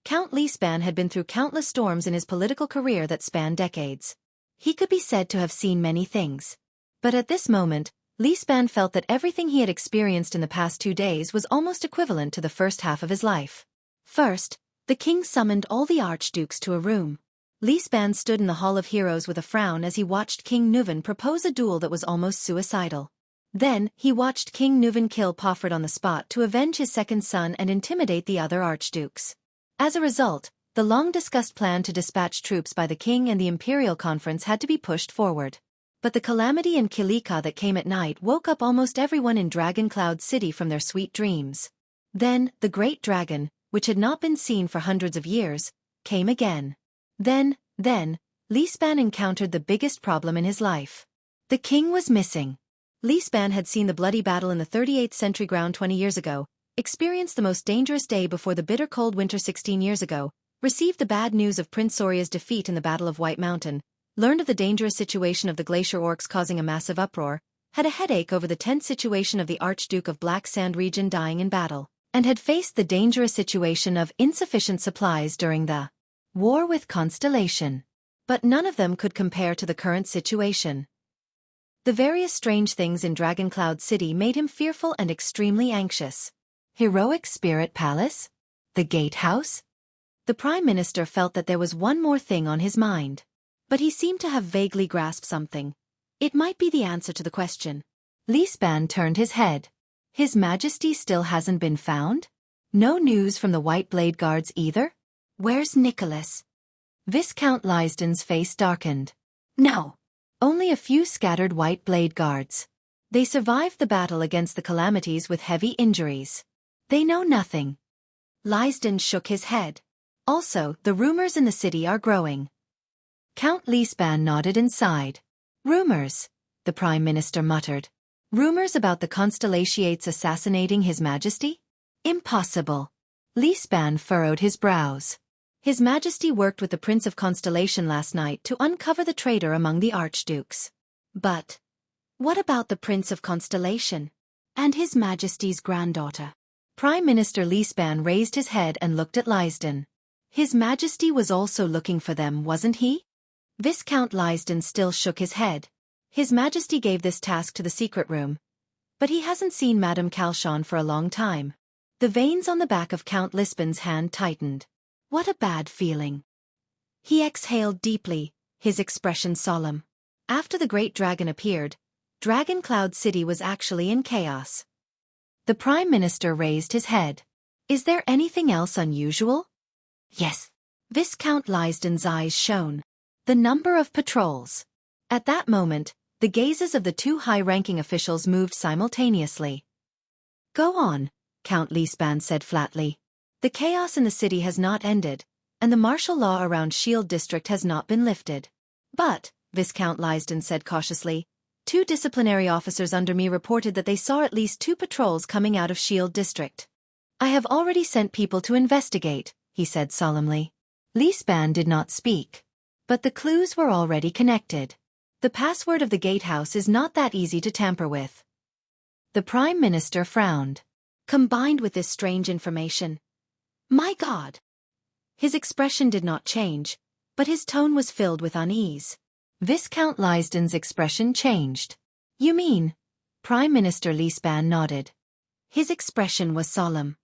Count Liesban had been through countless storms in his political career that spanned decades. He could be said to have seen many things. But at this moment, Liesban felt that everything he had experienced in the past 2 days was almost equivalent to the first half of his life. First, the king summoned all the archdukes to a room. Liesban stood in the Hall of Heroes with a frown as he watched King Nuven propose a duel that was almost suicidal. Then, he watched King Nuven kill Pofred on the spot to avenge his second son and intimidate the other archdukes. As a result, The long-discussed plan to dispatch troops by the king and the imperial conference had to be pushed forward. But the calamity in Kilika that came at night woke up almost everyone in Dragon Cloud City from their sweet dreams. Then, the great dragon, which had not been seen for hundreds of years, came again. Then, Lispan encountered the biggest problem in his life. The king was missing. Lispan had seen the bloody battle in the 38th century ground 20 years ago, experienced the most dangerous day before the bitter cold winter 16 years ago, received the bad news of Prince Soria's defeat in the Battle of White Mountain, learned of the dangerous situation of the glacier orcs causing a massive uproar, had a headache over the tense situation of the Archduke of Black Sand region dying in battle, and had faced the dangerous situation of insufficient supplies during the war with Constellation. But none of them could compare to the current situation. The various strange things in Dragon Cloud City made him fearful and extremely anxious. Heroic Spirit Palace? The Gatehouse? The Prime Minister felt that there was one more thing on his mind. But he seemed to have vaguely grasped something. It might be the answer to the question. Lispan turned his head. His Majesty still hasn't been found? No news from the White Blade Guards either? Where's Nicholas? Viscount Lysden's face darkened. No. Only a few scattered White Blade Guards. They survived the battle against the calamities with heavy injuries. They know nothing. Lysden shook his head. Also, the rumors in the city are growing. Count Lispan nodded and sighed. Rumors, the Prime Minister muttered. Rumors about the Constellations assassinating His Majesty? Impossible. Lispan furrowed his brows. His Majesty worked with the Prince of Constellation last night to uncover the traitor among the Archdukes. But what about the Prince of Constellation? And His Majesty's granddaughter? Prime Minister Lispan raised his head and looked at Lysden. His Majesty was also looking for them, wasn't he? Viscount Lysden still shook his head. His Majesty gave this task to the secret room. But he hasn't seen Madame Calchon for a long time. The veins on the back of Count Lispan's hand tightened. What a bad feeling. He exhaled deeply, his expression solemn. After the great dragon appeared, Dragon Cloud City was actually in chaos. The Prime Minister raised his head. Is there anything else unusual? Yes. Viscount Lysden's eyes shone. The number of patrols. At that moment, the gazes of the two high-ranking officials moved simultaneously. Go on, Count Lispan said flatly. The chaos in the city has not ended, and the martial law around Shield District has not been lifted. But, Viscount Lysden said cautiously, 2 disciplinary officers under me reported that they saw at least 2 patrols coming out of Shield District. I have already sent people to investigate, he said solemnly. Lispan did not speak. But the clues were already connected. The password of the gatehouse is not that easy to tamper with. The Prime Minister frowned. Combined with this strange information. My God! His expression did not change, but his tone was filled with unease. Viscount Lysden's expression changed. You mean? Prime Minister Lispan nodded. His expression was solemn.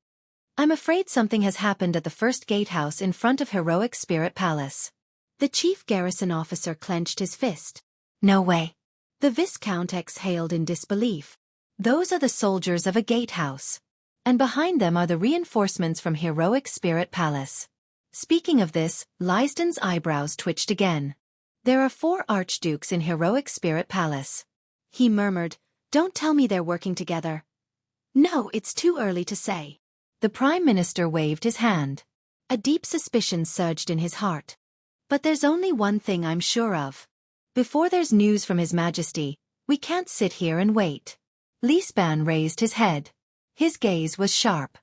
I'm afraid something has happened at the first gatehouse in front of Heroic Spirit Palace. The chief garrison officer clenched his fist. No way. The Viscount exhaled in disbelief. Those are the soldiers of a gatehouse. And behind them are the reinforcements from Heroic Spirit Palace. Speaking of this, Lysden's eyebrows twitched again. There are 4 archdukes in Heroic Spirit Palace. He murmured, Don't tell me they're working together. No, it's too early to say. The Prime Minister waved his hand. A deep suspicion surged in his heart. But there's only one thing I'm sure of. Before there's news from His Majesty, we can't sit here and wait. Lispan raised his head. His gaze was sharp.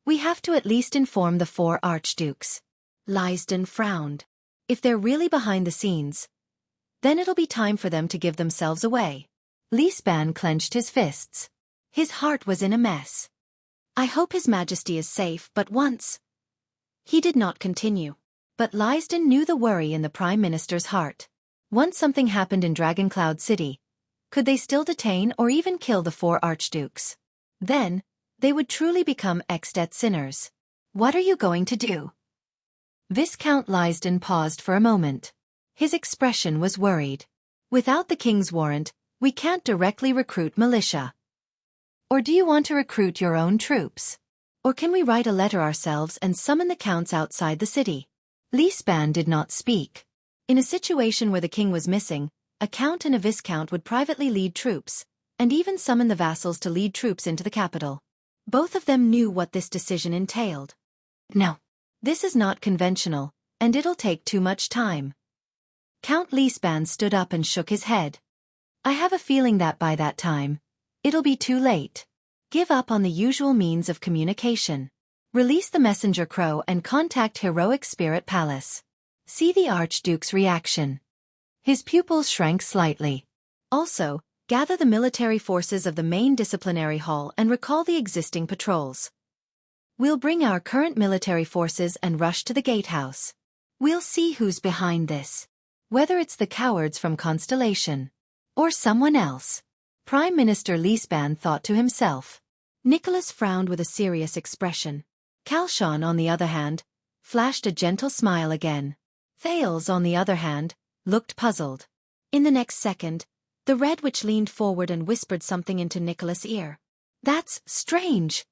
We have to at least inform the 4 archdukes. Lysden frowned. If they're really behind the scenes, then it'll be time for them to give themselves away. Lispan clenched his fists. His heart was in a mess. I hope His Majesty is safe, but once. He did not continue. But Lysden knew the worry in the Prime Minister's heart. Once something happened in Dragon Cloud City, could they still detain or even kill the 4 archdukes? Then, they would truly become extant sinners. What are you going to do? Viscount Lysden paused for a moment. His expression was worried. Without the king's warrant, we can't directly recruit militia. Or do you want to recruit your own troops? Or can we write a letter ourselves and summon the counts outside the city? Lineage did not speak. In a situation where the king was missing, a count and a viscount would privately lead troops, and even summon the vassals to lead troops into the capital. Both of them knew what this decision entailed. No. This is not conventional, and it'll take too much time. Count Lineage stood up and shook his head. I have a feeling that by that time, it'll be too late. Give up on the usual means of communication. Release the messenger crow and contact Heroic Spirit Palace. See the Archduke's reaction. His pupils shrank slightly. Also, gather the military forces of the main disciplinary hall and recall the existing patrols. We'll bring our current military forces and rush to the gatehouse. We'll see who's behind this. Whether it's the cowards from Constellation. Or someone else. Prime Minister Lineage thought to himself. Nicholas frowned with a serious expression. Kalshan, on the other hand, flashed a gentle smile again. Thales, on the other hand, looked puzzled. In the next second, the Red Witch leaned forward and whispered something into Nicholas' ear. That's strange.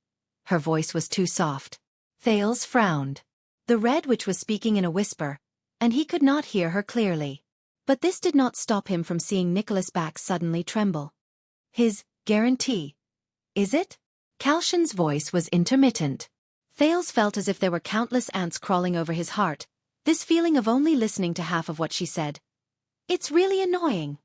Her voice was too soft. Thales frowned. The Red Witch was speaking in a whisper, and he could not hear her clearly. But this did not stop him from seeing Nicholas' back suddenly tremble. His guarantee. Is it? Kalshan's voice was intermittent. Thales felt as if there were countless ants crawling over his heart, this feeling of only listening to half of what she said. It's really annoying.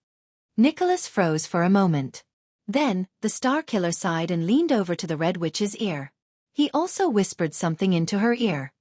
Nicholas froze for a moment. Then, the Star Killer sighed and leaned over to the Red Witch's ear. He also whispered something into her ear.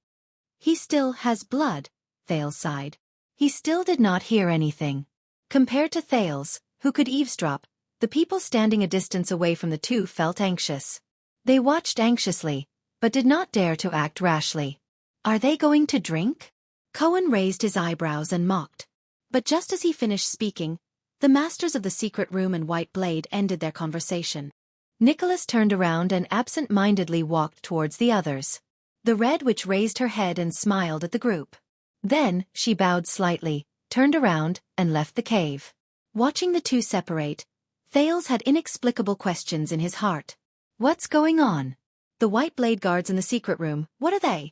He still has blood, Thales sighed. He still did not hear anything. Compared to Thales, who could eavesdrop, the people standing a distance away from the two felt anxious. They watched anxiously, but did not dare to act rashly. Are they going to drink? Cohen raised his eyebrows and mocked. But just as he finished speaking, the masters of the secret room and White Blade ended their conversation. Nicholas turned around and absent-mindedly walked towards the others. The Red Witch raised her head and smiled at the group. Then, she bowed slightly, turned around, and left the cave. Watching the two separate, Thales had inexplicable questions in his heart. What's going on? The White Blade guards in the secret room, what are they?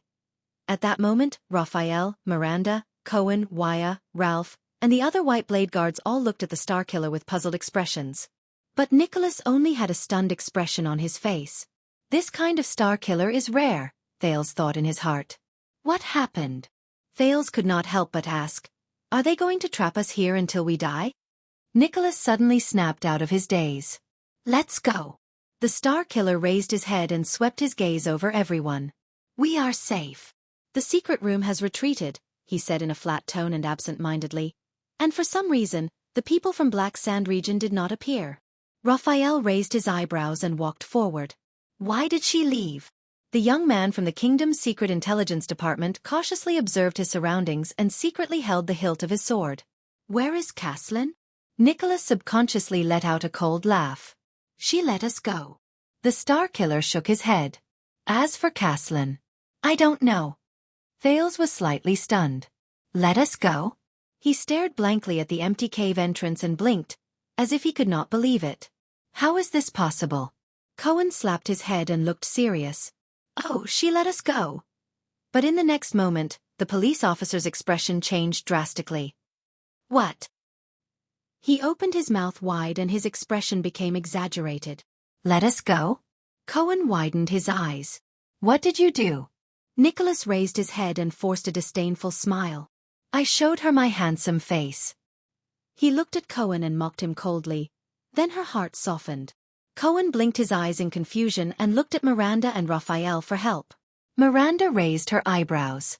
At that moment, Raphael, Miranda, Cohen, Waya, Ralph, and the other White Blade guards all looked at the Star Killer with puzzled expressions. But Nicholas only had a stunned expression on his face. This kind of Star Killer is rare, Thales thought in his heart. What happened? Thales could not help but ask, are they going to trap us here until we die? Nicholas suddenly snapped out of his daze. Let's go. The Star Killer raised his head and swept his gaze over everyone. We are safe. The secret room has retreated, he said in a flat tone and absent-mindedly. And for some reason, the people from Black Sand region did not appear. Raphael raised his eyebrows and walked forward. Why did she leave? The young man from the kingdom's secret intelligence department cautiously observed his surroundings and secretly held the hilt of his sword. Where is Caslin? Nicholas subconsciously let out a cold laugh. She let us go. The Star Killer shook his head. As for Caslin, I don't know. Thales was slightly stunned. Let us go? He stared blankly at the empty cave entrance and blinked, as if he could not believe it. How is this possible? Cohen slapped his head and looked serious. Oh, she let us go. But in the next moment, the police officer's expression changed drastically. What? He opened his mouth wide and his expression became exaggerated. Let us go? Cohen widened his eyes. What did you do? Nicholas raised his head and forced a disdainful smile. I showed her my handsome face. He looked at Cohen and mocked him coldly. Then her heart softened. Cohen blinked his eyes in confusion and looked at Miranda and Raphael for help. Miranda raised her eyebrows.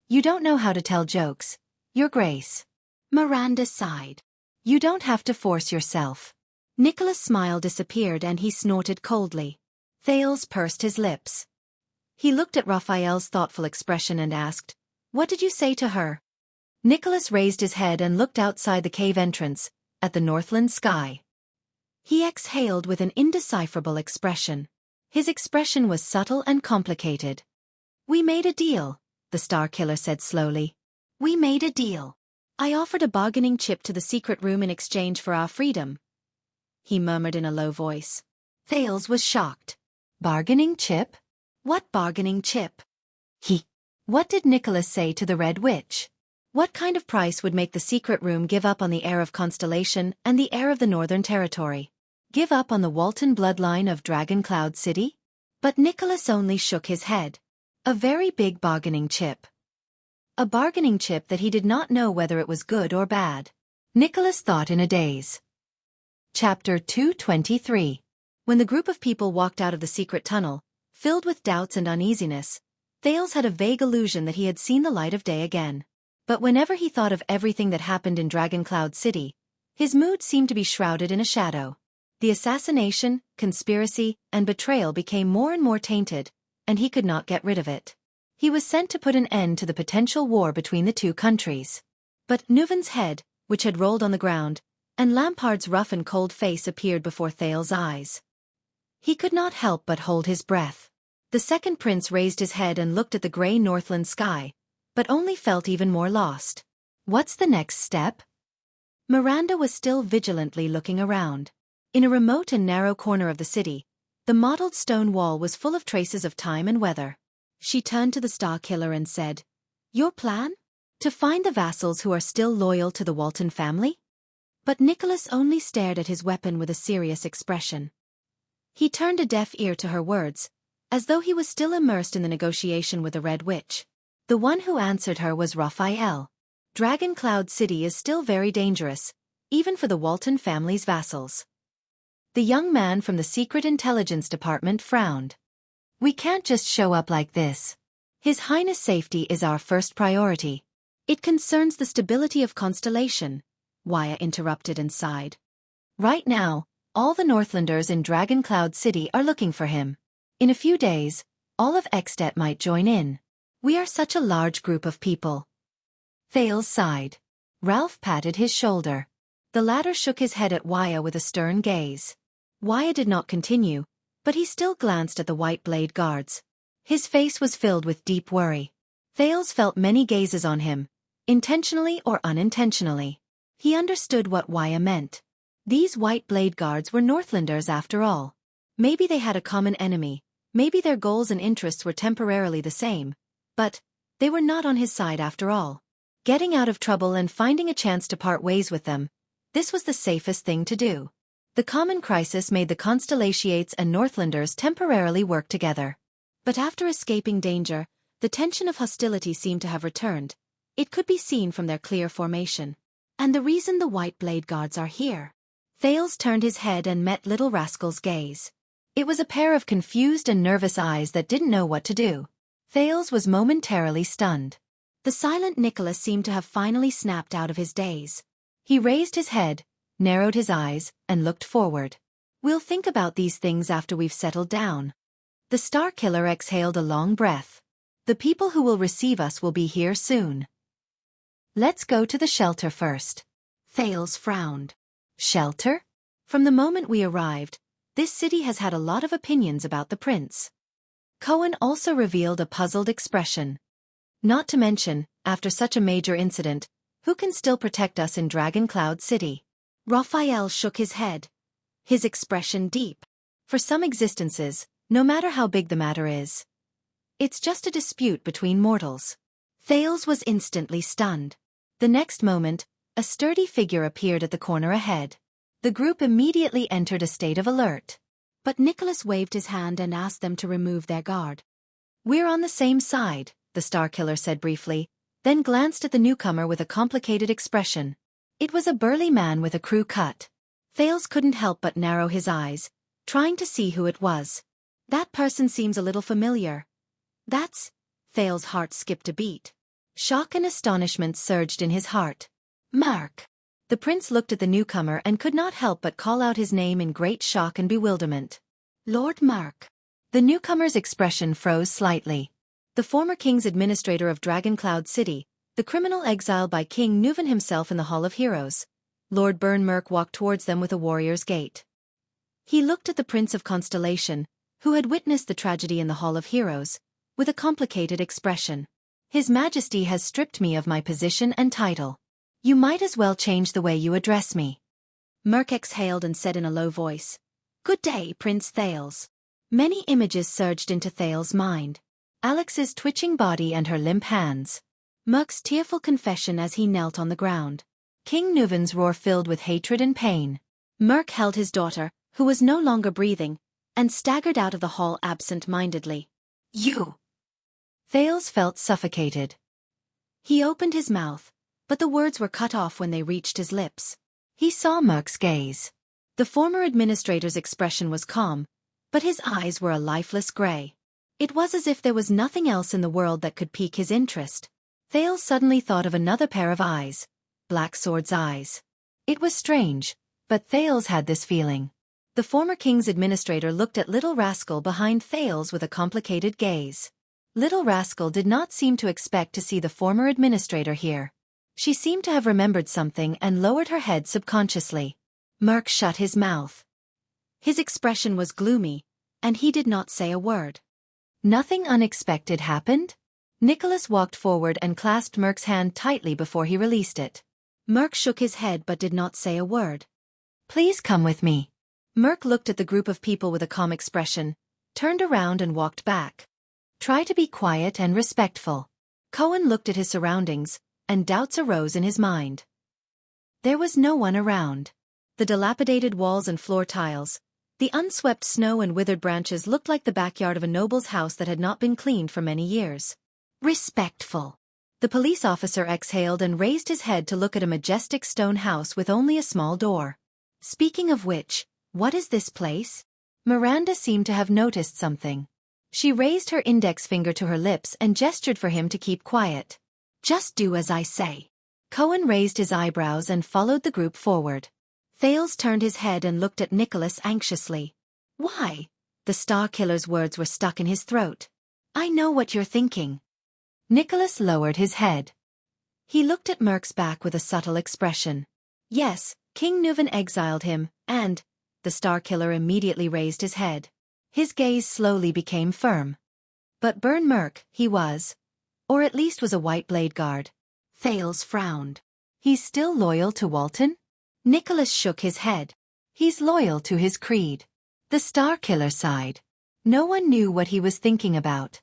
You don't know how to tell jokes, Your Grace. Miranda sighed. You don't have to force yourself. Nicholas' smile disappeared and he snorted coldly. Thales pursed his lips. He looked at Raphael's thoughtful expression and asked, What did you say to her? Nicholas raised his head and looked outside the cave entrance, at the northland sky. He exhaled with an indecipherable expression. His expression was subtle and complicated. We made a deal, the Star Killer said slowly. We made a deal. I offered a bargaining chip to the secret room in exchange for our freedom, he murmured in a low voice. Thales was shocked. Bargaining chip? What bargaining chip? What did Nicholas say to the Red Witch? What kind of price would make the secret room give up on the heir of Constellation and the heir of the Northern Territory? Give up on the Walton bloodline of Dragon Cloud City? But Nicholas only shook his head. A very big bargaining chip. A bargaining chip that he did not know whether it was good or bad. Nicholas thought in a daze. Chapter 223. When the group of people walked out of the secret tunnel, filled with doubts and uneasiness, Thales had a vague illusion that he had seen the light of day again. But whenever he thought of everything that happened in Dragon Cloud City, his mood seemed to be shrouded in a shadow. The assassination, conspiracy, and betrayal became more and more tainted, and he could not get rid of it. He was sent to put an end to the potential war between the two countries. But Nuven's head, which had rolled on the ground, and Lampard's rough and cold face appeared before Thales' eyes. He could not help but hold his breath. The second prince raised his head and looked at the grey Northland sky, but only felt even more lost. What's the next step? Miranda was still vigilantly looking around. In a remote and narrow corner of the city, the mottled stone wall was full of traces of time and weather. She turned to the Star Killer and said, "Your plan? To find the vassals who are still loyal to the Walton family?" But Nicholas only stared at his weapon with a serious expression. He turned a deaf ear to her words, as though he was still immersed in the negotiation with the Red Witch. The one who answered her was Raphael. Dragon Cloud City is still very dangerous, even for the Walton family's vassals. The young man from the Secret Intelligence Department frowned. "We can't just show up like this. His Highness' safety is our first priority." "It concerns the stability of Constellation," Waya interrupted and sighed. "Right now, all the Northlanders in Dragon Cloud City are looking for him. In a few days, all of Extet might join in. We are such a large group of people." Thales sighed. Ralph patted his shoulder. The latter shook his head at Waya with a stern gaze. Waya did not continue, but he still glanced at the white blade guards. His face was filled with deep worry. Thales felt many gazes on him, intentionally or unintentionally. He understood what Waya meant. These white blade guards were Northlanders after all. Maybe they had a common enemy, maybe their goals and interests were temporarily the same, but they were not on his side after all. Getting out of trouble and finding a chance to part ways with them, this was the safest thing to do. The common crisis made the Constellations and Northlanders temporarily work together. But after escaping danger, the tension of hostility seemed to have returned. It could be seen from their clear formation. And the reason the white blade guards are here. Thales turned his head and met Little Rascal's gaze. It was a pair of confused and nervous eyes that didn't know what to do. Thales was momentarily stunned. The silent Nicholas seemed to have finally snapped out of his daze. He raised his head, narrowed his eyes, and looked forward. "We'll think about these things after we've settled down." The Star Killer exhaled a long breath. "The people who will receive us will be here soon. Let's go to the shelter first." Thales frowned. "Shelter?" "From the moment we arrived, this city has had a lot of opinions about the prince." Cohen also revealed a puzzled expression. "Not to mention, after such a major incident, who can still protect us in Dragon Cloud City?" Raphael shook his head, his expression deep. "For some existences, no matter how big the matter is, it's just a dispute between mortals." Thales was instantly stunned. The next moment, a sturdy figure appeared at the corner ahead. The group immediately entered a state of alert. But Nicholas waved his hand and asked them to remove their guard. "We're on the same side," the Star Killer said briefly, then glanced at the newcomer with a complicated expression. It was a burly man with a crew cut. Thales couldn't help but narrow his eyes, trying to see who it was. "That person seems a little familiar." "That's..." Thales' heart skipped a beat. Shock and astonishment surged in his heart. "Mark." The prince looked at the newcomer and could not help but call out his name in great shock and bewilderment. "Lord Mark." The newcomer's expression froze slightly. The former king's administrator of Dragon Cloud City, the criminal exiled by King Nuven himself in the Hall of Heroes. Lord Burnmerk walked towards them with a warrior's gait. He looked at the Prince of Constellation, who had witnessed the tragedy in the Hall of Heroes, with a complicated expression. "His Majesty has stripped me of my position and title. You might as well change the way you address me." Merk exhaled and said in a low voice, "Good day, Prince Thales." Many images surged into Thales' mind. Alex's twitching body and her limp hands. Merc's tearful confession as he knelt on the ground. King Nuven's roar filled with hatred and pain. Merc held his daughter, who was no longer breathing, and staggered out of the hall absent-mindedly. You! Thales felt suffocated. He opened his mouth, but the words were cut off when they reached his lips. He saw Merc's gaze. The former administrator's expression was calm, but his eyes were a lifeless gray. It was as if there was nothing else in the world that could pique his interest. Thales suddenly thought of another pair of eyes. Black Sword's eyes. It was strange, but Thales had this feeling. The former king's administrator looked at Little Rascal behind Thales with a complicated gaze. Little Rascal did not seem to expect to see the former administrator here. She seemed to have remembered something and lowered her head subconsciously. Merc shut his mouth. His expression was gloomy, and he did not say a word. Nothing unexpected happened? Nicholas walked forward and clasped Merc's hand tightly before he released it. Merc shook his head but did not say a word. Please come with me. Merc looked at the group of people with a calm expression, turned around and walked back. Try to be quiet and respectful. Cohen looked at his surroundings, and doubts arose in his mind. There was no one around. The dilapidated walls and floor tiles, the unswept snow and withered branches looked like the backyard of a noble's house that had not been cleaned for many years. Respectful. The police officer exhaled and raised his head to look at a majestic stone house with only a small door. Speaking of which, what is this place? Miranda seemed to have noticed something. She raised her index finger to her lips and gestured for him to keep quiet. Just do as I say. Cohen raised his eyebrows and followed the group forward. Thales turned his head and looked at Nicholas anxiously. Why? The Star Killer's words were stuck in his throat. I know what you're thinking. Nicholas lowered his head. He looked at Merc's back with a subtle expression. Yes, King Nuven exiled him, and... The Star Killer immediately raised his head. His gaze slowly became firm. But Burn Merc, he was. Or at least was a White Blade Guard. Thales frowned. He's still loyal to Walton? Nicholas shook his head. He's loyal to his creed. The Star Killer sighed. No one knew what he was thinking about.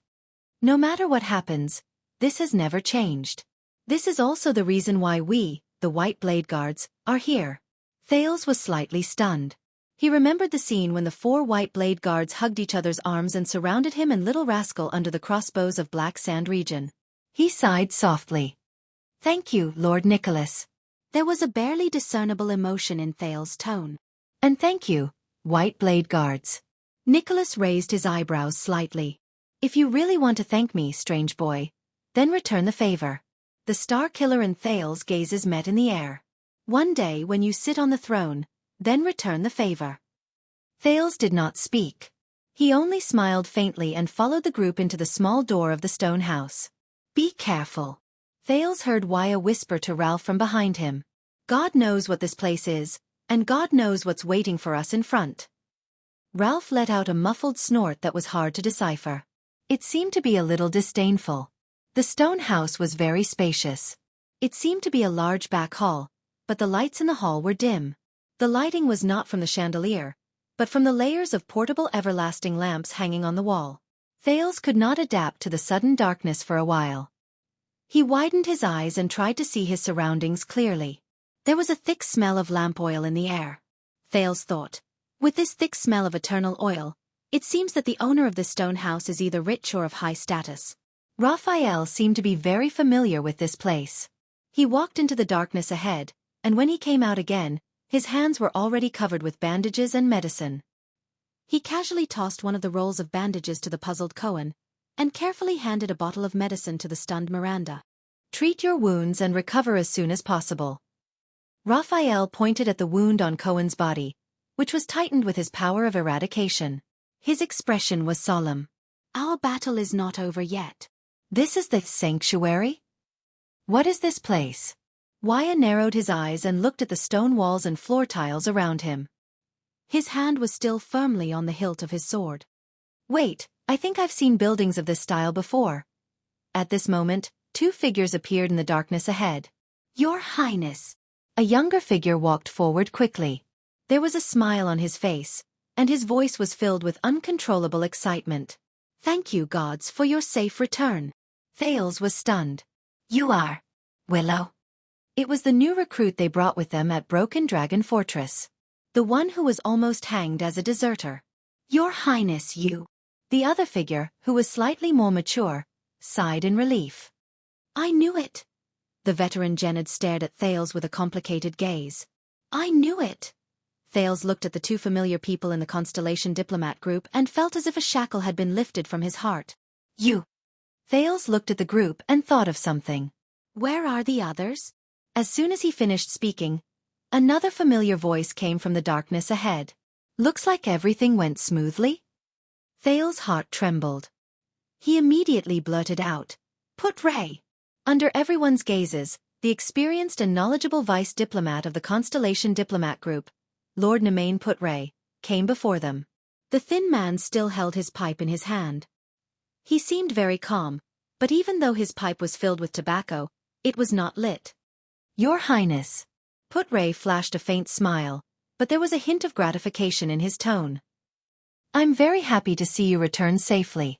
No matter what happens, this has never changed. This is also the reason why we, the White Blade Guards, are here. Thales was slightly stunned. He remembered the scene when the 4 White Blade Guards hugged each other's arms and surrounded him and Little Rascal under the crossbows of Black Sand region. He sighed softly. Thank you, Lord Nicholas. There was a barely discernible emotion in Thales' tone. And thank you, White Blade Guards. Nicholas raised his eyebrows slightly. If you really want to thank me, strange boy, then return the favor. The Star Killer and Thales' gazes met in the air. One day when you sit on the throne, then return the favor. Thales did not speak. He only smiled faintly and followed the group into the small door of the stone house. Be careful. Thales heard Waya whisper to Ralph from behind him. God knows what this place is, and God knows what's waiting for us in front. Ralph let out a muffled snort that was hard to decipher. It seemed to be a little disdainful. The stone house was very spacious. It seemed to be a large back hall, but the lights in the hall were dim. The lighting was not from the chandelier, but from the layers of portable everlasting lamps hanging on the wall. Thales could not adapt to the sudden darkness for a while. He widened his eyes and tried to see his surroundings clearly. There was a thick smell of lamp oil in the air. Thales thought, with this thick smell of eternal oil, it seems that the owner of this stone house is either rich or of high status. Raphael seemed to be very familiar with this place. He walked into the darkness ahead, and when he came out again, his hands were already covered with bandages and medicine. He casually tossed one of the rolls of bandages to the puzzled Cohen, and carefully handed a bottle of medicine to the stunned Miranda. Treat your wounds and recover as soon as possible. Raphael pointed at the wound on Cohen's body, which was tightened with his power of eradication. His expression was solemn. Our battle is not over yet. This is the sanctuary? What is this place? Waya narrowed his eyes and looked at the stone walls and floor tiles around him. His hand was still firmly on the hilt of his sword. Wait, I think I've seen buildings of this style before. At this moment, 2 figures appeared in the darkness ahead. Your Highness! A younger figure walked forward quickly. There was a smile on his face, and his voice was filled with uncontrollable excitement. Thank you, gods, for your safe return. Thales was stunned. You are Willow? It was the new recruit they brought with them at Broken Dragon Fortress. The one who was almost hanged as a deserter. Your Highness, you. The other figure, who was slightly more mature, sighed in relief. I knew it. The veteran Genid stared at Thales with a complicated gaze. I knew it. Thales looked at the two familiar people in the Constellation Diplomat group and felt as if a shackle had been lifted from his heart. You. Thales looked at the group and thought of something. Where are the others? As soon as he finished speaking, another familiar voice came from the darkness ahead. Looks like everything went smoothly? Thales' heart trembled. He immediately blurted out, Put Ray. Under everyone's gazes, the experienced and knowledgeable vice diplomat of the Constellation Diplomat Group, Lord Nemain Put Ray, came before them. The thin man still held his pipe in his hand. He seemed very calm, but even though his pipe was filled with tobacco, it was not lit. Your Highness. Put Ray flashed a faint smile, but there was a hint of gratification in his tone. I'm very happy to see you return safely.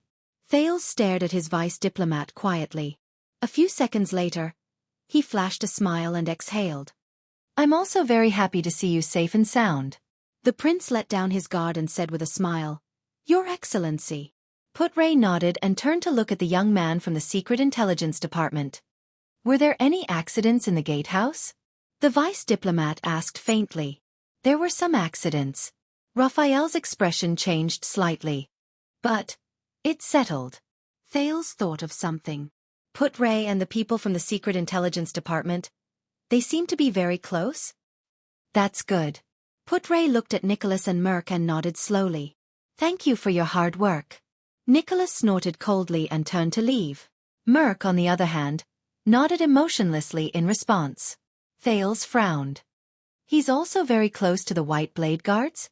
Thales stared at his vice diplomat quietly. A few seconds later, he flashed a smile and exhaled. I'm also very happy to see you safe and sound. The prince let down his guard and said with a smile, Your Excellency. Put Ray nodded and turned to look at the young man from the Secret Intelligence Department. Were there any accidents in the gatehouse? The vice diplomat asked faintly. There were some accidents. Raphael's expression changed slightly. But it's settled. Thales thought of something. Put Ray and the people from the Secret Intelligence Department, they seem to be very close? That's good. Put Ray looked at Nicholas and Merc and nodded slowly. Thank you for your hard work. Nicholas snorted coldly and turned to leave. Merc, on the other hand, nodded emotionlessly in response. Thales frowned. He's also very close to the White Blade Guards?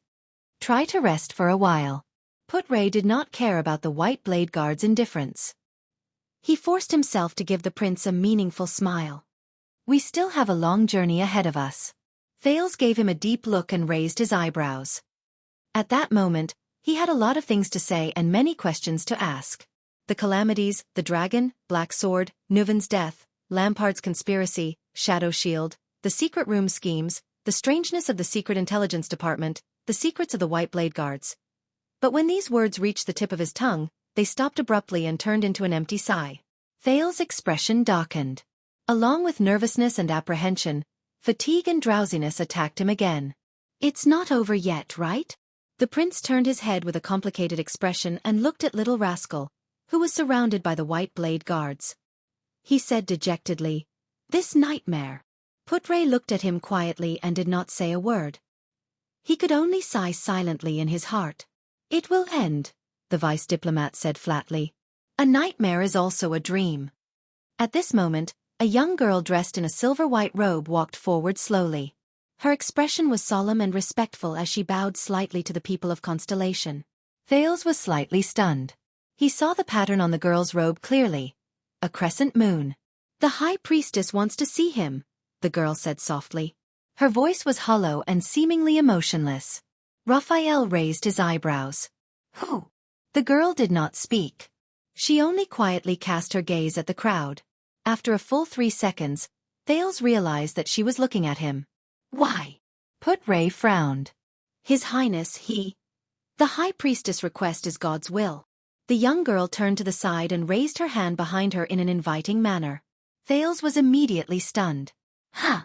Try to rest for a while. Put Ray did not care about the White Blade Guards' indifference. He forced himself to give the prince a meaningful smile. We still have a long journey ahead of us. Thales gave him a deep look and raised his eyebrows. At that moment, he had a lot of things to say and many questions to ask. The calamities, the dragon, Black Sword, Nuven's death, Lampard's conspiracy, Shadow Shield, the secret room schemes, the strangeness of the Secret Intelligence Department, the secrets of the White Blade Guards. But when these words reached the tip of his tongue, they stopped abruptly and turned into an empty sigh. Thales' expression darkened. Along with nervousness and apprehension, fatigue and drowsiness attacked him again. It's not over yet, right? The prince turned his head with a complicated expression and looked at little Rascal, who was surrounded by the White Blade Guards. He said dejectedly, This nightmare. Put Ray looked at him quietly and did not say a word. He could only sigh silently in his heart. It will end, the vice diplomat said flatly. A nightmare is also a dream. At this moment, a young girl dressed in a silver-white robe walked forward slowly. Her expression was solemn and respectful as she bowed slightly to the people of Constellation. Thales was slightly stunned. He saw the pattern on the girl's robe clearly. A crescent moon. The High Priestess wants to see him, the girl said softly. Her voice was hollow and seemingly emotionless. Raphael raised his eyebrows. Who? The girl did not speak. She only quietly cast her gaze at the crowd. After a full 3 seconds, Thales realized that she was looking at him. Why? Put Ray frowned. His Highness, The High Priestess' request is God's will. The young girl turned to the side and raised her hand behind her in an inviting manner. Thales was immediately stunned. Huh?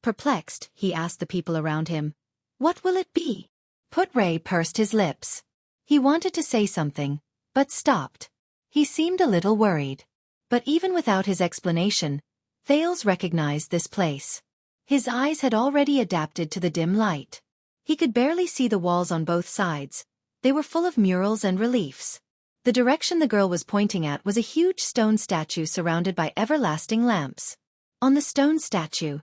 Perplexed, he asked the people around him. What will it be? Put Ray pursed his lips. He wanted to say something, but stopped. He seemed a little worried. But even without his explanation, Thales recognized this place. His eyes had already adapted to the dim light. He could barely see the walls on both sides. They were full of murals and reliefs. The direction the girl was pointing at was a huge stone statue surrounded by everlasting lamps. On the stone statue,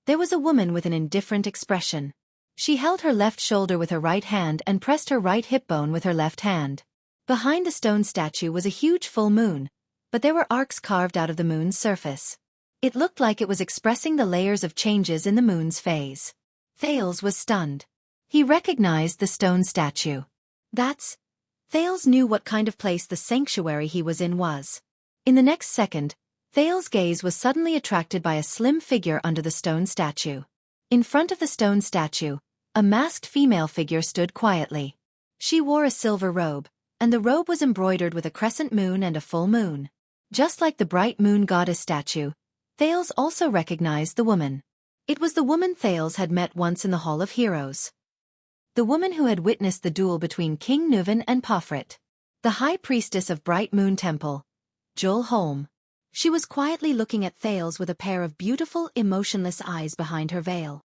there was a woman with an indifferent expression. She held her left shoulder with her right hand and pressed her right hip bone with her left hand. Behind the stone statue was a huge full moon, but there were arcs carved out of the moon's surface. It looked like it was expressing the layers of changes in the moon's phase. Thales was stunned. He recognized the stone statue. That's Thales knew what kind of place the sanctuary he was in was. In the next second, Thales' gaze was suddenly attracted by a slim figure under the stone statue. In front of the stone statue, a masked female figure stood quietly. She wore a silver robe, and the robe was embroidered with a crescent moon and a full moon. Just like the bright moon goddess statue, Thales also recognized the woman. It was the woman Thales had met once in the Hall of Heroes. The woman who had witnessed the duel between King Nuvan and Pofrit. The high priestess of Bright Moon Temple, Jul Holm. She was quietly looking at Thales with a pair of beautiful, emotionless eyes behind her veil.